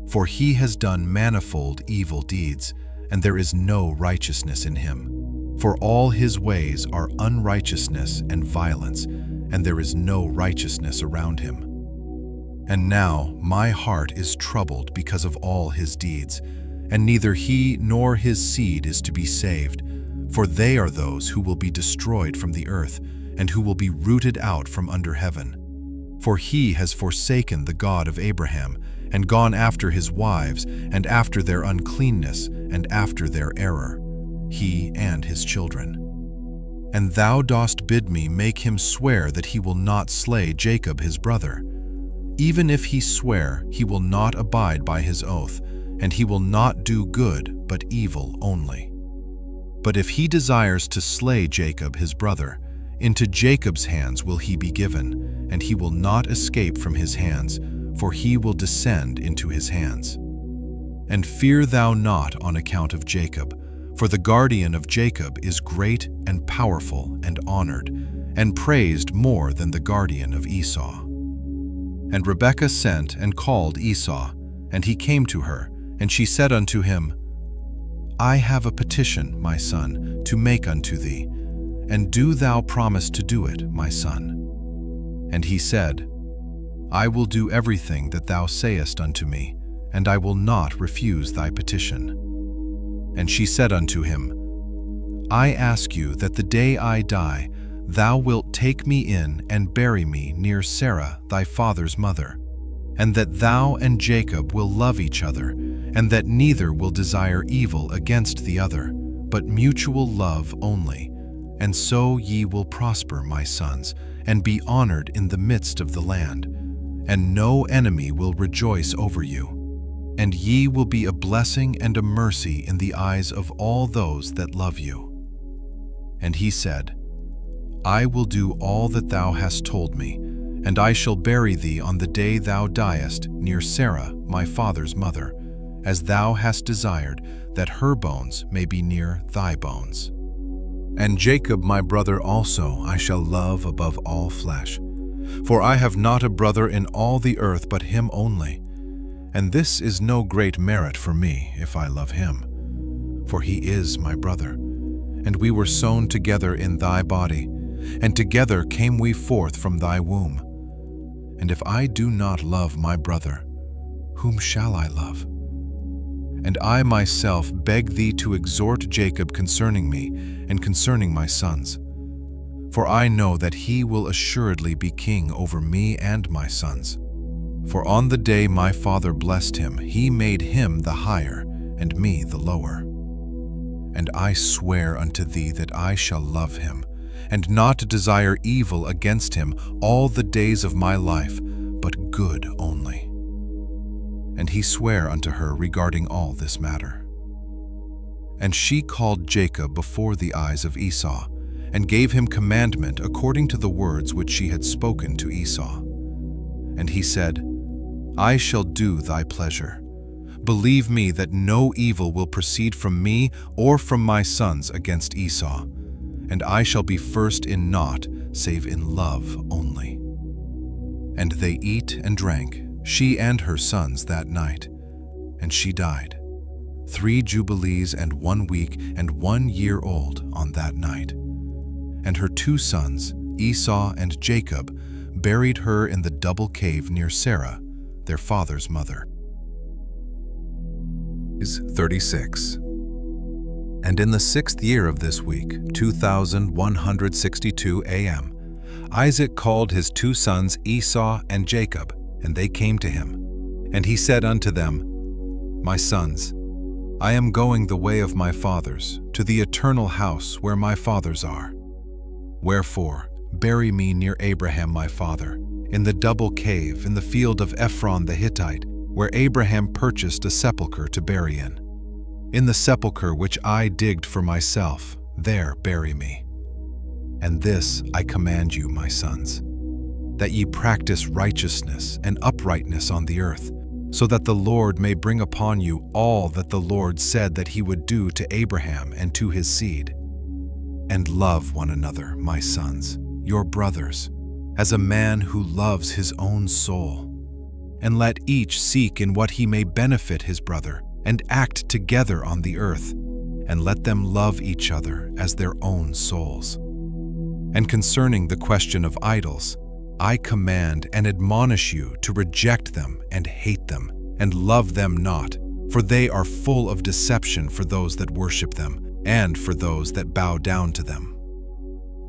for he has done manifold evil deeds, and there is no righteousness in him. For all his ways are unrighteousness and violence, and there is no righteousness around him. And now my heart is troubled because of all his deeds, and neither he nor his seed is to be saved, for they are those who will be destroyed from the earth, and who will be rooted out from under heaven. For he has forsaken the God of Abraham, and gone after his wives, and after their uncleanness, and after their error, he and his children. And thou dost bid me make him swear that he will not slay Jacob his brother. Even if he swear, he will not abide by his oath, and he will not do good, but evil only. But if he desires to slay Jacob his brother, into Jacob's hands will he be given, and he will not escape from his hands, for he will descend into his hands. And fear thou not on account of Jacob, for the guardian of Jacob is great and powerful and honored, and praised more than the guardian of Esau. And Rebekah sent and called Esau, and he came to her, and she said unto him, I have a petition, my son, to make unto thee, and do thou promise to do it, my son. And he said, I will do everything that thou sayest unto me, and I will not refuse thy petition. And she said unto him, I ask you that the day I die, thou wilt take me in and bury me near Sarah thy father's mother, and that thou and Jacob will love each other, and that neither will desire evil against the other, but mutual love only. And so ye will prosper, my sons, and be honored in the midst of the land, and no enemy will rejoice over you. And ye will be a blessing and a mercy in the eyes of all those that love you. And he said, I will do all that thou hast told me, And I shall bury thee on the day thou diest near Sarah my father's mother, as thou hast desired, that her bones may be near thy bones. And Jacob my brother also I shall love above all flesh. For I have not a brother in all the earth but him only. And this is no great merit for me, if I love him. For he is my brother, and we were sown together in thy body, and together came we forth from thy womb. And if I do not love my brother, whom shall I love? And I myself beg thee to exhort Jacob concerning me and concerning my sons. For I know that he will assuredly be king over me and my sons. For on the day my father blessed him, he made him the higher, and me the lower. And I swear unto thee that I shall love him, and not desire evil against him all the days of my life, but good only. And he sware unto her regarding all this matter. And she called Jacob before the eyes of Esau, and gave him commandment according to the words which she had spoken to Esau. And he said, I shall do thy pleasure. Believe me that no evil will proceed from me or from my sons against Esau, and I shall be first in naught, save in love only. And they eat and drank, she and her sons, that night, and she died, 3 jubilees and 1 week and 1 year old on that night. And her 2 sons, Esau and Jacob, buried her in the double cave near Sarah, their father's mother. 36. And in the 6th year of this week, 2162 a.m., Isaac called his 2 sons Esau and Jacob, and they came to him. And he said unto them, My sons, I am going the way of my fathers, to the eternal house where my fathers are. Wherefore, bury me near Abraham my father, in the double cave in the field of Ephron the Hittite, where Abraham purchased a sepulchre to bury in. In the sepulchre which I digged for myself, there bury me. And this I command you, my sons, that ye practice righteousness and uprightness on the earth, so that the Lord may bring upon you all that the Lord said that he would do to Abraham and to his seed. And love one another, my sons, your brothers, as a man who loves his own soul. And let each seek in what he may benefit his brother, and act together on the earth, and let them love each other as their own souls. And concerning the question of idols, I command and admonish you to reject them and hate them, and love them not, for they are full of deception for those that worship them, and for those that bow down to them.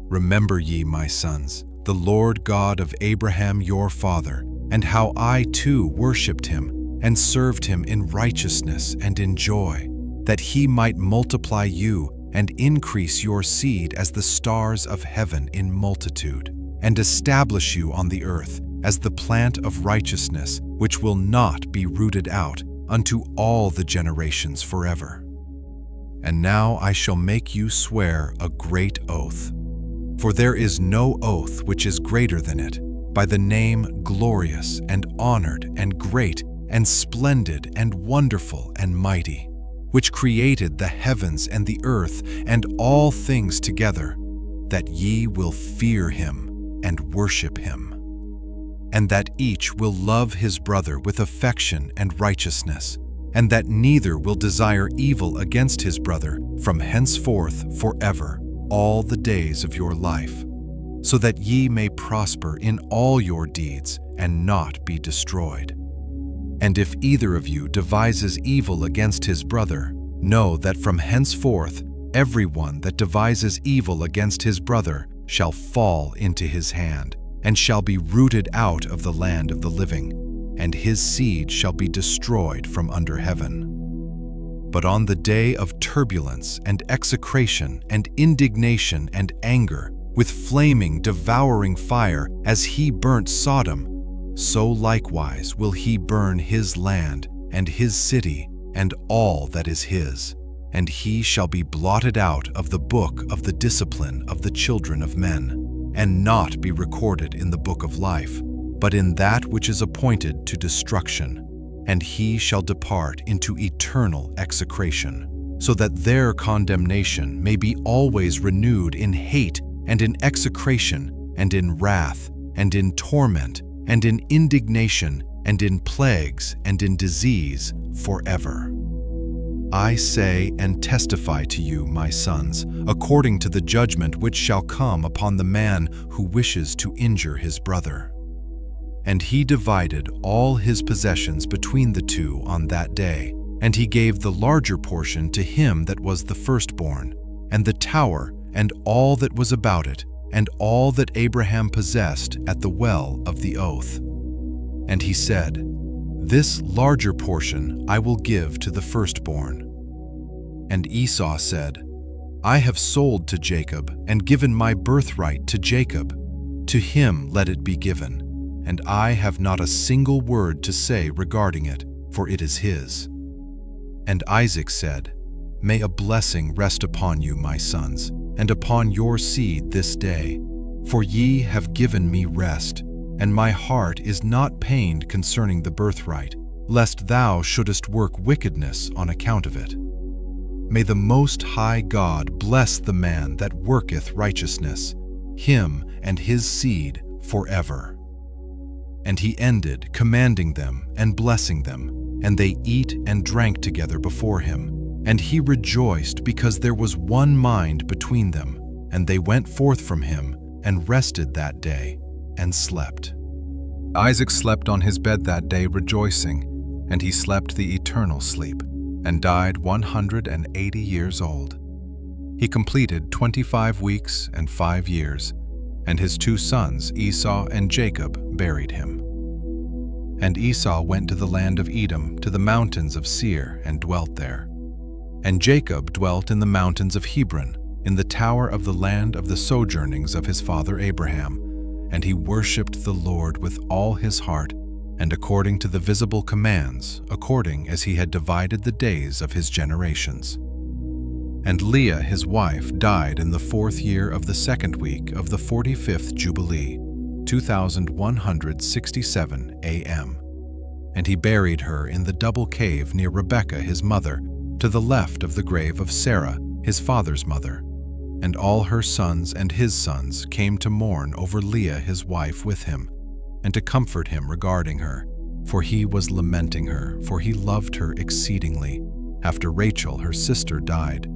Remember ye, my sons, the Lord God of Abraham your father, and how I too worshipped him, and served him in righteousness and in joy, that he might multiply you and increase your seed as the stars of heaven in multitude, and establish you on the earth as the plant of righteousness, which will not be rooted out unto all the generations forever. And now I shall make you swear a great oath. For there is no oath which is greater than it, by the name glorious and honored and great and splendid and wonderful and mighty, which created the heavens and the earth and all things together, that ye will fear him and worship him, and that each will love his brother with affection and righteousness, and that neither will desire evil against his brother from henceforth forever, all the days of your life, so that ye may prosper in all your deeds and not be destroyed. And if either of you devises evil against his brother, know that from henceforth every one that devises evil against his brother shall fall into his hand, and shall be rooted out of the land of the living, and his seed shall be destroyed from under heaven. But on the day of turbulence and execration and indignation and anger, with flaming, devouring fire, as he burnt Sodom, so likewise will he burn his land and his city and all that is his, and he shall be blotted out of the book of the discipline of the children of men, and not be recorded in the book of life, but in that which is appointed to destruction, and he shall depart into eternal execration, so that their condemnation may be always renewed in hate and in execration and in wrath and in torment and in indignation and in plagues and in disease forever. I say and testify to you, my sons, according to the judgment which shall come upon the man who wishes to injure his brother. And he divided all his possessions between the two on that day, and he gave the larger portion to him that was the firstborn, and the tower and all that was about it, and all that Abraham possessed at the well of the oath. And he said, This larger portion I will give to the firstborn. And Esau said, I have sold to Jacob and given my birthright to Jacob. To him let it be given, and I have not a single word to say regarding it, for it is his. And Isaac said, May a blessing rest upon you, my sons, and upon your seed this day, for ye have given me rest, and my heart is not pained concerning the birthright, lest thou shouldest work wickedness on account of it. May the Most High God bless the man that worketh righteousness, him and his seed forever. And he ended, commanding them and blessing them, and they eat and drank together before him. And he rejoiced because there was one mind between them, and they went forth from him and rested that day and slept. Isaac slept on his bed that day rejoicing, and he slept the eternal sleep, and died 180 years old. He completed 25 weeks and 5 years, and his 2 sons, Esau and Jacob, buried him. And Esau went to the land of Edom, to the mountains of Seir, and dwelt there. And Jacob dwelt in the mountains of Hebron, in the tower of the land of the sojournings of his father Abraham, and he worshipped the Lord with all his heart, and according to the visible commands, according as he had divided the days of his generations. And Leah his wife died in the 4th year of the 2nd week of the 45th Jubilee, 2167 AM. And he buried her in the double cave near Rebekah his mother, to the left of the grave of Sarah, his father's mother. And all her sons and his sons came to mourn over Leah his wife with him, and to comfort him regarding her, for he was lamenting her, for he loved her exceedingly, after Rachel her sister died.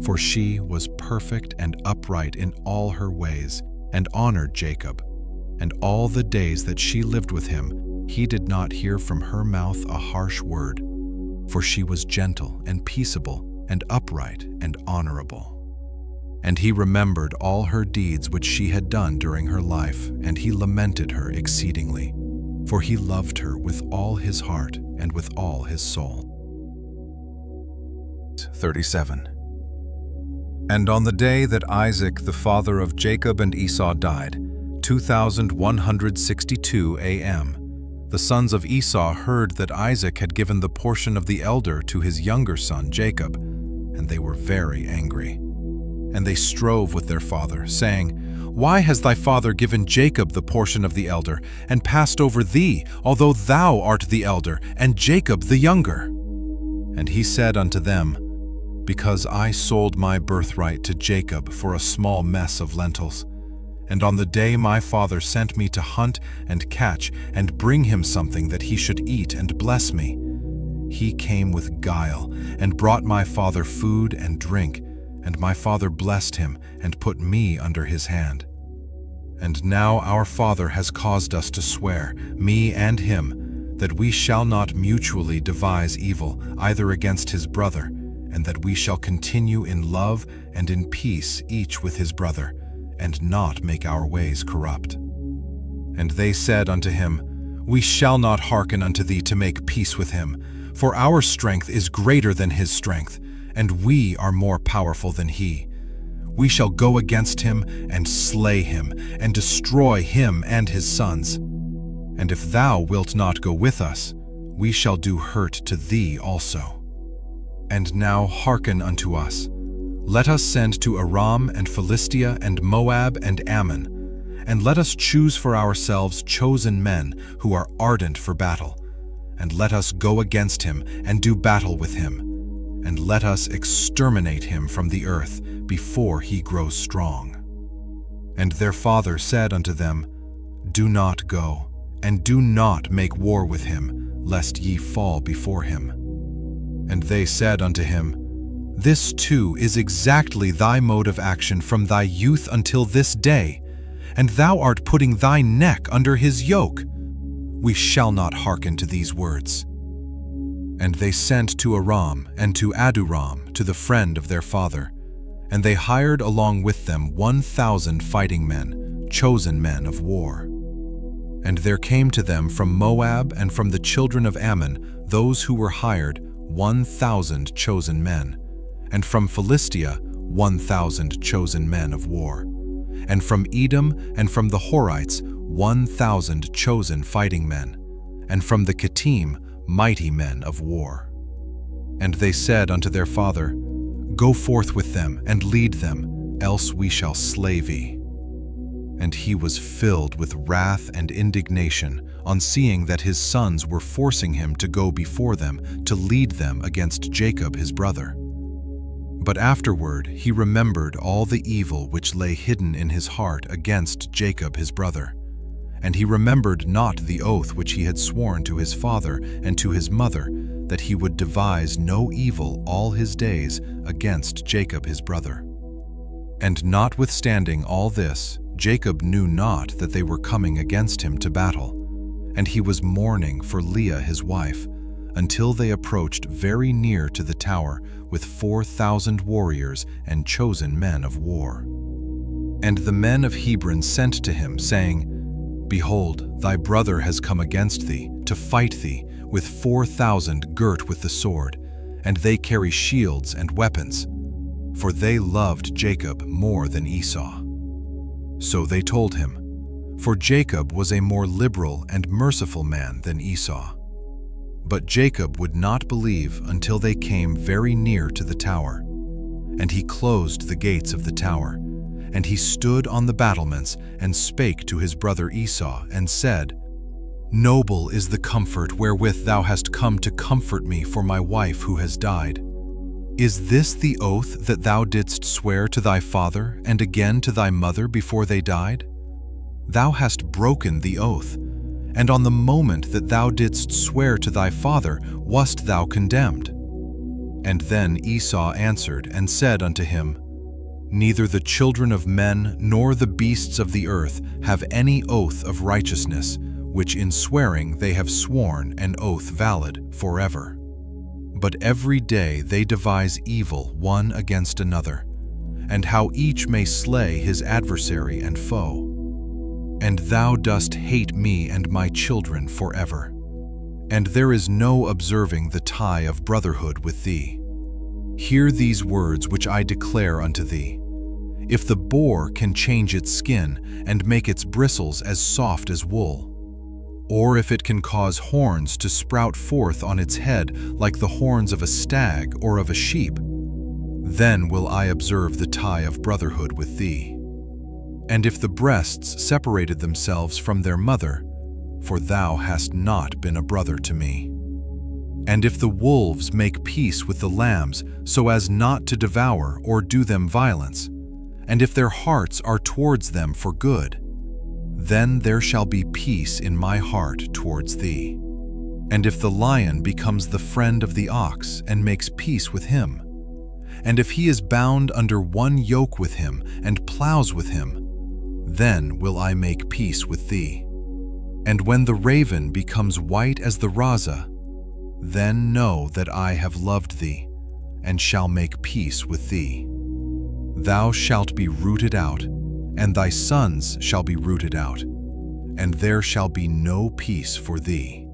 For she was perfect and upright in all her ways, and honored Jacob. And all the days that she lived with him, he did not hear from her mouth a harsh word. For she was gentle and peaceable and upright and honorable. And he remembered all her deeds which she had done during her life, and he lamented her exceedingly, for he loved her with all his heart and with all his soul. 37. And on the day that Isaac the father of Jacob and Esau died, 2162 AM, the sons of Esau heard that Isaac had given the portion of the elder to his younger son Jacob, and they were very angry. And they strove with their father, saying, Why has thy father given Jacob the portion of the elder, and passed over thee, although thou art the elder, and Jacob the younger? And he said unto them, Because I sold my birthright to Jacob for a small mess of lentils. And on the day my father sent me to hunt and catch and bring him something that he should eat and bless me, he came with guile and brought my father food and drink, and my father blessed him and put me under his hand. And now our father has caused us to swear, me and him, that we shall not mutually devise evil either against his brother, and that we shall continue in love and in peace each with his brother, and not make our ways corrupt. And they said unto him, We shall not hearken unto thee to make peace with him, for our strength is greater than his strength, and we are more powerful than he. We shall go against him and slay him, and destroy him and his sons. And if thou wilt not go with us, we shall do hurt to thee also. And now hearken unto us. Let us send to Aram and Philistia and Moab and Ammon, and let us choose for ourselves chosen men who are ardent for battle, and let us go against him and do battle with him, and let us exterminate him from the earth before he grows strong." And their father said unto them, "Do not go, and do not make war with him, lest ye fall before him." And they said unto him, "This too is exactly thy mode of action from thy youth until this day, and thou art putting thy neck under his yoke. We shall not hearken to these words." And they sent to Aram and to Aduram, to the friend of their father, and they hired along with them 1,000 fighting men, chosen men of war. And there came to them from Moab and from the children of Ammon those who were hired, 1,000 chosen men, and from Philistia 1,000 chosen men of war, and from Edom and from the Horites 1,000 chosen fighting men, and from the Kittim mighty men of war. And they said unto their father, "Go forth with them and lead them, else we shall slay thee." And he was filled with wrath and indignation on seeing that his sons were forcing him to go before them to lead them against Jacob his brother. But afterward he remembered all the evil which lay hidden in his heart against Jacob his brother. And he remembered not the oath which he had sworn to his father and to his mother, that he would devise no evil all his days against Jacob his brother. And notwithstanding all this, Jacob knew not that they were coming against him to battle, and he was mourning for Leah his wife, until they approached very near to the tower with 4,000 warriors and chosen men of war. And the men of Hebron sent to him, saying, "Behold, thy brother has come against thee, to fight thee, with 4,000 girt with the sword, and they carry shields and weapons, for they loved Jacob more than Esau." So they told him, for Jacob was a more liberal and merciful man than Esau. But Jacob would not believe until they came very near to the tower. And he closed the gates of the tower, and he stood on the battlements and spake to his brother Esau, and said, "Noble is the comfort wherewith thou hast come to comfort me for my wife who has died. Is this the oath that thou didst swear to thy father and again to thy mother before they died? Thou hast broken the oath, and on the moment that thou didst swear to thy father wast thou condemned." And then Esau answered and said unto him, "Neither the children of men nor the beasts of the earth have any oath of righteousness, which in swearing they have sworn an oath valid forever. But every day they devise evil one against another, and how each may slay his adversary and foe. And thou dost hate me and my children forever. And there is no observing the tie of brotherhood with thee. Hear these words which I declare unto thee. If the boar can change its skin and make its bristles as soft as wool, or if it can cause horns to sprout forth on its head like the horns of a stag or of a sheep, then will I observe the tie of brotherhood with thee. And if the breasts separated themselves from their mother, for thou hast not been a brother to me. And if the wolves make peace with the lambs so as not to devour or do them violence, and if their hearts are towards them for good, then there shall be peace in my heart towards thee. And if the lion becomes the friend of the ox and makes peace with him, and if he is bound under one yoke with him and plows with him, then will I make peace with thee. And when the raven becomes white as the raza, then know that I have loved thee, and shall make peace with thee. Thou shalt be rooted out, and thy sons shall be rooted out, and there shall be no peace for thee."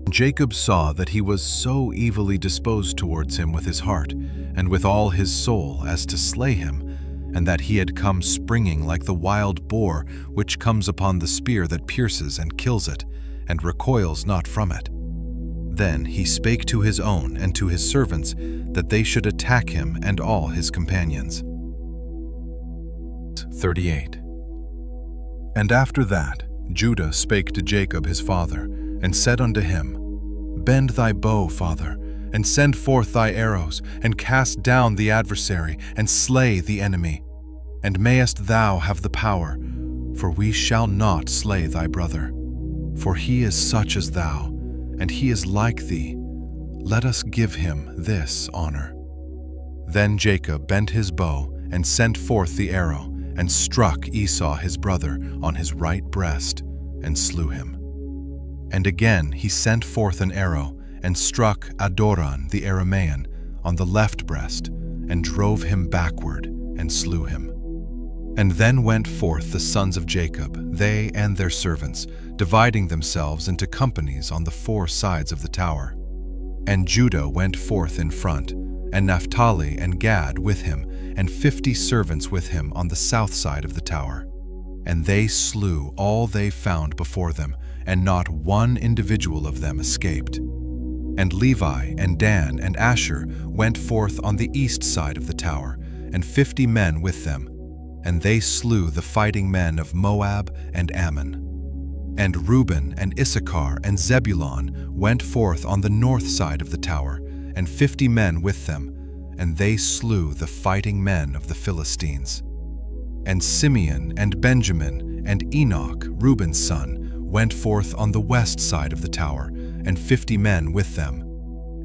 Jacob saw that he was so evilly disposed towards him with his heart, and with all his soul, as to slay him, and that he had come springing like the wild boar which comes upon the spear that pierces and kills it, and recoils not from it. Then he spake to his own and to his servants that they should attack him and all his companions. 38. And after that, Judah spake to Jacob his father, and said unto him, Bend thy bow, father, and send forth thy arrows, and cast down the adversary, and slay the enemy. And mayest thou have the power, for we shall not slay thy brother. For he is such as thou, and he is like thee. Let us give him this honor. Then Jacob bent his bow, and sent forth the arrow, and struck Esau his brother on his right breast, and slew him. And again he sent forth an arrow, and struck Adoran the Aramean on the left breast, and drove him backward, and slew him. And then went forth the sons of Jacob, they and their servants, dividing themselves into companies on the 4 sides of the tower. And Judah went forth in front, and Naphtali and Gad with him, and 50 servants with him on the south side of the tower. And they slew all they found before them, and not one individual of them escaped. And Levi and Dan and Asher went forth on the east side of the tower, and 50 men with them, and they slew the fighting men of Moab and Ammon. And Reuben and Issachar and Zebulun went forth on the north side of the tower, and 50 men with them, and they slew the fighting men of the Philistines. And Simeon and Benjamin and Enoch, Reuben's son, went forth on the west side of the tower, and 50 men with them.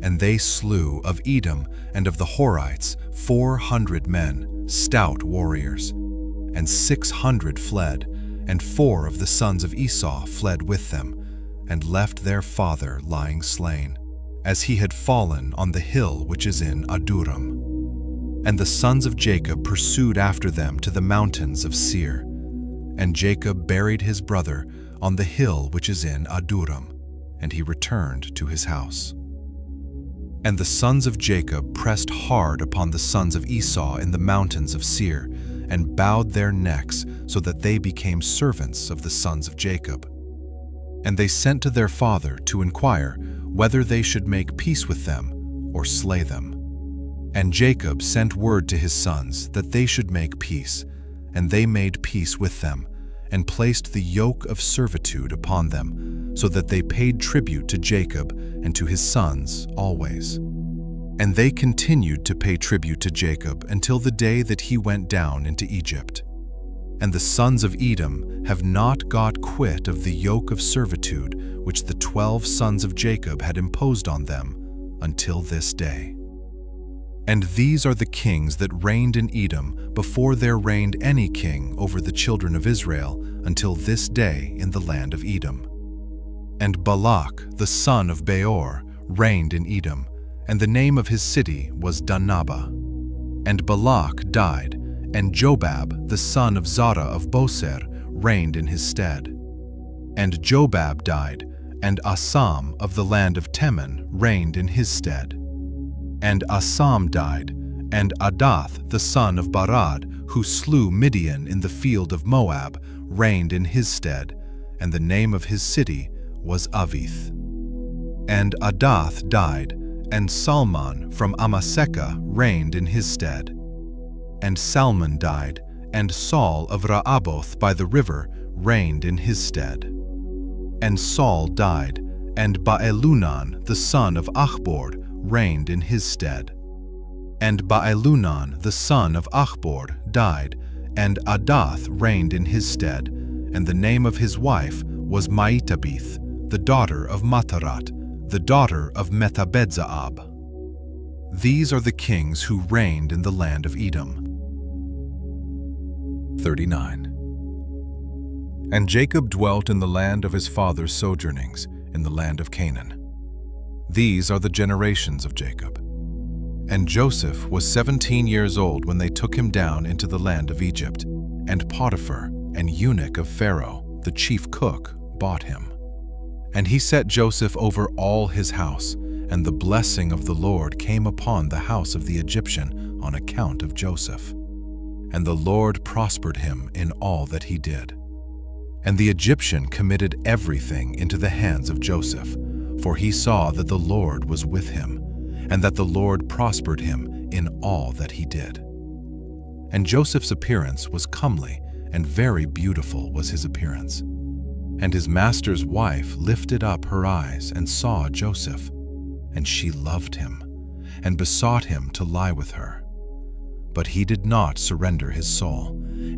And they slew of Edom and of the Horites 400 men, stout warriors. And 600 fled, and 4 of the sons of Esau fled with them, and left their father lying slain, as he had fallen on the hill which is in Aduram. And the sons of Jacob pursued after them to the mountains of Seir. And Jacob buried his brother on the hill which is in Aduram, and he returned to his house. And the sons of Jacob pressed hard upon the sons of Esau in the mountains of Seir, and bowed their necks so that they became servants of the sons of Jacob. And they sent to their father to inquire whether they should make peace with them or slay them. And Jacob sent word to his sons that they should make peace, and they made peace with them, and placed the yoke of servitude upon them, so that they paid tribute to Jacob and to his sons always. And they continued to pay tribute to Jacob until the day that he went down into Egypt. And the sons of Edom have not got quit of the yoke of servitude which the 12 sons of Jacob had imposed on them until this day. And these are the kings that reigned in Edom before there reigned any king over the children of Israel until this day in the land of Edom. And Balak, the son of Beor, reigned in Edom, and the name of his city was Danaba. And Balak died, and Jobab, the son of Zara of Boser, reigned in his stead. And Jobab died, and Asam of the land of Teman reigned in his stead. And Asam died, and Adath, the son of Barad, who slew Midian in the field of Moab, reigned in his stead, and the name of his city was Avith. And Adath died, and Salmon from Amaseka reigned in his stead. And Salmon died, and Saul of Raaboth by the river reigned in his stead. And Saul died, and Baalunan the son of Achbor reigned in his stead. And Baalunan the son of Achbor died, and Adath reigned in his stead, and the name of his wife was Maitabith, the daughter of Matarat, the daughter of Metabedzaab. These are the kings who reigned in the land of Edom. 39. And Jacob dwelt in the land of his father's sojournings, in the land of Canaan. These are the generations of Jacob. And Joseph was 17 years old when they took him down into the land of Egypt, and Potiphar, an eunuch of Pharaoh, the chief cook, bought him. And he set Joseph over all his house, and the blessing of the Lord came upon the house of the Egyptian on account of Joseph. And the Lord prospered him in all that he did. And the Egyptian committed everything into the hands of Joseph, for he saw that the Lord was with him, and that the Lord prospered him in all that he did. And Joseph's appearance was comely, and very beautiful was his appearance. And his master's wife lifted up her eyes and saw Joseph, and she loved him, and besought him to lie with her. But he did not surrender his soul,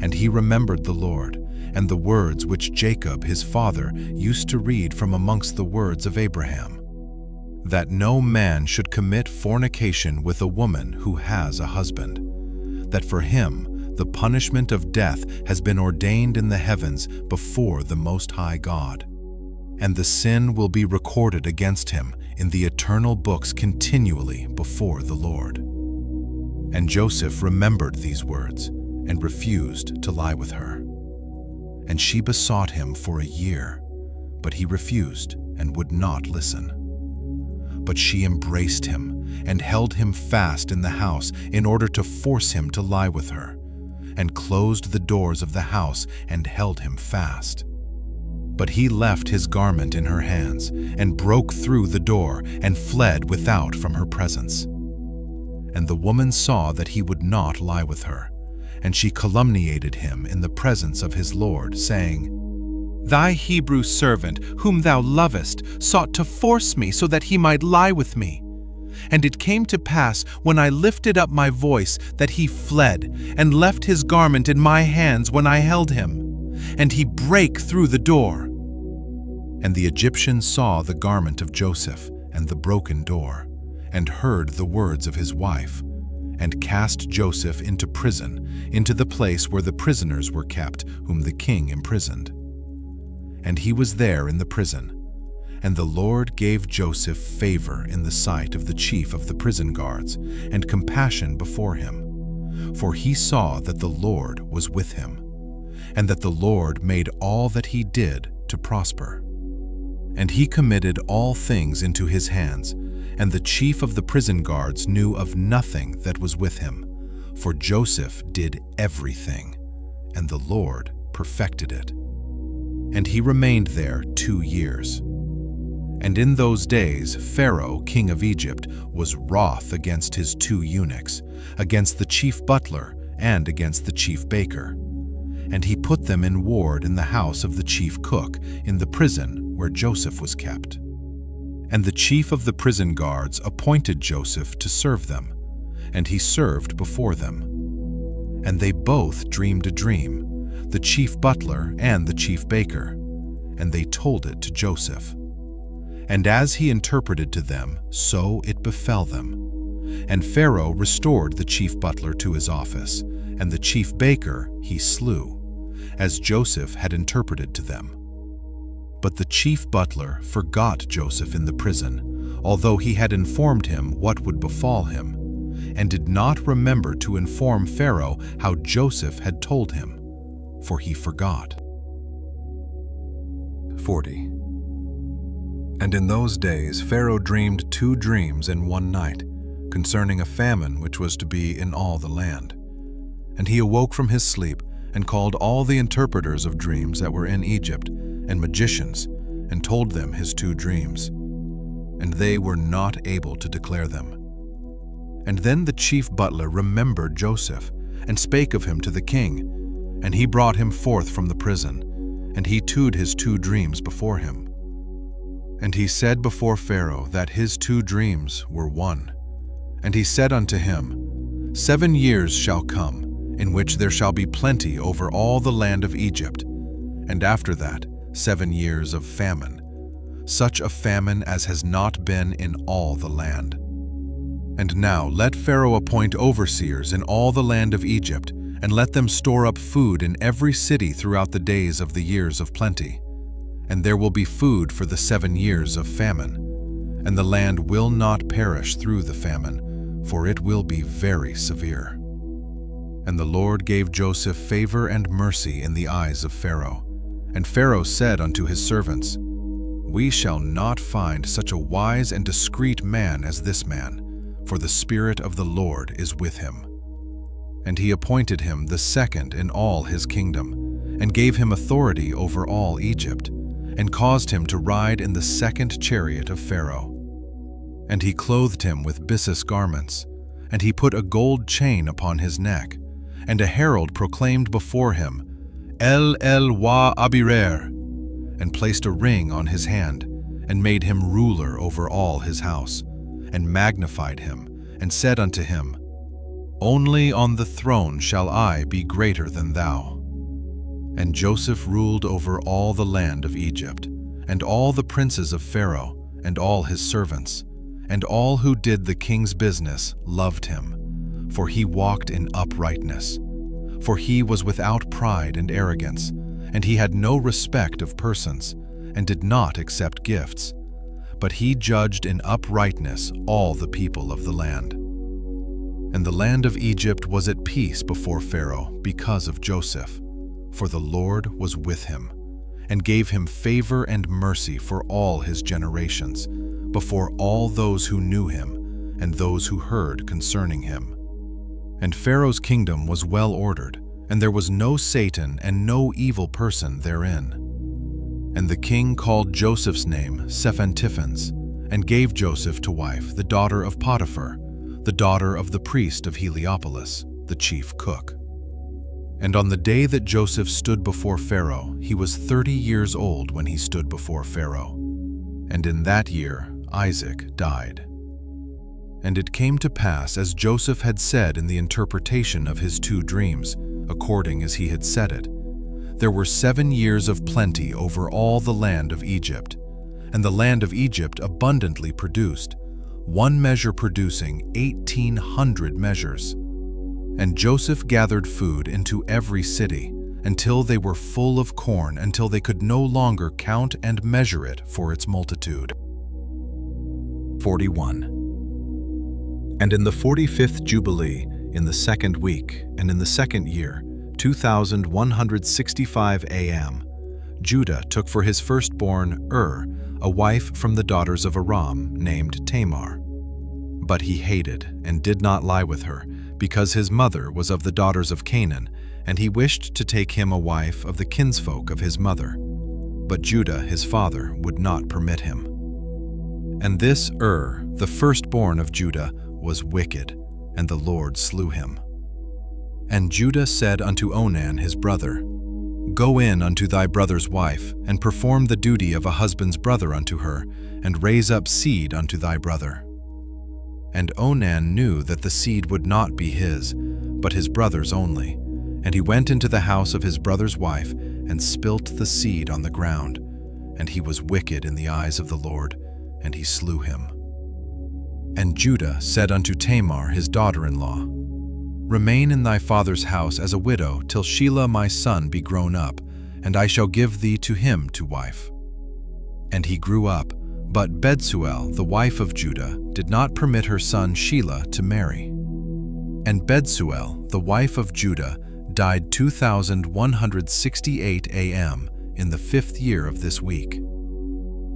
and he remembered the Lord, and the words which Jacob his father used to read from amongst the words of Abraham, that no man should commit fornication with a woman who has a husband, that for him the punishment of death has been ordained in the heavens before the Most High God, and the sin will be recorded against him in the eternal books continually before the Lord. And Joseph remembered these words and refused to lie with her. And she besought him for a year, but he refused and would not listen. But she embraced him and held him fast in the house in order to force him to lie with her, and closed the doors of the house and held him fast. But he left his garment in her hands and broke through the door and fled without from her presence. And the woman saw that he would not lie with her, and she calumniated him in the presence of his lord, saying, "Thy Hebrew servant, whom thou lovest, sought to force me so that he might lie with me. And it came to pass, when I lifted up my voice, that he fled, and left his garment in my hands when I held him. And he brake through the door." And the Egyptians saw the garment of Joseph and the broken door, and heard the words of his wife, and cast Joseph into prison, into the place where the prisoners were kept, whom the king imprisoned. And he was there in the prison. And the Lord gave Joseph favor in the sight of the chief of the prison guards, and compassion before him. For he saw that the Lord was with him, and that the Lord made all that he did to prosper. And he committed all things into his hands, and the chief of the prison guards knew of nothing that was with him, for Joseph did everything, and the Lord perfected it. And he remained there 2 years. And in those days Pharaoh, king of Egypt, was wroth against his 2 eunuchs, against the chief butler and against the chief baker. And he put them in ward in the house of the chief cook, in the prison where Joseph was kept. And the chief of the prison guards appointed Joseph to serve them, and he served before them. And they both dreamed a dream, the chief butler and the chief baker, and they told it to Joseph. And as he interpreted to them, so it befell them. And Pharaoh restored the chief butler to his office, and the chief baker he slew, as Joseph had interpreted to them. But the chief butler forgot Joseph in the prison, although he had informed him what would befall him, and did not remember to inform Pharaoh how Joseph had told him, for he forgot. 40. And in those days Pharaoh dreamed 2 dreams in one night, concerning a famine which was to be in all the land. And he awoke from his sleep, and called all the interpreters of dreams that were in Egypt, and magicians, and told them his 2 dreams. And they were not able to declare them. And then the chief butler remembered Joseph, and spake of him to the king. And he brought him forth from the prison, and he told his 2 dreams before him. And he said before Pharaoh that his 2 dreams were one. And he said unto him, 7 years shall come, in which there shall be plenty over all the land of Egypt, and after that 7 years of famine, such a famine as has not been in all the land. And now let Pharaoh appoint overseers in all the land of Egypt, and let them store up food in every city throughout the days of the years of plenty. And there will be food for the 7 years of famine, and the land will not perish through the famine, for it will be very severe. And the Lord gave Joseph favor and mercy in the eyes of Pharaoh. And Pharaoh said unto his servants, We shall not find such a wise and discreet man as this man, for the Spirit of the Lord is with him. And he appointed him the second in all his kingdom, and gave him authority over all Egypt, and caused him to ride in the second chariot of Pharaoh. And he clothed him with byssus garments, and he put a gold chain upon his neck, and a herald proclaimed before him, El wa abirer, and placed a ring on his hand, and made him ruler over all his house, and magnified him, and said unto him, Only on the throne shall I be greater than thou. And Joseph ruled over all the land of Egypt, and all the princes of Pharaoh, and all his servants, and all who did the king's business loved him, for he walked in uprightness. For he was without pride and arrogance, and he had no respect of persons, and did not accept gifts. But he judged in uprightness all the people of the land. And the land of Egypt was at peace before Pharaoh because of Joseph, for the Lord was with him, and gave him favor and mercy for all his generations, before all those who knew him, and those who heard concerning him. And Pharaoh's kingdom was well ordered, and there was no Satan and no evil person therein. And the king called Joseph's name Sephantiphens, and gave Joseph to wife the daughter of Potiphar, the daughter of the priest of Heliopolis, the chief cook. And on the day that Joseph stood before Pharaoh, he was 30 years old when he stood before Pharaoh. And in that year Isaac died. And it came to pass as Joseph had said in the interpretation of his 2 dreams, according as he had said it. There were 7 years of plenty over all the land of Egypt, and the land of Egypt abundantly produced, 1 measure producing 1,800 measures. And Joseph gathered food into every city, until they were full of corn, until they could no longer count and measure it for its multitude. 41. And in the 45th Jubilee, in the 2nd week, and in the 2nd year, 2165 AM, Judah took for his firstborn a wife from the daughters of Aram, named Tamar. But he hated and did not lie with her, because his mother was of the daughters of Canaan, and he wished to take him a wife of the kinsfolk of his mother. But Judah his father would not permit him. And this the firstborn of Judah, was wicked, and the Lord slew him. And Judah said unto Onan his brother, Go in unto thy brother's wife, and perform the duty of a husband's brother unto her, and raise up seed unto thy brother. And Onan knew that the seed would not be his, but his brother's only. And he went into the house of his brother's wife, and spilt the seed on the ground. And he was wicked in the eyes of the Lord, and he slew him. And Judah said unto Tamar his daughter-in-law, Remain in thy father's house as a widow till Shelah my son be grown up, and I shall give thee to him to wife. And he grew up, but Bethuel, the wife of Judah, did not permit her son Shelah to marry. And Bethuel, the wife of Judah, died 2168 AM in the 5th year of this week.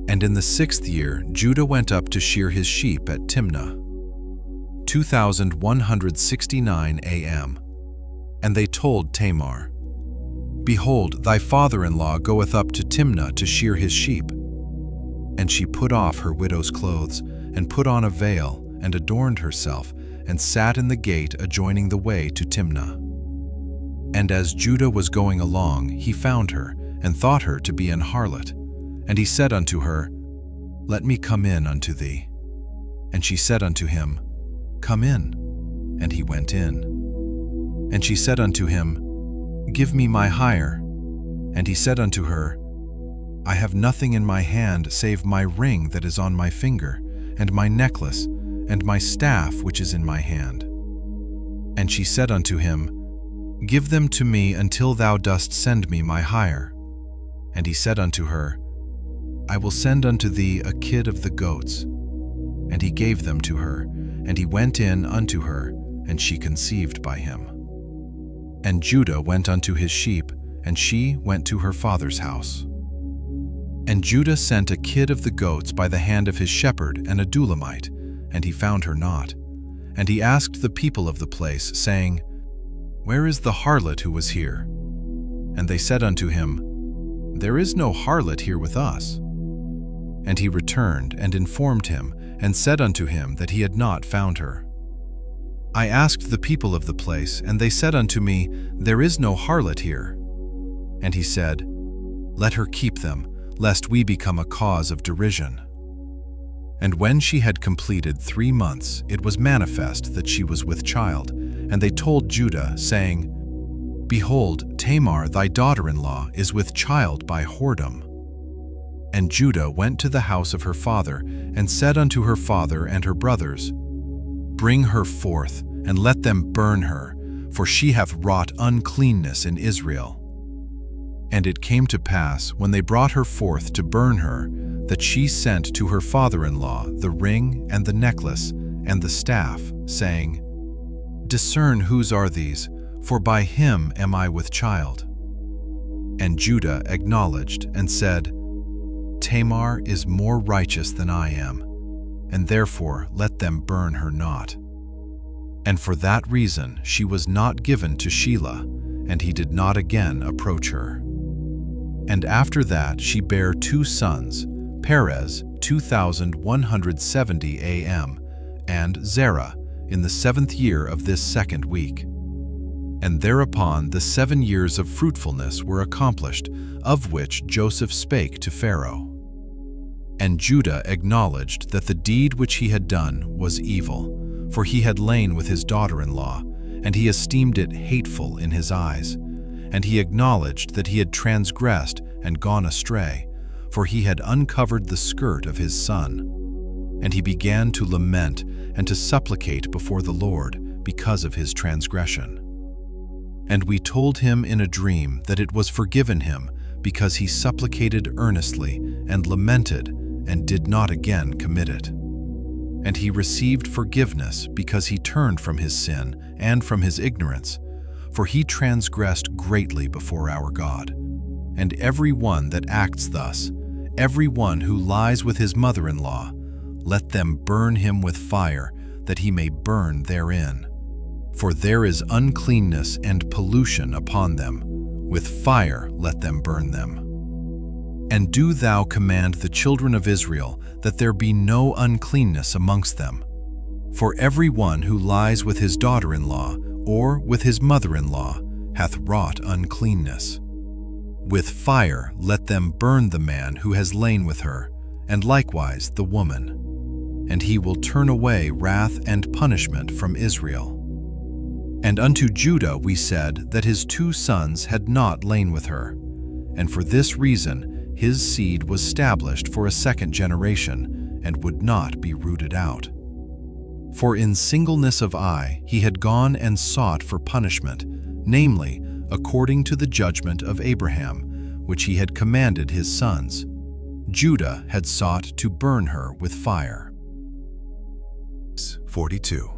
And in the 6th year Judah went up to shear his sheep at Timnah, 2169 AM. And they told Tamar, Behold, thy father-in-law goeth up to Timnah to shear his sheep. And she put off her widow's clothes, and put on a veil, and adorned herself, and sat in the gate adjoining the way to Timnah. And as Judah was going along, he found her, and thought her to be an harlot. And he said unto her, Let me come in unto thee. And she said unto him, Come in. And he went in. And she said unto him, Give me my hire. And he said unto her, I have nothing in my hand save my ring that is on my finger, and my necklace, and my staff which is in my hand. And she said unto him, Give them to me until thou dost send me my hire. And he said unto her, I will send unto thee a kid of the goats. And he gave them to her, and he went in unto her, and she conceived by him. And Judah went unto his sheep, and she went to her father's house. And Judah sent a kid of the goats by the hand of his shepherd and a Dulamite, and he found her not. And he asked the people of the place, saying, Where is the harlot who was here? And they said unto him, There is no harlot here with us. And he returned and informed him, and said unto him that he had not found her. I asked the people of the place, and they said unto me, There is no harlot here. And he said, "Let her keep them, lest we become a cause of derision." And when she had completed 3 months, it was manifest that she was with child, and they told Judah, saying, "Behold, Tamar thy daughter-in-law is with child by whoredom." And Judah went to the house of her father, and said unto her father and her brothers, "Bring her forth, and let them burn her, for she hath wrought uncleanness in Israel." And it came to pass, when they brought her forth to burn her, that she sent to her father-in-law the ring and the necklace and the staff, saying, "Discern whose are these, for by him am I with child." And Judah acknowledged and said, "Tamar is more righteous than I am, and therefore let them burn her not." And for that reason she was not given to Shelah, and he did not again approach her. And after that she bare 2 sons, Perez 2170 AM, and Zerah, in the 7th year of this 2nd week. And thereupon the 7 years of fruitfulness were accomplished, of which Joseph spake to Pharaoh. And Judah acknowledged that the deed which he had done was evil, for he had lain with his daughter-in-law, and he esteemed it hateful in his eyes. And he acknowledged that he had transgressed and gone astray, for he had uncovered the skirt of his son. And he began to lament and to supplicate before the Lord because of his transgression. And we told him in a dream that it was forgiven him, because he supplicated earnestly and lamented and did not again commit it. And he received forgiveness because he turned from his sin and from his ignorance, for he transgressed greatly before our God. And every one that acts thus, every one who lies with his mother-in-law, let them burn him with fire, that he may burn therein. For there is uncleanness and pollution upon them. With fire let them burn them. And do thou command the children of Israel that there be no uncleanness amongst them. For every one who lies with his daughter-in-law or with his mother-in-law hath wrought uncleanness. With fire let them burn the man who has lain with her, and likewise the woman. And he will turn away wrath and punishment from Israel. And unto Judah we said that his 2 sons had not lain with her, and for this reason his seed was stablished for a 2nd generation, and would not be rooted out. For in singleness of eye he had gone and sought for punishment, namely, according to the judgment of Abraham, which he had commanded his sons. Judah had sought to burn her with fire. 42.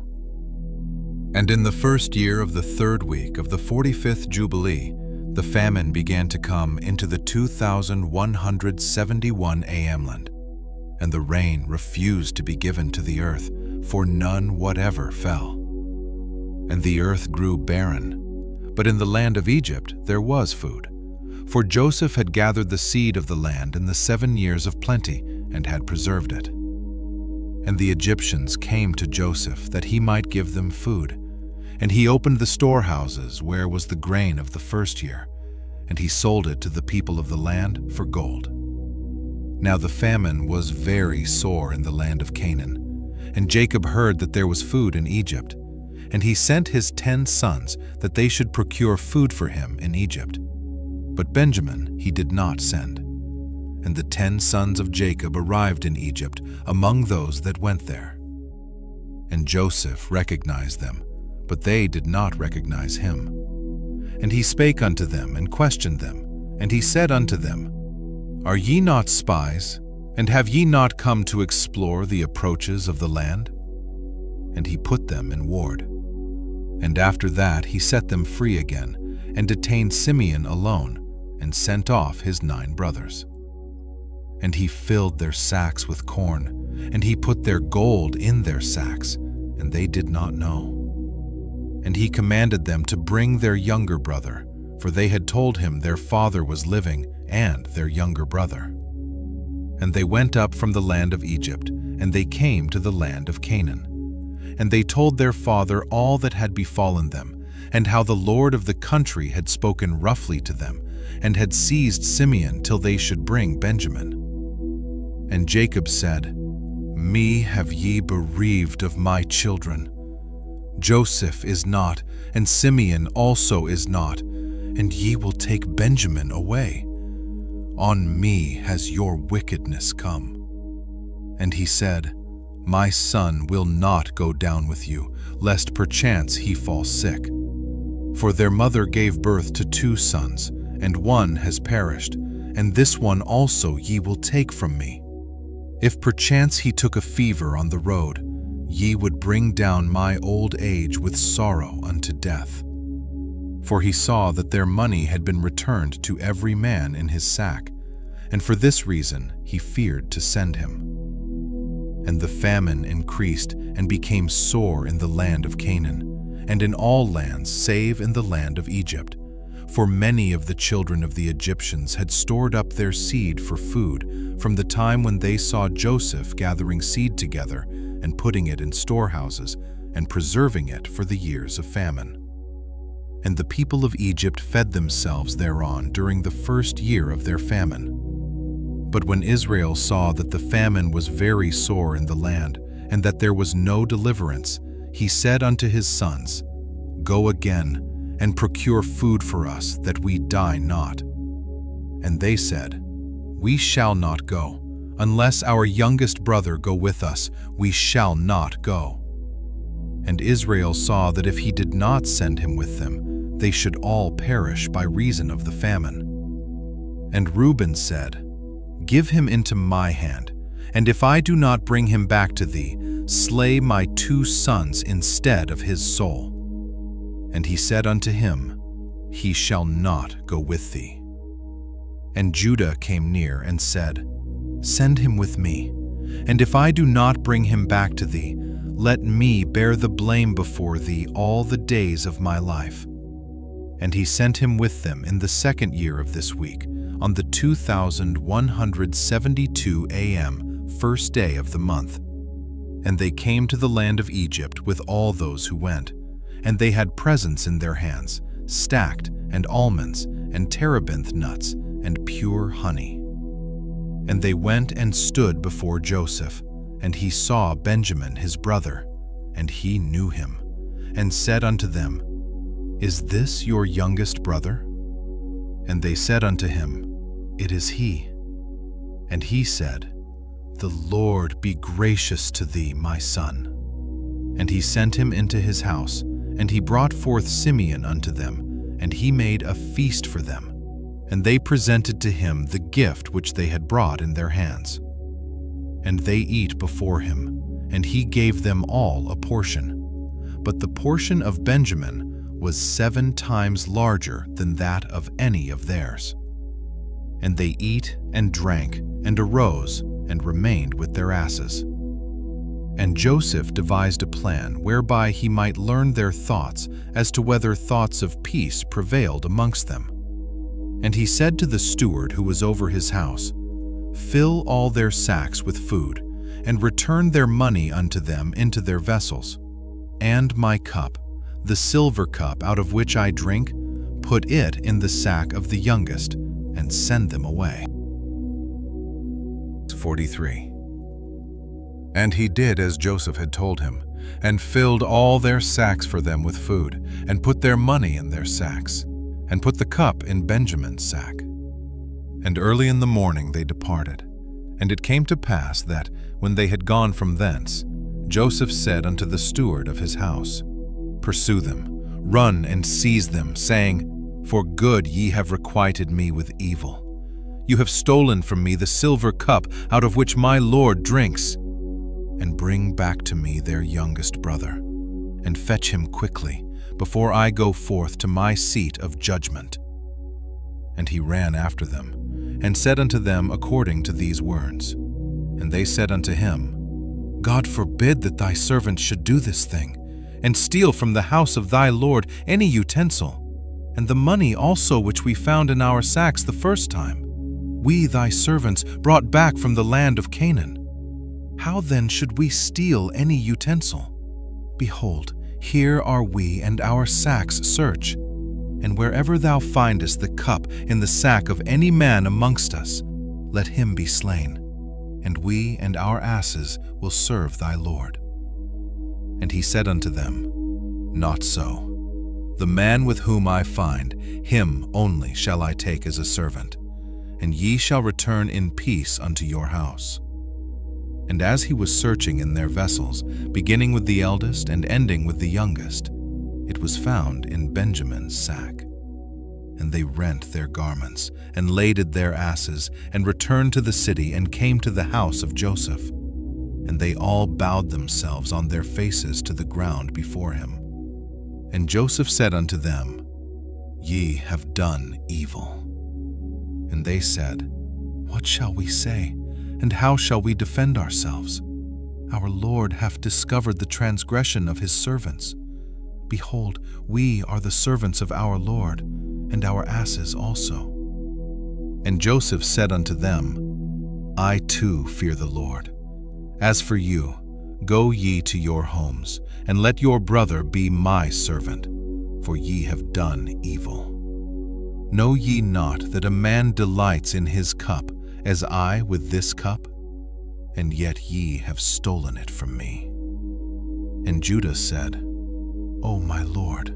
And in the 1st year of the 3rd week of the 45th Jubilee, the famine began to come into the 2171 Amland, and the rain refused to be given to the earth, for none whatever fell. And the earth grew barren, but in the land of Egypt there was food. For Joseph had gathered the seed of the land in the 7 years of plenty, and had preserved it. And the Egyptians came to Joseph that he might give them food. And he opened the storehouses where was the grain of the 1st year, and he sold it to the people of the land for gold. Now the famine was very sore in the land of Canaan, and Jacob heard that there was food in Egypt. And he sent his 10 sons that they should procure food for him in Egypt. But Benjamin he did not send. And the 10 sons of Jacob arrived in Egypt among those that went there. And Joseph recognized them, but they did not recognize him. And he spake unto them and questioned them. And he said unto them, Are ye not spies? And have ye not come to explore the approaches of the land? And he put them in ward. And after that he set them free again, and detained Simeon alone, and sent off his 9 brothers. And he filled their sacks with corn, and he put their gold in their sacks, and they did not know. And he commanded them to bring their younger brother, for they had told him their father was living, and their younger brother. And they went up from the land of Egypt, and they came to the land of Canaan. And they told their father all that had befallen them, and how the Lord of the country had spoken roughly to them, and had seized Simeon till they should bring Benjamin. And Jacob said, Me have ye bereaved of my children. Joseph is not, and Simeon also is not, and ye will take Benjamin away. On me has your wickedness come. And he said, My son will not go down with you, lest perchance he fall sick. For their mother gave birth to 2 sons, and one has perished, and this one also ye will take from me. If perchance he took a fever on the road, ye would bring down my old age with sorrow unto death. For he saw that their money had been returned to every man in his sack, and for this reason he feared to send him. And the famine increased and became sore in the land of Canaan, and in all lands save in the land of Egypt. For many of the children of the Egyptians had stored up their seed for food from the time when they saw Joseph gathering seed together and putting it in storehouses and preserving it for the years of famine. And the people of Egypt fed themselves thereon during the first year of their famine. But when Israel saw that the famine was very sore in the land, and that there was no deliverance, he said unto his sons, Go again, and procure food for us, that we die not. And they said, We shall not go. Unless our youngest brother go with us, we shall not go. And Israel saw that if he did not send him with them, they should all perish by reason of the famine. And Reuben said, Give him into my hand, and if I do not bring him back to thee, slay my 2 sons instead of his soul. And he said unto him, He shall not go with thee. And Judah came near and said, Send him with me, and if I do not bring him back to thee, let me bear the blame before thee all the days of my life. And he sent him with them in the 2nd year of this week, on the 2172 a.m., 1st day of the month. And they came to the land of Egypt with all those who went. And they had presents in their hands, stacked, and almonds, and terebinth nuts, and pure honey. And they went and stood before Joseph, and he saw Benjamin his brother, and he knew him, and said unto them, Is this your youngest brother? And they said unto him, It is he. And he said, The Lord be gracious to thee, my son. And he sent him into his house, and he brought forth Simeon unto them, and he made a feast for them. And they presented to him the gift which they had brought in their hands. And they eat before him, and he gave them all a portion. But the portion of Benjamin was 7 times larger than that of any of theirs. And they eat and drank, and arose, and remained with their asses. And Joseph devised a plan whereby he might learn their thoughts as to whether thoughts of peace prevailed amongst them. And he said to the steward who was over his house, Fill all their sacks with food, and return their money unto them into their vessels. And my cup, the silver cup out of which I drink, put it in the sack of the youngest, and send them away. 43. And he did as Joseph had told him, and filled all their sacks for them with food, and put their money in their sacks, and put the cup in Benjamin's sack. And early in the morning they departed. And it came to pass that, when they had gone from thence, Joseph said unto the steward of his house, Pursue them, run and seize them, saying, For good ye have requited me with evil. You have stolen from me the silver cup out of which my Lord drinks. And bring back to me their youngest brother, and fetch him quickly, before I go forth to my seat of judgment. And he ran after them, and said unto them according to these words. And they said unto him, God forbid that thy servants should do this thing, and steal from the house of thy Lord any utensil, and the money also which we found in our sacks the first time, we thy servants brought back from the land of Canaan. How then should we steal any utensil? Behold, here are we and our sacks search. And wherever thou findest the cup in the sack of any man amongst us, let him be slain, and we and our asses will serve thy Lord. And he said unto them, Not so. The man with whom I find, him only shall I take as a servant, and ye shall return in peace unto your house. And as he was searching in their vessels, beginning with the eldest and ending with the youngest, it was found in Benjamin's sack. And they rent their garments, and laded their asses, and returned to the city, and came to the house of Joseph. And they all bowed themselves on their faces to the ground before him. And Joseph said unto them, Ye have done evil. And they said, What shall we say, and how shall we defend ourselves? Our Lord hath discovered the transgression of his servants. Behold, we are the servants of our Lord, and our asses also. And Joseph said unto them, I too fear the Lord. As for you, go ye to your homes, and let your brother be my servant, for ye have done evil. Know ye not that a man delights in his cup, as I with this cup? And yet ye have stolen it from me. And Judah said, O my Lord,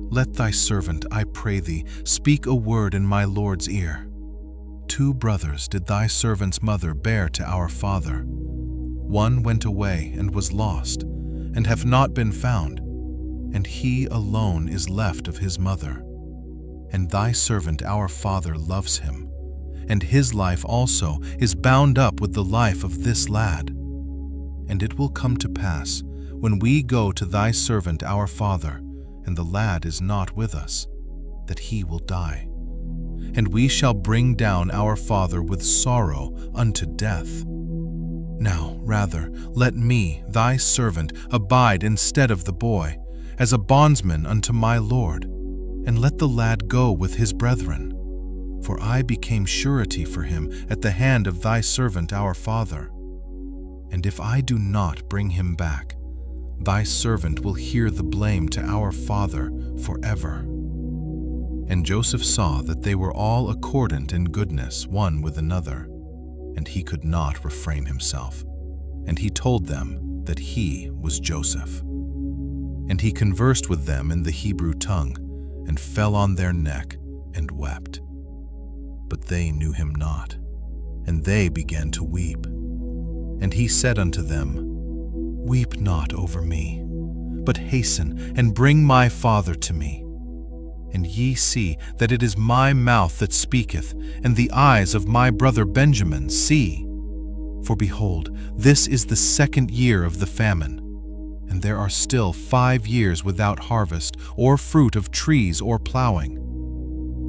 let thy servant, I pray thee, speak a word in my Lord's ear. 2 brothers did thy servant's mother bear to our father. One went away and was lost, and hath not been found, and he alone is left of his mother. And thy servant our father loves him, and his life also is bound up with the life of this lad. And it will come to pass, when we go to thy servant our father, and the lad is not with us, that he will die. And we shall bring down our father with sorrow unto death. Now, rather, let me, thy servant, abide instead of the boy, as a bondsman unto my Lord, and let the lad go with his brethren. For I became surety for him at the hand of thy servant our father. And if I do not bring him back, thy servant will hear the blame to our father forever. And Joseph saw that they were all accordant in goodness one with another, and he could not refrain himself. And he told them that he was Joseph. And he conversed with them in the Hebrew tongue, and fell on their neck and wept. But they knew him not, and they began to weep. And he said unto them, Weep not over me, but hasten and bring my father to me. And ye see that it is my mouth that speaketh, and the eyes of my brother Benjamin see. For behold, this is the 2nd year of the famine, and there are still 5 years without harvest, or fruit of trees, or plowing.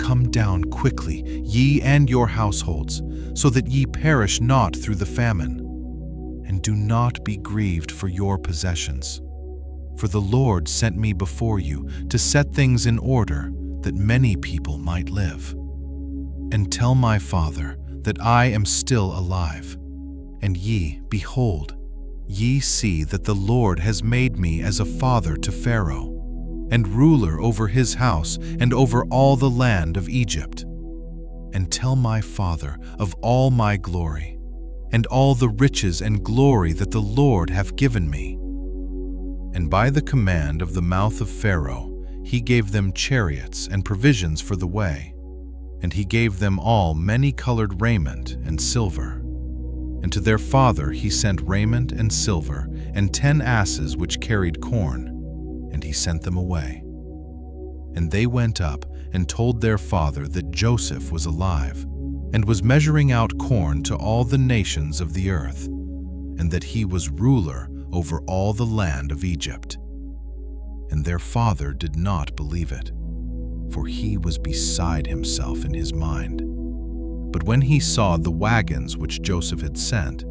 Come down quickly, ye and your households, so that ye perish not through the famine. And do not be grieved for your possessions. For the Lord sent me before you to set things in order, that many people might live. And tell my father that I am still alive. And ye, behold, ye see that the Lord has made me as a father to Pharaoh, and ruler over his house and over all the land of Egypt. And tell my father of all my glory, and all the riches and glory that the Lord hath given me. And by the command of the mouth of Pharaoh, he gave them chariots and provisions for the way, and he gave them all many-colored raiment and silver. And to their father he sent raiment and silver, and 10 asses which carried corn, and he sent them away. And they went up and told their father that Joseph was alive, and was measuring out corn to all the nations of the earth, and that he was ruler over all the land of Egypt. And their father did not believe it, for he was beside himself in his mind. But when he saw the wagons which Joseph had sent,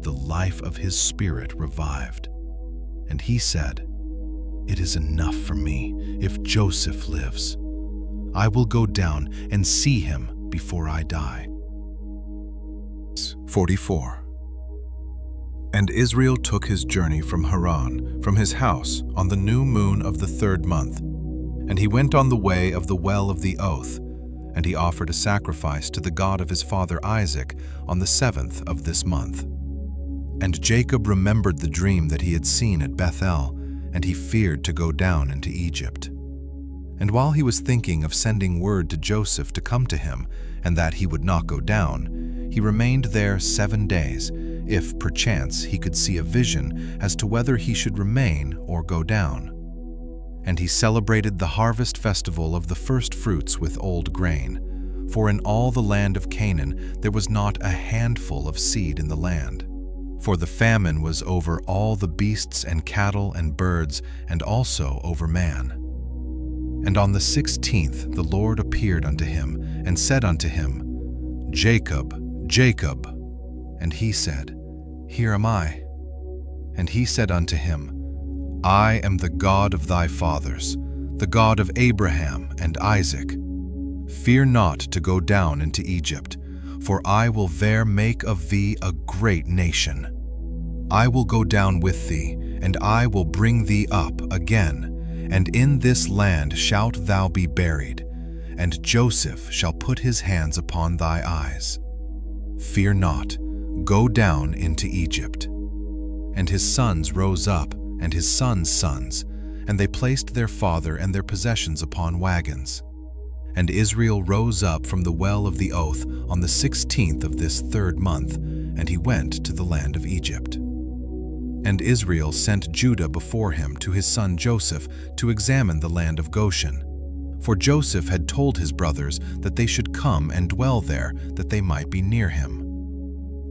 the life of his spirit revived. And he said, It is enough for me if Joseph lives. I will go down and see him before I die. 44. And Israel took his journey from Haran, from his house, on the new moon of the 3rd month, And he went on the way of the well of the oath, and he offered a sacrifice to the God of his father Isaac on the 7th of this month. And Jacob remembered the dream that he had seen at Bethel, and he feared to go down into Egypt. And while he was thinking of sending word to Joseph to come to him, and that he would not go down, he remained there 7 days, if perchance he could see a vision as to whether he should remain or go down. And he celebrated the harvest festival of the first fruits with old grain, for in all the land of Canaan there was not a handful of seed in the land. For the famine was over all the beasts and cattle and birds, and also over man. And on the 16th the Lord appeared unto him, and said unto him, Jacob, Jacob. And he said, Here am I. And he said unto him, I am the God of thy fathers, the God of Abraham and Isaac. Fear not to go down into Egypt, for I will there make of thee a great nation. I will go down with thee, and I will bring thee up again, and in this land shalt thou be buried, and Joseph shall put his hands upon thy eyes. Fear not, go down into Egypt. And his sons rose up, and his sons' sons, and they placed their father and their possessions upon wagons. And Israel rose up from the well of the oath on the 16th of this 3rd month, and he went to the land of Egypt. And Israel sent Judah before him to his son Joseph to examine the land of Goshen. For Joseph had told his brothers that they should come and dwell there, that they might be near him.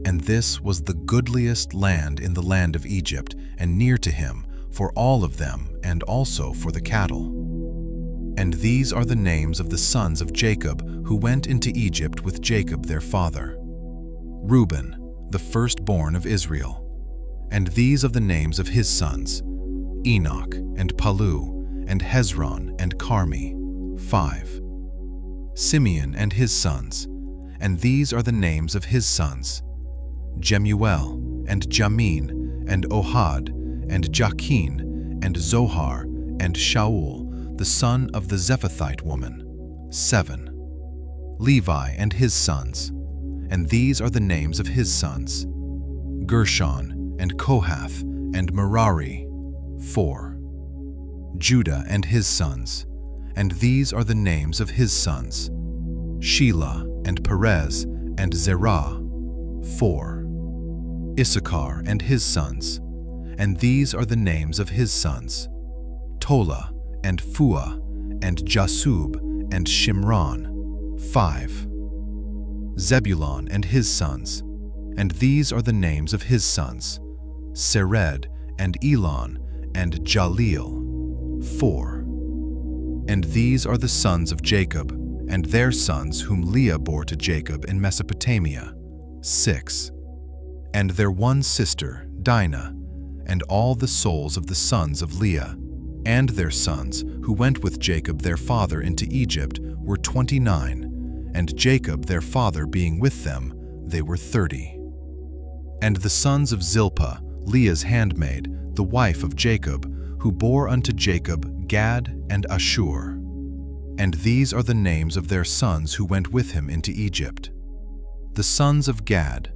And this was the goodliest land in the land of Egypt, and near to him, for all of them, and also for the cattle. And these are the names of the sons of Jacob, who went into Egypt with Jacob their father. Reuben, the firstborn of Israel. And these are the names of his sons, Enoch, and Palu, and Hezron, and Carmi, 5. Simeon and his sons, and these are the names of his sons, Jemuel, and Jamin, and Ohad, and Jachin, and Zohar, and Shaul, the son of the Zephathite woman, 7. Levi and his sons, and these are the names of his sons, Gershon, and Kohath, and Merari, 4. Judah and his sons, and these are the names of his sons, Shelah, and Perez, and Zerah, 4. Issachar and his sons, and these are the names of his sons, Tola, and Phua, and Jasub, and Shimron, 5. Zebulon and his sons, and these are the names of his sons, Sered, and Elon, and Jaleel, 4. And these are the sons of Jacob, and their sons whom Leah bore to Jacob in Mesopotamia, 6. And their one sister, Dinah, and all the souls of the sons of Leah, and their sons, who went with Jacob their father into Egypt, were 29, and Jacob their father being with them, they were 30. And the sons of Zilpah, Leah's handmaid, the wife of Jacob, who bore unto Jacob Gad and Ashur. And these are the names of their sons who went with him into Egypt. The sons of Gad,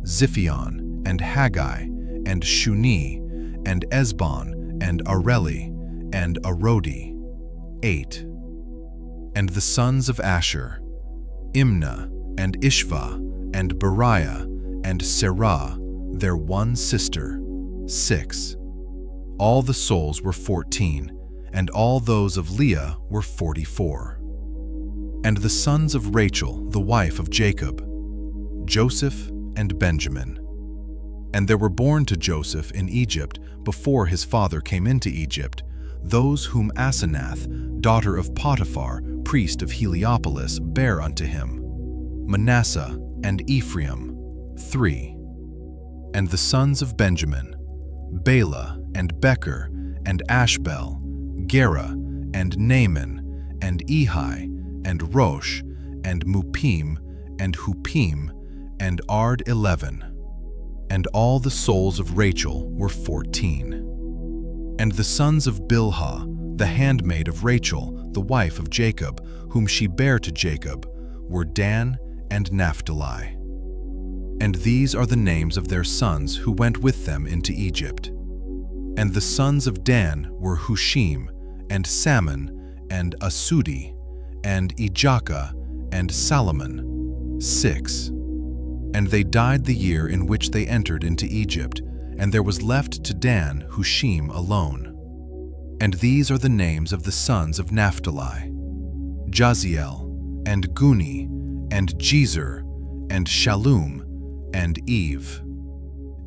Ziphion, and Haggai, and Shuni, and Esbon, and Areli, and Arodi, 8. And the sons of Asher, Imnah, and Ishva, and Beriah, and Serah, their one sister, 6. All the souls were 14, and all those of Leah were 44. And the sons of Rachel, the wife of Jacob, Joseph and Benjamin. And there were born to Joseph in Egypt, before his father came into Egypt, those whom Asenath, daughter of Potiphar, priest of Heliopolis, bare unto him, Manasseh and Ephraim, 3. And the sons of Benjamin, Bela, and Becher, and Ashbel, Gera, and Naaman, and Ehi, and Rosh, and Mupim, and Hupim, and Ard, 11. And all the souls of Rachel were 14. And the sons of Bilhah, the handmaid of Rachel, the wife of Jacob, whom she bare to Jacob, were Dan and Naphtali. And these are the names of their sons who went with them into Egypt. And the sons of Dan were Hushim, and Salmon, and Asudi, and Ijaka, and Salomon, 6. And they died the year in which they entered into Egypt, and there was left to Dan Hushim alone. And these are the names of the sons of Naphtali: Jaziel, and Guni, and Jezer, and Shallum, and Eve.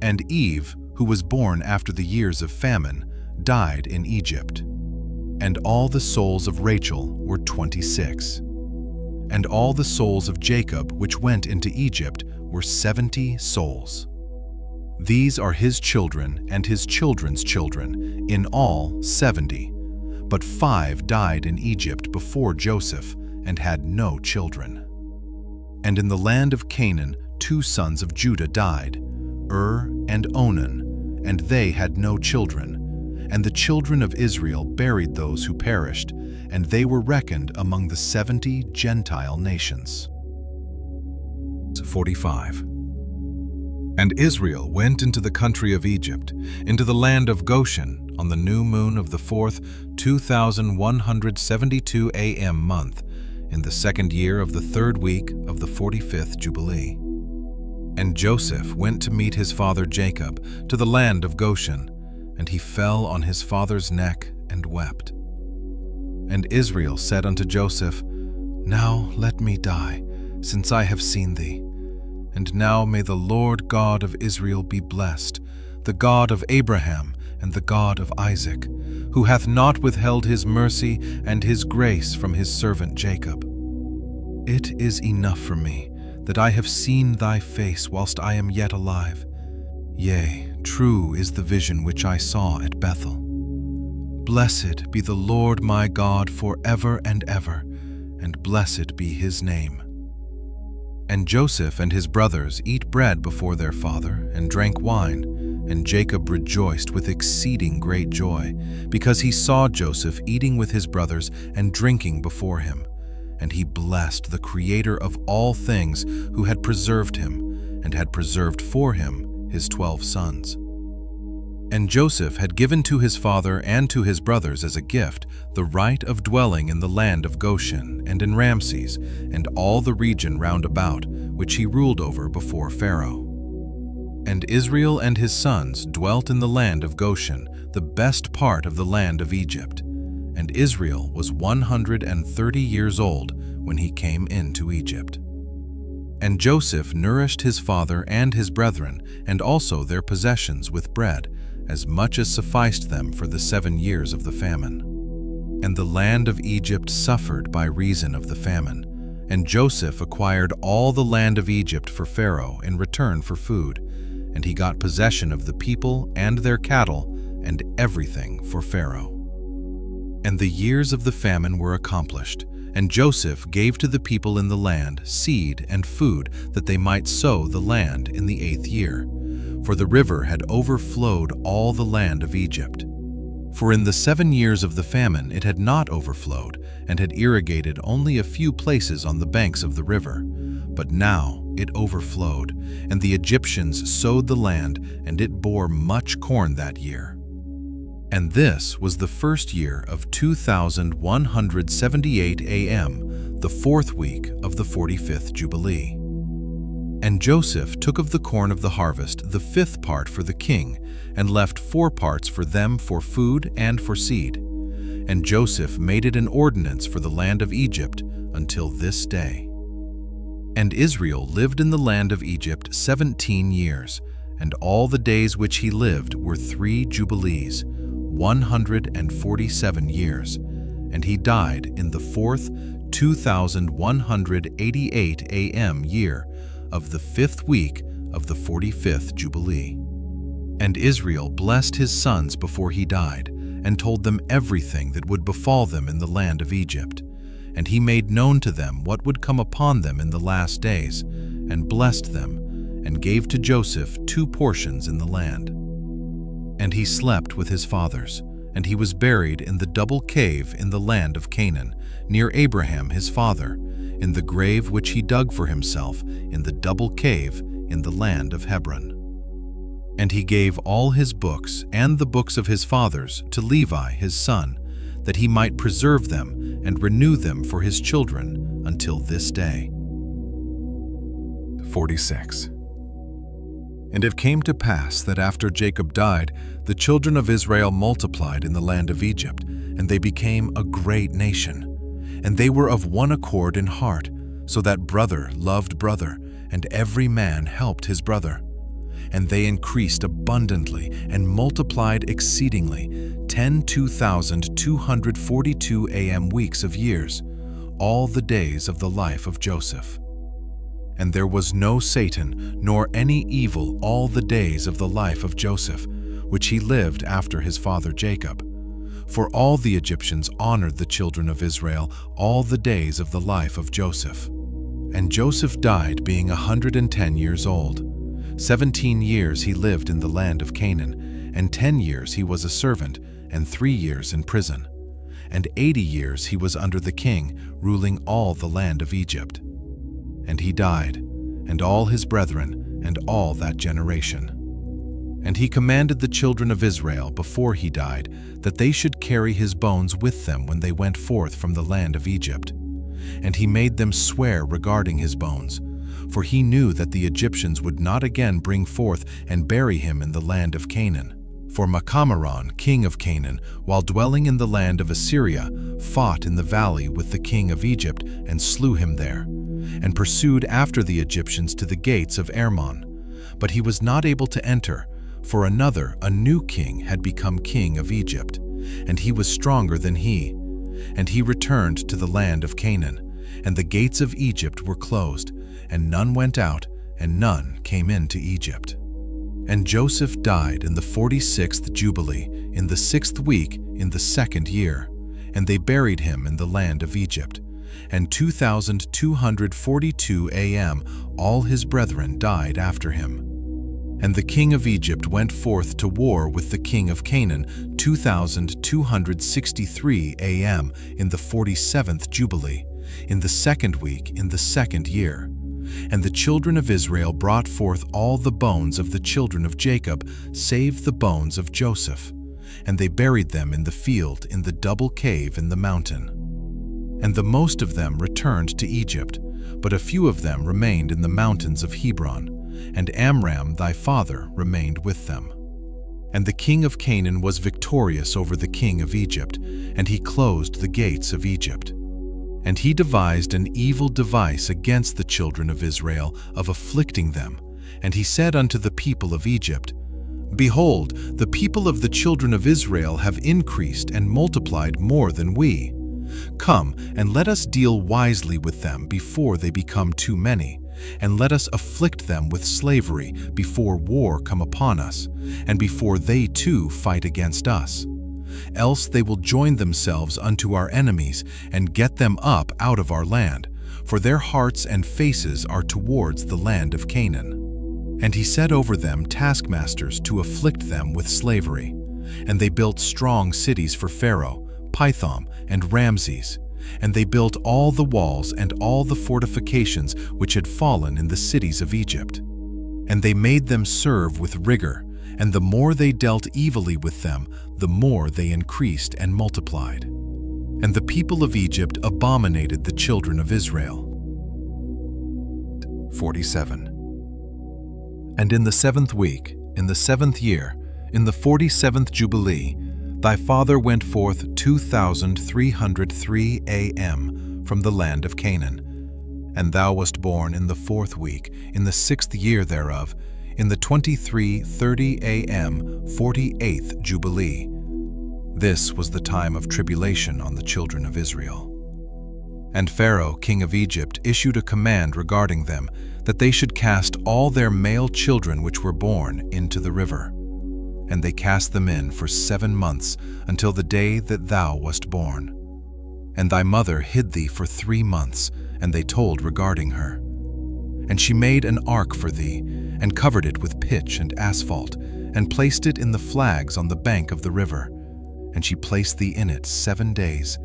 And Eve, who was born after the years of famine, died in Egypt. And all the souls of Rachel were 26. And all the souls of Jacob which went into Egypt were 70 souls. These are his children and his children's children, in all 70. But 5 died in Egypt before Joseph, and had no children. And in the land of Canaan 2 sons of Judah died, and Onan, and they had no children. And the children of Israel buried those who perished, and they were reckoned among the 70 Gentile nations. 45. And Israel went into the country of Egypt, into the land of Goshen, on the new moon of the 4th, 2172 a.m. month, in the 2nd year of the 3rd week of the 45th Jubilee. And Joseph went to meet his father Jacob to the land of Goshen, and he fell on his father's neck and wept. And Israel said unto Joseph, Now let me die, since I have seen thee. And now may the Lord God of Israel be blessed, the God of Abraham and the God of Isaac, who hath not withheld his mercy and his grace from his servant Jacob. It is enough for me that I have seen thy face whilst I am yet alive. Yea, true is the vision which I saw at Bethel. Blessed be the Lord my God for ever and ever, and blessed be his name. And Joseph and his brothers eat bread before their father, and drank wine, and Jacob rejoiced with exceeding great joy, because he saw Joseph eating with his brothers and drinking before him. And he blessed the Creator of all things, who had preserved him, and had preserved for him his 12 sons. And Joseph had given to his father and to his brothers as a gift the right of dwelling in the land of Goshen and in Ramses and all the region round about, which he ruled over before Pharaoh. And Israel and his sons dwelt in the land of Goshen, the best part of the land of Egypt. And Israel was 130 years old when he came into Egypt. And Joseph nourished his father and his brethren, and also their possessions with bread, as much as sufficed them for the 7 years of the famine. And the land of Egypt suffered by reason of the famine, and Joseph acquired all the land of Egypt for Pharaoh in return for food, and he got possession of the people and their cattle and everything for Pharaoh. And the years of the famine were accomplished, and Joseph gave to the people in the land seed and food that they might sow the land in the 8th year. For the river had overflowed all the land of Egypt. For in the 7 years of the famine it had not overflowed, and had irrigated only a few places on the banks of the river. But now it overflowed, and the Egyptians sowed the land, and it bore much corn that year. And this was the 1st year of 2178 a.m., the 4th week of the 45th Jubilee. And Joseph took of the corn of the harvest the 5th part for the king, and left 4 parts for them for food and for seed. And Joseph made it an ordinance for the land of Egypt until this day. And Israel lived in the land of Egypt 17 years, and all the days which he lived were 3 jubilees, 147 years, and he died in the 4th 2188 a.m. year of the 5th week of the 45th Jubilee. And Israel blessed his sons before he died, and told them everything that would befall them in the land of Egypt. And he made known to them what would come upon them in the last days, and blessed them, and gave to Joseph 2 portions in the land. And he slept with his fathers, and he was buried in the double cave in the land of Canaan, near Abraham his father, in the grave which he dug for himself in the double cave in the land of Hebron. And he gave all his books and the books of his fathers to Levi his son, that he might preserve them and renew them for his children until this day. 46. And it came to pass that after Jacob died, the children of Israel multiplied in the land of Egypt, and they became a great nation. And they were of one accord in heart, so that brother loved brother, and every man helped his brother. And they increased abundantly and multiplied exceedingly, 2,242 weeks of years, all the days of the life of Joseph. And there was no Satan nor any evil all the days of the life of Joseph, which he lived after his father Jacob. For all the Egyptians honored the children of Israel all the days of the life of Joseph. And Joseph died being 110 years old. 17 years he lived in the land of Canaan, and 10 years he was a servant, and 3 years in prison. And 80 years he was under the king, ruling all the land of Egypt. And he died, and all his brethren, and all that generation. And he commanded the children of Israel before he died that they should carry his bones with them when they went forth from the land of Egypt. And he made them swear regarding his bones, for he knew that the Egyptians would not again bring forth and bury him in the land of Canaan. For Macamaron, king of Canaan, while dwelling in the land of Assyria, fought in the valley with the king of Egypt and slew him there, and pursued after the Egyptians to the gates of Ermon. But he was not able to enter, for another, a new king, had become king of Egypt, and he was stronger than he. And he returned to the land of Canaan, and the gates of Egypt were closed, and none went out, and none came into Egypt. And Joseph died in the 46th Jubilee, in the 6th week, in the 2nd year, and they buried him in the land of Egypt. And 2,242 all his brethren died after him. And the king of Egypt went forth to war with the king of Canaan 2,263 in the 47th Jubilee, in the 2nd week, in the 2nd year. And the children of Israel brought forth all the bones of the children of Jacob, save the bones of Joseph. And they buried them in the field in the double cave in the mountain. And the most of them returned to Egypt, but a few of them remained in the mountains of Hebron, and Amram thy father remained with them. And the king of Canaan was victorious over the king of Egypt, and he closed the gates of Egypt. And he devised an evil device against the children of Israel of afflicting them. And he said unto the people of Egypt, Behold, the people of the children of Israel have increased and multiplied more than we. Come, and let us deal wisely with them before they become too many, and let us afflict them with slavery before war come upon us, and before they too fight against us. Else they will join themselves unto our enemies, and get them up out of our land, for their hearts and faces are towards the land of Canaan. And he set over them taskmasters to afflict them with slavery. And they built strong cities for Pharaoh, Pithom, and Ramses. And they built all the walls and all the fortifications which had fallen in the cities of Egypt. And they made them serve with rigor, and the more they dealt evilly with them, the more they increased and multiplied. And the people of Egypt abominated the children of Israel. 47. And in the 7th week, in the 7th year, in the 47th Jubilee, thy father went forth 2,303 from the land of Canaan. And thou wast born in the 4th week, in the 6th year thereof, in the 23:30 48th Jubilee. This was the time of tribulation on the children of Israel. And Pharaoh, king of Egypt, issued a command regarding them, that they should cast all their male children which were born into the river. And they cast them in for 7 months, until the day that thou wast born. And thy mother hid thee for 3 months, and they told regarding her. And she made an ark for thee, and covered it with pitch and asphalt, and placed it in the flags on the bank of the river. and she placed thee in it 7 days.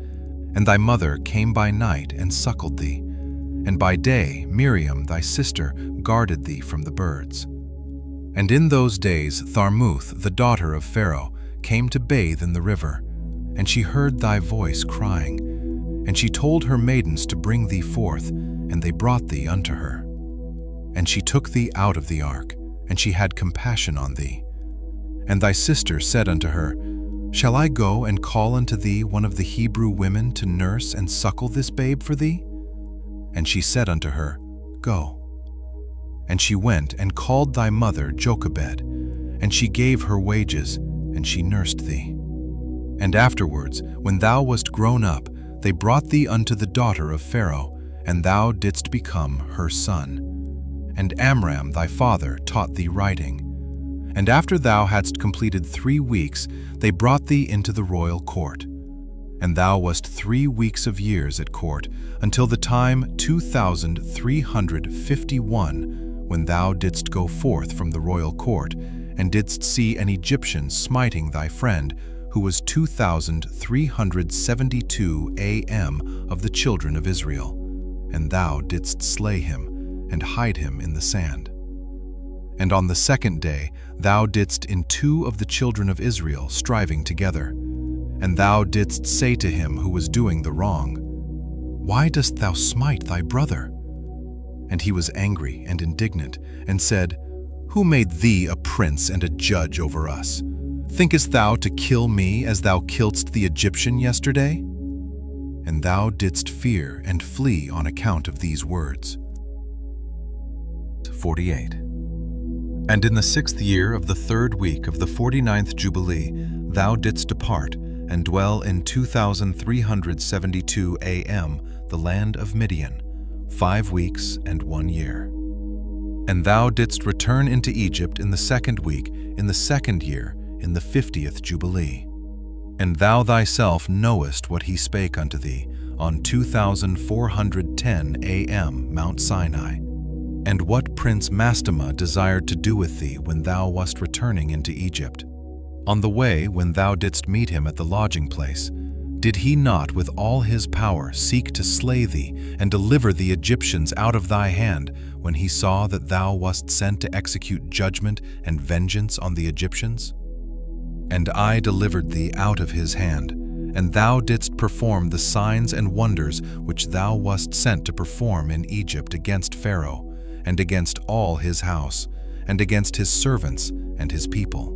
And thy mother came by night and suckled thee, and by day Miriam thy sister guarded thee from the birds. And in those days Tharmuth, the daughter of Pharaoh, came to bathe in the river, and she heard thy voice crying. And she told her maidens to bring thee forth, and they brought thee unto her. And she took thee out of the ark, and she had compassion on thee. And thy sister said unto her, Shall I go and call unto thee one of the Hebrew women to nurse and suckle this babe for thee? And she said unto her, Go. And she went and called thy mother Jochebed, and she gave her wages, and she nursed thee. And afterwards, when thou wast grown up, they brought thee unto the daughter of Pharaoh, and thou didst become her son. And Amram thy father taught thee writing. And after thou hadst completed 3 weeks, they brought thee into the royal court. And thou wast 3 weeks of years at court, until the time 2351, when thou didst go forth from the royal court, and didst see an Egyptian smiting thy friend, who was 2372 am of the children of Israel. And thou didst slay him, and hide him in the sand. And on the 2nd day thou didst in 2 of the children of Israel striving together. And thou didst say to him who was doing the wrong, Why dost thou smite thy brother? And he was angry and indignant, and said, Who made thee a prince and a judge over us? Thinkest thou to kill me as thou killedst the Egyptian yesterday? And thou didst fear and flee on account of these words. 48. And in the 6th year of the 3rd week of the 49th Jubilee, thou didst depart, and dwell in 2372 am, the land of Midian, 5 weeks and 1 year. And thou didst return into Egypt in the 2nd week, in the 2nd year, in the 50th Jubilee. And thou thyself knowest what he spake unto thee on 2410 am, Mount Sinai, and what Prince Mastema desired to do with thee when thou wast returning into Egypt. On the way, when thou didst meet him at the lodging place, did he not with all his power seek to slay thee and deliver the Egyptians out of thy hand, when he saw that thou wast sent to execute judgment and vengeance on the Egyptians? And I delivered thee out of his hand, and thou didst perform the signs and wonders which thou wast sent to perform in Egypt against Pharaoh, and against all his house, and against his servants and his people.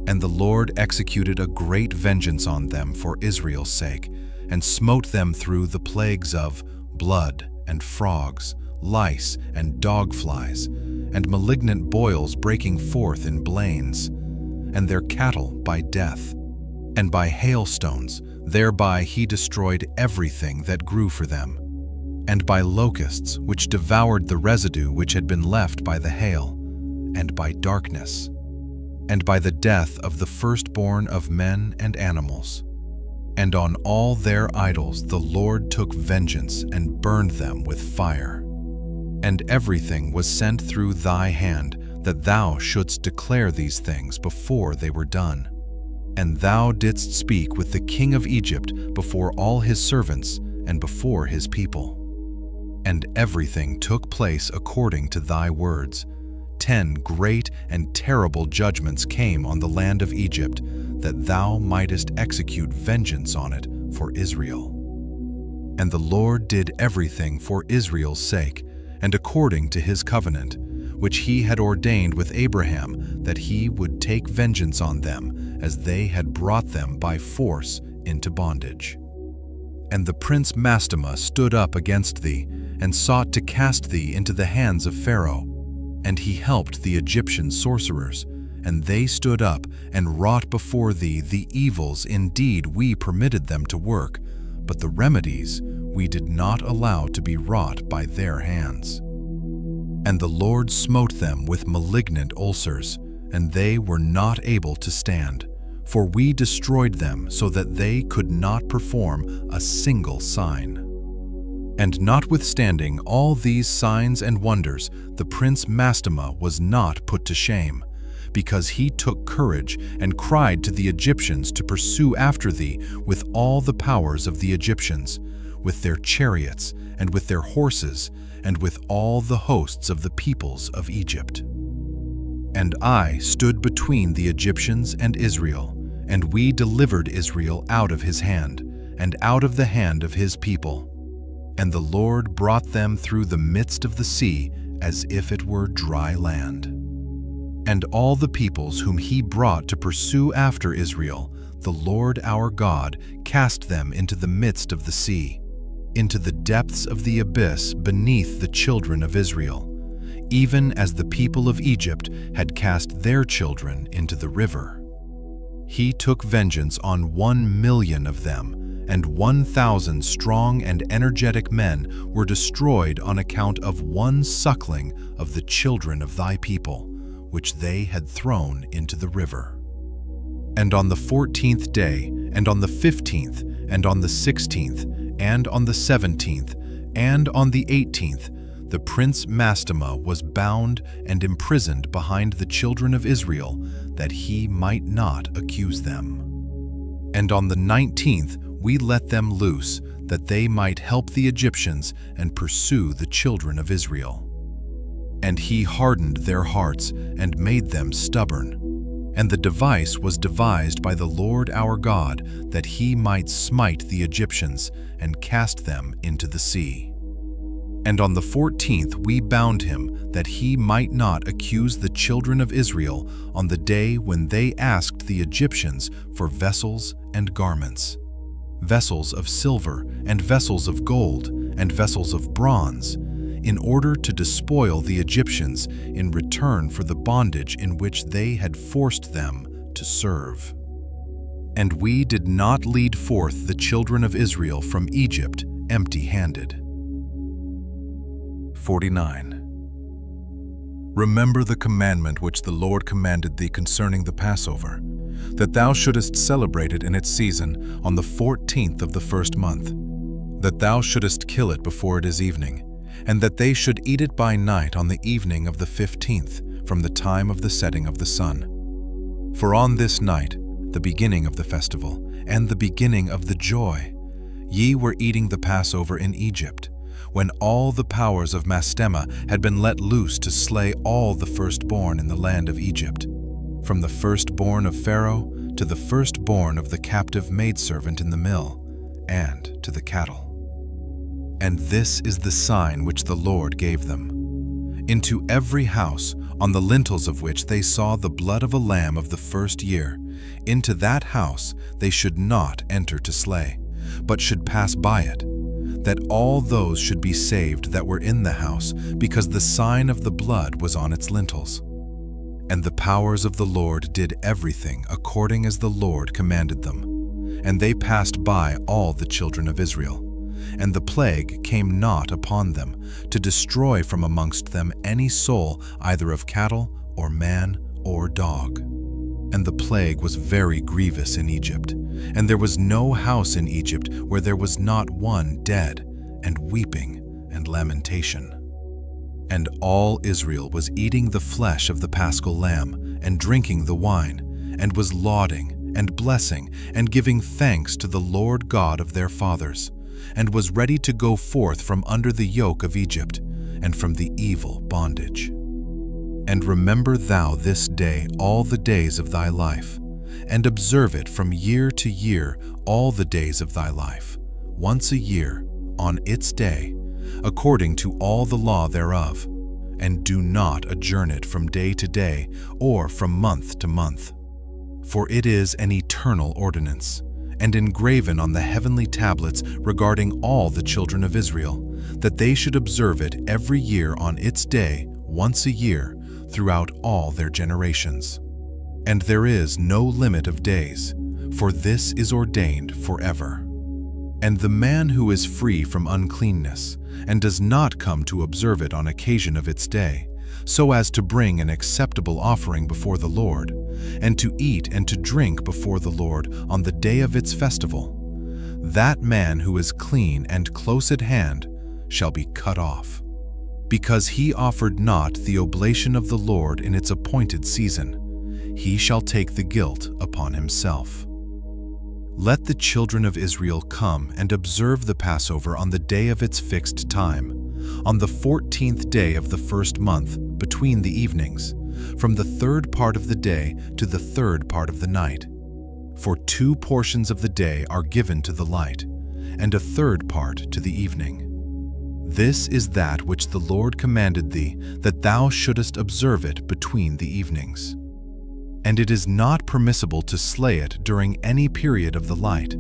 And the Lord executed a great vengeance on them for Israel's sake, and smote them through the plagues of blood and frogs, lice and dog-flies, and malignant boils breaking forth in blains, and their cattle by death, and by hailstones. Thereby he destroyed everything that grew for them, and by locusts which devoured the residue which had been left by the hail, and by darkness, and by the death of the firstborn of men and animals. And on all their idols the Lord took vengeance and burned them with fire. And everything was sent through thy hand, that thou shouldst declare these things before they were done. And thou didst speak with the king of Egypt before all his servants and before his people. And everything took place according to thy words. 10 great and terrible judgments came on the land of Egypt, that thou mightest execute vengeance on it for Israel. And the Lord did everything for Israel's sake, and according to his covenant, which he had ordained with Abraham, that he would take vengeance on them, as they had brought them by force into bondage. And the prince Mastema stood up against thee, and sought to cast thee into the hands of Pharaoh. And he helped the Egyptian sorcerers, and they stood up and wrought before thee the evils indeed we permitted them to work, but the remedies we did not allow to be wrought by their hands. And the Lord smote them with malignant ulcers, and they were not able to stand, for we destroyed them so that they could not perform a single sign. And notwithstanding all these signs and wonders, the prince Mastema was not put to shame, because he took courage and cried to the Egyptians to pursue after thee with all the powers of the Egyptians, with their chariots and with their horses, and with all the hosts of the peoples of Egypt. And I stood between the Egyptians and Israel, and we delivered Israel out of his hand, and out of the hand of his people. And the Lord brought them through the midst of the sea as if it were dry land. And all the peoples whom he brought to pursue after Israel, the Lord our God cast them into the midst of the sea, into the depths of the abyss beneath the children of Israel, even as the people of Egypt had cast their children into the river. He took vengeance on 1,000,000 of them, and 1,000 strong and energetic men were destroyed on account of one suckling of the children of thy people, which they had thrown into the river. And on the 14th day, and on the 15th, and on the 16th, and on the 17th, and on the 18th, the prince Mastema was bound and imprisoned behind the children of Israel, that he might not accuse them. And on the 19th we let them loose, that they might help the Egyptians and pursue the children of Israel. And he hardened their hearts and made them stubborn. And the device was devised by the Lord our God, that he might smite the Egyptians and cast them into the sea. And on the 14th we bound him, that he might not accuse the children of Israel on the day when they asked the Egyptians for vessels and garments, vessels of silver and vessels of gold and vessels of bronze, in order to despoil the Egyptians in return for the bondage in which they had forced them to serve. And we did not lead forth the children of Israel from Egypt empty-handed. 49. Remember the commandment which the Lord commanded thee concerning the Passover, that thou shouldest celebrate it in its season on the 14th of the first month, that thou shouldest kill it before it is evening, and that they should eat it by night on the evening of the 15th, from the time of the setting of the sun. For on this night, the beginning of the festival, and the beginning of the joy, ye were eating the Passover in Egypt, when all the powers of Mastema had been let loose to slay all the firstborn in the land of Egypt, from the firstborn of Pharaoh to the firstborn of the captive maidservant in the mill, and to the cattle. And this is the sign which the Lord gave them. Into every house, on the lintels of which they saw the blood of a lamb of the first year, into that house they should not enter to slay, but should pass by it, that all those should be saved that were in the house, because the sign of the blood was on its lintels. And the powers of the Lord did everything according as the Lord commanded them. And they passed by all the children of Israel. And the plague came not upon them, to destroy from amongst them any soul, either of cattle, or man, or dog. And the plague was very grievous in Egypt, and there was no house in Egypt where there was not one dead, and weeping and lamentation. And all Israel was eating the flesh of the paschal lamb, and drinking the wine, and was lauding, and blessing, and giving thanks to the Lord God of their fathers, and was ready to go forth from under the yoke of Egypt, and from the evil bondage. And remember thou this day all the days of thy life, and observe it from year to year all the days of thy life, once a year, on its day, according to all the law thereof, and do not adjourn it from day to day, or from month to month. For it is an eternal ordinance, and engraven on the heavenly tablets regarding all the children of Israel, that they should observe it every year on its day, once a year, throughout all their generations. And there is no limit of days, for this is ordained forever. And the man who is free from uncleanness, and does not come to observe it on occasion of its day, so as to bring an acceptable offering before the Lord, and to eat and to drink before the Lord on the day of its festival, that man who is clean and close at hand shall be cut off, because he offered not the oblation of the Lord in its appointed season, he shall take the guilt upon himself. Let the children of Israel come and observe the Passover on the day of its fixed time, on the 14th day of the first month, between the evenings, from the third part of the day to the third part of the night. For 2 portions of the day are given to the light, and a third part to the evening. This is that which the Lord commanded thee, that thou shouldest observe it between the evenings. And it is not permissible to slay it during any period of the light,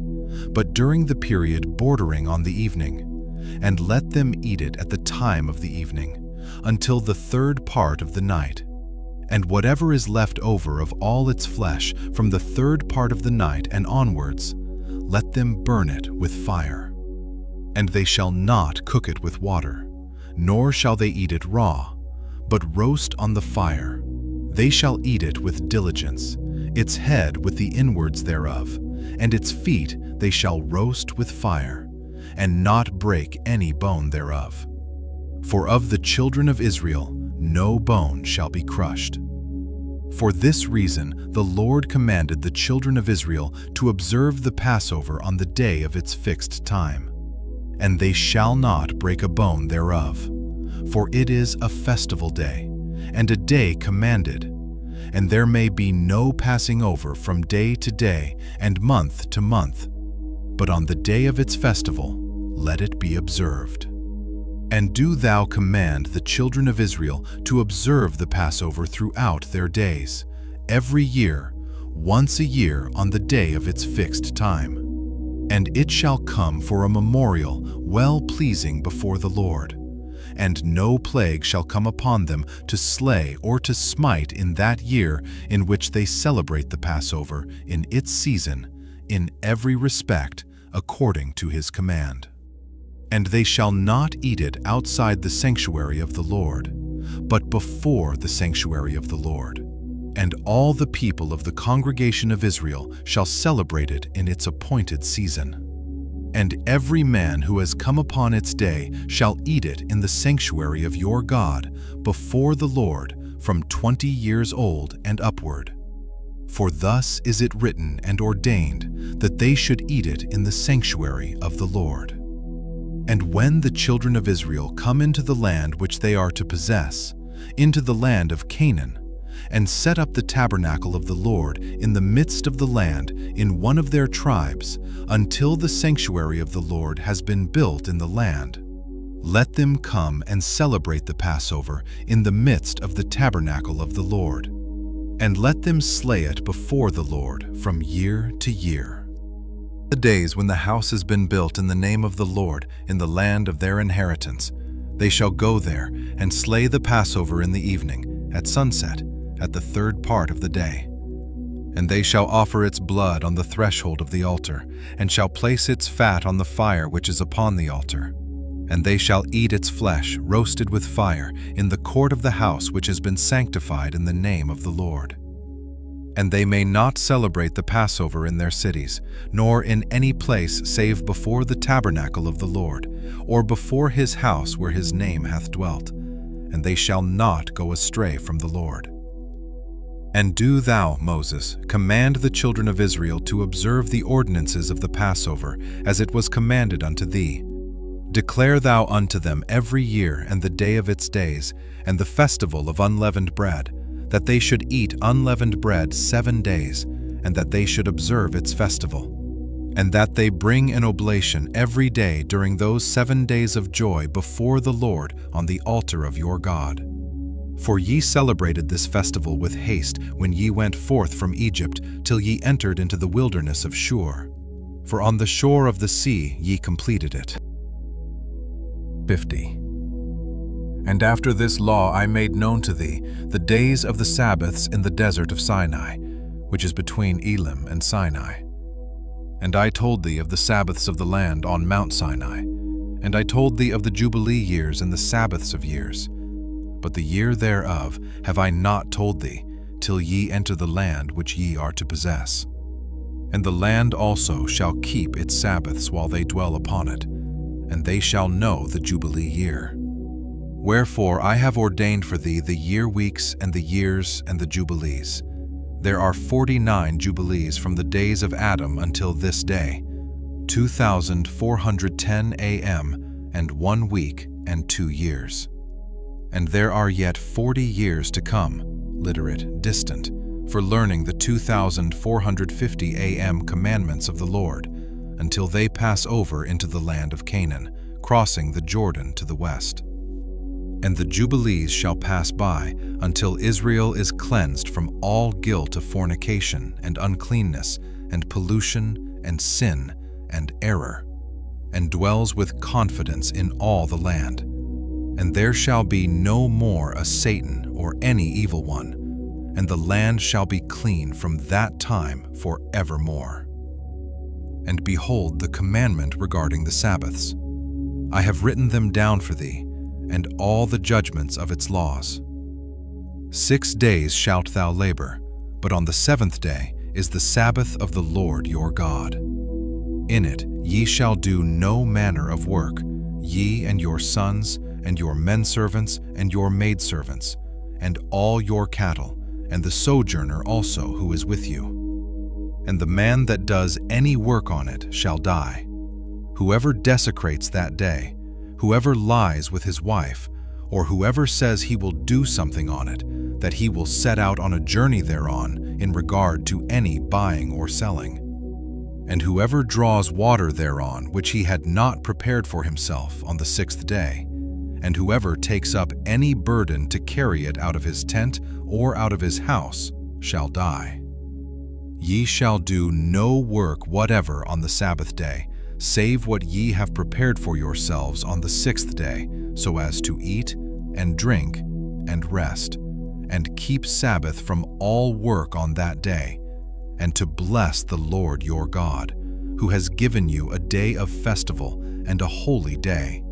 but during the period bordering on the evening, and let them eat it at the time of the evening, until the third part of the night. And whatever is left over of all its flesh from the third part of the night and onwards, let them burn it with fire. And they shall not cook it with water, nor shall they eat it raw, but roast on the fire. They shall eat it with diligence, its head with the inwards thereof, and its feet they shall roast with fire, and not break any bone thereof. For of the children of Israel no bone shall be crushed. For this reason the Lord commanded the children of Israel to observe the Passover on the day of its fixed time. And they shall not break a bone thereof, for it is a festival day, and a day commanded, and there may be no passing over from day to day and month to month, but on the day of its festival let it be observed. And do thou command the children of Israel to observe the Passover throughout their days, every year, once a year on the day of its fixed time. And it shall come for a memorial well-pleasing before the Lord. And no plague shall come upon them to slay or to smite in that year in which they celebrate the Passover in its season, in every respect, according to his command. And they shall not eat it outside the sanctuary of the Lord, but before the sanctuary of the Lord. And all the people of the congregation of Israel shall celebrate it in its appointed season. And every man who has come upon its day shall eat it in the sanctuary of your God, before the Lord, from 20 years old and upward. For thus is it written and ordained, that they should eat it in the sanctuary of the Lord. And when the children of Israel come into the land which they are to possess, into the land of Canaan, and set up the tabernacle of the Lord in the midst of the land in one of their tribes, until the sanctuary of the Lord has been built in the land, let them come and celebrate the Passover in the midst of the tabernacle of the Lord, and let them slay it before the Lord from year to year. The days when the house has been built in the name of the Lord in the land of their inheritance, they shall go there and slay the Passover in the evening, at sunset, at the third part of the day. And they shall offer its blood on the threshold of the altar, and shall place its fat on the fire which is upon the altar. And they shall eat its flesh roasted with fire in the court of the house which has been sanctified in the name of the Lord. And they may not celebrate the Passover in their cities, nor in any place save before the tabernacle of the Lord, or before his house where his name hath dwelt. And they shall not go astray from the Lord. And do thou, Moses, command the children of Israel to observe the ordinances of the Passover, as it was commanded unto thee. Declare thou unto them every year and the day of its days, and the festival of unleavened bread, that they should eat unleavened bread 7 days, and that they should observe its festival, and that they bring an oblation every day during those 7 days of joy before the Lord on the altar of your God. For ye celebrated this festival with haste when ye went forth from Egypt, till ye entered into the wilderness of Shur. For on the shore of the sea ye completed it. 50. And after this law I made known to thee the days of the Sabbaths in the desert of Sinai, which is between Elim and Sinai. And I told thee of the Sabbaths of the land on Mount Sinai, and I told thee of the Jubilee years and the Sabbaths of years. But the year thereof have I not told thee, till ye enter the land which ye are to possess. And the land also shall keep its Sabbaths while they dwell upon it, and they shall know the Jubilee year. Wherefore I have ordained for thee the year weeks and the years and the Jubilees. There are 49 Jubilees from the days of Adam until this day, 2,410 AM, and 1 week and 2 years. And there are yet 40 years to come, literate, distant, for learning the 2,450 AM commandments of the Lord, until they pass over into the land of Canaan, crossing the Jordan to the west. And the Jubilees shall pass by until Israel is cleansed from all guilt of fornication and uncleanness and pollution and sin and error, and dwells with confidence in all the land. And there shall be no more a Satan or any evil one, and the land shall be clean from that time for evermore. And behold the commandment regarding the Sabbaths. I have written them down for thee, and all the judgments of its laws. 6 days shalt thou labor, but on the 7th day is the Sabbath of the Lord your God. In it ye shall do no manner of work, ye and your sons, and your menservants, and your maidservants, and all your cattle, and the sojourner also who is with you. And the man that does any work on it shall die. Whoever desecrates that day, whoever lies with his wife, or whoever says he will do something on it, that he will set out on a journey thereon in regard to any buying or selling. And whoever draws water thereon which he had not prepared for himself on the 6th day, and whoever takes up any burden to carry it out of his tent or out of his house shall die. Ye shall do no work whatever on the Sabbath day, save what ye have prepared for yourselves on the 6th day, so as to eat and drink and rest, and keep Sabbath from all work on that day, and to bless the Lord your God, who has given you a day of festival and a holy day.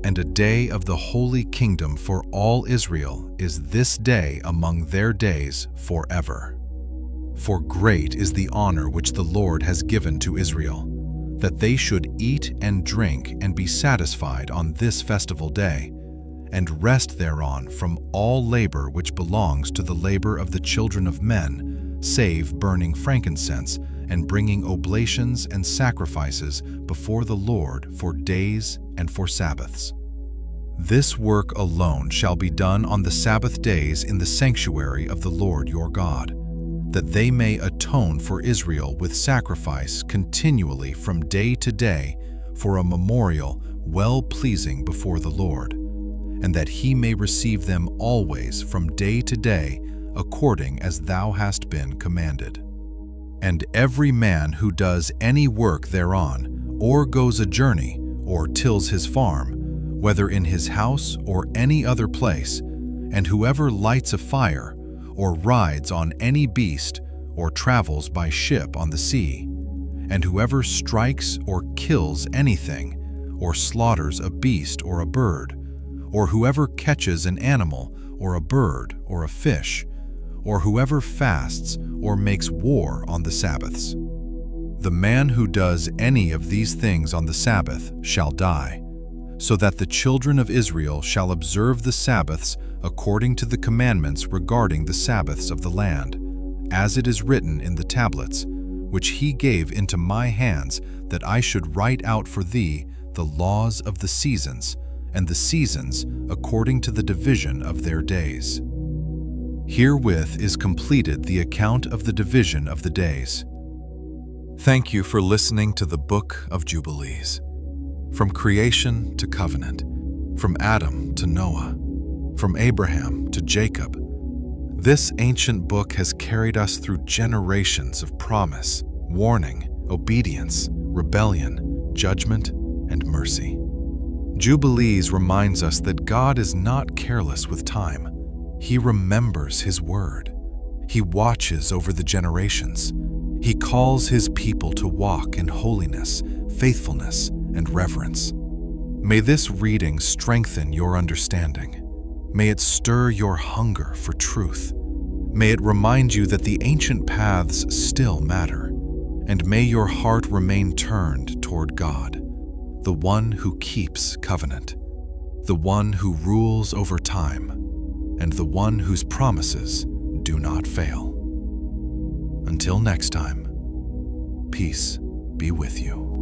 And a day of the holy kingdom for all Israel is this day among their days forever. For great is the honor which the Lord has given to Israel, that they should eat and drink and be satisfied on this festival day, and rest thereon from all labor which belongs to the labor of the children of men, save burning frankincense and bringing oblations and sacrifices before the Lord for days and for Sabbaths. This work alone shall be done on the Sabbath days in the sanctuary of the Lord your God, that they may atone for Israel with sacrifice continually from day to day for a memorial well-pleasing before the Lord, and that he may receive them always from day to day according as thou hast been commanded. And every man who does any work thereon, or goes a journey, or tills his farm, whether in his house or any other place, and whoever lights a fire, or rides on any beast, or travels by ship on the sea, and whoever strikes or kills anything, or slaughters a beast or a bird, or whoever catches an animal or a bird or a fish, or whoever fasts or makes war on the Sabbaths. The man who does any of these things on the Sabbath shall die, so that the children of Israel shall observe the Sabbaths according to the commandments regarding the Sabbaths of the land, as it is written in the tablets, which he gave into my hands, that I should write out for thee the laws of the seasons, and the seasons according to the division of their days. Herewith is completed the account of the division of the days. Thank you for listening to the Book of Jubilees. From creation to covenant, from Adam to Noah, from Abraham to Jacob, this ancient book has carried us through generations of promise, warning, obedience, rebellion, judgment, and mercy. Jubilees reminds us that God is not careless with time. He remembers His word. He watches over the generations. He calls His people to walk in holiness, faithfulness, and reverence. May this reading strengthen your understanding. May it stir your hunger for truth. May it remind you that the ancient paths still matter. And may your heart remain turned toward God, the one who keeps covenant, the one who rules over time, and the one whose promises do not fail. Until next time, peace be with you.